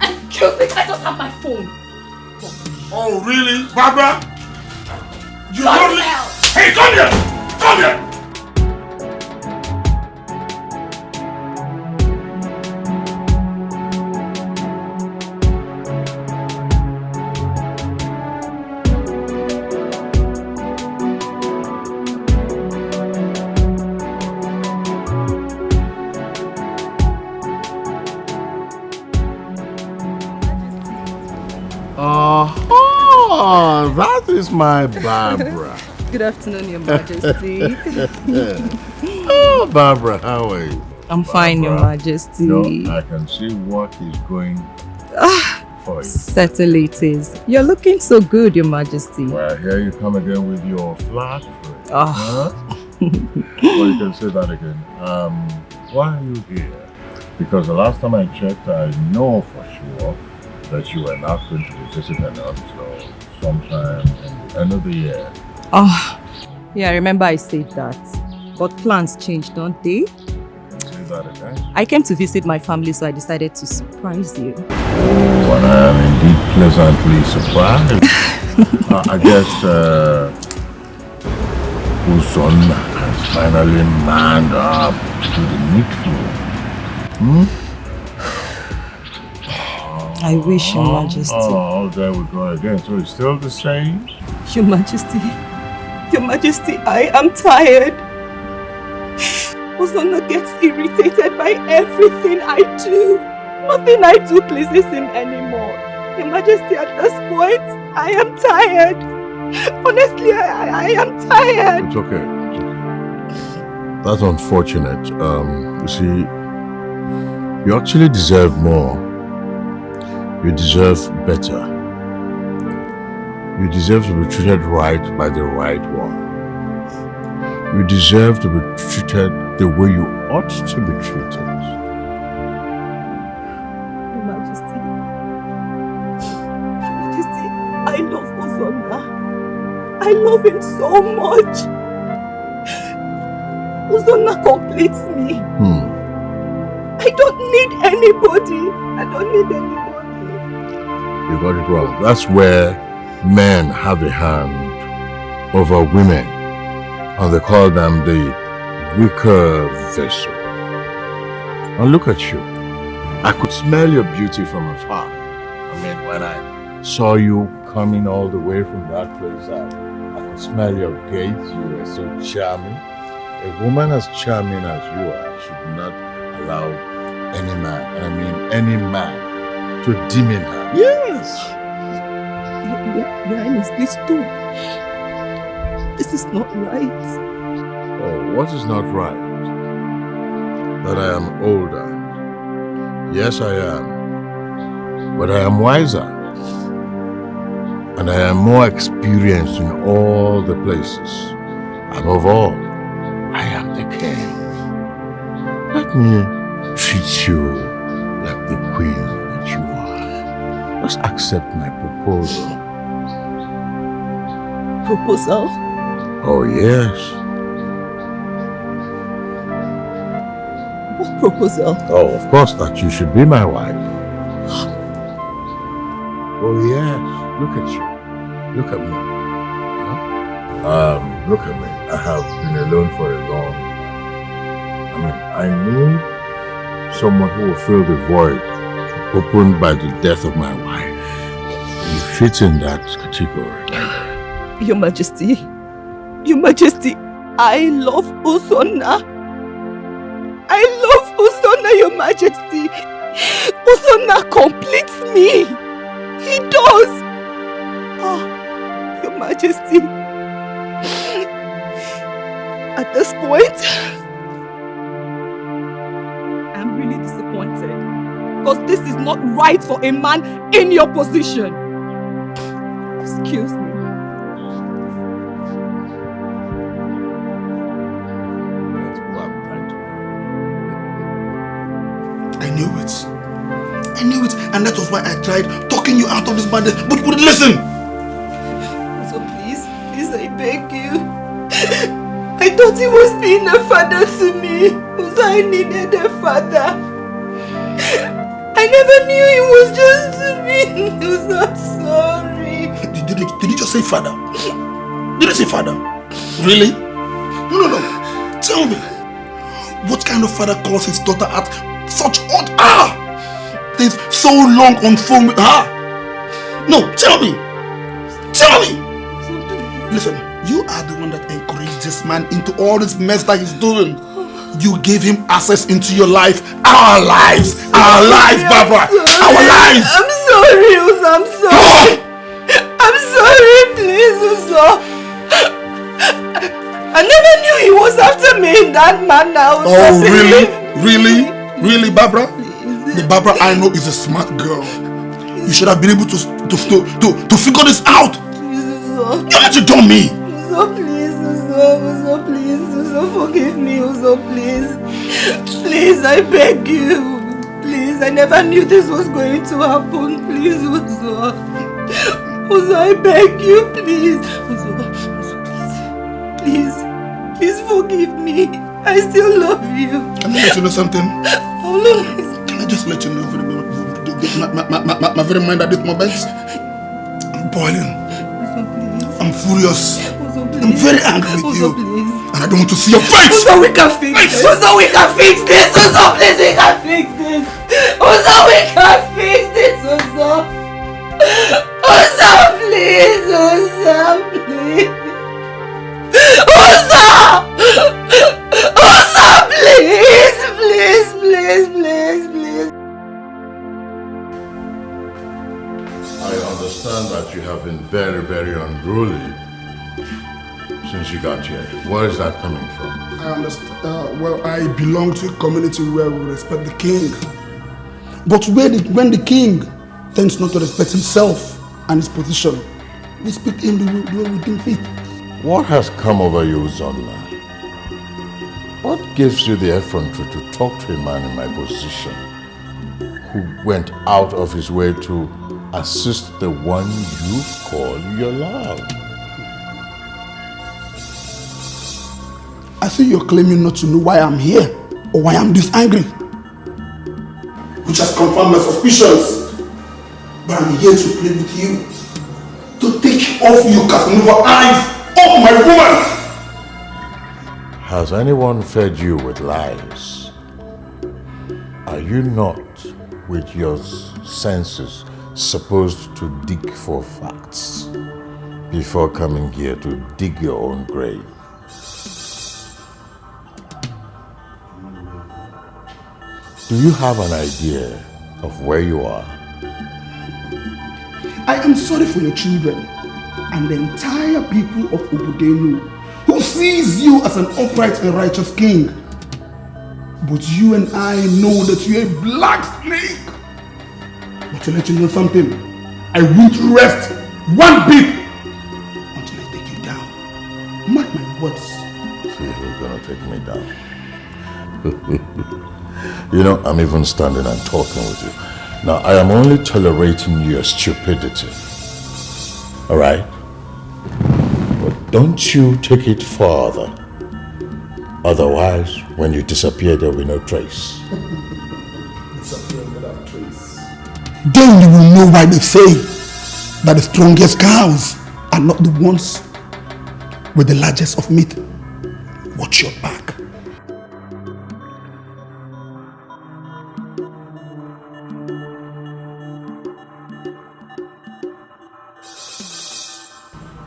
[SPEAKER 3] Excuse me, I just have my phone.
[SPEAKER 22] Oh, really? Barbara? You
[SPEAKER 3] Bloody
[SPEAKER 22] only...
[SPEAKER 3] hell!
[SPEAKER 22] Hey, come here! Come here!
[SPEAKER 4] Oh, that is my Barbara.
[SPEAKER 7] Good afternoon, Your Majesty.
[SPEAKER 4] Oh, Barbara, how are you?
[SPEAKER 7] I'm fine, Your Majesty.
[SPEAKER 19] No, I can see what is going for you.
[SPEAKER 7] Settle it is. You're looking so good, Your Majesty.
[SPEAKER 19] Well, here you come again with your flattery.
[SPEAKER 7] Oh.
[SPEAKER 19] Well, you can say that again. Why are you here? Because the last time I checked, I know for sure that you were not going to be visiting until sometime in the end of the year.
[SPEAKER 7] Oh, yeah, I remember I said that. But plans change, don't they?
[SPEAKER 19] Say that again.
[SPEAKER 7] I came to visit my family, so I decided to surprise you.
[SPEAKER 19] Oh, and I am indeed pleasantly surprised. I guess Uzon has finally manned up to the needful.
[SPEAKER 7] I wish, Your Majesty.
[SPEAKER 19] Oh, there we go again. So it's still the same?
[SPEAKER 7] Your Majesty. Your Majesty, I am tired. Uzonna gets irritated by everything I do. Nothing I do pleases him anymore. Your Majesty, at this point, I am tired. Honestly, I am tired.
[SPEAKER 19] It's okay. That's unfortunate. You see, you actually deserve more. You deserve better. You deserve to be treated right by the right one. You deserve to be treated the way you ought to be treated.
[SPEAKER 7] Your Majesty. Your Majesty, I love Uzonna. I love him so much. Uzonna completes me. I don't need anybody. I don't need anybody.
[SPEAKER 19] You got it wrong. That's where men have a hand over women. And they call them the weaker vessel. And look at you. I could smell your beauty from afar. I mean, when I saw you coming all the way from that place, I could smell your gait. You were so charming. A woman as charming as you are should not allow any man, and I mean any man, to demean her. Yes!
[SPEAKER 7] Your Highness, please stop. This is not right.
[SPEAKER 19] Oh, what is not right? That I am older. Yes, I am. But I am wiser. And I am more experienced in all the places. Above all, I am the king. Let me treat you like the queen that you are. Just accept my proposal.
[SPEAKER 7] Proposal?
[SPEAKER 19] Oh, yes.
[SPEAKER 7] What proposal?
[SPEAKER 19] Oh, of course, that you should be my wife. Oh, yes. Look at you. Look at me. Look at me. I have been alone for a long time. I need someone who will fill the void opened by the death of my wife. You fit in that category.
[SPEAKER 7] Your Majesty. Your Majesty, I love Uzonna. I love Uzonna, Your Majesty. Uzonna completes me. He does. Oh, Your Majesty. At this point, I'm really disappointed. Because this is not right for a man in your position. Excuse me.
[SPEAKER 22] I knew it. I knew it, and that was why I tried talking you out of this madness, but you wouldn't listen.
[SPEAKER 7] So please, I beg you. I thought he was being a father to me, because I needed a father. I never knew he was just me. He was not sorry.
[SPEAKER 22] Did you just say father? Did you say father? Really? No. Tell me, what kind of father calls his daughter at such odd hour? Stays so long on phone with her. No, tell me. Listen, you are the one that encouraged this man into all this mess that he's doing. You gave him access into your life. Our lives, Barbara. Our lives.
[SPEAKER 7] I'm sorry, Uzo. I'm sorry. I'm sorry, please, Uzo. I never knew he was after me in that manner.
[SPEAKER 22] Oh, really? Really? Really, Barbara? The Barbara I know is a smart girl. You should have been able to figure this out. You're not a dummy.
[SPEAKER 20] Uzo, please, Uzo, please, Uzo, forgive me, Uzo, please. Please, I beg you. Please, I never knew this was going to happen. Please, Uzo. Uzo, I beg you, please. Uzo, please forgive me. I still love you.
[SPEAKER 22] Can I let you know something? Can I just let you know my very mind at this moment? I'm boiling. I'm furious. I'm very angry with you. And I don't want to see your face.
[SPEAKER 20] Uzo, we can fix this. Uzo, we can fix this. Uzo, please, we can fix this. Uzo, we can fix this. Uzo. Uzo, please. Uzo, please. Uzo! Uzo, please. Please, please, please, please.
[SPEAKER 4] I understand that you have been very, very unruly since you got here. Where is that coming from?
[SPEAKER 22] I understand. Well, I belong to a community where we respect the king. But when the king tends not to respect himself and his position, we speak him the way we think fit.
[SPEAKER 4] What has come over you, Zonla? What gives you the effrontery to talk to a man in my position who went out of his way to assist the one you call your love?
[SPEAKER 22] I see you're claiming not to know why I'm here or why I'm this angry, which has confirmed my suspicions. But I'm here to play with you, to take off your Casanova eyes off my woman.
[SPEAKER 4] Has anyone fed you with lies? Are you not, with your senses, supposed to dig for facts before coming here to dig your own grave? Do you have an idea of where you are?
[SPEAKER 22] I am sorry for your children and the entire people of Obodenu who sees you as an upright and righteous king. But you and I know that you're a black snake. But to let you know something, I won't rest one bit until I take you down. Mark my words.
[SPEAKER 4] See who's gonna take me down. You know, I'm even standing and talking with you. Now, I am only tolerating your stupidity. Alright? But don't you take it further. Otherwise, when you disappear, there will be no trace.
[SPEAKER 22] Disappear without trace. Then you will know why they say that the strongest cows are not the ones with the largest of meat. Watch your back.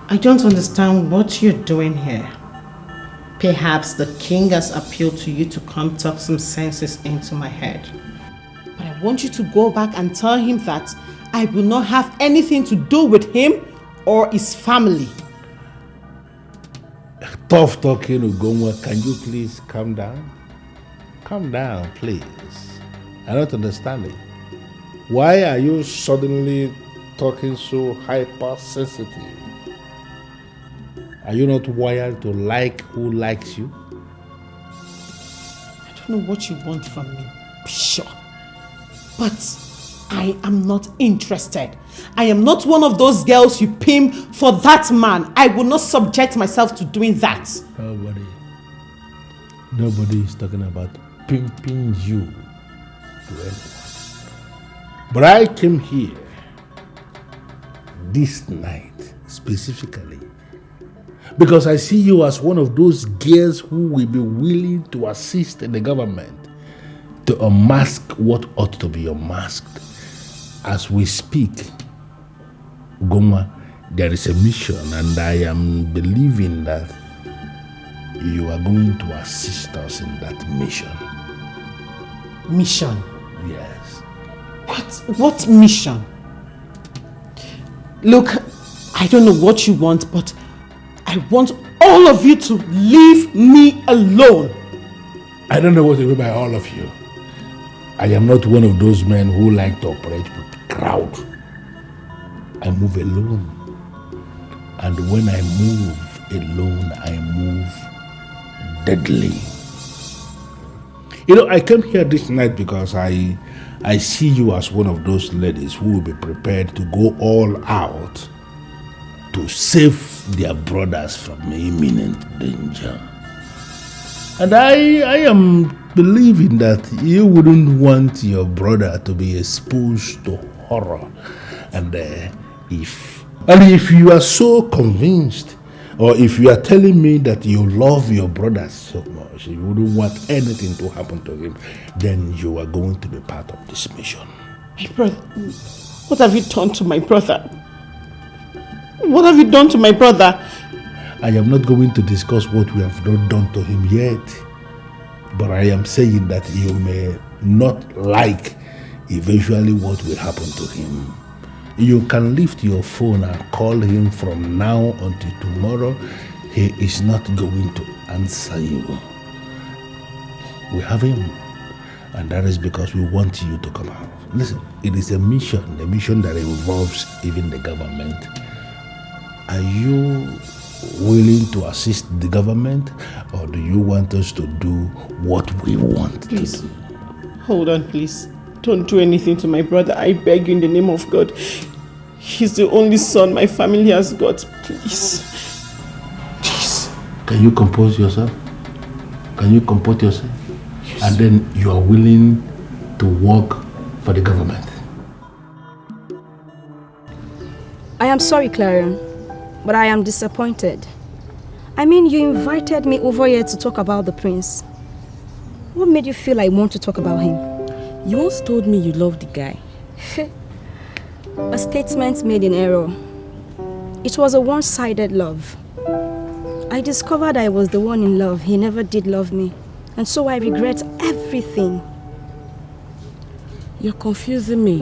[SPEAKER 20] I don't understand what you're doing here. Perhaps the king has appealed to you to come talk some senses into my head. But I want you to go back and tell him that I will not have anything to do with him or his family.
[SPEAKER 8] Tough talking, Ugonwa. Can you please calm down? Calm down, please. I don't understand it. Why are you suddenly talking so hypersensitive? Are you not wired to like who likes you?
[SPEAKER 20] I don't know what you want from me, Bishop. But I am not interested. I am not one of those girls you pimp for that man. I will not subject myself to doing that.
[SPEAKER 8] Nobody is talking about pimping you to anyone. But I came here this night specifically because I see you as one of those girls who will be willing to assist the government to unmask what ought to be unmasked. As we speak, Goma, there is a mission, and I am believing that you are going to assist us in that mission.
[SPEAKER 20] Mission?
[SPEAKER 8] Yes.
[SPEAKER 20] What mission? Look, I don't know what you want, but I want all of you to leave me alone.
[SPEAKER 10] I don't know what to do by all of you. I am not one of those men who like to operate with crowd. I move alone. And when I move alone, I move deadly. You know, I came here this night because I see you as one of those ladies who will be prepared to go all out to save their brothers from imminent danger. And I am believing that you wouldn't want your brother to be exposed to horror. And if you are so convinced, or if you are telling me that you love your brother so much, you wouldn't want anything to happen to him, then you are going to be part of this mission.
[SPEAKER 20] My brother, what have you done to my brother? What have you done to my brother?
[SPEAKER 10] I am not going to discuss what we have not done to him yet, but I am saying that you may not like eventually what will happen to him. You can lift your phone and call him from now until tomorrow. He is not going to answer you. We have him, and that is because we want you to come out. Listen, it is a mission that involves even the government. Are you willing to assist the government, or do you want us to do what we want to do?
[SPEAKER 20] Hold on, please. Don't do anything to my brother. I beg you in the name of God. He's the only son my family has got. Please.
[SPEAKER 10] Please. Can you compose yourself? Can you comport yourself? Yes. And then you are willing to work for the government?
[SPEAKER 6] I am sorry, Clarion, but I am disappointed. I mean, you invited me over here to talk about the prince. What made you feel I want to talk about him?
[SPEAKER 15] You once told me you loved the guy.
[SPEAKER 6] A statement made in error. It was a one-sided love. I discovered I was the one in love. He never did love me. And so I regret everything.
[SPEAKER 15] You're confusing me.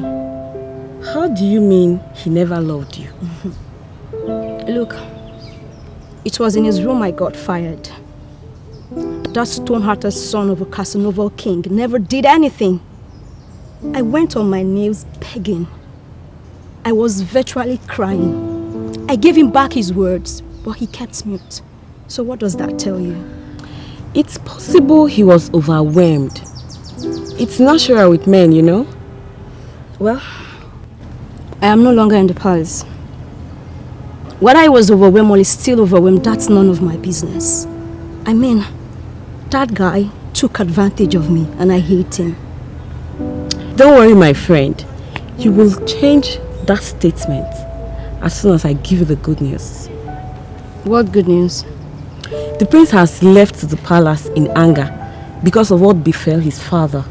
[SPEAKER 15] How do you mean he never loved you?
[SPEAKER 6] Look, it was in his room I got fired. That stone-hearted son of a Casanova king never did anything. I went on my knees begging. I was virtually crying. I gave him back his words, but he kept mute. So what does that tell you?
[SPEAKER 15] It's possible he was overwhelmed. It's natural with men, you know?
[SPEAKER 6] Well, I am no longer in the palace. Whether I was overwhelmed or is still overwhelmed, that's none of my business. I mean, that guy took advantage of me and I hate him.
[SPEAKER 15] Don't worry, my friend. You will change that statement as soon as I give you the good news.
[SPEAKER 6] What good news?
[SPEAKER 15] The prince has left the palace in anger because of what befell his father.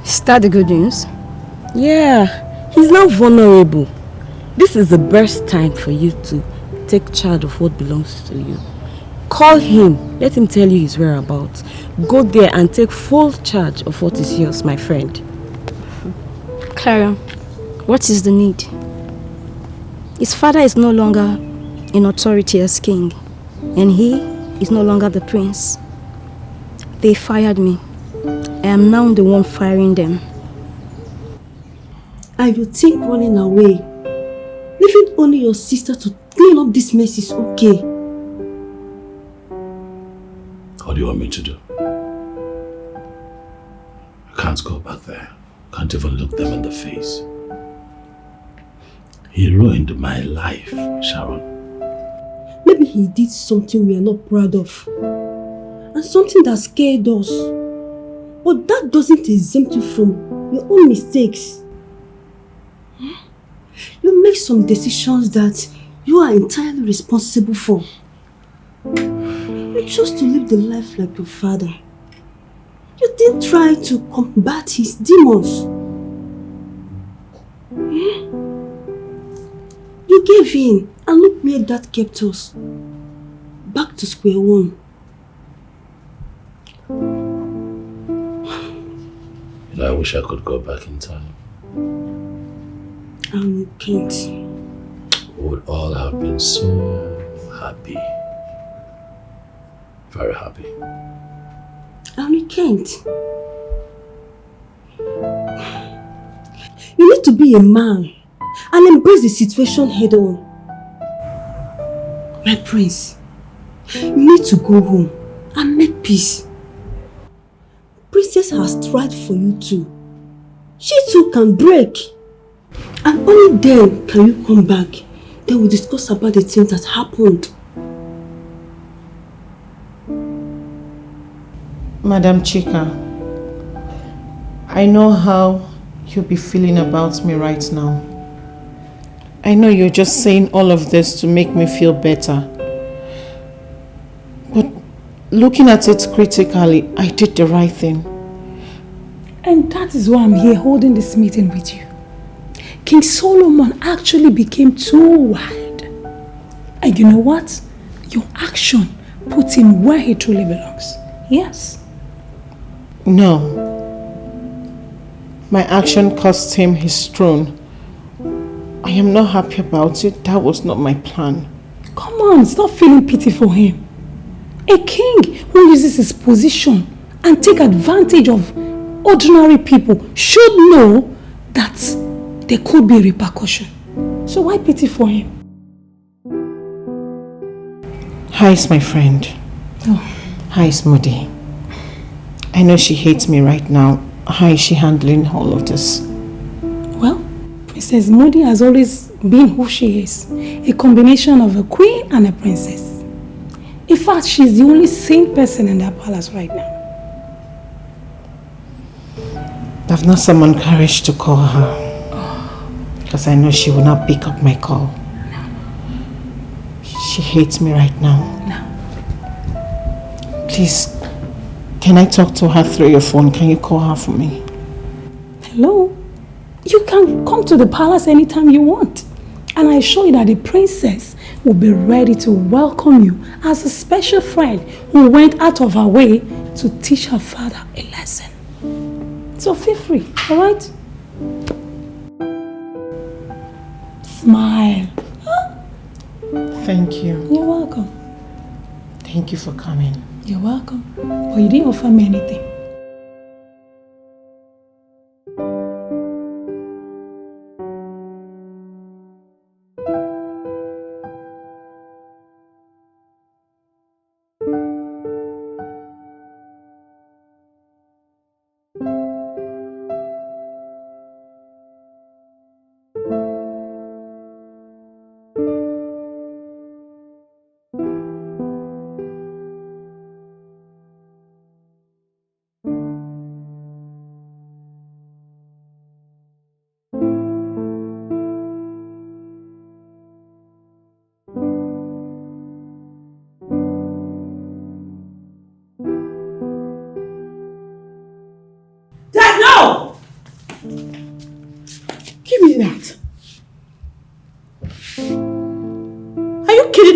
[SPEAKER 6] Is that the good news?
[SPEAKER 15] Yeah, he's now vulnerable. This is the best time for you to take charge of what belongs to you. Call him, let him tell you his whereabouts. Go there and take full charge of what is yours, my friend.
[SPEAKER 6] Clara, what is the need? His father is no longer in authority as king, and he is no longer the prince. They fired me. I am now the one firing them.
[SPEAKER 23] And you think running away, leaving only your sister to clean up this mess is okay?
[SPEAKER 8] What do you want me to do? I can't go back there. Can't even look them in the face. He ruined my life, Sharon.
[SPEAKER 23] Maybe he did something we are not proud of. And something that scared us. But that doesn't exempt you from your own mistakes. You make some decisions that you are entirely responsible for. You chose to live the life like your father. You didn't try to combat his demons. You gave in, and look where that kept us. Back to square one.
[SPEAKER 8] You know, I wish I could go back in time.
[SPEAKER 23] And you can't.
[SPEAKER 8] We would all have been so happy. Very happy.
[SPEAKER 23] And can't. You need to be a man and embrace the situation head on. My prince, you need to go home and make peace. Princess has tried for you too. She too can break. And only then can you come back. Then we'll discuss about the things that happened.
[SPEAKER 16] Madam Chika, I know how you'll be feeling about me right now. I know you're just saying all of this to make me feel better. But looking at it critically, I did the right thing.
[SPEAKER 5] And that is why I'm here holding this meeting with you. King Solomon actually became too wild. And you know what? Your action put him where he truly belongs. Yes.
[SPEAKER 16] No. My action cost him his throne. I am not happy about it. That was not my plan.
[SPEAKER 5] Come on, stop feeling pity for him. A king who uses his position and take advantage of ordinary people should know that there could be repercussion. So why pity for him?
[SPEAKER 16] How is my friend?
[SPEAKER 5] Oh.
[SPEAKER 16] How is Moody? I know she hates me right now. How is she handling all of this?
[SPEAKER 5] Well, Princess Moody has always been who she is. A combination of a queen and a princess. In fact, she's the only sane person in that palace right now.
[SPEAKER 16] I've not summoned courage to call her. Because I know she will not pick up my call.
[SPEAKER 5] No.
[SPEAKER 16] She hates me right now.
[SPEAKER 5] No.
[SPEAKER 16] Please, can I talk to her through your phone? Can you call her for me?
[SPEAKER 5] Hello? You can come to the palace anytime you want. And I assure you that the princess will be ready to welcome you as a special friend who went out of her way to teach her father a lesson. So feel free, alright? Smile. Huh?
[SPEAKER 16] Thank you.
[SPEAKER 5] You're welcome.
[SPEAKER 16] Thank you for coming.
[SPEAKER 5] You're welcome. But you didn't offer me anything.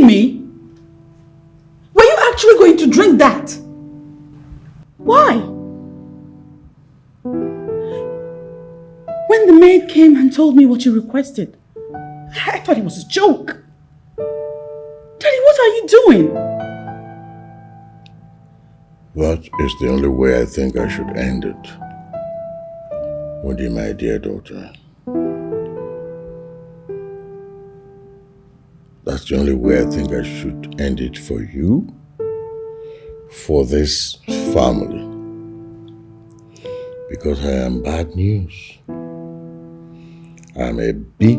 [SPEAKER 3] Me? Were you actually going to drink that? Why? When the maid came and told me what you requested, I thought it was a joke. Daddy, what are you doing?
[SPEAKER 4] That is the only way I think I should end it. Woody, my dear daughter. That's the only way I think I should end it for you, for this family. Because I am bad news. I'm a big,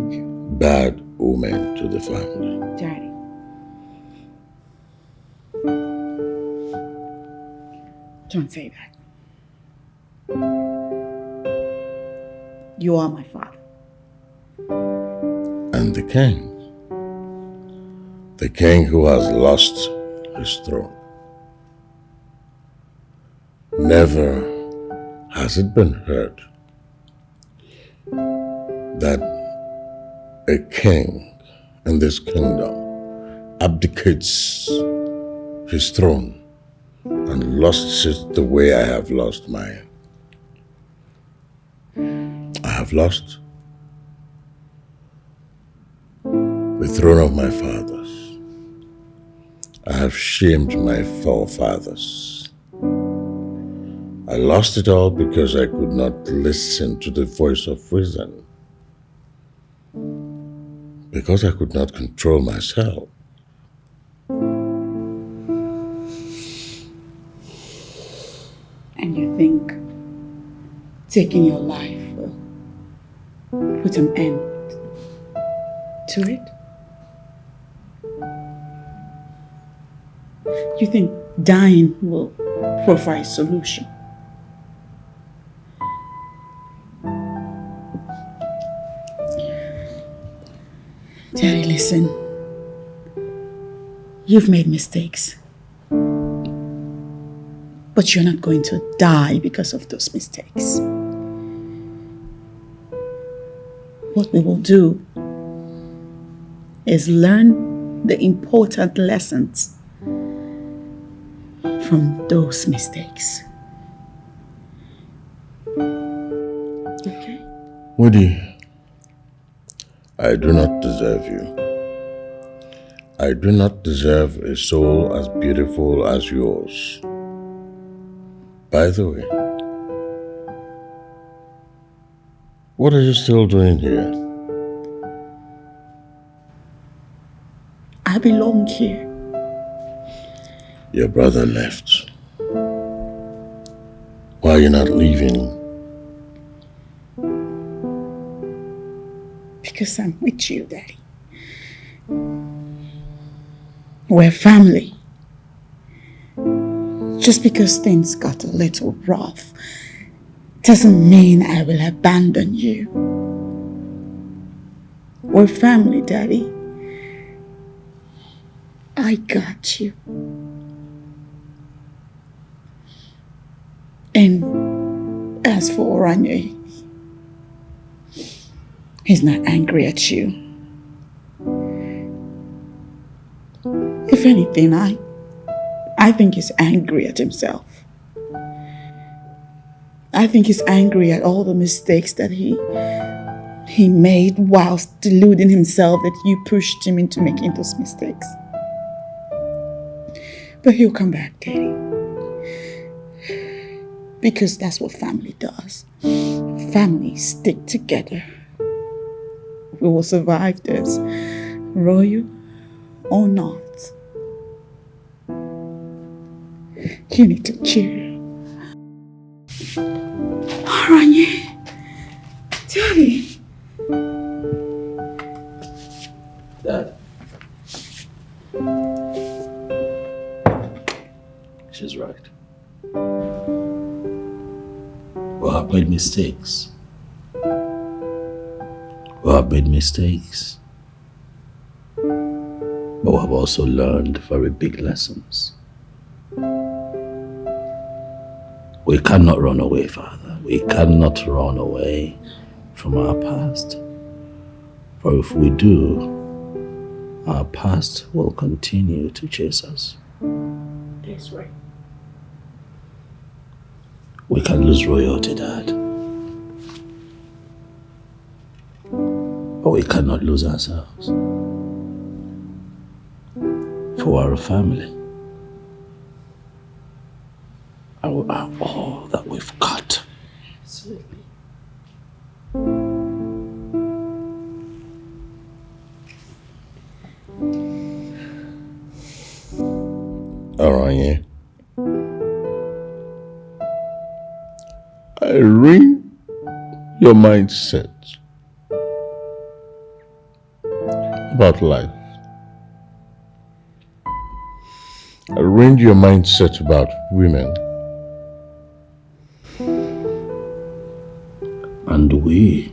[SPEAKER 4] bad omen to the family.
[SPEAKER 3] Daddy. Don't say that. You are my father.
[SPEAKER 4] And the king. The king who has lost his throne. Never has it been heard that a king in this kingdom abdicates his throne and lost it the way I have lost mine. I have lost the throne of my fathers. I have shamed my forefathers.
[SPEAKER 19] I lost it all because I could not listen to the voice of reason. Because I could not control myself.
[SPEAKER 2] And you think taking your life will put an end to it? You think dying will provide a solution? Daddy, listen. You've made mistakes. But you're not going to die because of those mistakes. What we will do is learn the important lessons from those mistakes. Okay?
[SPEAKER 19] Woody, I do not deserve you. I do not deserve a soul as beautiful as yours. By the way, what are you still doing here?
[SPEAKER 2] I belong here.
[SPEAKER 19] Your brother left. Why are you not leaving?
[SPEAKER 2] Because I'm with you, Daddy. We're family. Just because things got a little rough doesn't mean I will abandon you. We're family, Daddy. I got you. And as for Oranye, he's not angry at you. If anything, I think he's angry at himself. I think he's angry at all the mistakes that he made whilst deluding himself that you pushed him into making those mistakes. But he'll come back, Daddy. Because that's what family does. Families stick together. We will survive this, royal or not. You need to cheer. Oranye, Daddy.
[SPEAKER 8] Dad. She's right. We have made mistakes. We have made mistakes. But we have also learned very big lessons. We cannot run away, Father. We cannot run away from our past. For if we do, our past will continue to chase us.
[SPEAKER 2] That's right.
[SPEAKER 8] We can lose royalty, Dad. But we cannot lose ourselves. For we're a family. And we are all that we've got.
[SPEAKER 2] Absolutely.
[SPEAKER 19] Oranye, I read your mindset about life. I read your mindset about women.
[SPEAKER 8] And we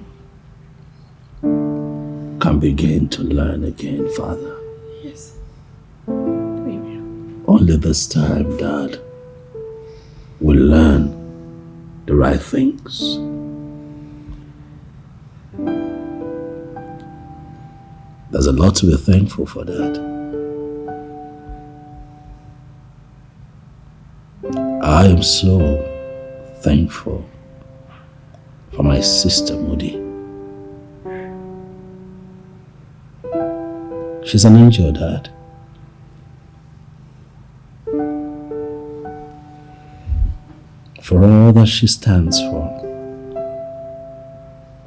[SPEAKER 8] can begin to learn again, Father.
[SPEAKER 2] Yes.
[SPEAKER 8] Only this time, Dad, we'll learn the right things. There's a lot to be thankful for, Dad. I am so thankful for my sister, Moody. She's an angel, Dad. for all that she stands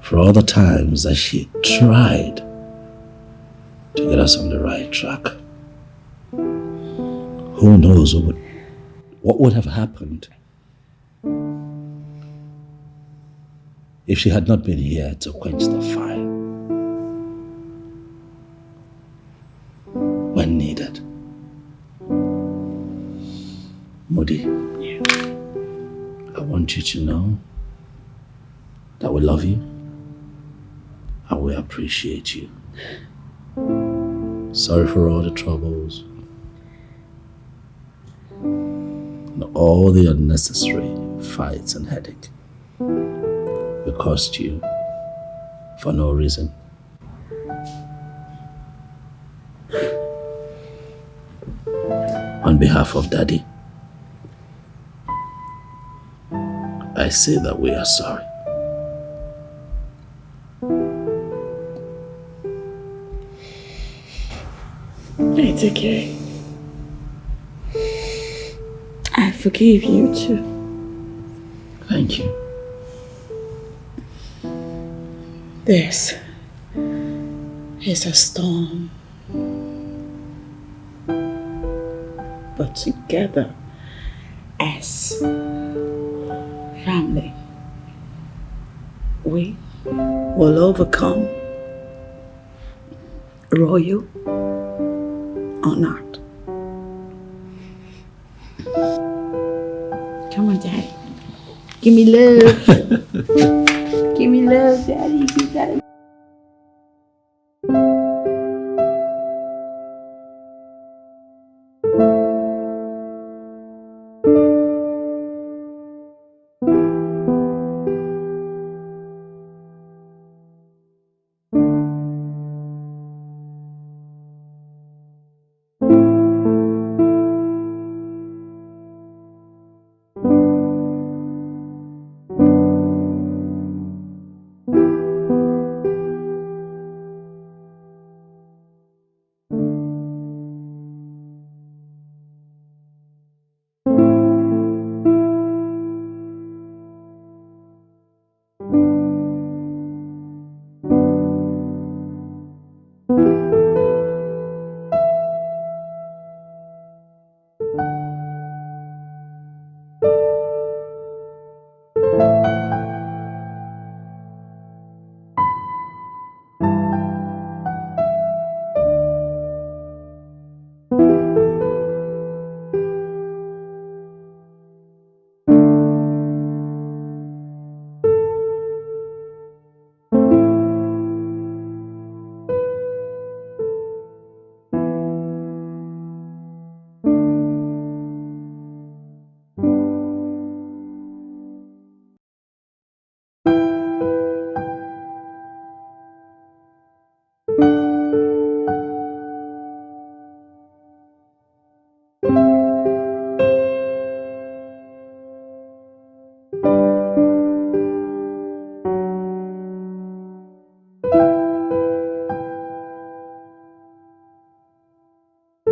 [SPEAKER 8] for all the times that she tried to get us on the right track. Who knows what would have happened if she had not been here to quench the fire when needed. Moody, I want you to know that we love you and we appreciate you. Sorry for all the troubles and all the unnecessary fights and headache we caused you for no reason. On behalf of Daddy, I say that we are sorry.
[SPEAKER 2] It's okay. I forgive you too.
[SPEAKER 8] Thank you.
[SPEAKER 2] This is a storm, but together as family, we will overcome, royal or not. Come on, Daddy. Give me love. Give me love, Daddy. You got it.